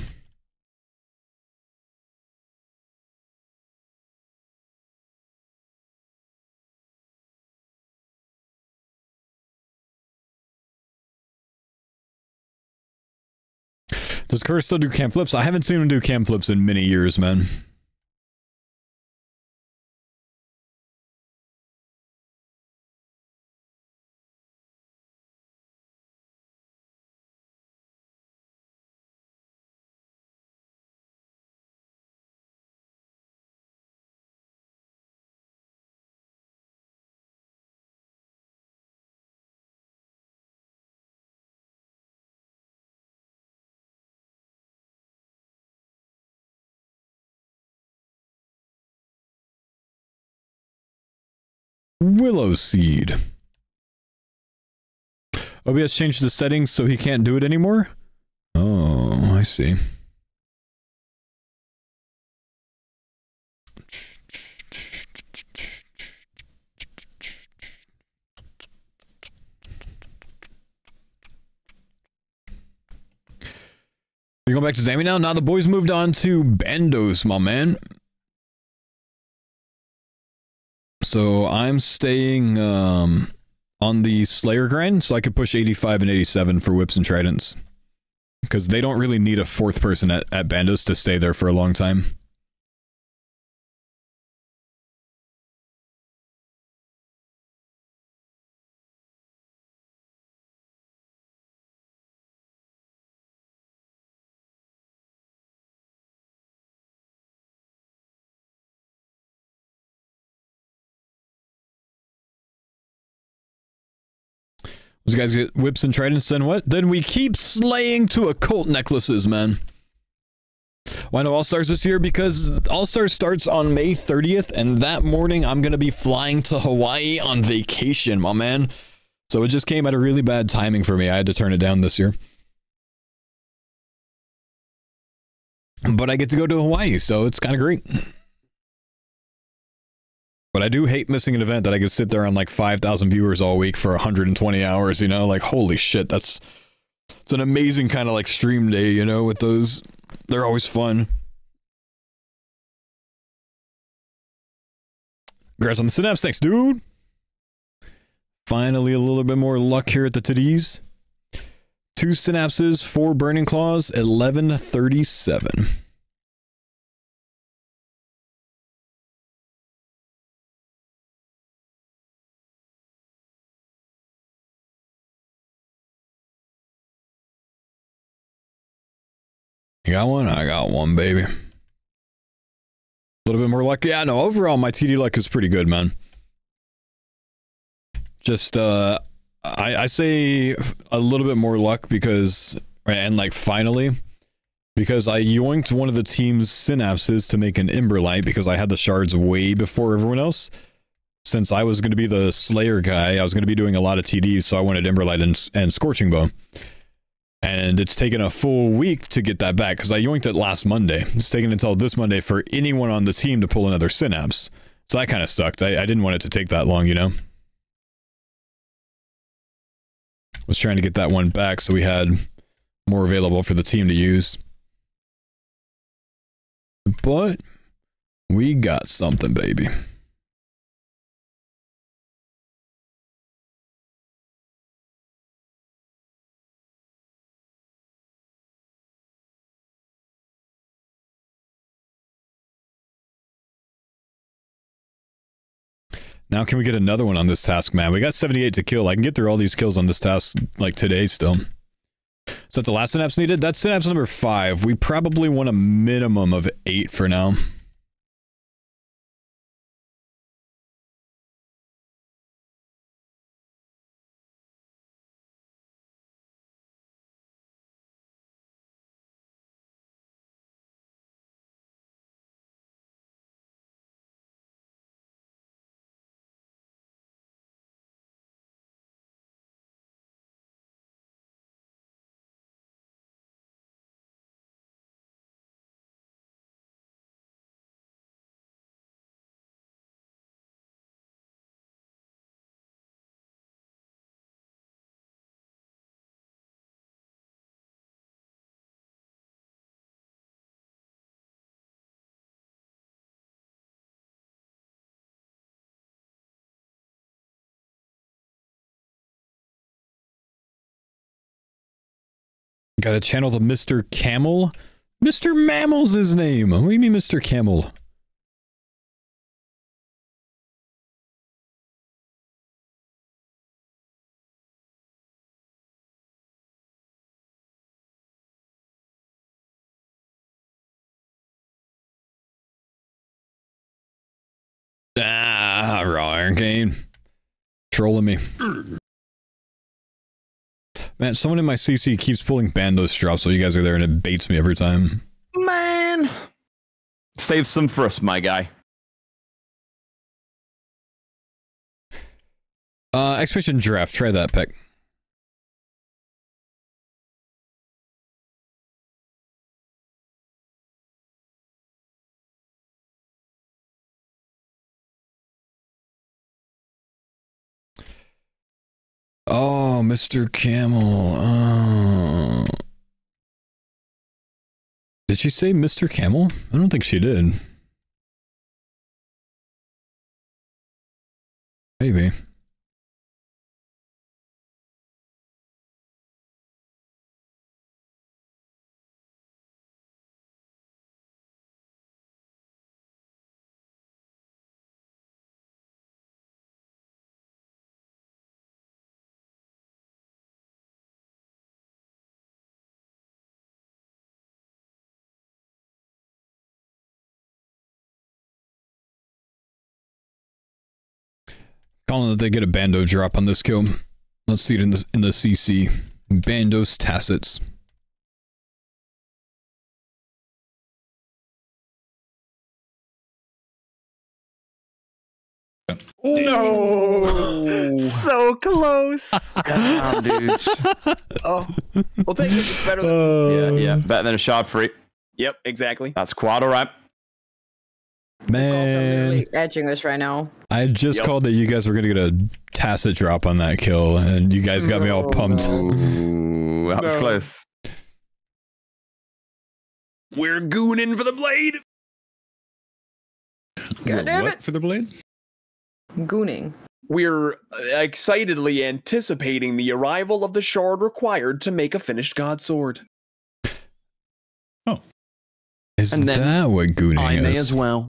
Does Curtis still do cam flips? I haven't seen him do cam flips in many years, man. Willow Seed. OBS changed the settings so he can't do it anymore? Oh, I see. You're going back to Zammy now? Now the boys moved on to Bandos, my man. So I'm staying on the Slayer grind, so I could push 85 and 87 for Whips and Tridents. Because they don't really need a fourth person at Bandos to stay there for a long time. Those guys get whips and tridents, then what? Then we keep slaying to occult necklaces, man. Why no All-Stars this year? Because All-Stars starts on May 30th, and that morning I'm going to be flying to Hawaii on vacation, my man. So it just came at a really bad timing for me. I had to turn it down this year. But I get to go to Hawaii, so it's kind of great. But I do hate missing an event that I could sit there on like 5,000 viewers all week for 120 hours, you know? Like, holy shit, it's an amazing kind of like stream day, you know, with those. They're always fun. Congrats on the synapse, thanks, dude. Finally, a little bit more luck here at the titties. 2 synapses, 4 burning claws, 1137. You got one? I got one, baby. A little bit more luck. Yeah, no, overall, my TD luck is pretty good, man. Just, I say a little bit more luck because, and like finally, because I yoinked one of the team's synapses to make an Emberlight because I had the shards way before everyone else. Since I was going to be the Slayer guy, I was going to be doing a lot of TDs, so I wanted Emberlight and Scorching Bow. And it's taken a full week to get that back, because I yoinked it last Monday. It's taken until this Monday for anyone on the team to pull another synapse. So that kind of sucked. I didn't want it to take that long, you know? Was trying to get that one back so we had more available for the team to use. But we got something, baby. Now can we get another one on this task, man? We got 78 to kill. I can get through all these kills on this task, like, today still. Is that the last synapse needed? That's synapse number 5. We probably want a minimum of 8 for now. Gotta channel the Mr. Camel? Mr. Mammal's his name. What do you mean Mr. Camel? Ah, raw Iron Cane. Trolling me. Man, someone in my CC keeps pulling Bandos drops while you guys are there and it baits me every time. Man! Save some for us, my guy. Expedition Giraffe, try that, Peck. Oh, Mr. Camel. Did she say Mr. Camel? I don't think she did. Maybe. Calling that they get a bando drop on this kill. Let's see it in the CC. Bandos tacits. No, so close. Damn, dudes. Oh, we'll take it. It's better than Better than a shard free. Yep, exactly. That's quite all right. Gods are Man, literally edging us right now. I just called that you guys were gonna get a tacit drop on that kill, and you guys got me all pumped. Ooh, that was No. close. We're gooning for the blade. God damn What it. for the blade? Gooning. We're excitedly anticipating the arrival of the shard required to make a finished god sword. Is And then that what gooning I may is? as well.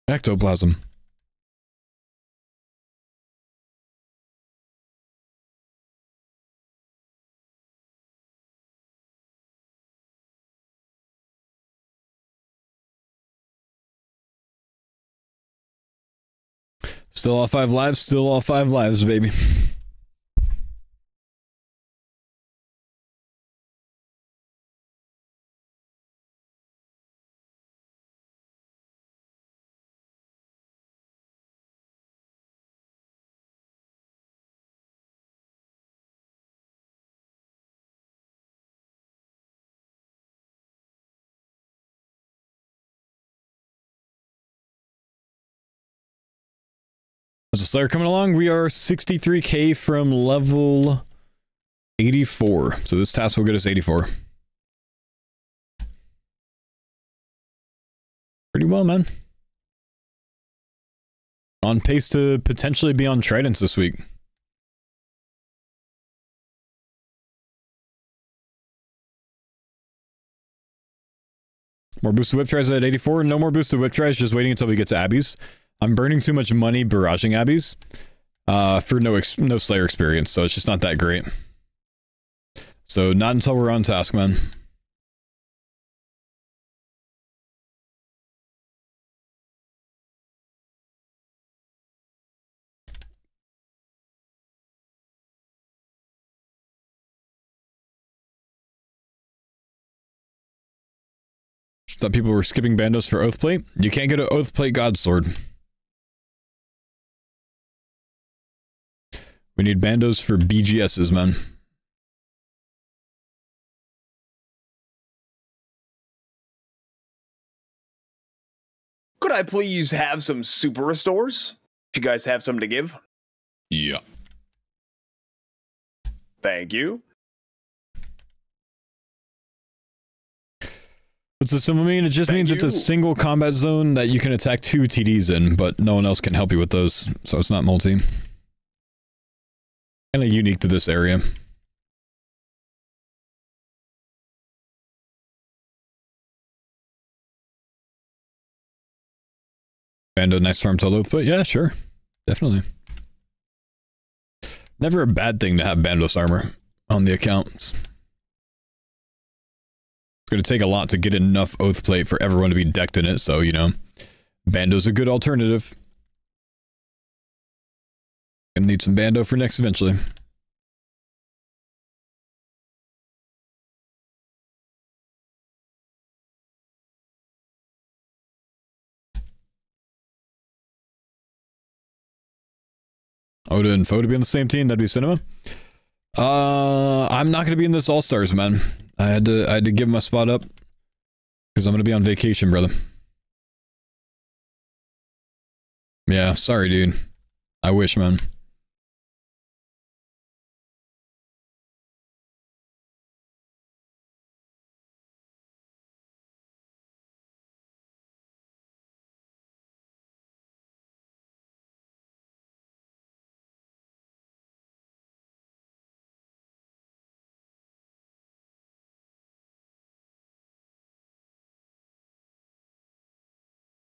Ectoplasm. Still all 5 lives, still all 5 lives, baby. There's a Slayer coming along. We are 63k from level 84. So this task will get us 84. Pretty well, man. On pace to potentially be on Tridents this week. More boosted whip tries at 84. No more boosted whip tries, just waiting until we get to Abby's. I'm burning too much money barraging Abby's for no Slayer experience, so it's just not that great. So not until we're on task, man. Just thought people were skipping bandos for Oathplate. You can't get an Oathplate God Sword. We need bandos for BGSs, man. Could I please have some super restores? If you guys have some to give. Yeah. Thank you. What's the symbol mean? It just Thank means it's you. a single combat zone that you can attack 2 TDs in, but no one else can help you with those, so it's not multi. Kind of unique to this area. Bando nice farm till oath, but yeah, sure. Definitely. Never a bad thing to have Bandos armor on the account. It's going to take a lot to get enough oath plate for everyone to be decked in it, so, you know, Bando's a good alternative. Gonna need some Bando for next eventually. Oda and Faux to be on the same team. That'd be cinema. I'm not gonna be in this All-Stars, man. I had to give my spot up because I'm gonna be on vacation, brother. Yeah, sorry, dude. I wish, man.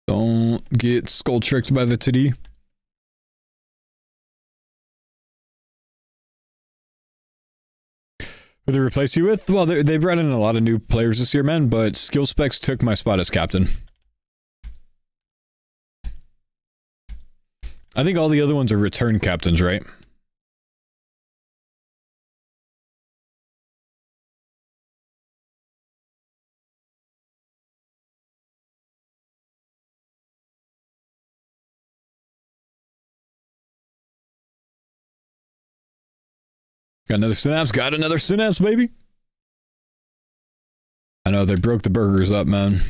Don't get skull tricked by the titty. Who they replace you with? Well, they brought in a lot of new players this year, man, but Skill Specs took my spot as captain. I think all the other ones are return captains, right? Got another synapse. Got another synapse, baby. I know they broke the burgers up, man.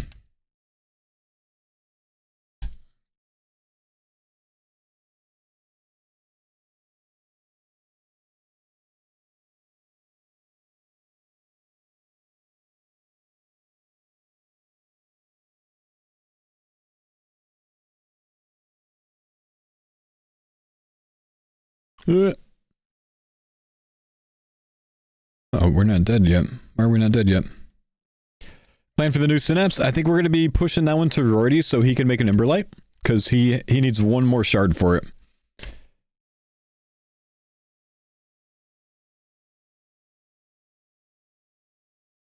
Oh, we're not dead yet. Why are we not dead yet? Plan for the new synapse? I think we're going to be pushing that one to Rorty so he can make an Emberlight. Because he needs one more shard for it.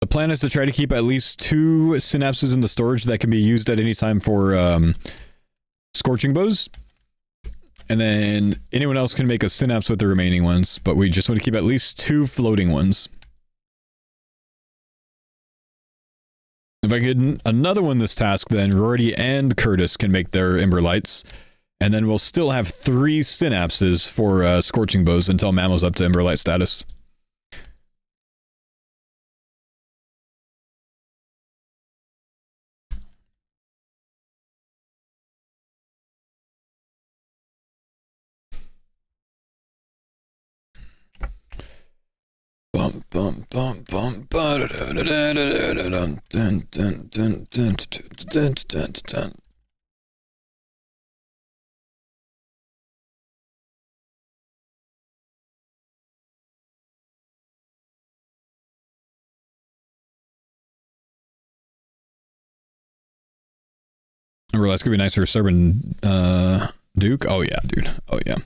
The plan is to try to keep at least 2 synapses in the storage that can be used at any time for scorching bows. And then anyone else can make a synapse with the remaining ones, but we just want to keep at least 2 floating ones. If I get another one this task, then Rorty and Curtis can make their Ember Lights. And then we'll still have 3 synapses for scorching bows until Mammo's up to Ember Light status. Bum bum bum bum ba da da da da da dun dun dun dun dun dun dun dun. Remember, that's gonna be nice for Serban Duke. Oh yeah, dude. Oh yeah.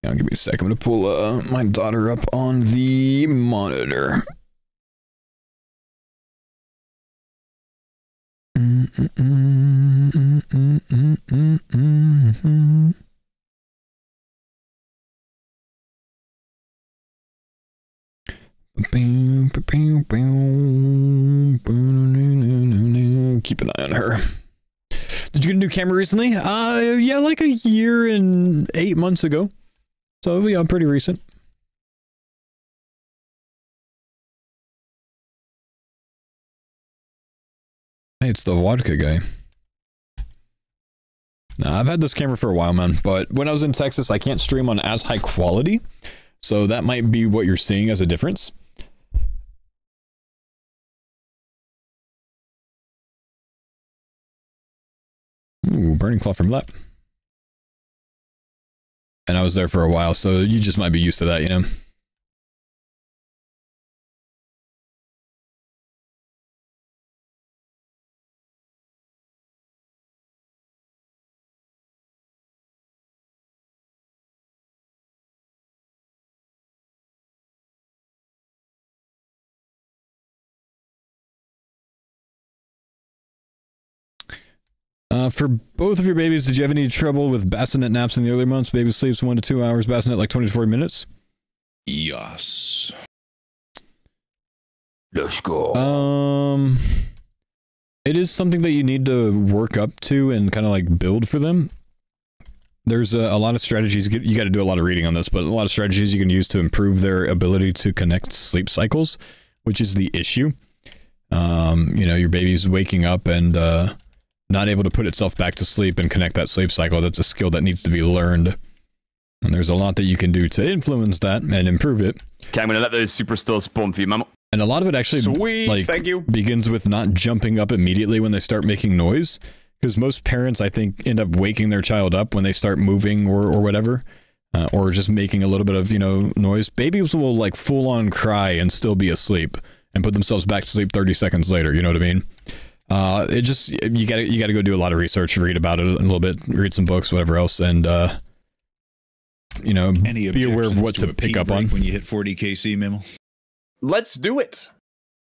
Yeah, give me a sec. I'm gonna pull my daughter up on the monitor. Keep an eye on her. Did you get a new camera recently? Yeah, like a year and 8 months ago. So, yeah, pretty recent. Hey, it's the vodka guy. Nah, I've had this camera for a while, man. But when I was in Texas, I can't stream on as high quality. So that might be what you're seeing as a difference. Ooh, burning claw from left. And I was there for a while, so you just might be used to that, you know? For both of your babies, did you have any trouble with bassinet naps in the earlier months? Baby sleeps 1 to 2 hours, bassinet like 20 to 40 minutes? Yes. Let's go. It is something that you need to work up to and kind of like build for them. there's a lot of strategies. You got to do a lot of reading on this, but a lot of strategies you can use to improve their ability to connect sleep cycles, which is the issue. You know, your baby's waking up and not able to put itself back to sleep and connect that sleep cycle. That's a skill that needs to be learned. And there's a lot that you can do to influence that and improve it. Okay, I'm going to let those superstars spawn for you, mammal. And a lot of it actually Sweet, thank you. begins with not jumping up immediately when they start making noise. Because most parents, I think, end up waking their child up when they start moving or whatever. Or just making a little bit of, you know, noise. Babies will like full on cry and still be asleep and put themselves back to sleep 30 seconds later. You know what I mean? It just, you gotta go do a lot of research, read about it a little bit, read some books, whatever else, and you know, be aware of what to pick up on when you hit 40 kc, Mimel. Let's do it.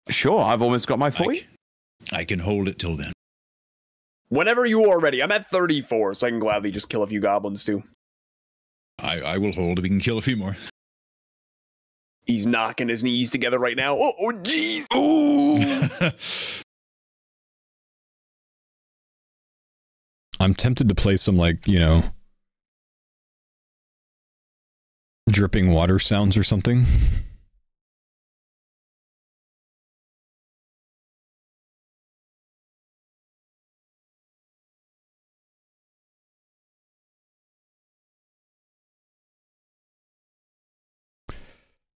Sure, I've almost got my 40. I can hold it till then. Whenever you are ready. I'm at 34, so I can gladly just kill a few goblins too. I will hold. We can kill a few more. He's knocking his knees together right now. Oh, jeez. Oh. I'm tempted to play some, like, you know, dripping water sounds or something.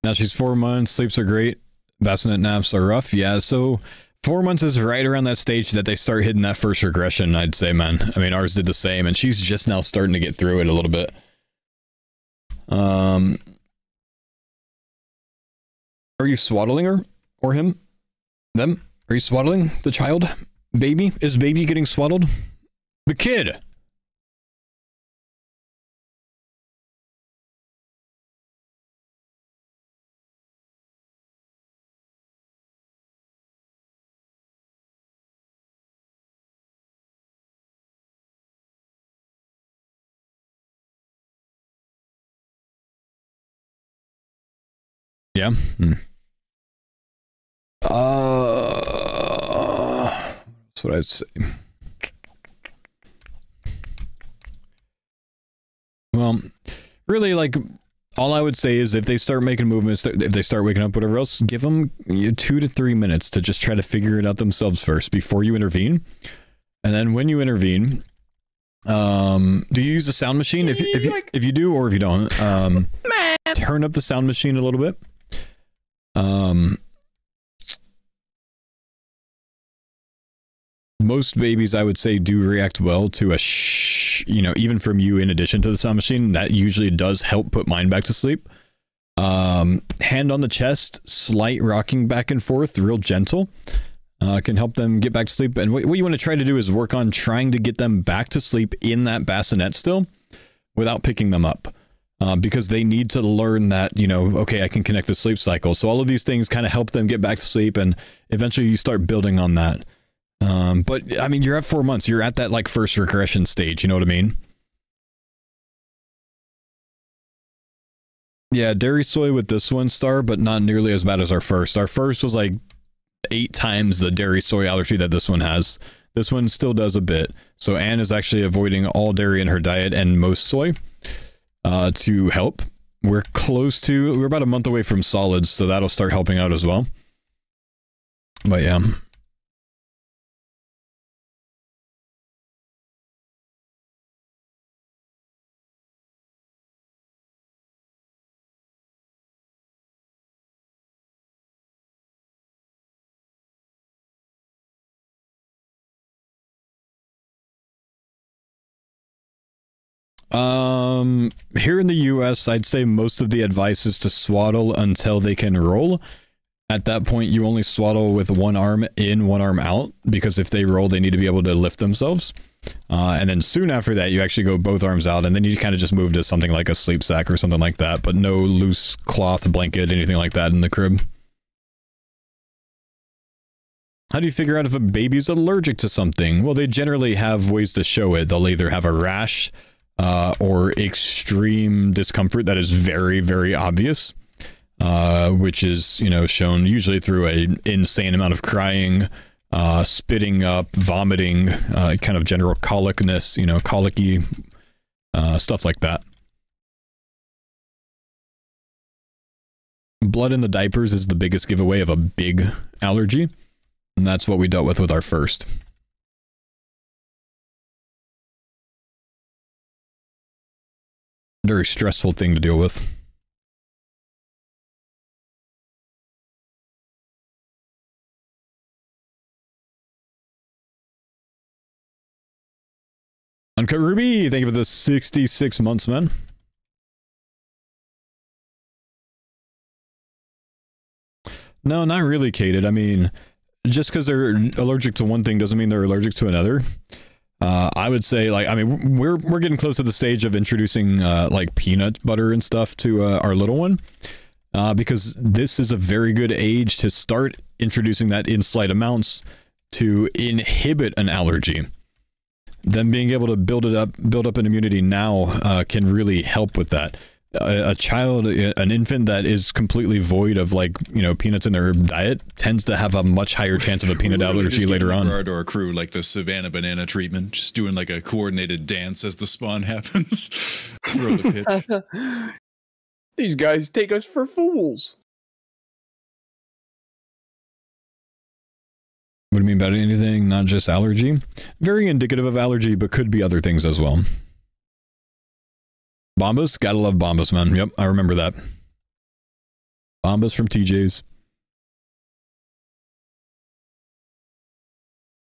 Now she's 4 months, sleeps are great, bassinet naps are rough. Yeah, so 4 months is right around that stage that they start hitting that first regression, I'd say, man. I mean, ours did the same, and she's just now starting to get through it a little bit. Are you swaddling her? Or him? Them? Are you swaddling the child? Baby? Is baby getting swaddled? The kid! Yeah. That's what I'd say. Well, really, like, all I would say is if they start making movements, if they start waking up, whatever else, give them 2 to 3 minutes to just try to figure it out themselves first before you intervene. And then when you intervene, do you use the sound machine? If you do, or if you don't, turn up the sound machine a little bit. Most babies, I would say, do react well to a you know, even from you in addition to the sound machine. That usually does help put mine back to sleep. Hand on the chest, slight rocking back and forth, real gentle, can help them get back to sleep. And what you want to try to do is work on trying to get them back to sleep in that bassinet still without picking them up. Because they need to learn that, you know, okay, I can connect the sleep cycle. So all of these things kind of help them get back to sleep, and eventually you start building on that. But, I mean, you're at 4 months. You're at that, like, first regression stage. You know what I mean? Yeah, dairy soy with this one, Star, but not nearly as bad as our first. Our first was, like, 8 times the dairy soy allergy that this one has. This one still does a bit. So Anne is actually avoiding all dairy in her diet and most soy. To help. We're about a month away from solids, so that'll start helping out as well. But yeah. Here in the US, I'd say most of the advice is to swaddle until they can roll. At that point, you only swaddle with one arm in, one arm out, because if they roll, they need to be able to lift themselves. And then soon after that, you actually go both arms out, and then you kind of just move to something like a sleep sack or something like that, but no loose cloth, blanket, anything like that in the crib. How do you figure out if a baby's allergic to something? Well, they generally have ways to show it. They'll either have a rash, or extreme discomfort that is very, very obvious, which is, you know, shown usually through an insane amount of crying, spitting up, vomiting, kind of general colicness, you know, colicky stuff like that. Blood in the diapers is the biggest giveaway of a big allergy, and that's what we dealt with our first. Very stressful thing to deal with. Uncut Ruby, thank you for the 66 months, man. No, not really, Kated. I mean, just because they're allergic to one thing doesn't mean they're allergic to another. I would say, like, I mean, we're getting close to the stage of introducing like peanut butter and stuff to our little one, because this is a very good age to start introducing that in slight amounts to inhibit an allergy. Them being able to build up an immunity now can really help with that. A child, an infant that is completely void of, like, you know, peanuts in their diet tends to have a much higher chance of a peanut allergy later on. Or crew like the Savannah banana treatment, just doing like a coordinated dance as the spawn happens. Throw the pitch. These guys take us for fools. What do you mean about anything, not just allergy? Very indicative of allergy, but could be other things as well. Bombas? Gotta love Bombas, man. Yep, I remember that. Bombas from TJ's.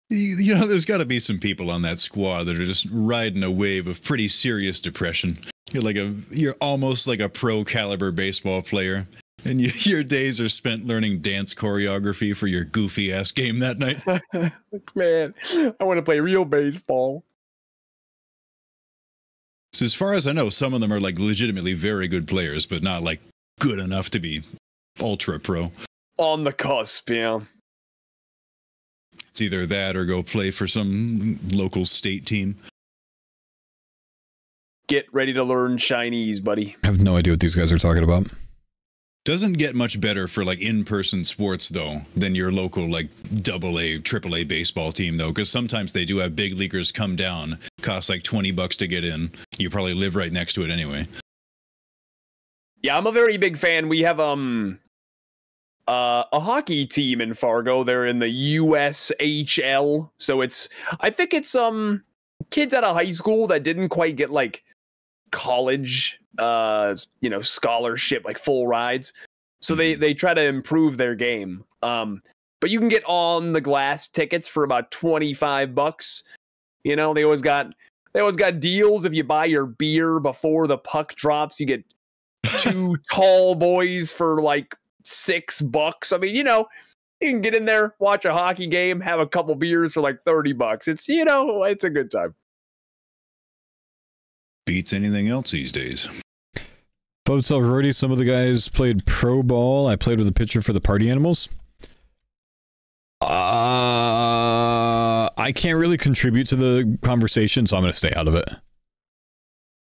You know, there's got to be some people on that squad that are just riding a wave of pretty serious depression. You're almost like a pro caliber baseball player, and your days are spent learning dance choreography for your goofy ass game that night. Man, I want to play real baseball. So as far as I know, some of them are like legitimately very good players, but not like good enough to be ultra pro. On the cusp, yeah. It's either that or go play for some local state team. Get ready to learn Chinese, buddy. I have no idea what these guys are talking about. Doesn't get much better for like in-person sports though than your local like AA, AAA baseball team though, because sometimes they do have big leaguers come down, cost like $20 to get in. You probably live right next to it anyway. Yeah, I'm a very big fan. We have a hockey team in Fargo. They're in the USHL, so I think it's kids out of high school that didn't quite get like college scholarship, like full rides, so they try to improve their game, but you can get on the glass tickets for about $25. You know, they always got deals. If you buy your beer before the puck drops, you get 2 tall boys for like $6. I mean, you know, you can get in there, watch a hockey game, have a couple beers for like $30. It's, you know, it's a good time. Beats anything else these days. Boats already. Some of the guys played pro ball. I played with a pitcher for the Party Animals. I can't really contribute to the conversation, so I'm going to stay out of it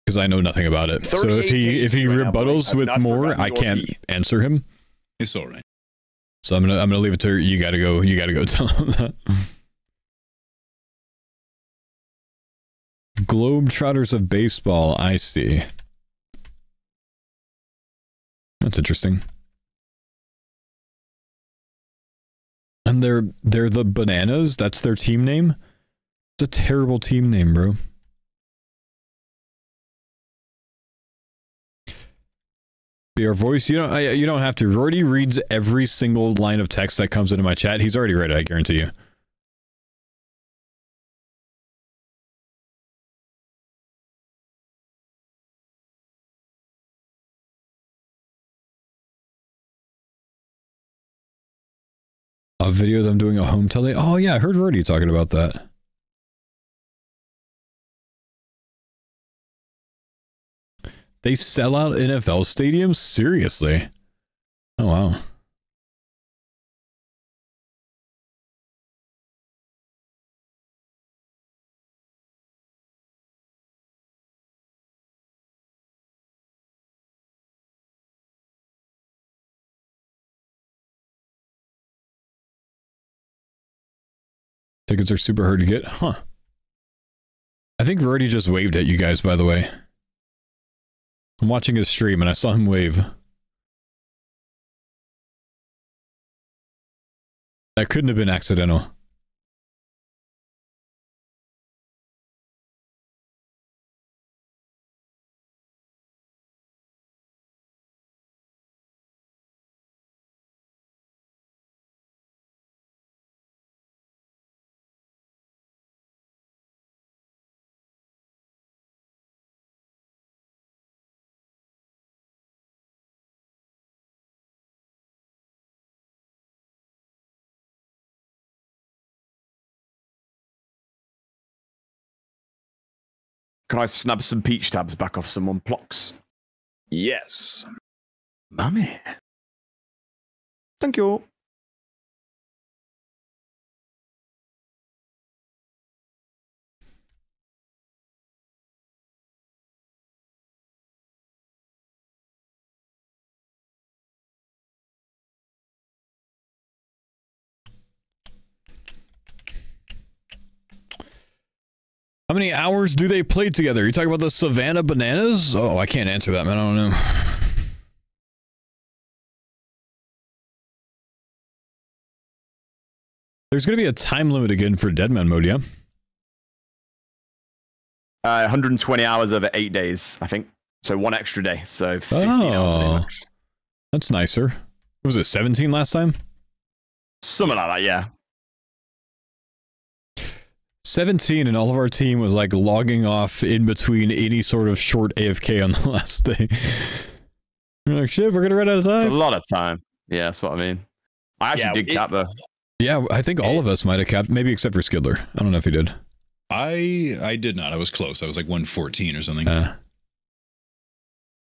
because I know nothing about it. So if he rebuttals with more, I can't answer him. It's all right. So I'm gonna leave it to you. Gotta go tell him that. Globetrotters of baseball. I see. That's interesting. And they're the Bananas. That's their team name. It's a terrible team name, bro. Your voice, you don't have to. Rorty reads every single line of text that comes into my chat. He's already read it, I guarantee you. A video of them doing a home tele. Oh yeah, I heard Rorty talking about that. They sell out NFL stadiums? Seriously? Oh, wow. Tickets are super hard to get? Huh. I think Rorty just waved at you guys, by the way. I'm watching his stream and I saw him wave. That couldn't have been accidental. Can I snap some peach tabs back off someone blocks? Yes. Mummy. Thank you. How many hours do they play together? You talking about the Savannah Bananas? Oh, I can't answer that, man. I don't know. There's going to be a time limit again for Deadman mode, yeah? 120 hours over 8 days, I think. So 1 extra day. So 15 hours. Max. That's nicer. Was it 17 last time? Something like that, yeah. 17 and all of our team was like logging off in between any sort of short AFK on the last day. We're like, shit, we're gonna run out of time. It's a lot of time. Yeah, that's what I mean. I actually did cap though. Yeah, I think all of us might have capped, maybe except for Skidler. I don't know if he did. I did not. I was close. I was like 114 or something.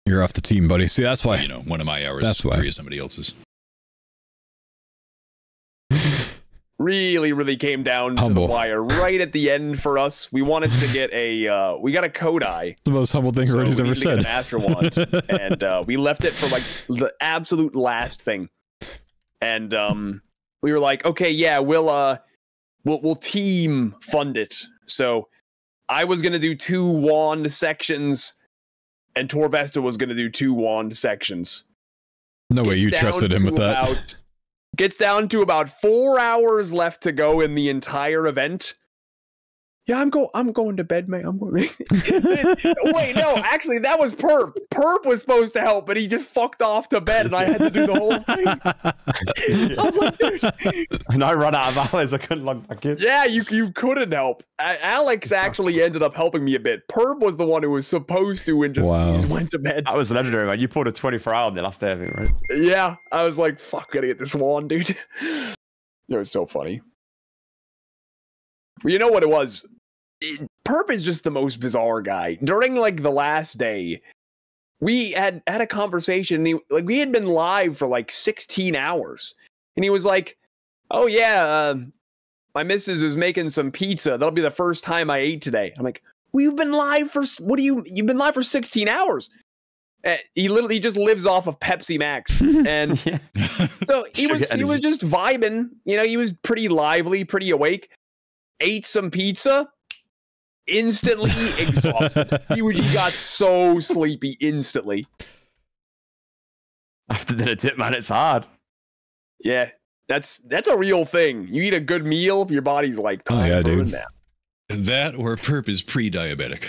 You're off the team, buddy. See, that's why. You know, one of my hours, that's why. 3 of somebody else's. Really came down to the wire right at the end for us. We wanted to get a we got a Kodai. The most humble thing Rody's ever said. An Astro Wand, and we left it for like the absolute last thing. And we were like, okay, yeah, we'll team fund it. So I was gonna do 2 wand sections, and Torvesta was gonna do 2 wand sections. No way you trusted him with that. Gets down to about 4 hours left to go in the entire event. Yeah, I'm going to bed, man. I'm going. Wait, no, actually, that was Perp. Perp was supposed to help, but he just fucked off to bed, and I had to do the whole thing. I was like, dude. And I ran out of hours. I couldn't log back in. Yeah, you couldn't help. Alex actually ended up helping me a bit. Perp was the one who was supposed to, and just went to bed. That was legendary, man. You pulled a 24-hour on the last day of it, right? Yeah, I was like, fuck, gotta get this wand, dude. It was so funny. Well, you know what it was? Perp is just the most bizarre guy. During like the last day, we had a conversation. And we had been live for like 16 hours, and he was like, "Oh yeah, my missus is making some pizza. That'll be the first time I ate today." I'm like, "We've been live for You've been live for 16 hours." He just lives off of Pepsi Max, and so he was just vibing. You know, he was pretty lively, pretty awake. Ate some pizza. Instantly exhausted. He got so sleepy instantly. After dinner tip, man, it's hard. Yeah, that's a real thing. You eat a good meal, your body's like, time for a nap. That or Perp is pre-diabetic.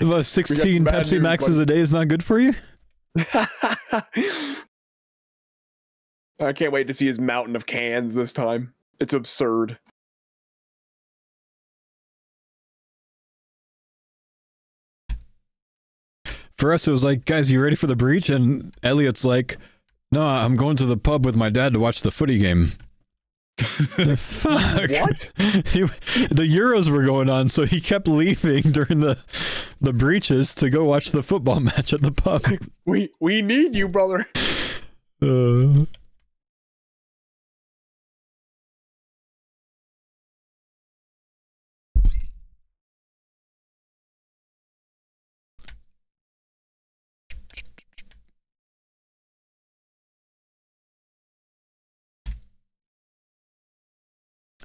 About 16 Pepsi Maxes a day is not good for you? I can't wait to see his mountain of cans this time. It's absurd. For us, it was like, guys, you ready for the breach? And Elliot's like, no, I'm going to the pub with my dad to watch the footy game. Fuck. What? The Euros were going on, so he kept leaving during the breaches to go watch the football match at the pub. We need you, brother.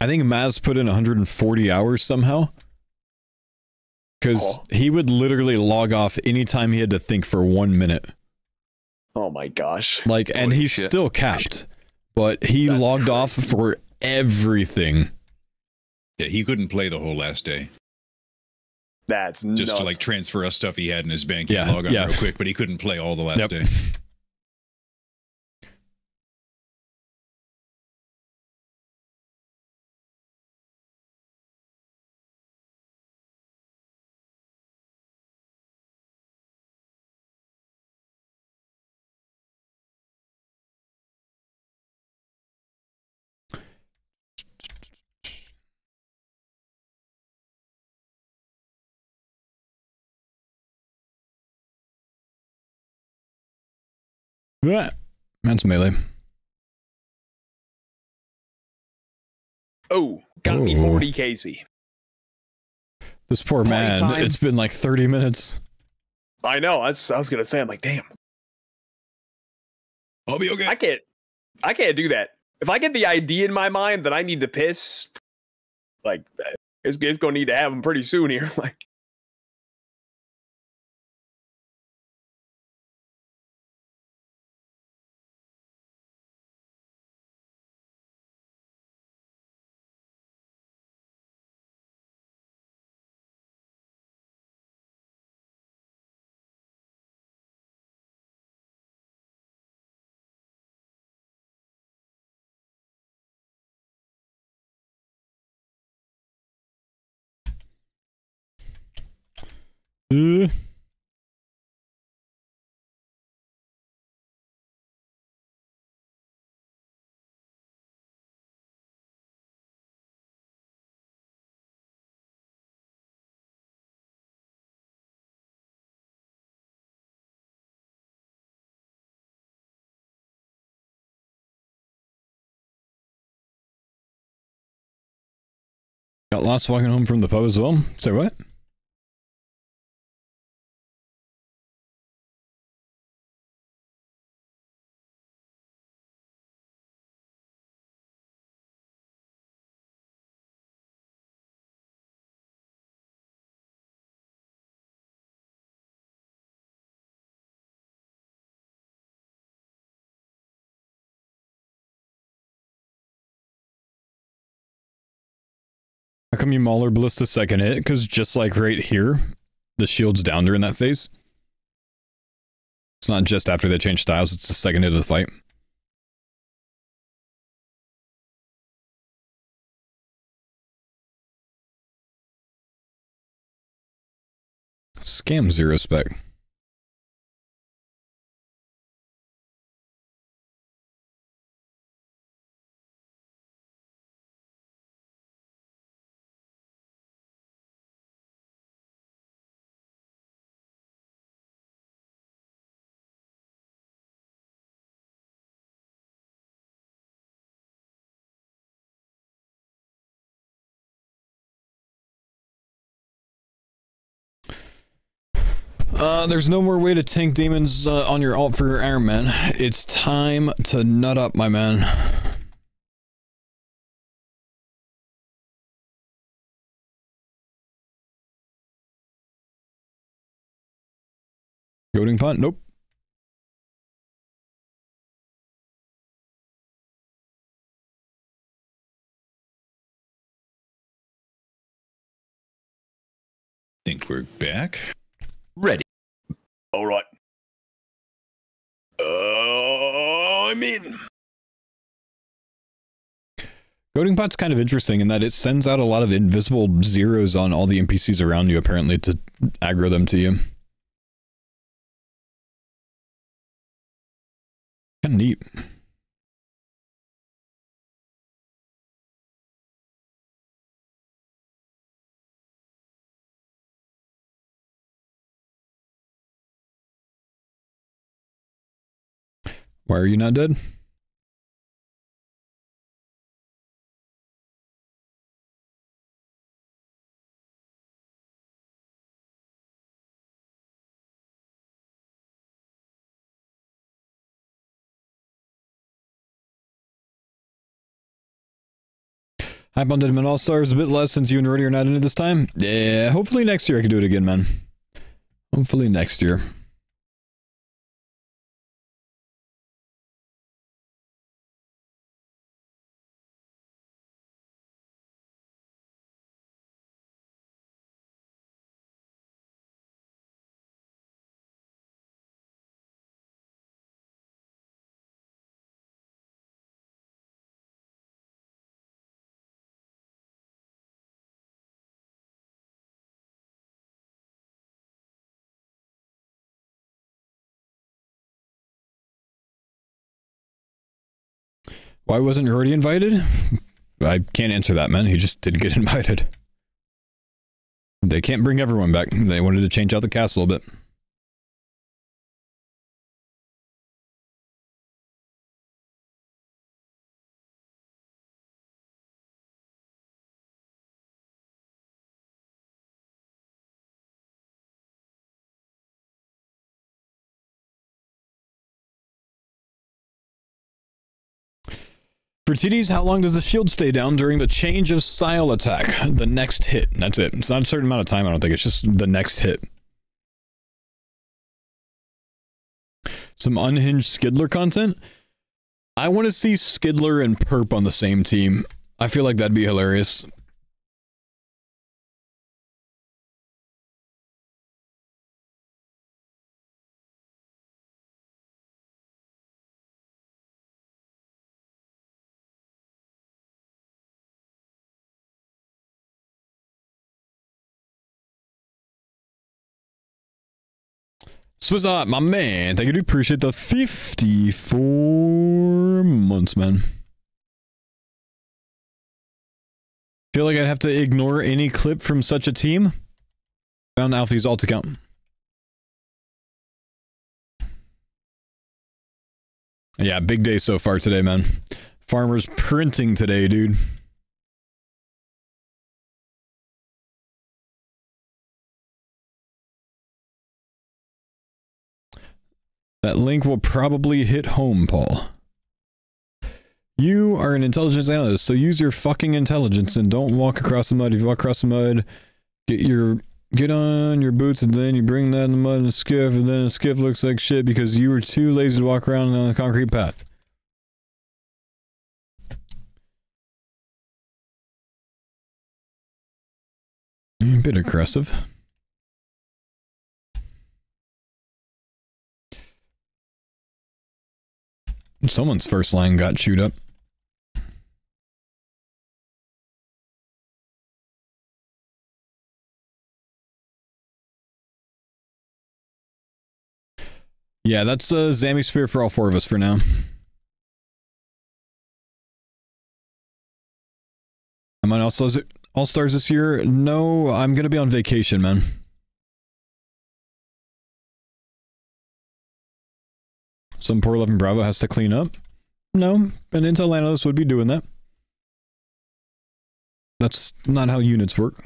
I think Maz put in 140 hours somehow. Because he would literally log off anytime he had to think for 1 minute. Oh my gosh. Like, and Holy he's shit. still capped, but he logged off for everything. Yeah, he couldn't play the whole last day. That's Just nuts. to like transfer us stuff he had in his bank. Yeah, He'd log on yeah. real quick, but he couldn't play all the last Yep. day. Yeah, that's melee. Oh, got me Ooh. 40, Casey. This poor Party man, time. it's been like 30 minutes. I know. I was gonna say, I'm like, damn. I'll be okay. I can't do that. If I get the idea in my mind that I need to piss, like, it's gonna need to happen pretty soon here. Like, Uh, got lost walking home from the pub as well. Say what? How come you Mauler Ballista second hit? Because just like right here, the shield's down during that phase. It's not just after they change styles, it's the second hit of the fight. Scam zero spec. There's no more way to tank demons on your alt for your Iron Man. It's time to nut up, my man. Goading punt? Nope. Think we're back. Ready. all right. I'm in. Goading punt's kind of interesting in that it sends out a lot of invisible zeros on all the NPCs around you, apparently, to aggro them to you. Kind of neat. Why are you not dead? Hype on Deadman All-Stars a bit less since you and Roddy are not in it this time. Yeah, hopefully next year I can do it again, man. Hopefully next year. Why wasn't Roddy invited? I can't answer that, man. He just didn't get invited. They can't bring everyone back. They wanted to change out the cast a little bit. For TDs, how long does the shield stay down during the change of style attack? The next hit. That's it. It's not a certain amount of time, I don't think. It's just the next hit. Some unhinged Skidler content? I want to see Skidler and Perp on the same team. I feel like that'd be hilarious. Swizzot, my man. Thank you. Do appreciate the 54 months, man. Feel like I'd have to ignore any clip from such a team. Found Alfie's alt account. Yeah, big day so far today, man. Farmers printing today, dude. That link will probably hit home, Paul. You are an intelligence analyst, so use your fucking intelligence and don't walk across the mud. If you walk across the mud, get on your boots and then you bring that in the mud in the skiff, and then the skiff looks like shit because you were too lazy to walk around on a concrete path. A bit aggressive. Someone's first line got chewed up. Yeah, that's a Zami Spear for all four of us for now. Am I also All-Stars this year? No, I'm gonna be on vacation, man. Some poor 11 Bravo has to clean up? No, an intel analyst would be doing that. That's not how units work.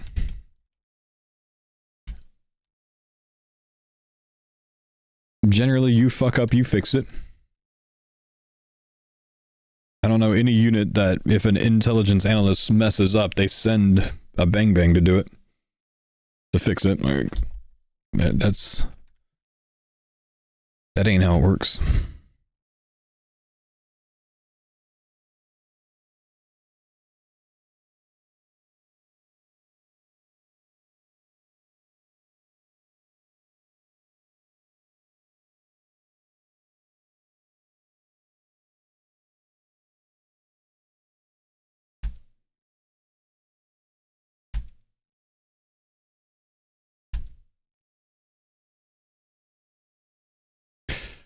Generally, you fuck up, you fix it. I don't know any unit that if an intelligence analyst messes up, they send a bang bang to do it. To fix it. That ain't how it works.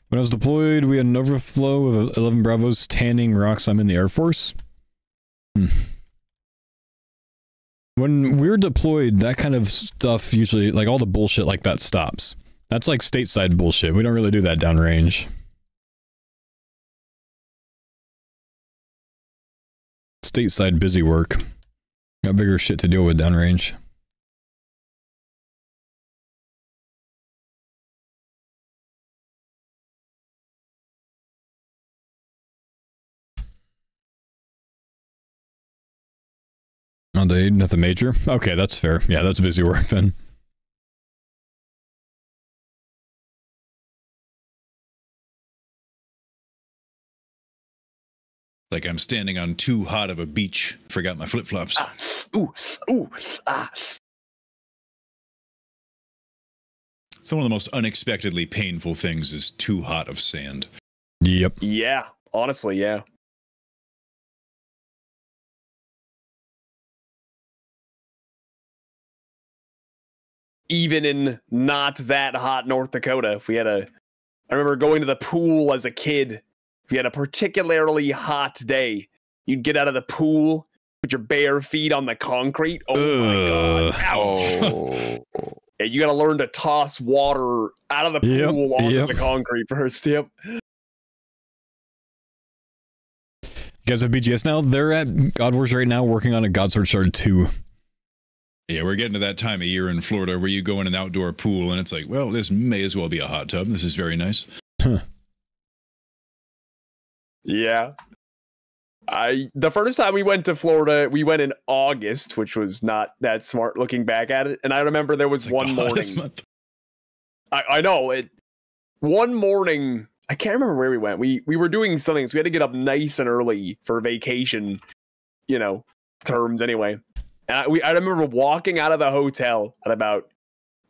When I was deployed, we had an overflow of 11 Bravos tanning rocks. I'm in the Air Force. When we're deployed, that kind of stuff usually, like all the bullshit like that stops. That's like stateside bullshit. We don't really do that downrange. Stateside busy work. Got bigger shit to deal with downrange. Round 8, nothing major. Okay, that's fair. Yeah, that's busy work then. Like I'm standing on too hot of a beach. Forgot my flip-flops. Ah. Some of the most unexpectedly painful things is too hot of sand. Yep. Yeah, honestly, yeah. Even in not that hot North Dakota, if we had I remember going to the pool as a kid. If you had a particularly hot day, you'd get out of the pool, put your bare feet on the concrete. Oh my god! Ouch. Yeah, you got to learn to toss water out of the pool onto the concrete first. Yep. You guys have BGS now? They're at God Wars right now, working on a God Sword Shard 2. Yeah, we're getting to that time of year in Florida where you go in an outdoor pool and it's like, well, this may as well be a hot tub. This is very nice. Huh. Yeah. The first time we went to Florida, we went in August, which was not that smart looking back at it. And I remember there was one morning. I know it. One morning, I can't remember where we went. We were doing something, so we had to get up nice and early for vacation, you know, terms anyway. And I remember walking out of the hotel at about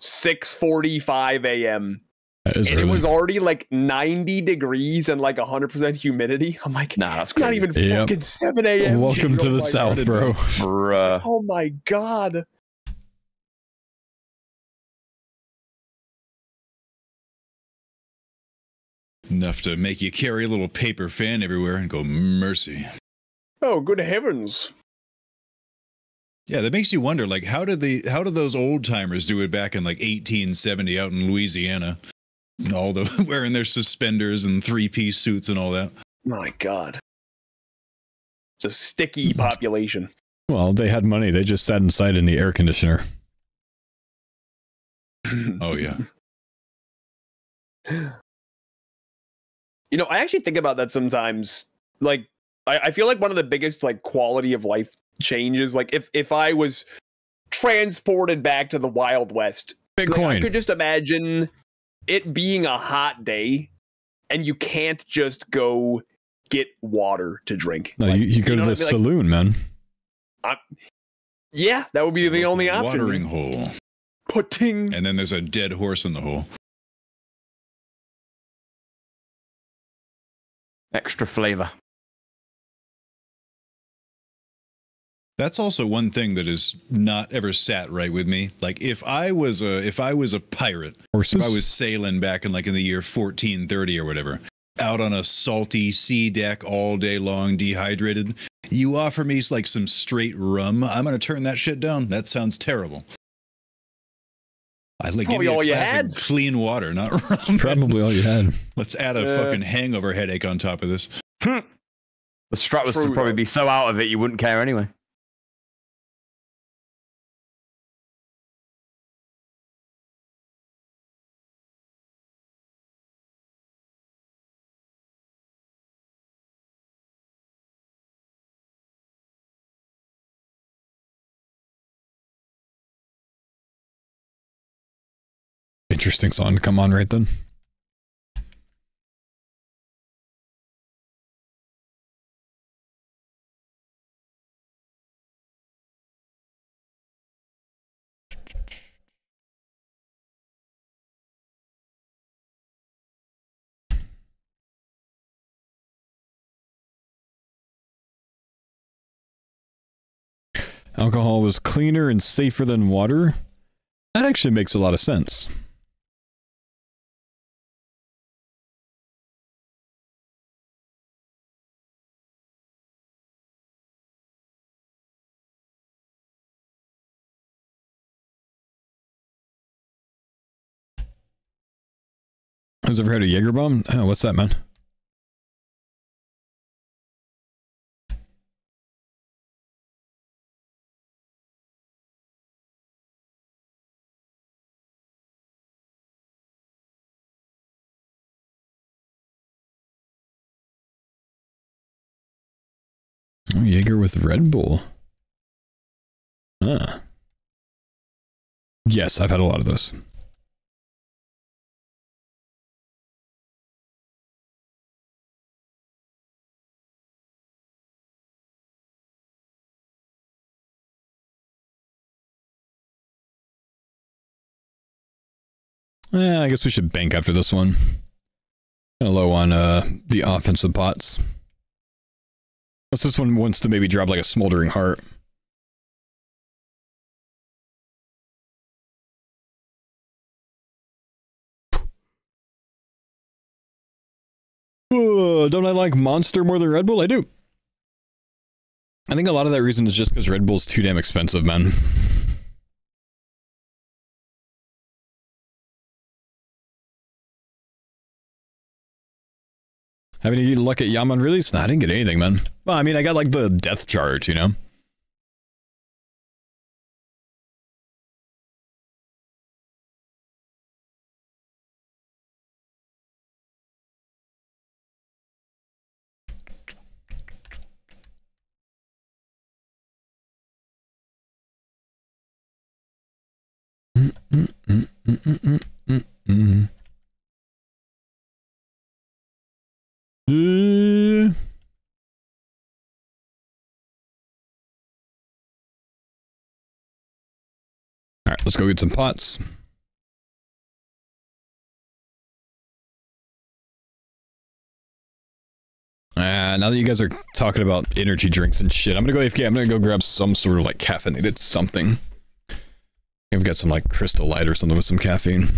6:45 a.m. And early. It was already like 90 degrees and like 100% humidity. I'm like, nah, that's not even fucking 7 a.m. Welcome to the South, bro. Bruh. Oh my god. Enough to make you carry a little paper fan everywhere and go, mercy. Oh, good heavens. Yeah, that makes you wonder, like, how did those old timers do it back in like 1870 out in Louisiana? All the wearing their suspenders and three-piece suits and all that. My god. It's a sticky population. Well, they had money. They just sat inside in the air conditioner. Oh, yeah. You know, I actually think about that sometimes. Like, I feel like one of the biggest, like, quality of life changes, like, if I was transported back to the Wild West, Bitcoin. Like, I could just imagine it being a hot day and you can't just go get water to drink. No, you go to the saloon, man. Yeah, that would be the only option. Watering hole. Putting. And then there's a dead horse in the hole. Extra flavor. That's also one thing that has not ever sat right with me. Like if I was a pirate, Horses? if I was sailing back in like in the year 1430 or whatever, out on a salty sea deck all day long, dehydrated, you offer me like some straight rum, I'm gonna turn that shit down. That sounds terrible. I like give me a class of clean water, not rum. Probably all you had. Let's add a fucking hangover headache on top of this. The Stratus would probably be so out of it you wouldn't care anyway. Interesting song to come on right then. Alcohol was cleaner and safer than water. That actually makes a lot of sense. Who's ever heard of Jaeger bomb? Oh, what's that, man? Oh, Jaeger with Red Bull. Huh. Yes, I've had a lot of this. I guess we should bank after this one. Kind of low on the offensive pots. Unless this one wants to maybe drop like a smoldering heart. Don't I like Monster more than Red Bull? I do. I think a lot of that reason is just because Red Bull's too damn expensive, man. Having any luck at Yaman release? Nah, I didn't get anything, man. Well, I mean, I got like the death charge, you know? Alright, let's go get some pots. Now that you guys are talking about energy drinks and shit, I'm gonna go AFK. I'm gonna go grab some sort of like caffeinated something. I've got some like Crystal Light or something with some caffeine.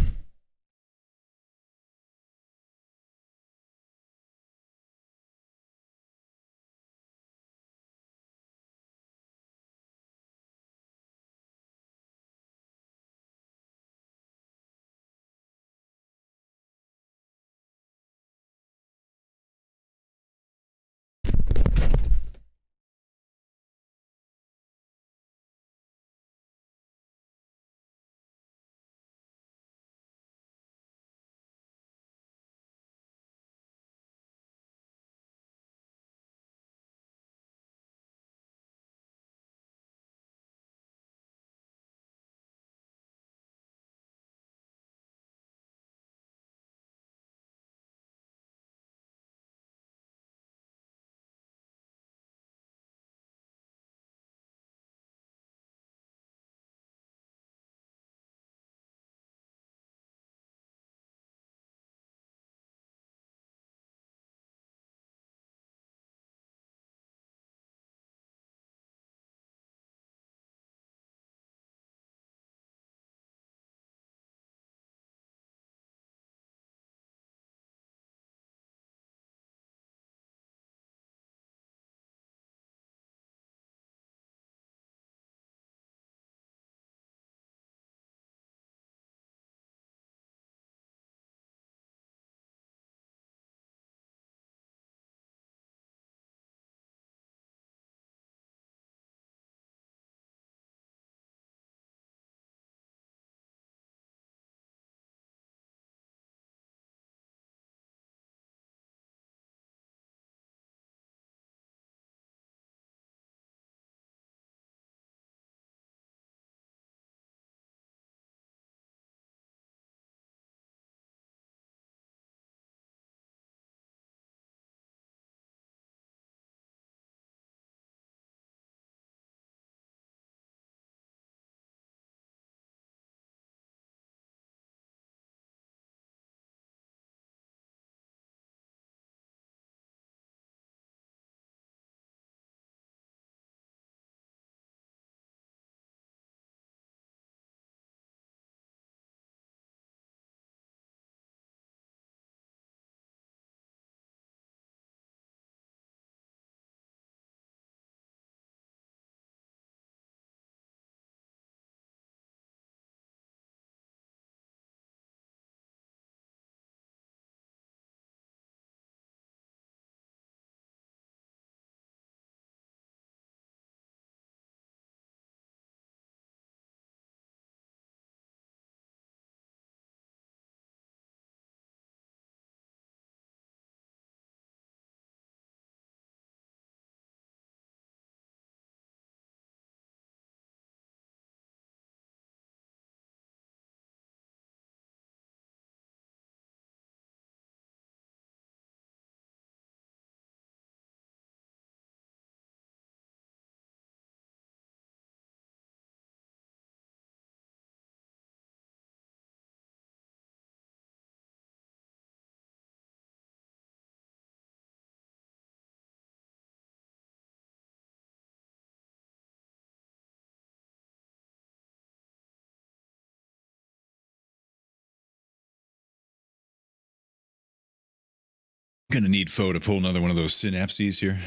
Gonna need Faux to pull another one of those synapses here.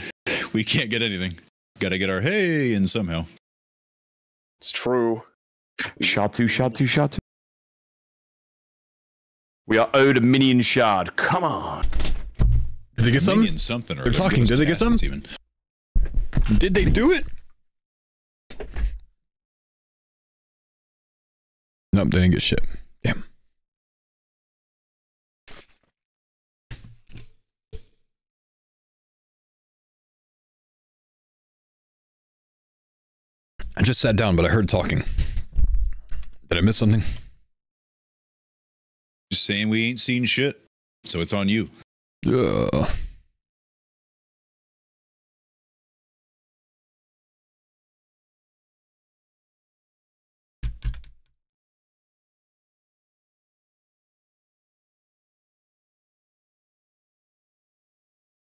We can't get anything. Gotta get our hey in somehow. It's true. Shard 2, Shard 2, Shard 2. We are owed a minion shard. Come on. Did they get some? Minion something or They're talking. Did they get some? Even. Did they do it? Nope, they didn't get shit. Damn. I just sat down, but I heard talking. Did I miss something? Just saying we ain't seen shit, so it's on you. Ugh.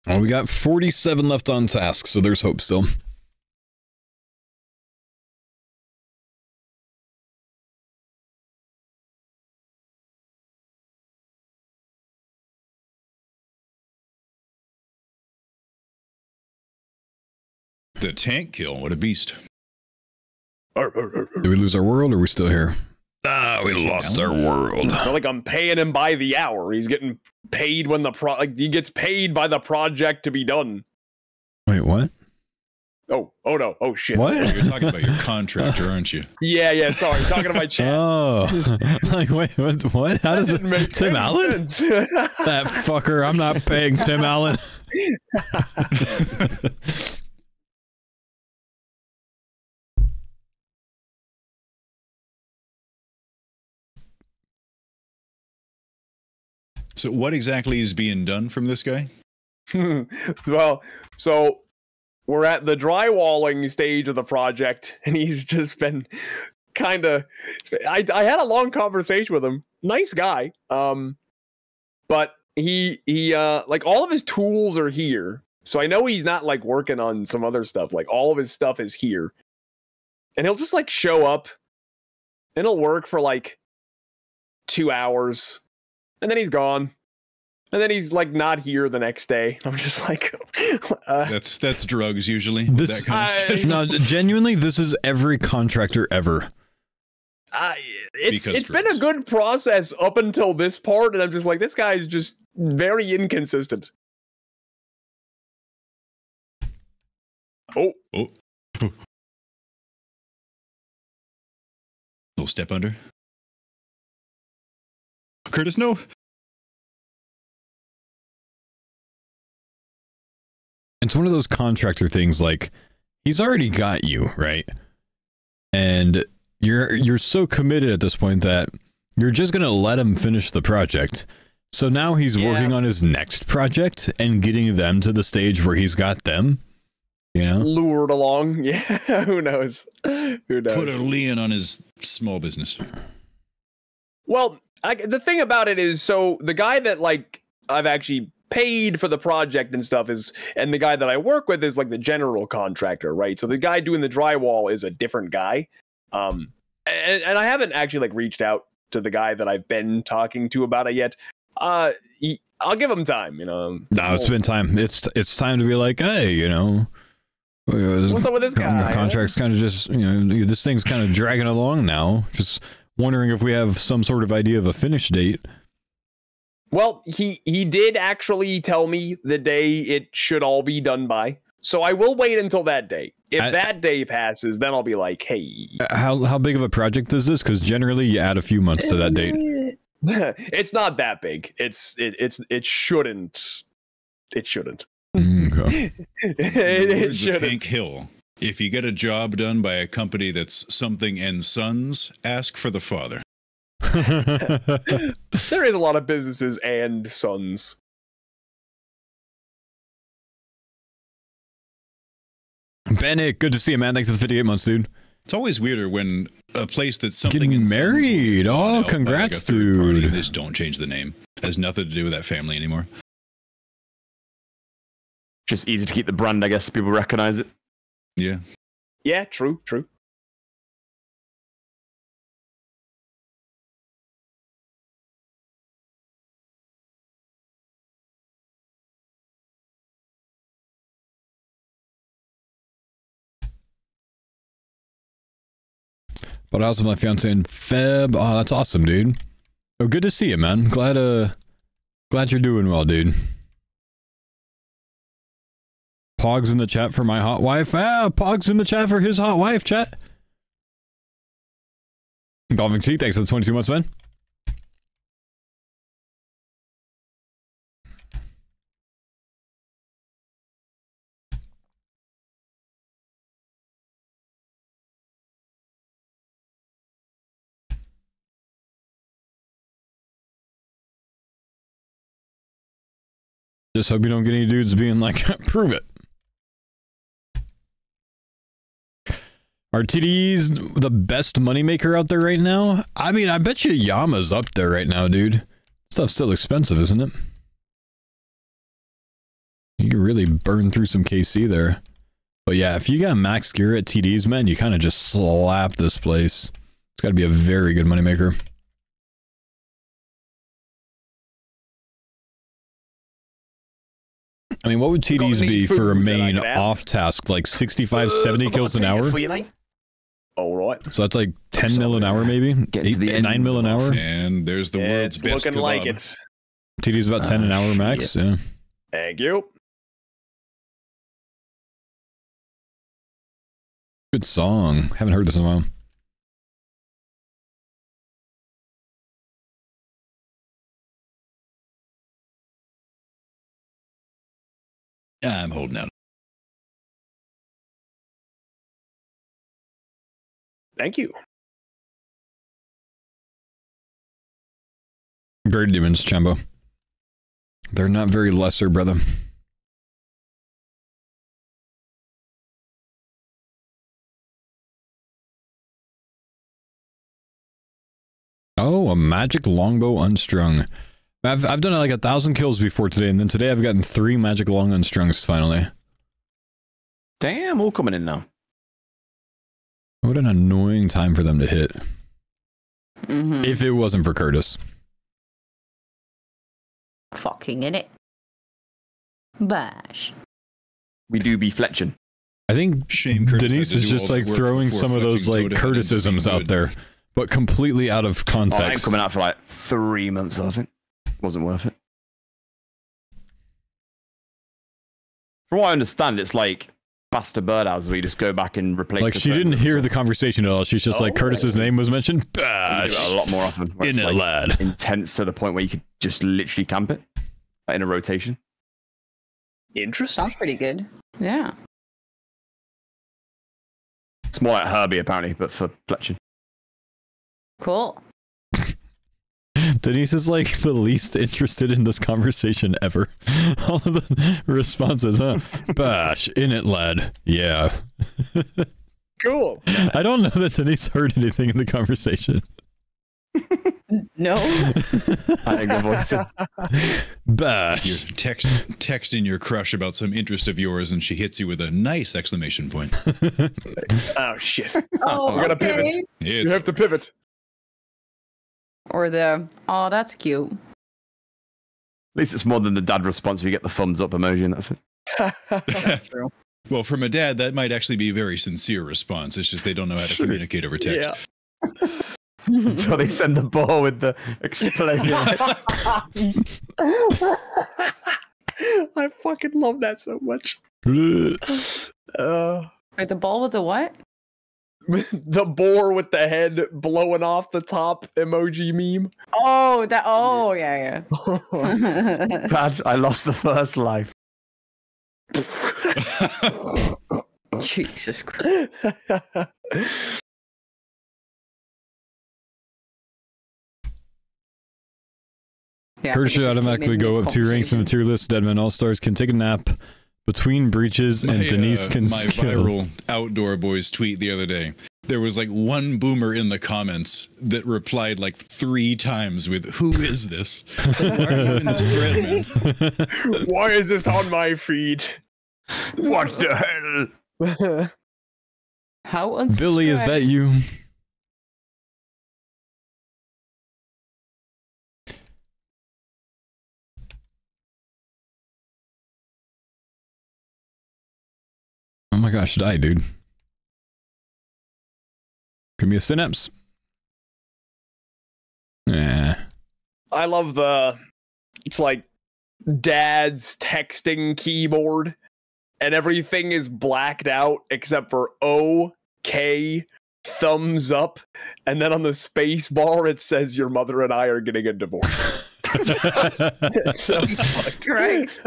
Well, we got 47 left on task, so there's hope still. The tank kill, what a beast. Did we lose our world, or are we still here? Ah, we lost our world. It's not like I'm paying him by the hour. He's getting paid when he gets paid by the project to be done. Wait, what? Oh no. Oh shit. What? Oh, you're talking about your contractor, aren't you? Yeah, sorry. Talking to my chat. Oh. Like, wait, what? How does it make Tim Allen? sense. That fucker, I'm not paying Tim Allen. So what exactly is being done from this guy? Well, so we're at the drywalling stage of the project, and he's just been kind of. I had a long conversation with him. Nice guy. But he like all of his tools are here, so I know he's not like working on some other stuff. Like all of his stuff is here, and he'll just like show up, and he'll work for like 2 hours. And then he's gone. And then he's like not here the next day. I'm just like That's drugs usually. This, that kind of stuff. No, genuinely, this is every contractor ever. It's been a good process up until this part, and I'm just like, this guy's just very inconsistent. Oh. Little step under. Curtis, no. It's one of those contractor things, like, he's already got you, right? And you're so committed at this point that you're just gonna let him finish the project. So now he's working on his next project and getting them to the stage where he's got them. You know? Lured along. Yeah, who knows? Who knows? Put a lien on his small business. Well, the thing about it is, so the guy that like I've actually paid for the project and stuff and the guy that I work with is like the general contractor, right? So the guy doing the drywall is a different guy. And I haven't actually like reached out to the guy that I've been talking to about it yet. I'll give him time, you know. No, it's been time. It's time to be like, hey, you know, what's up with this guy? The contract's kind of just, you know, this thing's kind of dragging along now. Just wondering if we have some sort of idea of a finish date. Well, he did actually tell me the day it should all be done by. So I will wait until that day. If that day passes, then I'll be like, hey. How big of a project is this? Because generally you add a few months to that date. It's not that big. It shouldn't. It shouldn't. Okay. It shouldn't. Hank Hill. If you get a job done by a company that's something and sons, ask for the father. There is a lot of businesses and sons. Bennett, good to see you, man. Thanks for the 58 months, dude. It's always weirder when a place that's something Getting and sons married. will be bought Oh, out by, congrats, like, a third party, dude. and they just don't change the name. Has nothing to do with that family anymore. Just easy to keep the brand, I guess. People recognize it. Yeah. Yeah, true. But I also my fiance in Feb. Oh, that's awesome, dude. Oh, good to see you, man. Glad you're doing well, dude. Pogs in the chat for my hot wife. Ah, Pogs in the chat for his hot wife, chat. Golfing C, thanks for the 22 months, man. Just hope you don't get any dudes being like, prove it. Are TDs the best moneymaker out there right now? I mean, I bet you Yama's up there right now, dude. Stuff's still expensive, isn't it? You can really burn through some KC there. But yeah, if you got max gear at TDs, man, you kind of just slap this place. It's got to be a very good moneymaker. I mean, what would TDs be for a main off task? Like 65, 70 kills an hour? All right. So that's like 10 mil an hour, maybe? 9 mil an hour? And there's the world's It's best looking kebab. like it. TD's about 10 an hour max, yeah. Thank you. Good song. Haven't heard this in a while. I'm holding out. Thank you. Great demons, Chambo. They're not very lesser, brother. Oh, a magic longbow unstrung. I've done like 1,000 kills before today, and then today I've gotten 3 magic long unstrungs finally. Damn, all coming in now. What an annoying time for them to hit. Mm-hmm. If it wasn't for Curtis. Fucking in it. Bash. We do be fletching. I think Shame Curtis Denise had to is do just all like the work throwing before some of those fletching like toe to head into Curtisisms being out good. there, but completely out of Oh, I ain't context. coming out for like 3 months, I think. Wasn't worth it. From what I understand, it's like faster birdhouses where you just go back and replace. Like the she didn't sentence hear or- the conversation at all. She's just like Oh. Curtis's name was mentioned. You do Bash. it a lot more often. where In it's it, like lad. intense to the point where you could just literally camp it like in a rotation. Interesting. Sounds pretty good. Yeah. It's more like Herbie apparently, but for fletching. Cool. Denise is like the least interested in this conversation ever. All of the responses, huh? Bash. In it, lad. Yeah. Cool. I don't know that Denise heard anything in the conversation. No. I think the voice. Bash. You're texting your crush about some interest of yours, and she hits you with a nice exclamation point. Oh shit. Oh, We're gonna okay. pivot. It's You have to pivot. Or the, oh, that's cute. At least it's more than the dad response where you get the thumbs up emoji and that's it. True. well, from a dad, that might actually be a very sincere response. It's just they don't know how to communicate over text. Yeah. Until they send the ball with the explosion. I fucking love that so much. Wait, the ball with the what? The boar with the head blowing off the top emoji meme. Oh, that. Oh, yeah, yeah. Dad, I lost the first life. Jesus Christ. Yeah, Curtis should automatically go up 2 ranks in the tier. tier list. Deadman All-Stars can take a nap between breaches, and Denise can my skill. viral Outdoor Boys tweet the other day. There was like one boomer in the comments that replied like 3 times with, "Who is this? Why are you in this thread, man?" Why is this on my feed? What the hell? How unsubscribe? Billy, is that you? Oh my gosh, die, dude. Could be a synapse. Yeah. I love it's like dad's texting keyboard and everything is blacked out except for O, K, thumbs up, and then on the space bar it says your mother and I are getting a divorce. It's so fucked. Right.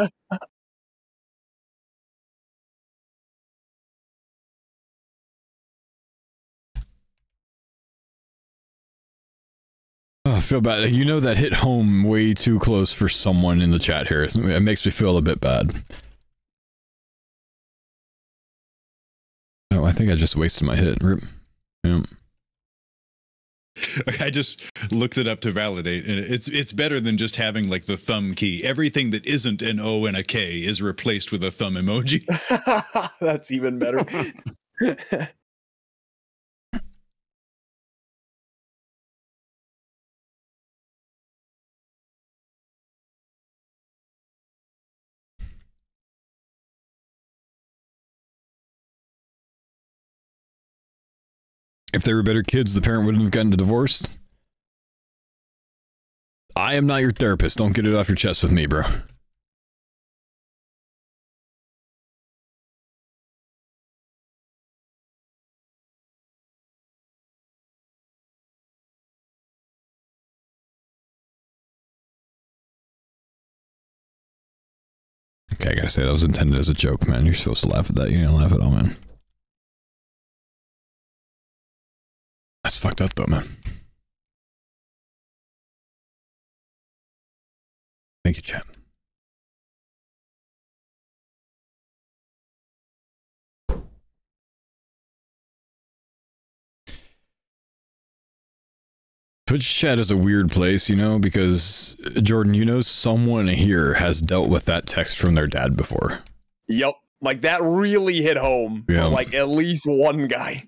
Oh, I feel bad. You know that hit home way too close for someone in the chat here. It makes me feel a bit bad. Oh, I think I just wasted my hit. Rip. Yeah. I just looked it up to validate, and it's better than just having like the thumb key. Everything that isn't an O and a K is replaced with a thumb emoji. That's even better. If they were better kids, the parent wouldn't have gotten divorced. I am not your therapist. Don't get it off your chest with me, bro. Okay, I gotta say, that was intended as a joke, man. You're supposed to laugh at that. You didn't laugh at all, man. That's fucked up, though, man. Thank you, chat. Twitch chat is a weird place, you know, because, Jordan, you know someone here has dealt with that text from their dad before. Yep. Like, that really hit home for, like, at least one guy.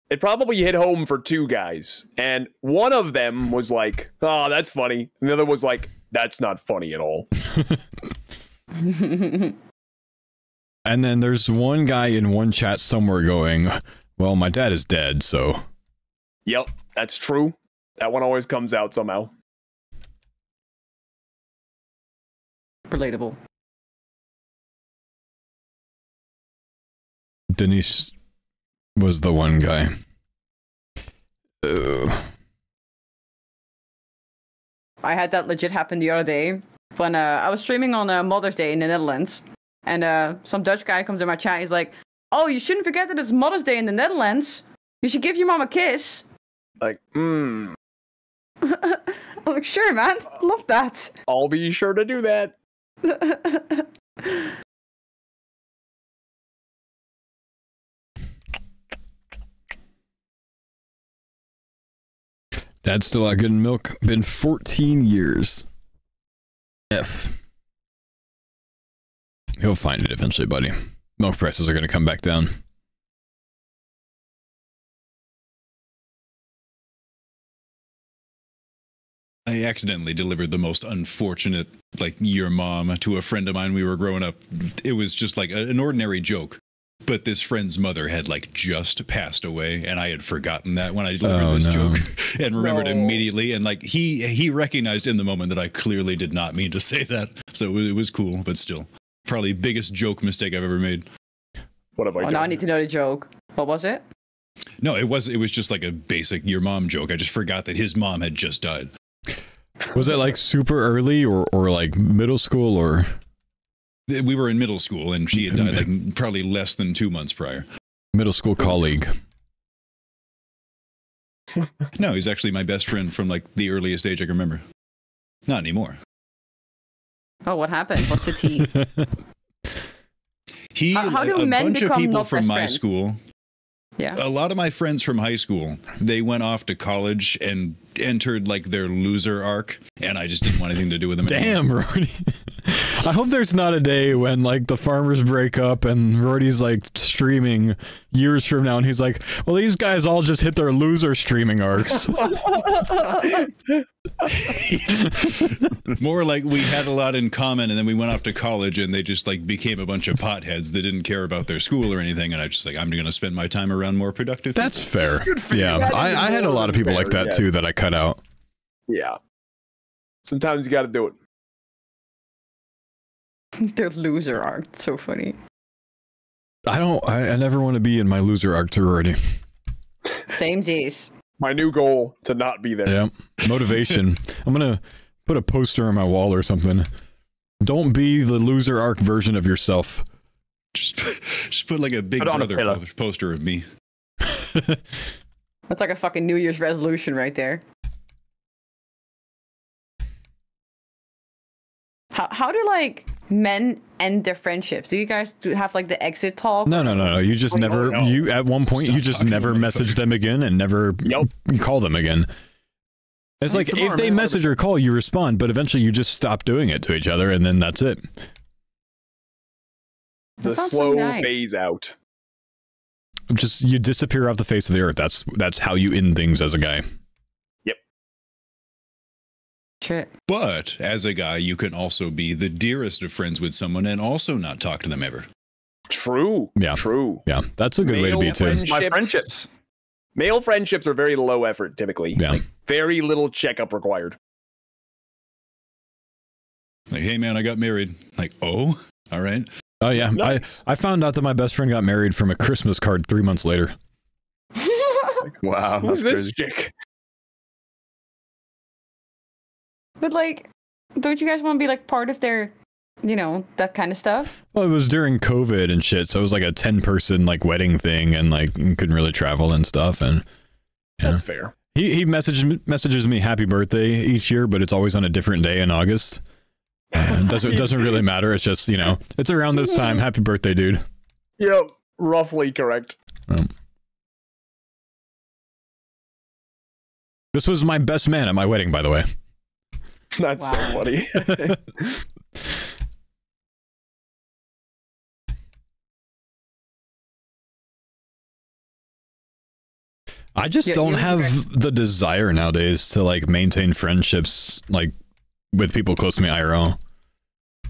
It probably hit home for two guys. And one of them was like, oh, that's funny. And the other was like, that's not funny at all. And then there's one guy in one chat somewhere going, well, my dad is dead, so... Yep, that's true. That one always comes out somehow. Relatable. Denise was the one guy. I had that legit happen the other day when I was streaming on Mother's Day in the Netherlands, and some Dutch guy comes in my chat. He's like, "Oh, you shouldn't forget that it's Mother's Day in the Netherlands. You should give your mom a kiss." Like, I'm like, sure, man, love that. I'll be sure to do that. Dad's still out getting milk. Been 14 years. F. He'll find it eventually, buddy. Milk prices are going to come back down. I accidentally delivered the most unfortunate, like, your mom to a friend of mine. We were growing up. It was just like an ordinary joke. But this friend's mother had, like, just passed away, and I had forgotten that when I delivered this joke and remembered immediately. And, like, he recognized in the moment that I clearly did not mean to say that. So it was cool, but still. Probably biggest joke mistake I've ever made. What have I done? Now I need to know the joke. What was it? No, it was just like a basic your mom joke. I just forgot that his mom had just died. Was it like super early or like middle school or? We were in middle school and she had died like probably less than 2 months prior. Middle school colleague. No, he's actually my best friend from like the earliest age I can remember. Not anymore. Oh, what happened? What's the tea? How do a men bunch of become people not from best my friends? school. Yeah. A lot of my friends from high school, they went off to college and entered like their loser arc, and I just didn't want anything to do with them anymore. Damn, Brody. I hope there's not a day when like the farmers break up and Rorty's like streaming years from now and he's like, well, these guys all just hit their loser streaming arcs. More like we had a lot in common and then we went off to college and they just like became a bunch of potheads that didn't care about their school or anything, and I just like, I'm going to spend my time around more productive people. That's fair. Yeah, I had a lot of people like that too that I cut out. Yeah. Sometimes you got to do it. Their loser arc. So funny. I never want to be in my loser arc already. Same Z's. My new goal to not be there. Yeah. Motivation. I'm going to put a poster on my wall or something. Don't be the loser arc version of yourself. Just put like a Big Brother poster of me. That's like a fucking New Year's resolution right there. How do like men end their friendships? Do you guys have like the exit talk? No. You just never. no. You at one point Stop you just talking never to my message phone. them again and never call them again. It's like if they message or call, you respond, but eventually you just stop doing it to each other, and then that's it. The That sounds so slow nice. phase out. Just you disappear off the face of the earth. That's how you end things as a guy. Shit. But as a guy, you can also be the dearest of friends with someone and also not talk to them ever. True. Yeah. True. Yeah, that's a good way to be Male too. friends- My friendships. Male friendships are very low effort typically. Yeah. Like, very little checkup required. Like, hey man, I got married. Like, oh, all right. Oh yeah, Nice. I found out that my best friend got married from a Christmas card 3 months later. Wow. Who's That's this crazy. chick? But like, don't you guys want to be like part of their, you know, that kind of stuff? Well, it was during COVID and shit, so it was like a 10-person like wedding thing, and like couldn't really travel and stuff. And yeah. That's fair. He messages me happy birthday each year, but it's always on a different day in August. It doesn't really matter. It's just, you know, it's around this time. Happy birthday, dude. Yep. Roughly correct. This was my best man at my wedding, by the way. That's so Wow. funny. I just Yeah, don't you- have the desire nowadays to like maintain friendships like with people close to me IRL.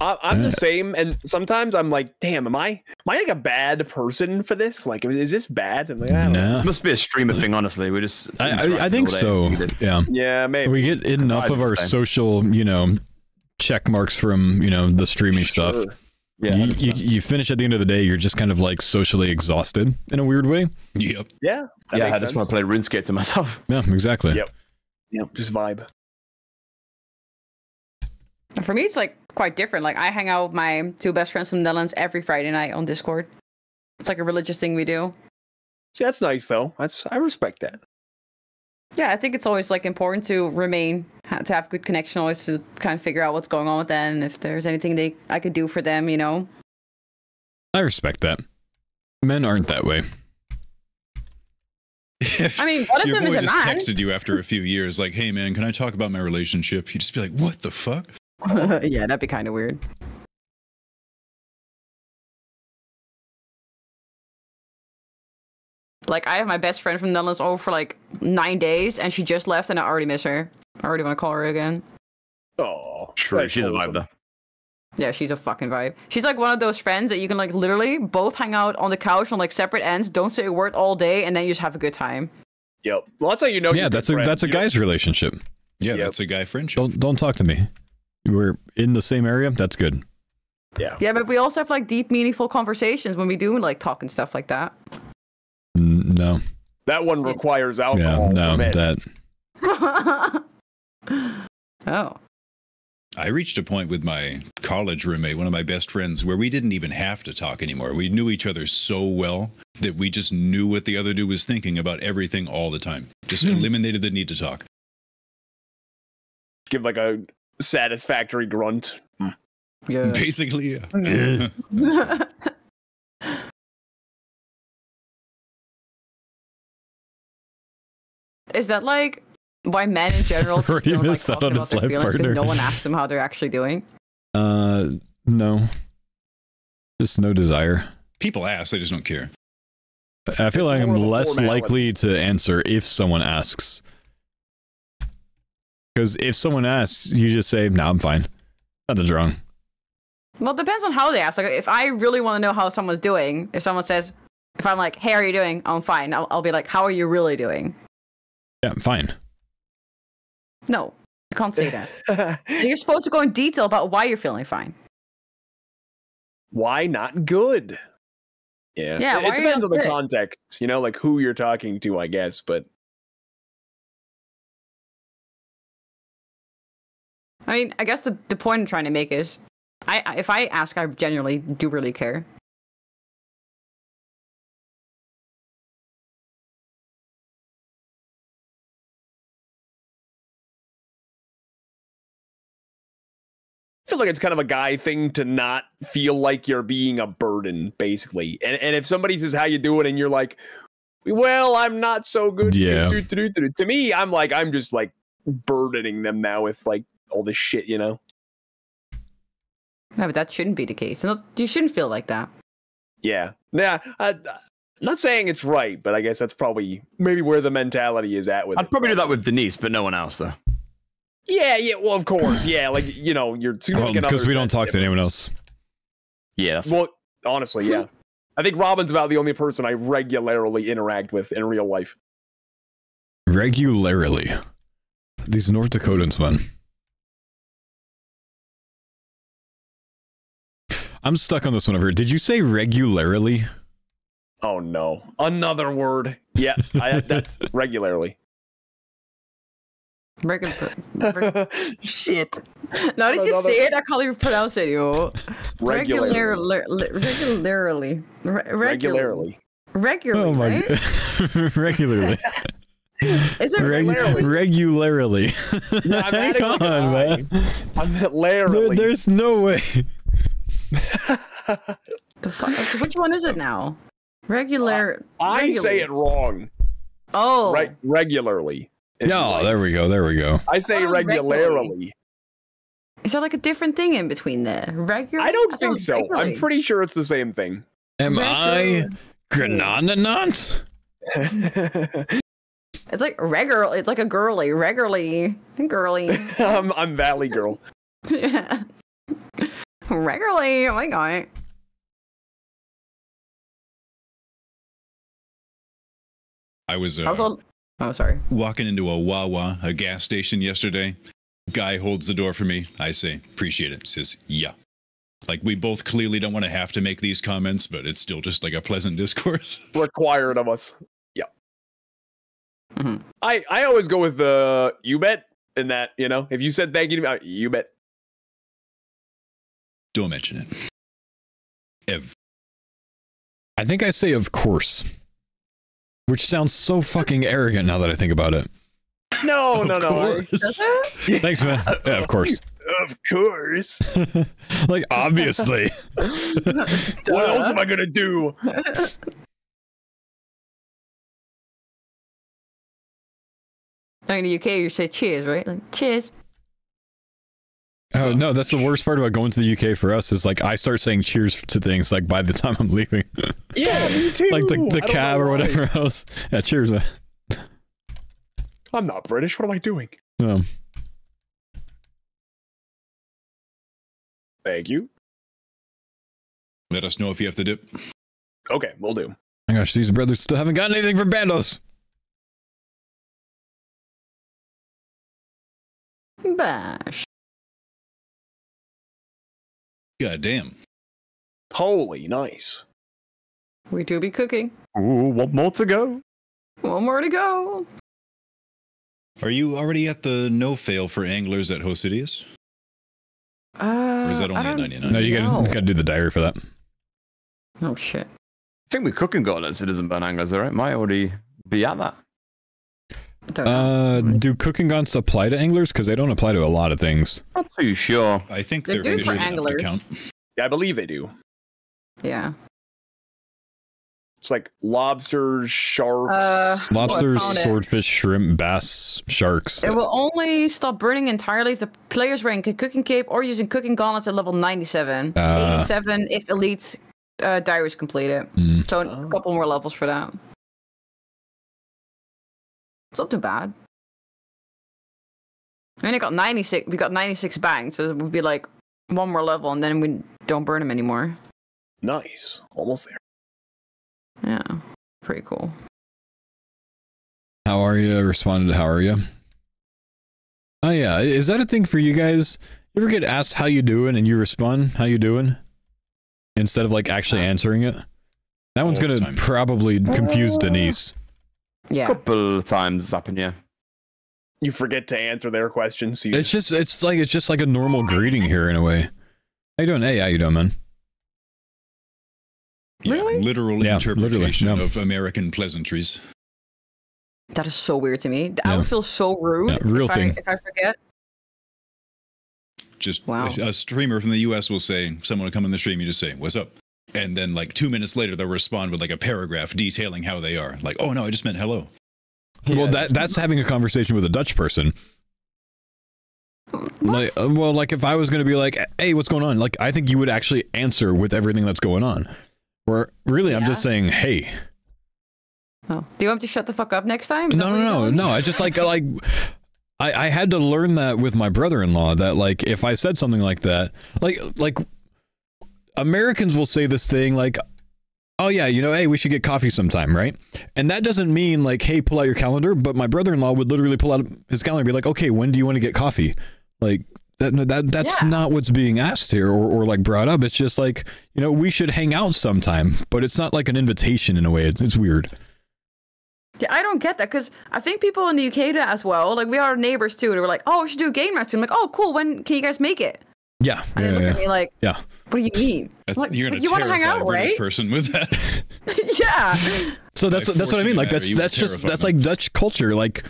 I'm the same, and sometimes I'm like, damn, am I like a bad person for this? Like, is this bad? I'm like, I don't know. No. This must be a streamer thing, honestly. We're just. I think so. Yeah. Yeah, maybe. We get enough I of do the our same. social, you know, check marks from, you know, the streaming stuff. Sure. Yeah. You finish at the end of the day, you're just kind of like socially exhausted in a weird way. Yep. Yeah. That Yeah, makes I just sense. want to play RuneScape to myself. Yeah, exactly. Yep. Yep. Just vibe. For me, it's like quite different. Like I hang out with my two best friends from the Netherlands every Friday night on Discord. It's like a religious thing we do. See, that's nice though. I respect that. Yeah, I think it's always like important to to have good connection, always to kind of figure out what's going on with them, and if there's anything I could do for them, you know. I respect that. Men aren't that way. If I mean, one of your them is boy a just man. texted you after a few years, like, hey man, can I talk about my relationship? You'd just be like, what the fuck? Yeah, that'd be kind of weird. Like, I have my best friend from the Netherlands over for like 9 days, and she just left, and I already miss her. I already want to call her again. Oh, True, that's she's a wholesome. vibe though. Yeah, she's a fucking vibe. She's like one of those friends that you can like literally both hang out on the couch on like separate ends, don't say a word all day, and then you just have a good time. Yep. Well, that's how you know. Yeah, you're that's good a friends. You don't- guy's relationship. Yeah, Yep. that's a guy friendship. Don't talk to me. We're in the same area. That's good. Yeah. Yeah, but we also have like deep, meaningful conversations when we do like talk and stuff like that. No. That one requires Yeah. alcohol. No. from it. That. Oh. I reached a point with my college roommate, one of my best friends, where we didn't even have to talk anymore. We knew each other so well that we just knew what the other dude was thinking about everything all the time. Just eliminated the need to talk. Give like a satisfactory grunt. Yeah. Basically, yeah. Is that like why men in general just Already don't like missed out talk on about his their life feelings because partner. no one asks them how they're actually doing? No. Just no desire. People ask, they just don't care. I feel like I'm more of a less formality. likely to answer if someone asks. Because if someone asks, you just say, "No, I'm fine. Nothing's wrong." Well, it depends on how they ask. Like, if I really want to know how someone's doing, if someone says, if I'm like, "Hey, how are you doing?" I'm fine. I'll be like, "How are you really doing?" Yeah, I'm fine. No, you can't say that. You're supposed to go in detail about why you're feeling fine. Why not good? Yeah, Yeah, It why are you depends not on the good? context, you know, like who you're talking to, I guess. But I mean, I guess the point I'm trying to make is, if I ask, I genuinely do really care. I feel like it's kind of a guy thing to not feel like you're being a burden, basically. And if somebody says how you doing, and you're like, "Well, I'm not so good." Yeah. To me, I'm just like burdening them now with like all this shit, you know. No, but that shouldn't be the case. No, you shouldn't feel like that. Yeah. I'm not saying it's right, but I guess that's probably maybe where the mentality is at with I'd it. probably do that with Denise, but no one else though. Yeah, well, of course. Yeah, like, you know, you're Because we don't talk to anyone else. Yeah. That's, Well, honestly, yeah. I think Robin's about the only person I regularly interact with in real life. Regularly. These North Dakotans, man. I'm stuck on this one over here. Did you say regularly? Oh no, another word. Yeah, that's regularly. Regular. Shit. Now did you Another- say it? I can't even pronounce it, yo. Regularly. Regularly. Regularly. Regularly, Oh my right? god. Regularly. Is it regularly? Regularly. Yeah, I'm Hang adding like an on, I. man. I'm larily. There's no way. The fuck? Which one is it now? Regular. I say it wrong. Oh. Right, regularly. Yeah, there we go. There we go. I say Oh, regularly. Is there like a different thing in between there? Regular? I don't thought it think was so. regularly. I'm pretty sure it's the same thing. Am I Granananant? It's like regular. It's like a girly. Regularly. Girly. I'm Valley Girl. Yeah. Regularly. Oh my god. I was Oh, sorry. walking into a Wawa, a gas station yesterday. Guy holds the door for me. I say, appreciate it. Says, yeah. Like, we both clearly don't want to have to make these comments, but it's still just like a pleasant discourse. Required of us. Yeah. Mhm. I always go with you bet in that, you know, if you said thank you to me, you bet. Don't mention it. Ev. I think I say of course. Which sounds so fucking arrogant now that I think about it. No. Does it? Thanks, man. Yeah, of course. Of course. Like, obviously. What else am I gonna do? In the UK, you say cheers, right? Like, cheers. Oh, no, that's the worst part about going to the UK for us is like I start saying cheers to things like by the time I'm leaving. Yeah, me too. Like the I don't cab know or why. whatever else. Yeah, cheers, man. I'm not British. What am I doing? Thank you. Let us know if you have to dip. Okay, we'll do. My gosh, these brothers still haven't gotten anything from Bandos. Bash. God damn. Holy nice. We do be cooking. ooh, one more to go. One more to go. Are you already at the no fail for anglers at Hosidius? Or is that only at 99? No, you No. gotta do the diary for that. Oh shit. I think we cooking got at Citizen Burn Anglers, alright? Might already be at that. Don't know. Do cooking gaunts apply to anglers? Because they don't apply to a lot of things. Not too sure. I think They they're do fish for enough to anglers. count. Yeah, I believe they do. Yeah. It's like lobsters, sharks. Lobsters, found it. swordfish, shrimp, bass, sharks. It will only stop burning entirely if the player's wearing a cooking cape or using cooking gauntlets at level 97. 87 if elite diaries complete it. So a couple more levels for that. It's not too bad. I mean, we got 96 banked, so it would be like one more level and then we don't burn them anymore. Nice. Almost there. Yeah. Pretty cool. How are you? Responded to how are you? Oh yeah, is that a thing for you guys? You ever get asked how you doing and you respond how you doing instead of like actually answering it? That one's gonna probably confuse Denise. Yeah. Couple of times it's happened, yeah. You forget to answer their questions. So you It's just like a normal greeting here in a way. How you doing? Hey, how you doing, man? Yeah, Really? literal Yeah, interpretation literally, yeah. of American pleasantries. That is so weird to me. I would feel so rude real if thing. if I forget. Just Wow. a streamer from the US will say, someone will come in the stream, you just say, what's up? And then like 2 minutes later, they'll respond with like a paragraph detailing how they are. Like, oh no, I just meant hello. Well, that's having a conversation with a Dutch person. Like, like if I was going to be like, hey, what's going on? Like, I think you would actually answer with everything that's going on. Where really, I'm just saying, hey. Oh. Do you want me to shut the fuck up next time? No. I just like I had to learn that with my brother-in-law that like if I said something like that, like Americans will say this thing like, oh yeah, you know, hey, we should get coffee sometime, right? And that doesn't mean like, hey, pull out your calendar. But my brother-in-law would literally pull out his calendar and be like, okay, when do you want to get coffee? Like that's not what's being asked here or like brought up. It's just like, you know, we should hang out sometime, but it's not like an invitation in a way. It's weird. Yeah, I don't get that because I think people in the UK do that as well. Like we are neighbors too. They were like, "Oh, we should do a game night." I'm like, "Oh, cool. When can you guys make it?" Yeah. And they look at me like, yeah. What do you mean? That's, you're gonna you want to hang out, a British right? person with that. Yeah. So that's what I mean. Like that's like Dutch culture. Like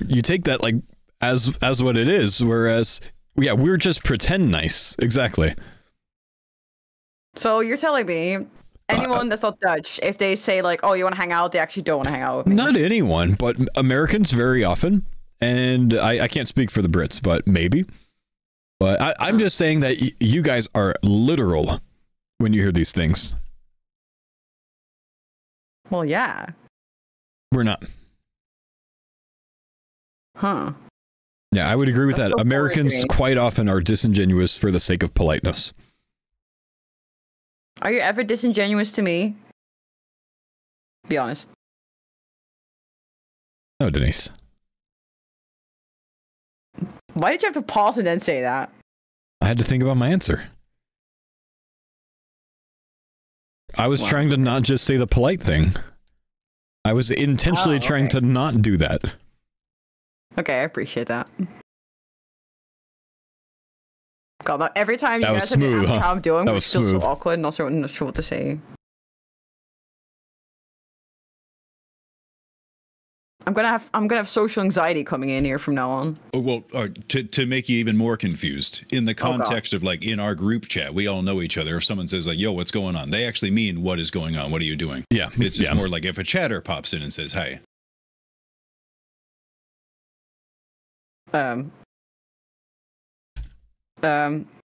you take that like as what it is. Whereas yeah, we're just pretend nice. Exactly. So you're telling me anyone that's not Dutch, if they say like, "Oh, you want to hang out," they actually don't want to hang out with me. Not anyone, but Americans very often. And I can't speak for the Brits, but maybe. But I'm just saying that you guys are literal when you hear these things. Well, yeah. We're not. Huh. Yeah, I would agree with That's that. so Americans boring. quite often are disingenuous for the sake of politeness. Are you ever disingenuous to me? Be honest. Oh, Denise. Why did you have to pause and then say that? I had to think about my answer. I was trying to not just say the polite thing. I was intentionally trying to not do that. Okay, I appreciate that. God, every time you That was guys have been smooth, asking huh? how I'm doing, That we're was still smooth. so awkward and not sure what to say. I'm gonna have social anxiety coming in here from now on. Oh, well, to make you even more confused, in the God. context of like in our group chat, we all know each other. If someone says like, "Yo, what's going on?" they actually mean what is going on. What are you doing? Yeah, It's just more like if a chatter pops in and says, "Hi."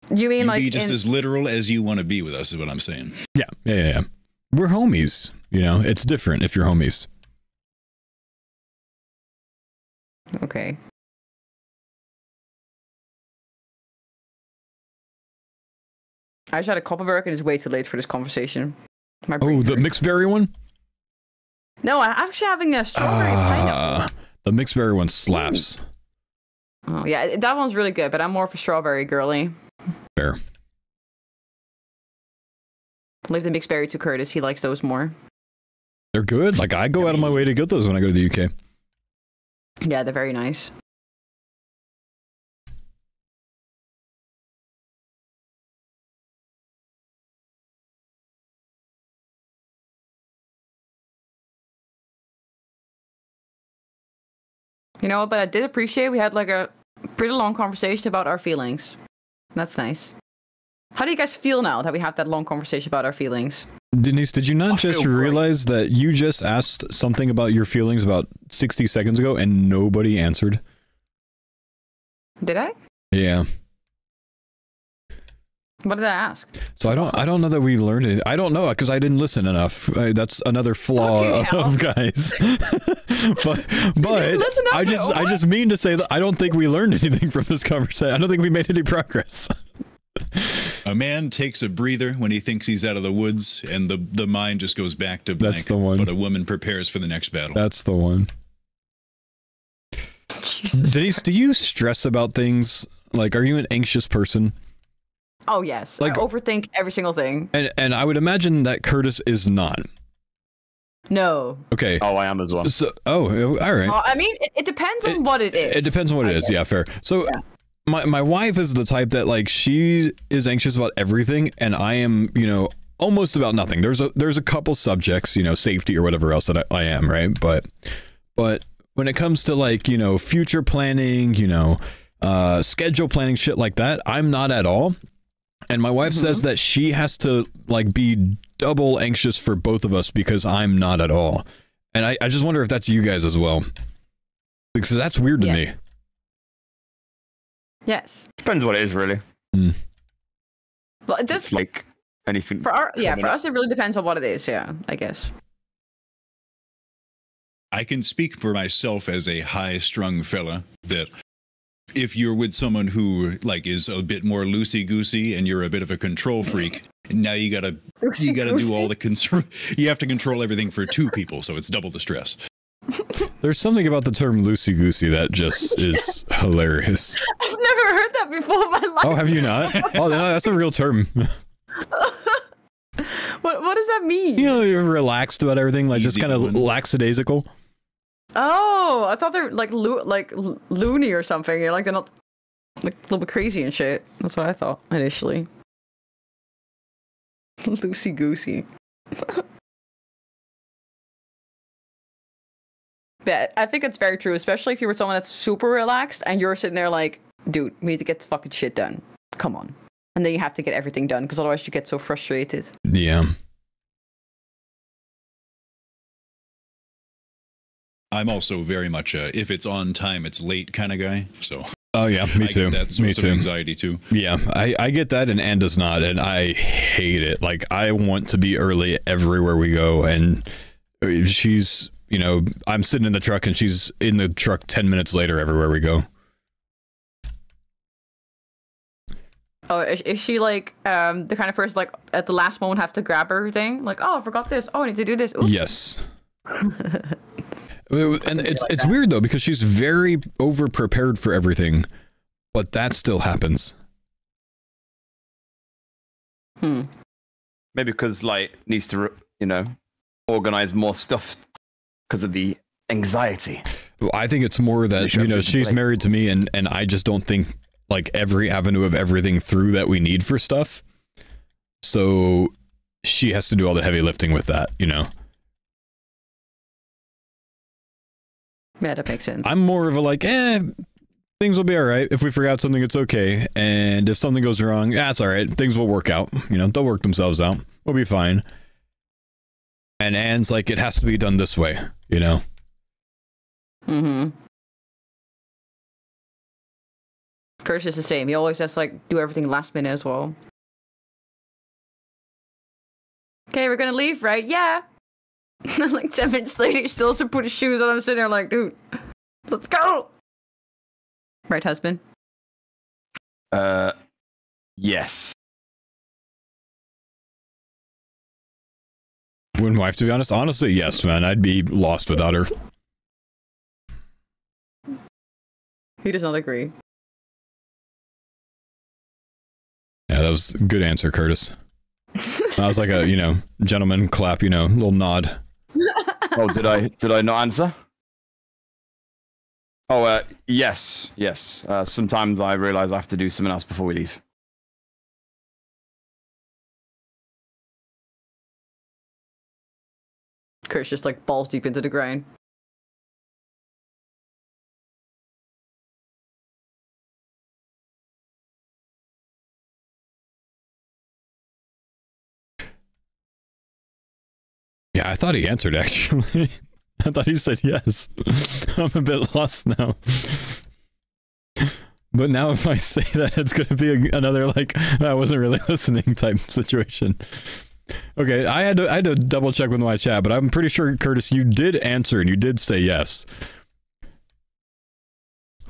You mean like be just as literal as you want to be with us is what I'm saying. Yeah. We're homies. You know, it's different if you're homies. Okay. I just had a Copperberg and it's way too late for this conversation. My brain Oh, the hurts. mixed berry one? No, I'm actually having a strawberry pineapple. The mixed berry one slaps. Oh yeah, that one's really good, but I'm more of a strawberry girly. Fair. Leave the mixed berry to Curtis. He likes those more. They're good. Like I go out of my way to get those when I go to the UK. Yeah, they're very nice. You know, but I did appreciate we had like a pretty long conversation about our feelings. That's nice. How do you guys feel now that we have that long conversation about our feelings? Denise, did you not I just feel great. realize that you just asked something about your feelings about 60 seconds ago and nobody answered? Did I? Yeah. What did I ask? So I don't know that we learned it. I don't know because I didn't listen enough. That's another flaw Fucking of guys. but listen up I just mean to say that I don't think we learned anything from this conversation. I don't think we made any progress. A man takes a breather when he thinks he's out of the woods, and the mind just goes back to blank. That's the one. But a woman prepares for the next battle. That's the one. Denise, do you stress about things? Like, are you an anxious person? Oh yes, Like- I overthink every single thing. And I would imagine that Curtis is not. No. Okay. Oh, I am as well. So, all right. Well, I mean, it depends on what it is. It depends on what it is. Yeah, fair. So, my wife is the type that like she is anxious about everything, and I am, almost about nothing. There's a couple subjects, safety or whatever else that I am, right? But when it comes to like future planning, schedule planning, shit like that, I'm not at all. And my wife says that she has to like be double anxious for both of us because I'm not at all. And I just wonder if that's you guys as well. Because that's weird to me. Yes. Depends what it is, really. Well, it does. It's like anything. For us, it really depends on what it is. Yeah, I guess. I can speak for myself as a high-strung fella that if you're with someone who like is a bit more loosey-goosey and you're a bit of a control freak, now you gotta do all the control. You have to control everything for two people, so it's double the stress. There's something about the term loosey-goosey that just is hilarious. I've never heard that before in my life. Oh, have you not? Oh, no, that's a real term. What does that mean? You're relaxed about everything, like just Easy kind of going. lackadaisical. Oh, I thought they're like loony or something. You're like they're not like a little bit crazy and shit. That's what I thought initially. Loosey goosey. But I think it's very true, especially if you're with someone that's super relaxed and you're sitting there like, dude, we need to get this fucking shit done. Come on. And then you have to get everything done because otherwise you get so frustrated. Yeah. I'm also very much if it's on time, it's late kind of guy. So Oh yeah, me I too. get that Me source of too. anxiety too. Yeah, I get that, and Ann does not, and I hate it. Like, I want to be early everywhere we go, and she's, I'm sitting in the truck, and she's in the truck 10 minutes later everywhere we go. Oh, is she like the kind of person like at the last moment have to grab everything? Like, oh, I forgot this. Oh, I need to do this. Oops. Yes. And it's weird though because she's very over prepared for everything, but that still happens. Maybe because like needs to organize more stuff because of the anxiety. Well, I think it's more that she's married to me, and I just don't think like every avenue of everything through that we need for stuff. So she has to do all the heavy lifting with that, Yeah, that makes sense. I'm more of a like, things will be all right. If we forgot something, it's okay. And if something goes wrong, it's all right. Things will work out. They'll work themselves out. We'll be fine. And Anne's like, it has to be done this way, Mm-hmm. Curtis is the same. He always has to like do everything last minute as well. Okay, we're gonna leave, right? Yeah. Like 10 minutes later, he still has to put his shoes on. I'm sitting there like, dude, let's go. Right, husband? Yes. Wouldn't wife, to be honest? Honestly, yes, man. I'd be lost without her. He does not agree. Yeah, that was a good answer, Curtis. That was like a, gentleman clap, little nod. Oh, did I not answer? Oh, yes. Sometimes I realize I have to do something else before we leave. Curtis just like balls deep into the ground. I thought he answered, actually. I thought he said yes. I'm a bit lost now. But now if I say that, it's going to be another, like, I wasn't really listening type situation. Okay, I had to double check with my chat, but I'm pretty sure, Curtis, you did answer and you did say yes.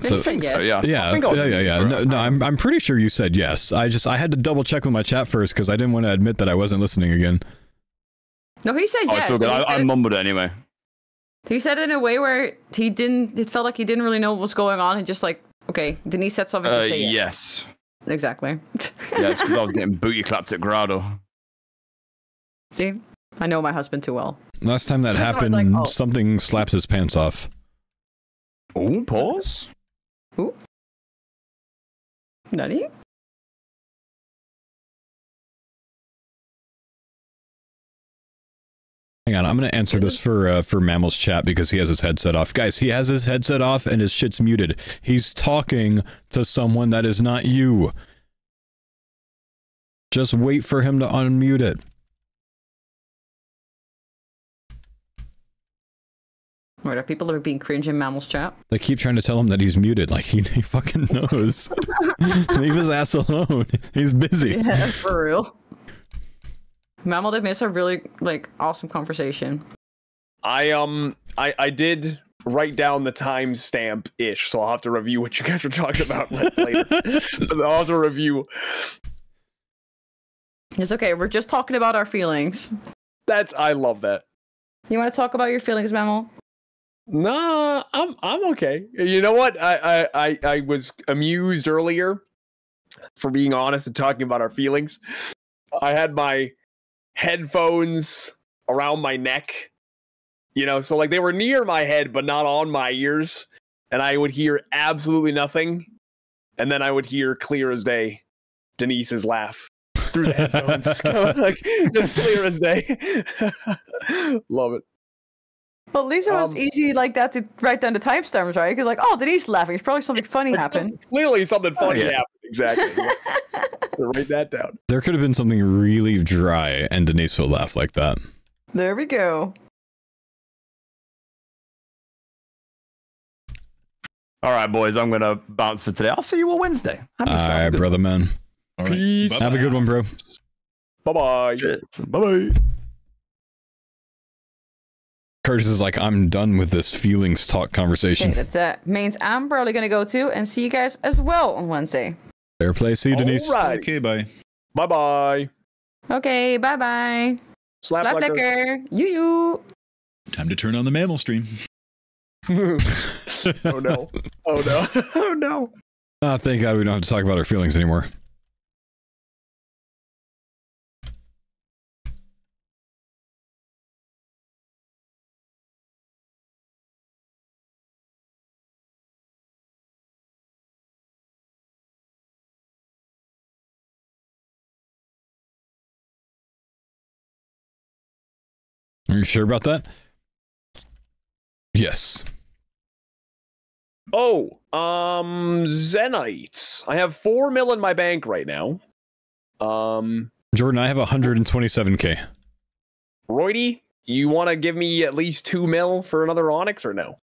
Didn't say yes. So, yeah. Yeah, No, I'm pretty sure you said yes. I had to double check with my chat first because I didn't want to admit that I wasn't listening again. No, he said Oh, yes. so good. but he I said- mumbled it anyway. He said it in a way where it felt like he didn't really know what was going on and just like, okay, Denise said something to say yes. Yes. Exactly. Yeah, it's because I was getting booty clapped at Grado. See? I know my husband too well. Last time that That's why I was happened, like, oh. something slapped his pants off. Oh, pause. Who? Nutty? Hang on, I'm going to answer this for Mammal's chat because he has his headset off. Guys, he has his headset off and his shit's muted. He's talking to someone that is not you. Just wait for him to unmute it. Wait, are people that are being cringe in Mammal's chat? They keep trying to tell him that he's muted, like he fucking knows. Leave his ass alone. He's busy. Yeah, for real. Mammal did miss a really like awesome conversation. I did write down the timestamp ish, so I'll have to review what you guys were talking about later. But I'll have to review. It's okay. We're just talking about our feelings. I love that. You want to talk about your feelings, Mammal? Nah, I'm okay. You know what? I was amused earlier, for being honest and talking about our feelings. I had my headphones around my neck, you know, so like they were near my head but not on my ears, and I would hear absolutely nothing, and then I would hear clear as day Denise's laugh through the headphones. Like just clear as day. Love it. Well, at least it was easy like that to write down the timestamps, right? Because like, oh, Denise laughing. It's probably something funny happened. Clearly something funny yeah. happened. Exactly. Write that down. There could have been something really dry and Denise would laugh like that. There we go. All right, boys, I'm going to bounce for today. I'll see you all Wednesday. All right, brother man. All right. Peace. Have a good one, bro. Bye-bye. Bye-bye. Curtis is like, I'm done with this feelings talk conversation. Okay, that means I'm probably gonna go too and see you guys as well on Wednesday. Fair play. See you, Denise. All right. Okay, bye. Bye-bye. Okay, bye bye. Slap liquor. liquor. You. Time to turn on the mammal stream. Oh no. Oh no. Oh no. Oh, thank God we don't have to talk about our feelings anymore. Are you sure about that? Yes. Oh, Zenites. I have 4 mil in my bank right now. Jordan, I have 127k. Roydy, you want to give me at least 2 mil for another Onyx or no?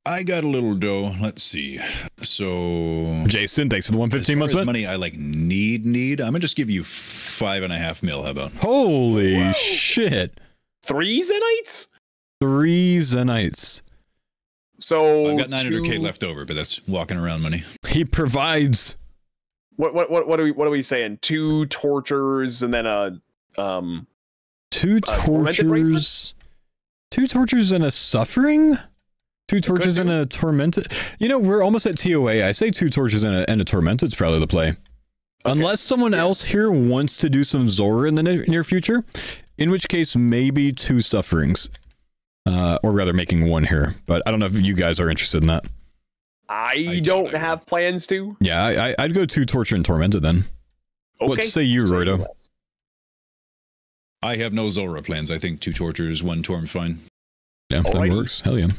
I got a little dough. Let's see. So Jason, thanks for the 115 as months, far as man. money I like need. I'm gonna just give you 5.5 mil. How about? Holy Whoa. shit. 3 Zenites? 3 Zenites. So I've got 900k 2 left over, but that's walking around money. He provides. What are we saying? 2 tortures and then a 2 tormented tortures. 2 tortures and a suffering? 2 tortures and a tormented. You know, we're almost at TOA. I say 2 tortures and a tormented is probably the play. Unless someone else here wants to do some Zora in the near future, in which case maybe 2 sufferings. Or rather making 1 here. But I don't know if you guys are interested in that. I don't have plans to. Yeah, I'd go 2 torture and tormented then. Okay. What say you, Roydo? I have no Zora plans. I think 2 tortures, 1 torm's fine. Yeah, that Alrighty. works. Hell yeah.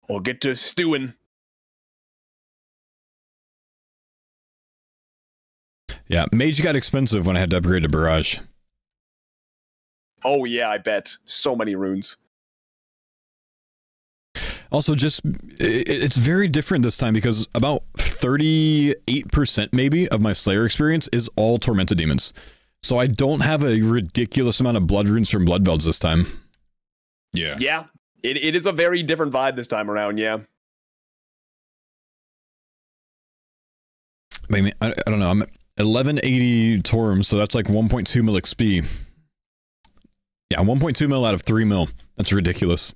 I'll get to stewing. Yeah, Mage got expensive when I had to upgrade to Barrage. Oh yeah, I bet. So many runes. Also, just it's very different this time because about 38% maybe of my Slayer experience is all Tormented Demons. So I don't have a ridiculous amount of blood runes from Blood Velds this time. Yeah. Yeah, it is a very different vibe this time around, yeah. I don't know. I'm 1180 Torm, so that's like 1.2 mil XP. Yeah, 1.2 mil out of 3 mil. That's ridiculous.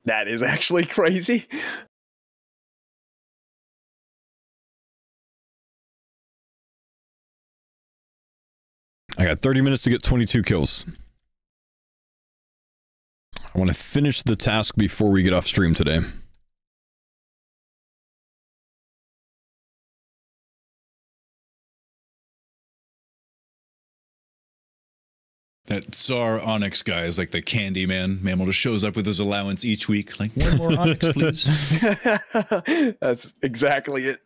That is actually crazy. I got 30 minutes to get 22 kills. I want to finish the task before we get off stream today. That Tsar Onyx guy is like the candy man. Mammal just shows up with his allowance each week. Like, one more Onyx, please. That's exactly it.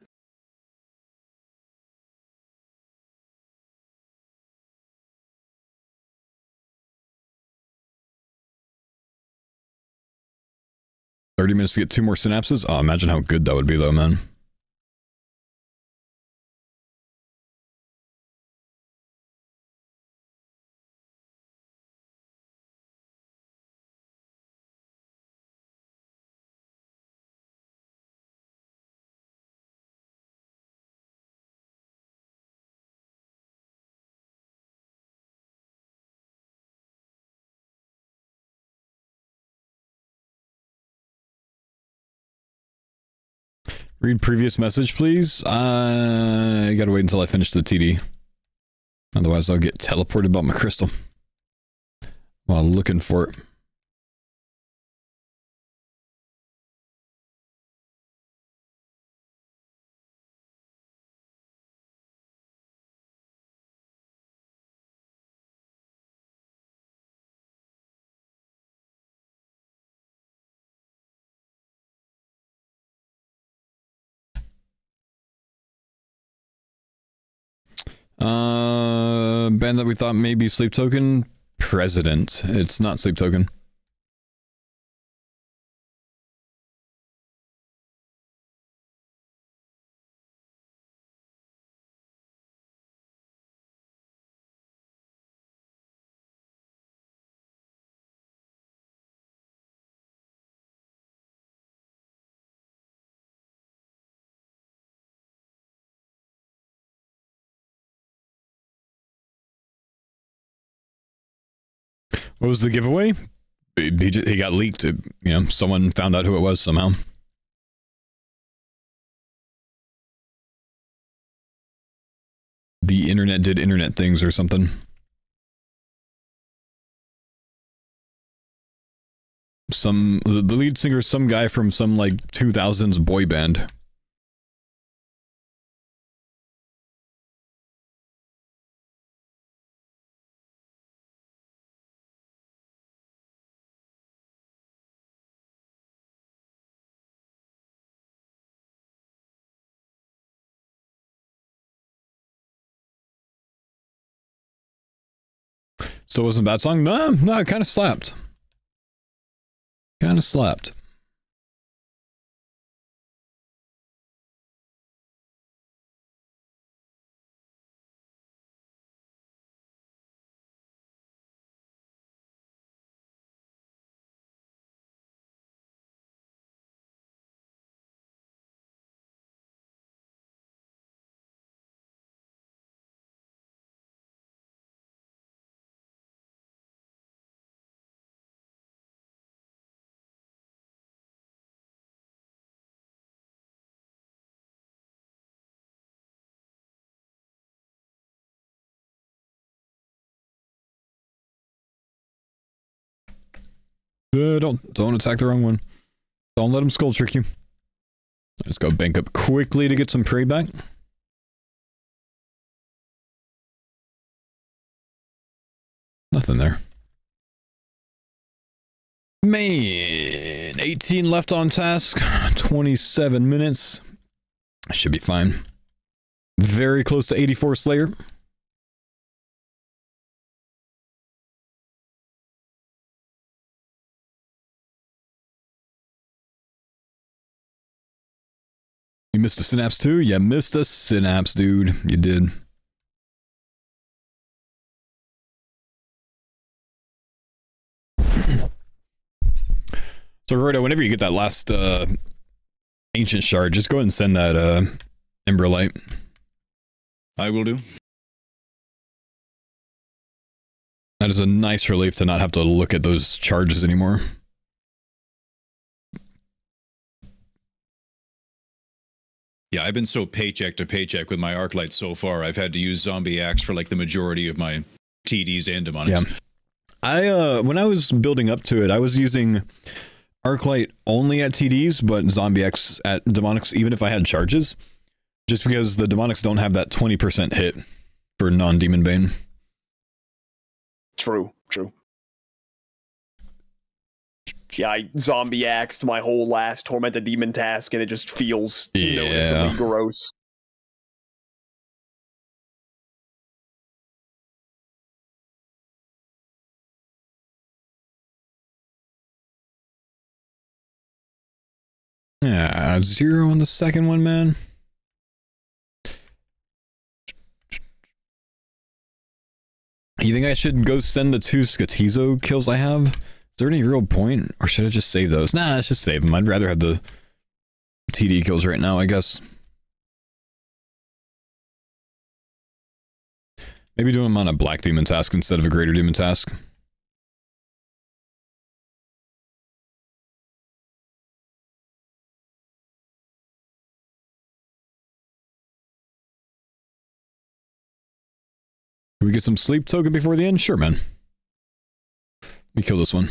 $30 minutes to get 2 more synapses? Oh, imagine how good that would be though, man. Read previous message, please. I gotta wait until I finish the TD. Otherwise, I'll get teleported about my crystal while looking for it. Band that we thought maybe Sleep Token. President. It's not Sleep Token. What was the giveaway? He got leaked. You know, someone found out who it was somehow. The internet did internet things or something. The lead singer is some guy from some like 2000s boy band. Still wasn't a bad song? No, it kind of slapped. Kind of slapped. Don't attack the wrong one. Don't let him skull trick you. Let's go bank up quickly to get some prey back. Nothing there. Man, 18 left on task, 27 minutes. Should be fine. Very close to 84 Slayer. missed a synapse too? You missed a synapse, dude. You did. So, Roto, whenever you get that last ancient shard, just go ahead and send that Emberlight. I will do. That is a nice relief to not have to look at those charges anymore. Yeah, I've been so paycheck to paycheck with my Arclight so far. I've had to use Zombie Axe for like the majority of my TDs and Demonics. Yeah. When I was building up to it, I was using Arclight only at TDs, but Zombie X at Demonics, even if I had charges. Just because the Demonics don't have that 20% hit for non-Demon Bane. True. Yeah, I zombie axed my whole last Tormented Demon task, and it just feels noticeably gross. Yeah, 0 on the second one, man. You think I should go send the 2 Skatizo kills I have? Is there any real point? Or should I just save those? Nah, let's just save them. I'd rather have the TD kills right now, I guess. Maybe do them on a Black Demon task instead of a Greater Demon task. Can we get some sleep token before the end? Sure, man. Let me kill this one.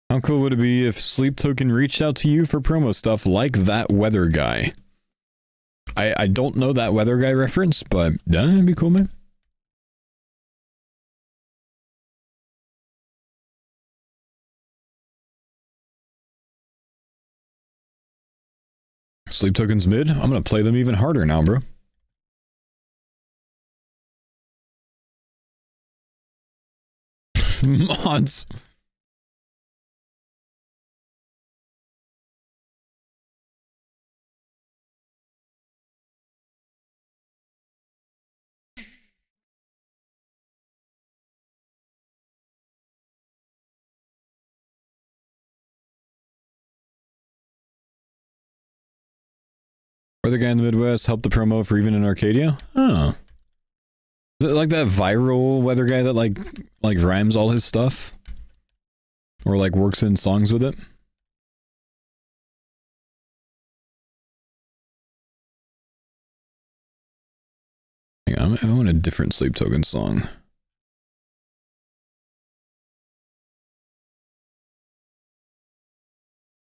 How cool would it be if Sleep Token reached out to you for promo stuff like that weather guy? I don't know that weather guy reference, but that'd be cool, man. Sleep Token's mid? I'm gonna play them even harder now, bro. Mods. Weather guy in the Midwest helped the promo for even in Arcadia? Oh. Is it like that viral weather guy that like rhymes all his stuff? Or like works in songs with it? Hang on, I want a different Sleep Token song.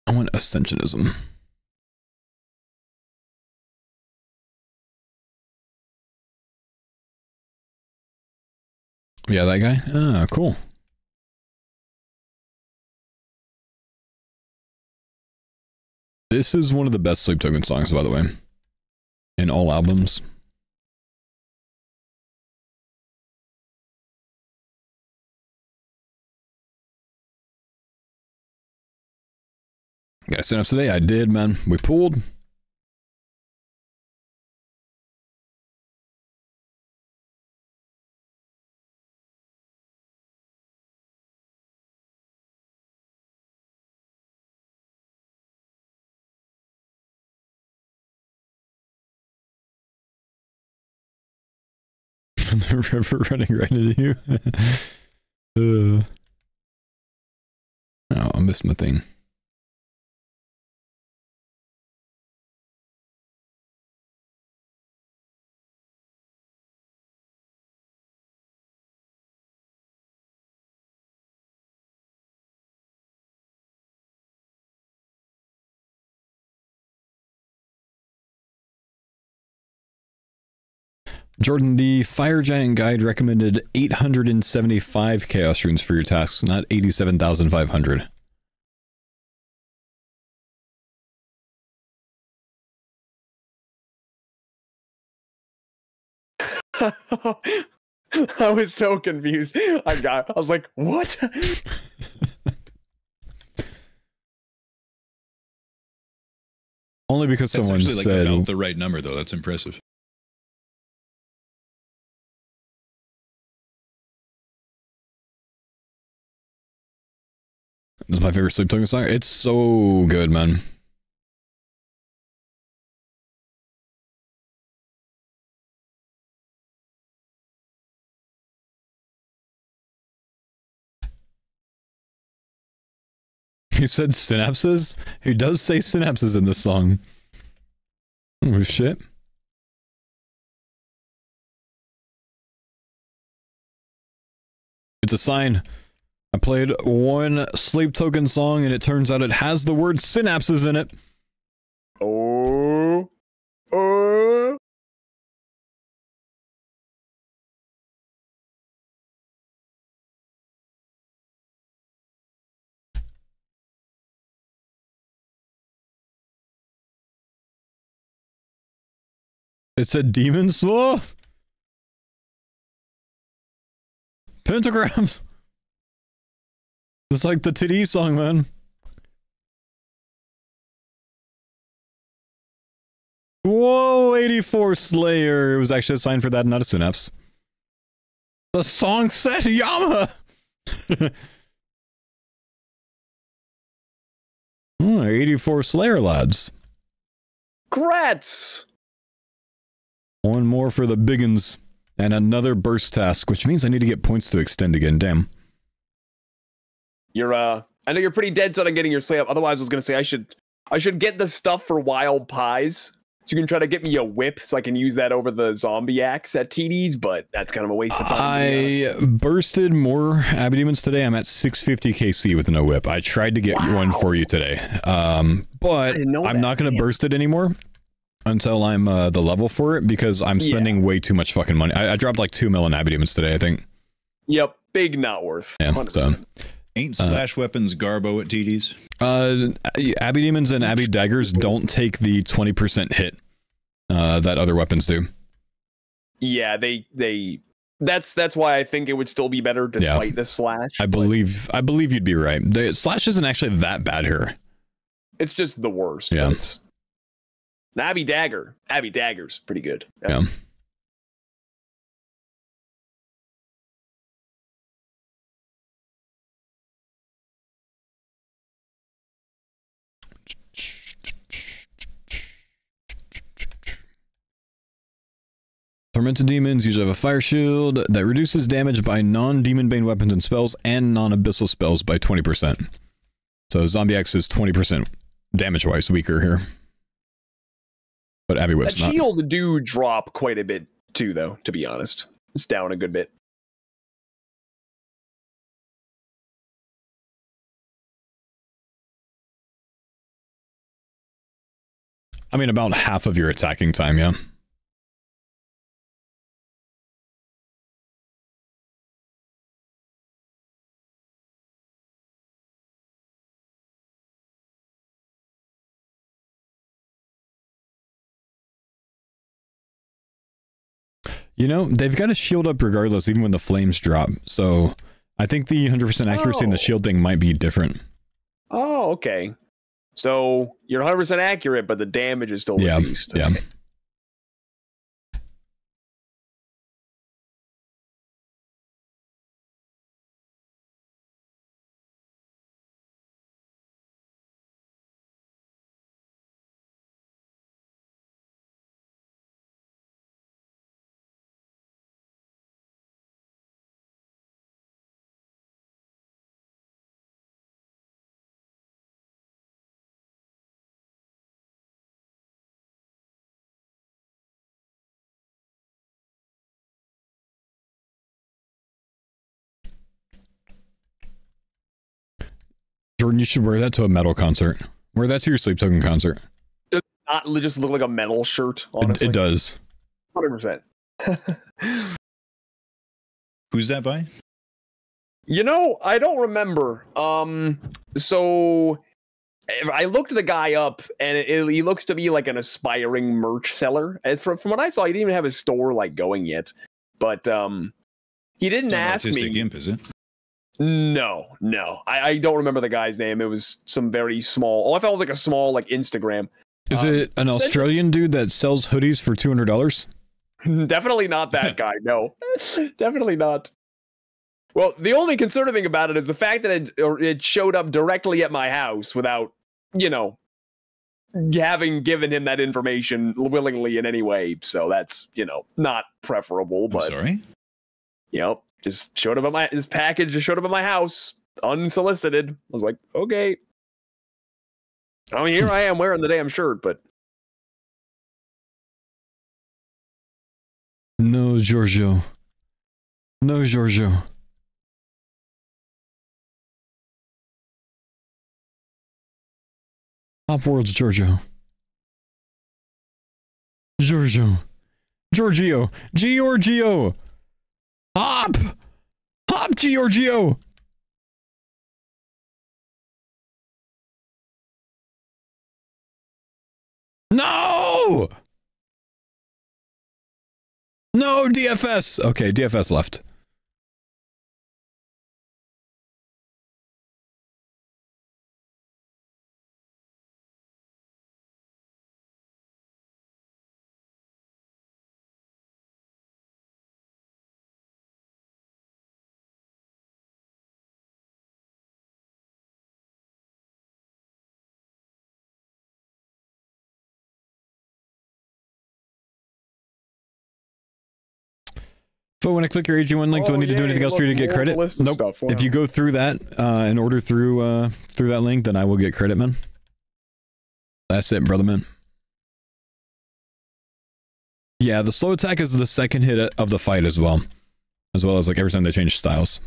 I want Ascensionism. Yeah, that guy? Ah, cool. This is one of the best Sleep Token songs, by the way. In all albums. Got synapse today? I did, man. We pulled. The river running right into you. missed my thing. Jordan, the Fire Giant guide recommended 875 Chaos Runes for your tasks, not 87,500. I was so confused. I was like, what? Only because That's someone actually said about the right number, though. That's impressive. this is my favorite sleep token song. It's so good, man. He said synapses? He does say synapses in this song. Oh, shit. It's a sign. I played one sleep token song and it turns out it has the word synapses in it. Oh. It said demon slaw? Pentagrams. It's like the TD song, man. Whoa, 84 Slayer. It was actually a sign for that, not a synapse. The song said Yama. 84 Slayer, lads. Grats! One more for the biggins. And another burst task, which means I need to get points to extend again. Damn. You're I know you're pretty dead set on getting your slay up. Otherwise, I was gonna say I should get the stuff for wild pies. So you can try to get me a whip so I can use that over the zombie axe at TD's, but that's kind of a waste of time. I bursted more Abbey Demons today. I'm at 650 KC with no whip. I tried to get one for you today. But I'm not going to burst it anymore until I'm the level for it because I'm spending way too much fucking money. I dropped like 2 mil in Abbey Demons today, I think. Yep, big not worth. Yeah, 100%. so. Ain't slash weapons Garbo at TD's? Abbey Demons and Abbey Daggers don't take the 20% hit that other weapons do. Yeah, that's why I think it would still be better despite the slash. I believe you'd be right. The slash isn't actually that bad here. It's just the worst. Yeah. It's an Abbey Dagger's pretty good. Yeah. Tormented demons usually have a fire shield that reduces damage by non-demon bane weapons and spells and non-abyssal spells by 20%. So Zombie X is 20% damage-wise weaker here. But Abbey Whip's not. That shield do drop quite a bit too, though, to be honest. It's down a good bit. I mean, about half of your attacking time, yeah. You know, they've got a shield up regardless, even when the flames drop. So I think the 100% accuracy in the shield thing might be different. Oh, okay. So you're 100% accurate, but the damage is still reduced. Yeah. Okay. Jordan, you should wear that to a metal concert. Wear that to your sleep token concert. Does not just look like a metal shirt, honestly. It does. 100%. Who's that by? You know, I don't remember. So I looked the guy up, and he looks to be like an aspiring merch seller. As from what I saw, he didn't even have his store like going yet. But he didn't ask me. Imp, is it? No. I don't remember the guy's name. It was some very small. I thought it was like a small like Instagram. Is it an Australian dude that sells hoodies for $200? Definitely not that guy. No, definitely not. Well, the only concerning thing about it is the fact that it showed up directly at my house without, you know, having given him that information willingly in any way. So that's, you know, not preferable. But I'm sorry. You know, just showed up at this package just showed up at my house unsolicited. I was like, okay. I mean, here I am wearing the damn shirt, but no, Giorgio. No, Giorgio. Hop Worlds, Giorgio. Giorgio. Giorgio. Giorgio. Hop! Hop, Giorgio! No! No, DFS! Okay, DFS left. So when I click your AG1 link, do I need to do anything else for you to get credit? Nope. Stuff, wow. If you go through that and order through that link, then I will get credit, man. That's it, brother, man. Yeah, the slow attack is the second hit of the fight as well as like every time they change styles.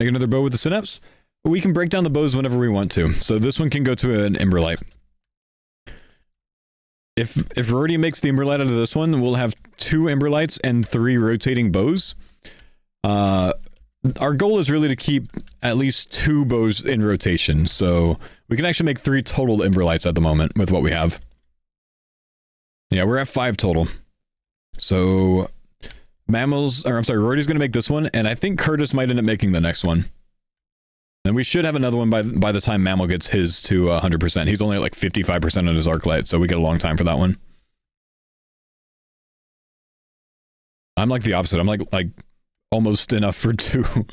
Make another bow with the synapse. We can break down the bows whenever we want to. So this one can go to an Emberlight. If Rory makes the Emberlight out of this one, we'll have 2 Emberlights and 3 rotating bows. Our goal is really to keep at least 2 bows in rotation, so we can actually make 3 total Emberlights at the moment with what we have. Yeah, we're at 5 total. So Rory's going to make this one, and I think Curtis might end up making the next one. And we should have another one by the time Mammal gets his to 100%. He's only at like 55% on his arc light, so we get a long time for that one. I'm like the opposite. I'm like almost enough for 2.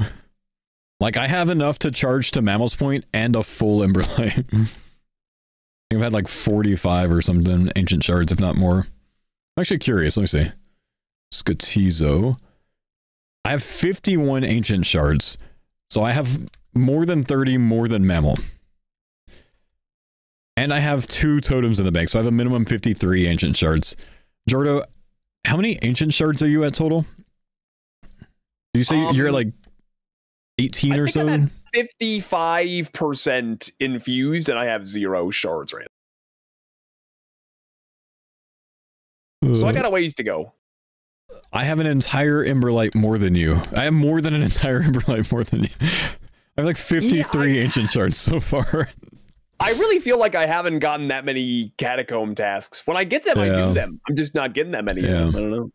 Like I have enough to charge to Mammal's point and a full Emberlight. I've had like 45 or something ancient shards, if not more. I'm actually curious. Let me see. Scotizo. I have 51 ancient shards, so I have more than 30 more than Mammal. And I have 2 totems in the bank, so I have a minimum 53 ancient shards. Jordo, how many ancient shards are you at total? Did you say you're at like 18 or so? I'm at 55% infused, and I have 0 shards right now. So I got a ways to go. I have an entire Emberlight more than you. I have more than an entire Emberlight more than you. I have like 53 ancient shards so far. I really feel like I haven't gotten that many catacomb tasks. When I get them, I do them. I'm just not getting that many. Yeah. I don't know.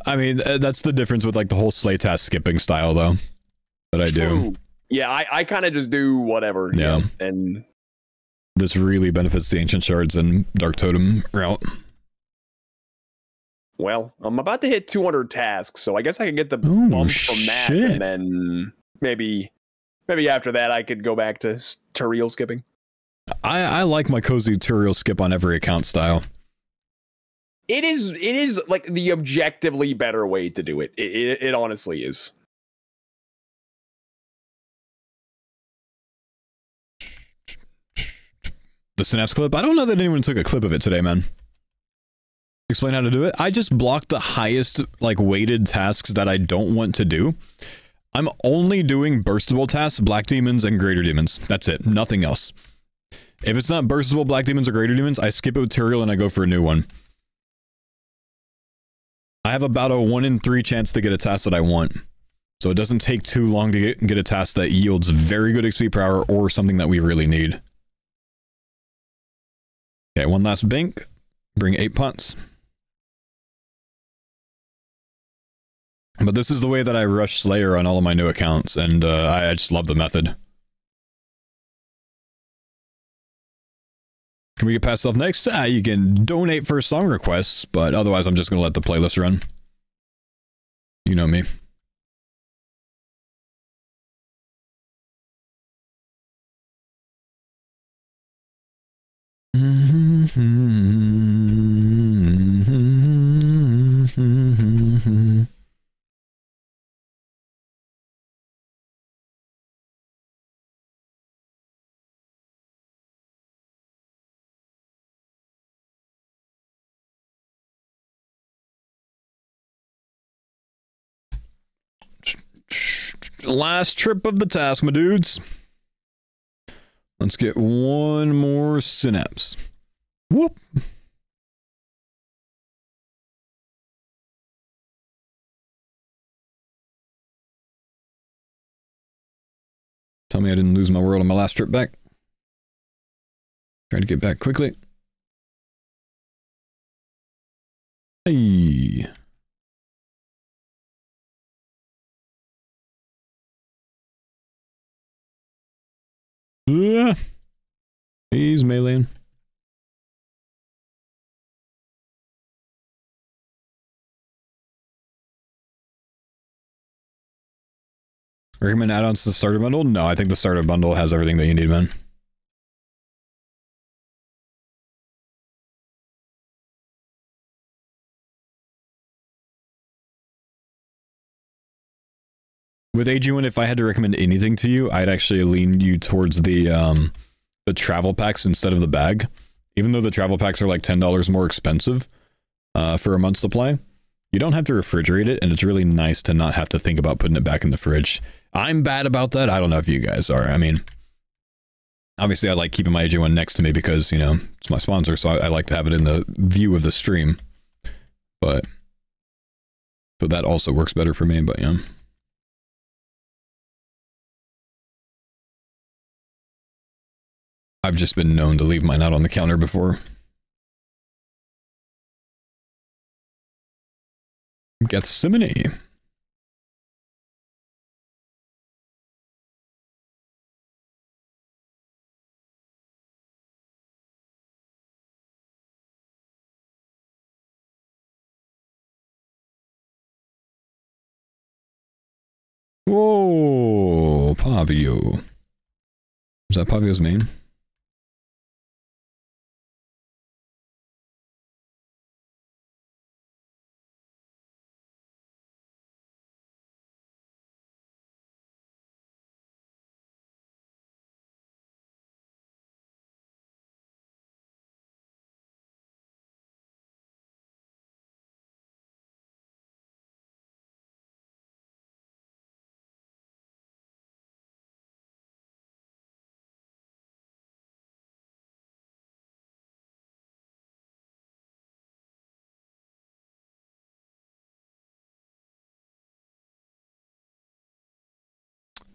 I mean, that's the difference with like the whole slay task skipping style, though. That I do. Yeah, I kind of just do whatever. Yeah. And this really benefits the ancient shards and dark totem route. Well, I'm about to hit 200 tasks, so I guess I can get the bump from that, and then maybe after that I could go back to Turiel skipping. I like my cozy Turiel skip on every account style. It is like the objectively better way to do it. It honestly is. The synapse clip? I don't know that anyone took a clip of it today, man. Explain how to do it. I just block the highest like weighted tasks that I don't want to do. I'm only doing burstable tasks, black demons, and greater demons. That's it. Nothing else. If it's not burstable black demons or greater demons, I skip a material and I go for a new one. I have about a 1 in 3 chance to get a task that I want. So it doesn't take too long to get a task that yields very good XP per hour or something that we really need. Okay, one last bink. Bring 8 punts. But this is the way that I rush Slayer on all of my new accounts, and I just love the method. Can we get past self next? You can donate for song requests, but otherwise I'm just going to let the playlist run. You know me. Last trip of the task, my dudes. Let's get one more synapse. Whoop. Tell me I didn't lose my world on my last trip back. Try to get back quickly. Hey. He's meleeing. Recommend add-ons to the starter bundle? No, I think the starter bundle has everything that you need, man. With AG1, if I had to recommend anything to you, I'd actually lean you towards the travel packs instead of the bag. Even though the travel packs are like $10 more expensive for a month's supply, you don't have to refrigerate it, and it's really nice to not have to think about putting it back in the fridge. I'm bad about that. I don't know if you guys are. I mean, obviously I like keeping my AG1 next to me because, you know, it's my sponsor, so I like to have it in the view of the stream. But, so that also works better for me, but yeah. I've just been known to leave mine out on the counter before. Gethsemane. Whoa, Pavio. Is that Pavio's main?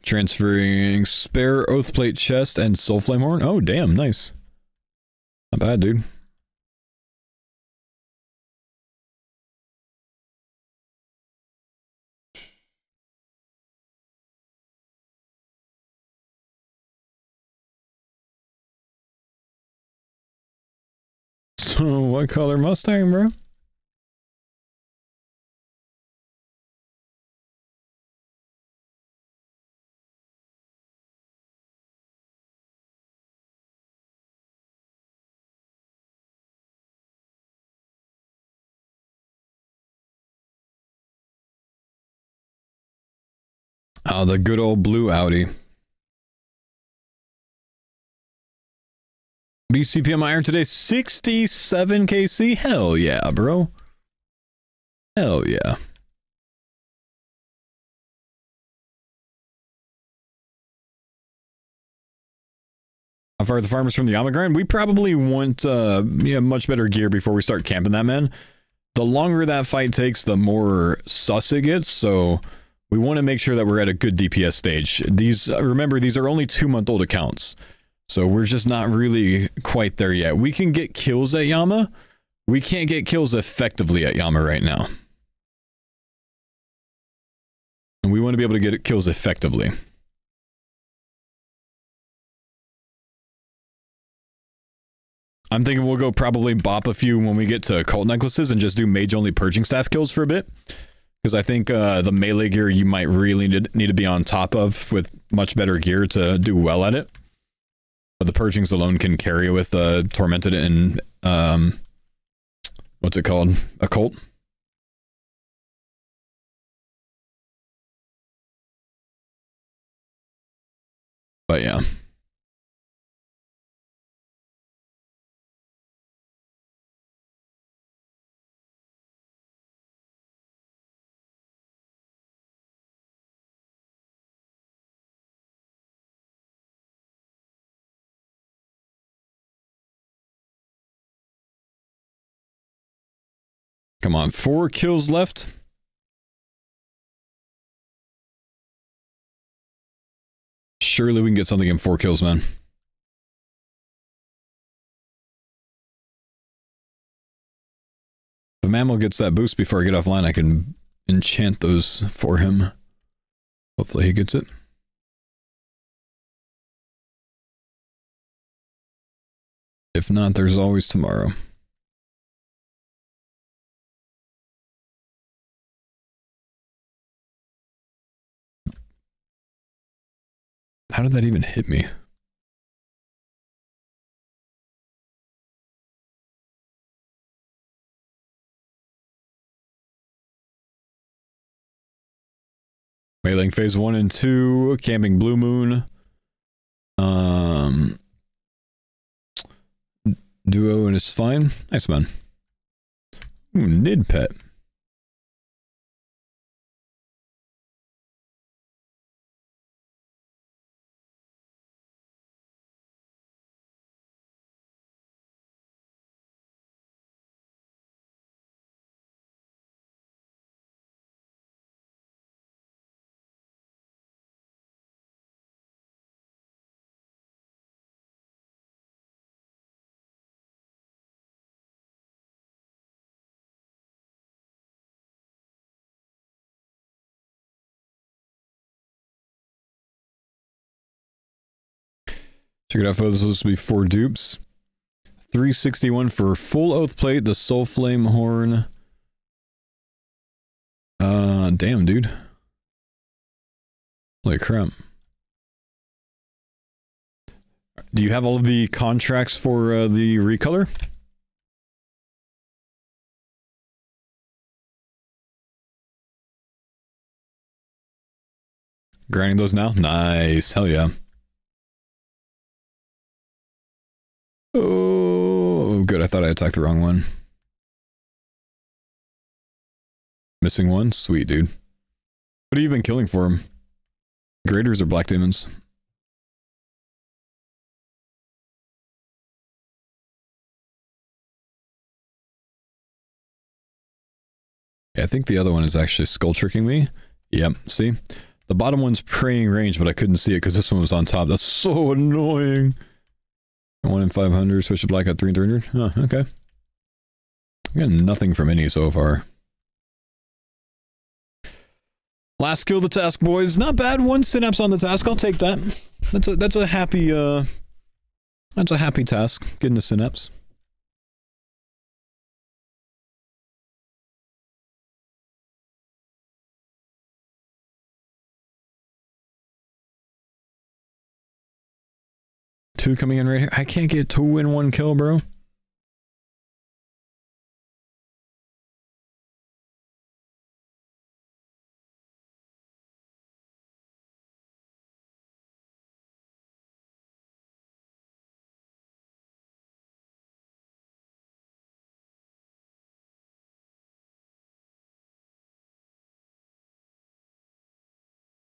Transferring spare Oathplate chest and Soul Flame Horn. Oh, damn, nice. Not bad, dude. So, what color Mustang, bro? Oh, the good old blue Audi. BCPM iron today, 67 KC? Hell yeah, bro. Hell yeah. How far are the farmers from the Yama grind? We probably want much better gear before we start camping that, man. The longer that fight takes, the more sus it gets, so we want to make sure that we're at a good DPS stage. These, remember, these are only 2-month-old accounts, so we're just not really quite there yet. We can get kills at Yama. We can't get kills effectively at Yama right now. And we want to be able to get kills effectively. I'm thinking we'll go probably bop a few when we get to cult necklaces and just do mage-only purging staff kills for a bit. Because I think the melee gear you might really need to be on top of with much better gear to do well at it. But the purgings alone can carry with Tormented and, what's it called? Occult. But yeah. Come on, 4 kills left. Surely we can get something in 4 kills, man. If Mammal gets that boost before I get offline, I can enchant those for him. Hopefully he gets it. If not, there's always tomorrow. How did that even hit me? Mailing phase 1 and 2, camping Blue Moon. Duo and it's fine. Nice, man. Ooh, Nid Pet. Check it out, folks. This will be 4 dupes. 361 for full oath plate, the soul flame horn. Damn, dude. Holy crap. Do you have all of the contracts for the recolor? Grinding those now? Nice. Hell yeah. Oh, good. I thought I attacked the wrong one. Missing one? Sweet, dude. What have you been killing for him? Graders or black demons? Yeah, I think the other one is actually skull tricking me. Yep, see? The bottom one's praying range, but I couldn't see it because this one was on top. That's so annoying. 1 in 500, switch to black at 3 in 300. Oh, okay. I got nothing from any so far. Last skill the task, boys. Not bad. 1 synapse on the task. I'll take that. That's a happy task. Getting a synapse. Two coming in right here. I can't get 2 in 1 kill, bro.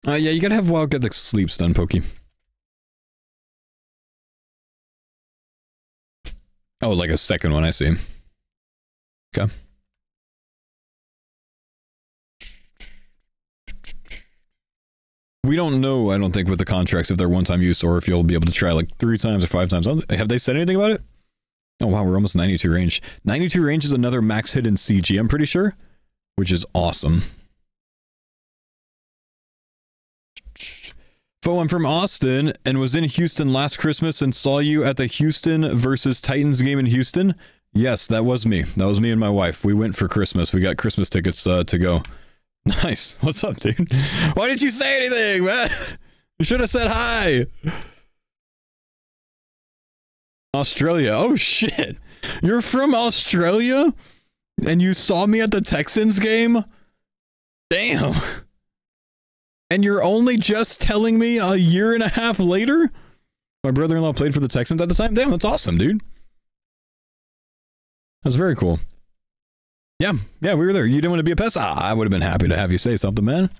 Yeah, you gotta have wild get the sleep stun, Pokey. Oh, like a second one, I see. Okay. We don't know, I don't think, with the contracts if they're one-time use or if you'll be able to try like 3 times or 5 times. Have they said anything about it? Oh wow, we're almost 92 range. 92 range is another max hit in CG, I'm pretty sure, which is awesome. Faux, I'm from Austin and was in Houston last Christmas and saw you at the Houston versus Titans game in Houston. Yes, that was me. That was me and my wife. We went for Christmas. We got Christmas tickets to go. Nice. What's up, dude? Why didn't you say anything, man? You should have said hi. Australia. Oh, shit. You're from Australia? And you saw me at the Texans game? Damn. And you're only just telling me a year and a half later? My brother-in-law played for the Texans at the time? Damn, that's awesome, dude. That's very cool. Yeah, we were there. You didn't want to be a pest? I would have been happy to have you say something, man.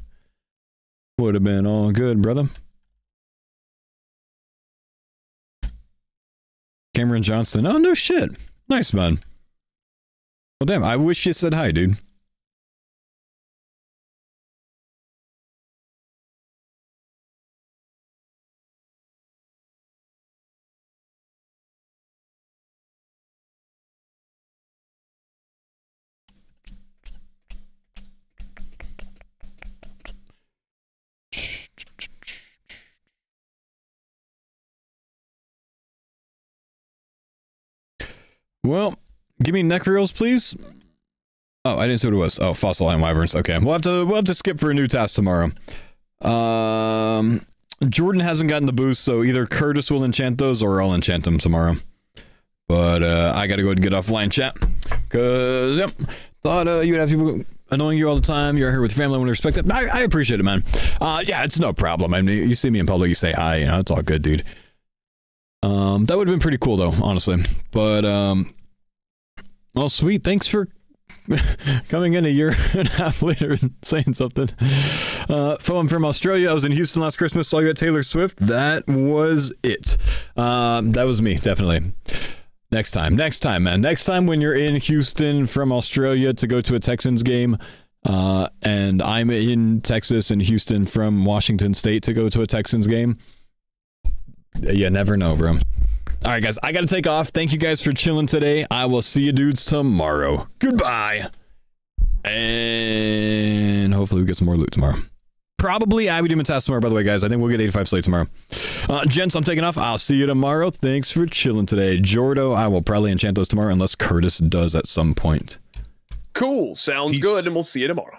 Would have been all good, brother. Cameron Johnston. Oh, no shit. Nice, man. Well, damn, I wish you said hi, dude. Well, give me neck reels, please. Oh, I didn't see what it was. Oh, fossil line wyverns. Okay, we'll have to skip for a new task tomorrow. Jordan hasn't gotten the boost, so either Curtis will enchant those or I'll enchant them tomorrow. But I gotta go and get offline chat because yep, thought you'd have people annoying you all the time. You're here with family. I want to respect that. I appreciate it, man. Yeah, it's no problem. I mean, you see me in public, you say hi. You know, it's all good, dude. That would have been pretty cool though, honestly. But well, sweet. Thanks for coming in a year and a half later and saying something. Faux, I'm from Australia. I was in Houston last Christmas. Saw you at Taylor Swift. That was it. That was me, definitely. Next time, man. Next time when you're in Houston from Australia to go to a Texans game, and I'm in Texas and Houston from Washington State to go to a Texans game. You never know, bro. All right, guys, I got to take off. Thank you guys for chilling today. I will see you dudes tomorrow. Goodbye. And hopefully we get some more loot tomorrow. Probably I would even task tomorrow, by the way, guys. I think we'll get 85 slate tomorrow. Gents, I'm taking off. I'll see you tomorrow. Thanks for chilling today. Jordo, I will probably enchant those tomorrow unless Curtis does at some point. Cool. Sounds good, and we'll see you tomorrow.